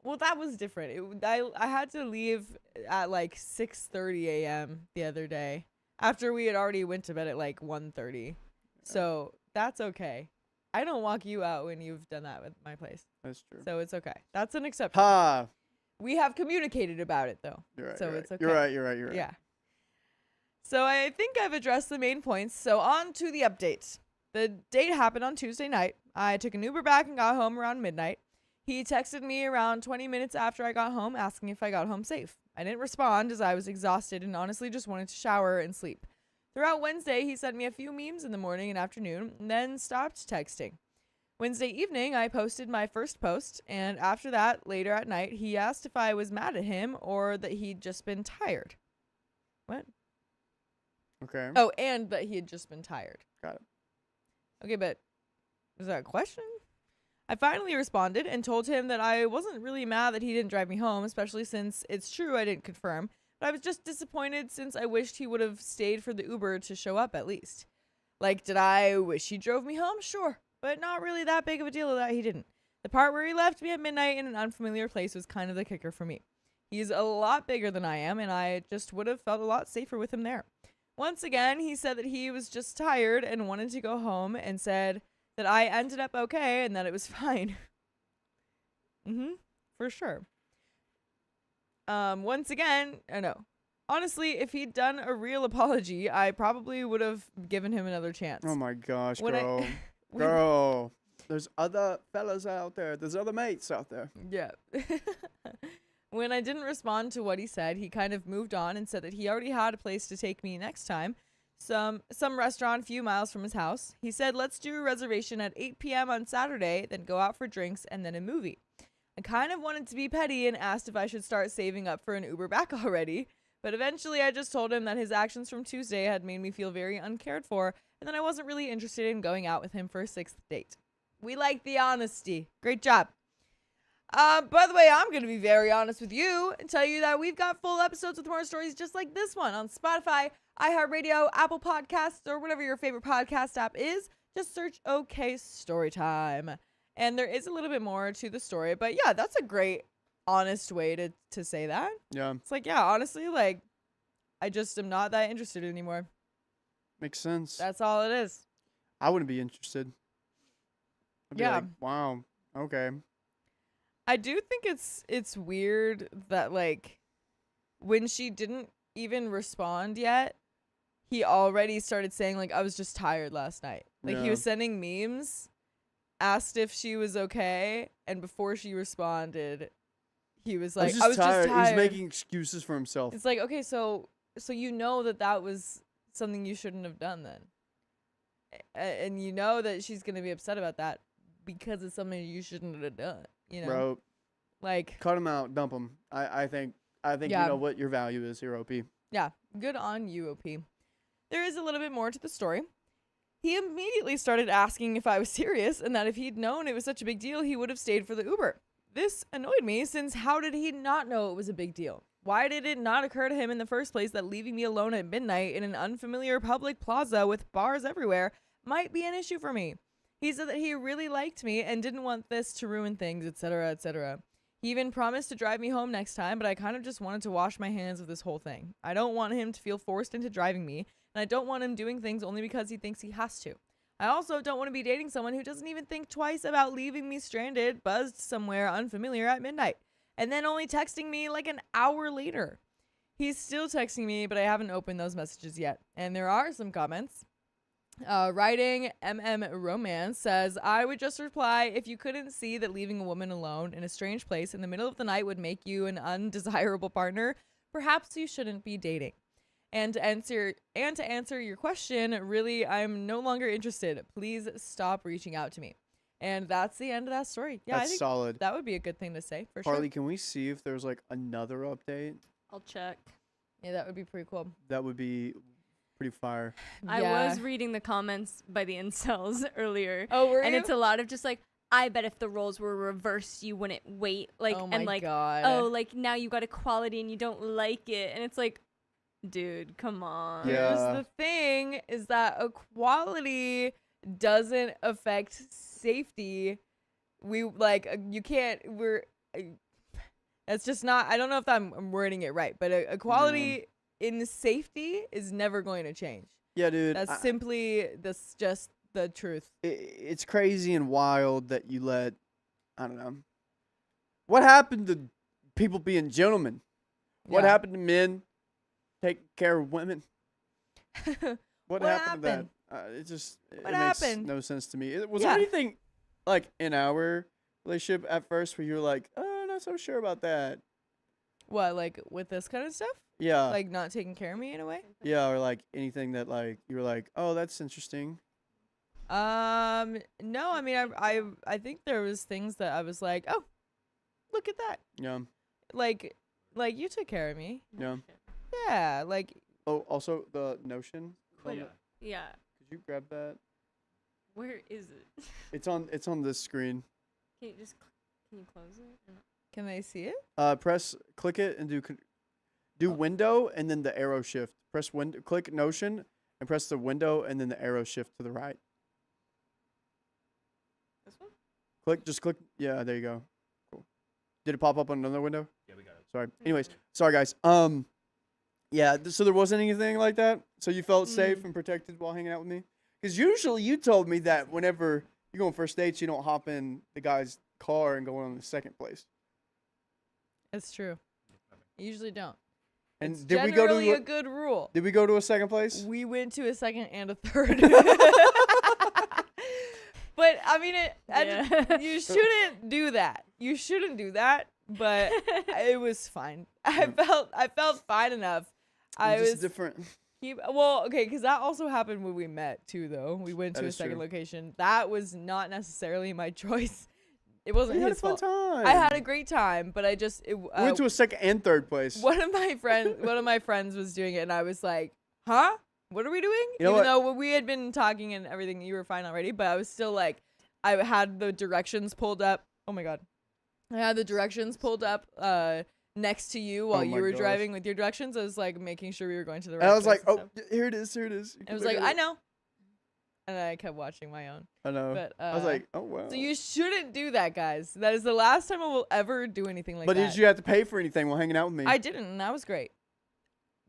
Well, that was different. I had to leave at like 6:30 a.m. the other day after we had already went to bed at like 1:30. Yeah. So that's okay. I don't walk you out when you've done that with my place. That's true. So it's okay. That's an exception. Ha! We have communicated about it, though. You're right. So you're it's right. okay. You're right. Yeah. So I think I've addressed the main points. So on to the updates. The date happened on Tuesday night. I took an Uber back and got home around midnight. He texted me around 20 minutes after I got home asking if I got home safe. I didn't respond as I was exhausted and honestly just wanted to shower and sleep. Throughout Wednesday, he sent me a few memes in the morning and afternoon, and then stopped texting. Wednesday evening, I posted my first post, and after that, later at night, he asked if I was mad at him or that he'd just been tired. What? Okay. Oh, and that he had just been tired. Got it. Okay, but is that a question? I finally responded and told him that I wasn't really mad that he didn't drive me home, especially since it's true I didn't confirm, but I was just disappointed since I wished he would have stayed for the Uber to show up at least. Like, did I wish he drove me home? Sure, but not really that big of a deal that he didn't. The part where he left me at midnight in an unfamiliar place was kind of the kicker for me. He's a lot bigger than I am, and I just would have felt a lot safer with him there. Once again, he said that he was just tired and wanted to go home and said that I ended up okay and that it was fine. For sure. Once again, I know. Honestly, if he'd done a real apology, I probably would have given him another chance. Oh my gosh, When girl. Girl. There's other fellas out there. There's other mates out there. Yeah. When I didn't respond to what he said, he kind of moved on and said that he already had a place to take me next time. Some restaurant a few miles from his house. He said, let's do a reservation at 8 p.m. on Saturday, then go out for drinks and then a movie. I kind of wanted to be petty and asked if I should start saving up for an Uber back already. But eventually I just told him that his actions from Tuesday had made me feel very uncared for and that I wasn't really interested in going out with him for a 6th date. We like the honesty. Great job. By the way, I'm going to be very honest with you and tell you that we've got full episodes with more stories just like this one on Spotify, iHeartRadio, Apple Podcasts, or whatever your favorite podcast app is. Just search OK Storytime. And there is a little bit more to the story, but yeah, that's a great, honest way to say that. Yeah. It's like, yeah, honestly, like, I just am not that interested anymore. Makes sense. That's all it is. I wouldn't be interested. I'd be Yeah. like, wow. Okay. I do think it's weird that, like, when she didn't even respond yet, he already started saying, like, I was just tired last night. Like, he Yeah. was sending memes, asked if she was okay, and before she responded, he was like, I was just tired. He's making excuses for himself. It's like, okay, so you know that was something you shouldn't have done then. And you know that she's going to be upset about that because it's something you shouldn't have done, you know? Bro, Like, cut him out, dump him. I think Yeah. you know what your value is here, OP. yeah, good on you, OP. There is a little bit more to the story. He immediately started asking if I was serious and that if he'd known it was such a big deal, he would have stayed for the Uber. This annoyed me since how did he not know it was a big deal? Why did it not occur to him in the first place that leaving me alone at midnight in an unfamiliar public plaza with bars everywhere might be an issue for me? He said that he really liked me and didn't want this to ruin things, etc., etc. He even promised to drive me home next time, but I kind of just wanted to wash my hands of this whole thing. I don't want him to feel forced into driving me, and I don't want him doing things only because he thinks he has to. I also don't want to be dating someone who doesn't even think twice about leaving me stranded, buzzed somewhere unfamiliar at midnight, and then only texting me like an hour later. He's still texting me, but I haven't opened those messages yet. And there are some comments. Writing Romance says, I would just reply, if you couldn't see that leaving a woman alone in a strange place in the middle of the night would make you an undesirable partner, perhaps you shouldn't be dating. And to answer your question, really, I'm no longer interested. Please stop reaching out to me. And that's the end of that story. Yeah, That's I think solid. that would be a good thing to say for Harley, sure. can we see if there's like another update? I'll check. Yeah, that would be pretty cool. That would be pretty fire. I Yeah. was reading the comments by the incels earlier. Oh, were And you? it's a lot of just like, I bet if the roles were reversed, you wouldn't wait. Like, oh my and like, God. oh, like now you got equality and you don't like it. And it's like, dude, come on. Yeah. Here's the thing is that equality doesn't affect safety. We like you can't that's just not I don't know if I'm wording it right, but equality in safety is never going to change. Yeah, dude. That's just the truth. It's crazy and wild that you let, I don't know. What happened to people being gentlemen? What Yeah. happened to men taking care of women? What happened to that? It What makes happened? no sense to me. Was Yeah. there anything like in our relationship at first where you were like, oh, not so sure about that? What, like with this kind of stuff? Yeah. Like not taking care of me in a way? Yeah, or like anything that like you were like, oh, that's interesting. No, I mean I think there was things that I was like, oh, look at that. Yeah. Like you took care of me. Yeah. Yeah, like Oh, also the Notion. Yeah. Could you grab that? Where is it? It's on this screen. Can you close it? Or not? can they see it? Click it and do window and then the arrow shift. Press window, click Notion and press the window and then the arrow shift to the right. This one? Click. Yeah, there you go. Cool. Did it pop up on another window? Yeah, we got it. Sorry. Anyways, sorry guys. Yeah, so there wasn't anything like that? So you felt safe and protected while hanging out with me? Because usually you told me that whenever you go on first dates, you don't hop in the guy's car and go on the second place. It's true. I usually don't. And It's did we go generally to a good rule. Did we go to a second place? We went to a second and a third. But I mean, Yeah. you shouldn't do that. You shouldn't do that. But it was fine. I felt fine enough. I Just was different. well, okay, because that also happened when we met too. Though we went That to a is second true. location. That was not necessarily my choice. It wasn't We had a his fun fault. time. I had a great time, but I just We went to a second and third place. one of my friends was doing it, and I was like, "Huh? What are we doing?" You know Even what? though we had been talking and everything, you were fine already, but I was still like, I had the directions pulled up. Oh my god, I had the directions pulled up next to you while Oh you my were gosh. driving with your directions. I was like making sure we were going to the right. And I was like, place oh, and stuff. here it is, here it is. I was like, I know, and I kept watching my own. I know. But I was like, oh wow. so you shouldn't do that, guys. That is the last time I will ever do anything like but that. did you have to pay for anything while hanging out with me? I didn't, and that was great.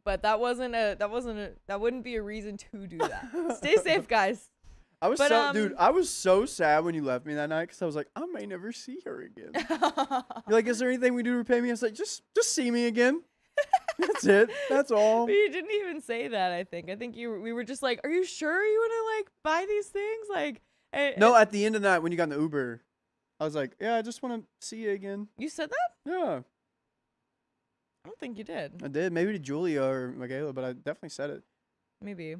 But that wouldn't be a reason to do that. Stay safe, guys. I was but, dude, I was so sad when you left me that night because I was like, I may never see her again. You're like, is there anything we do to repay me? I was like, just see me again. That's it. That's all. But you didn't even say that. I think we were just like, are you sure you want to like buy these things? Like, No, at the end of the night when you got in the Uber, I was like, yeah, I just want to see you again. you said that? Yeah, I don't think you did. I did. Maybe to Julia or Michaela, but I definitely said it. Maybe.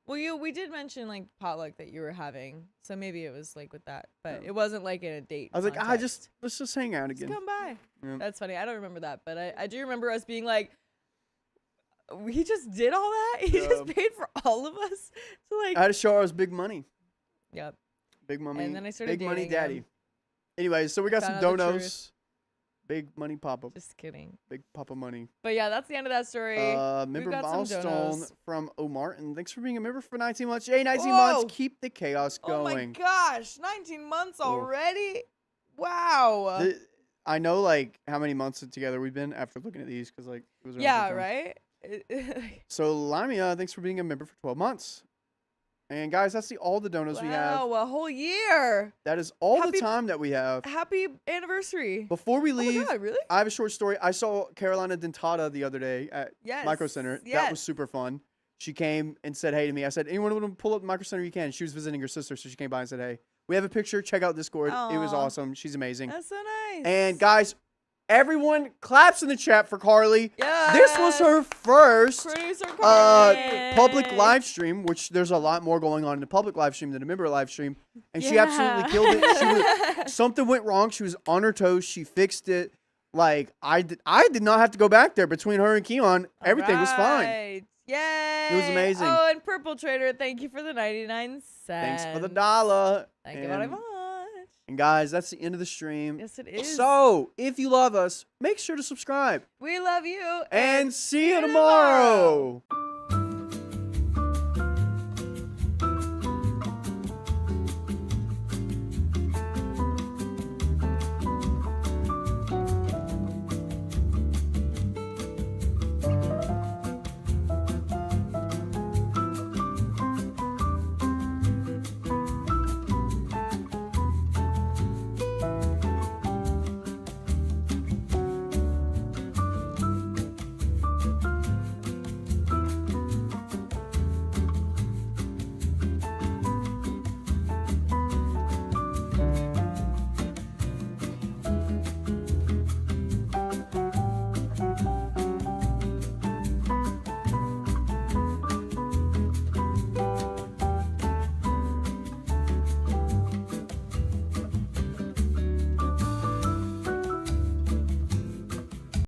Well, we did mention like potluck that you were having, so maybe it was like with that, but Yeah. it wasn't like in a date. I was like, context. let's just hang out Just again. come by. Yeah. That's funny. I don't remember that, but I do remember us being like, he just did all that. He just Yeah. paid for all of us. So like, I had to show her I was big money. yep. Big money. And then I started big money dating him. daddy. Anyways, so we got some Found out the donos. Big money papa. Just kidding. Big papa money. But yeah, that's the end of that story. Member got some milestone donos. from O Martin. Thanks for being a member for 19 months. Yay, 19 Whoa. months. Keep the chaos Oh my going. gosh, 19 months Oh. already? Wow. I know like how many months together we've been after looking at these because like it was around yeah, the time. right? So Lamia, thanks for being a member for 12 months. And guys, that's all the donos we have. Wow, a whole year. That is all Happy- the time that we have. Happy anniversary. Before we Oh my leave, god, really? I have a short story. I saw Carolina Dentata the other day at Yes. Micro Center. Yes. That was super fun. She came and said hey to me. I said, anyone want to pull up the Micro Center? You can. She was visiting her sister, so she came by and said hey. We have a picture. Check out Discord. It was Aw. awesome. She's amazing. That's so nice. And guys, everyone claps in the chat for Carly. yeah. This was her first producer Yay. public live stream, which there's a lot more going on in the public live stream than a member live stream. And she Yeah. absolutely killed it. Something went wrong. She was on her toes. She fixed it. Like I did not have to go back there. Between her and Keon, everything was fine. Right. Yay. It was amazing. Oh, and Purple Trader, thank you for the 99 cents. Thanks for the dollar. Thank you very And- much. And guys, that's the end of the stream. Yes, it is. So, if you love us, make sure to subscribe. We love you. And see you tomorrow.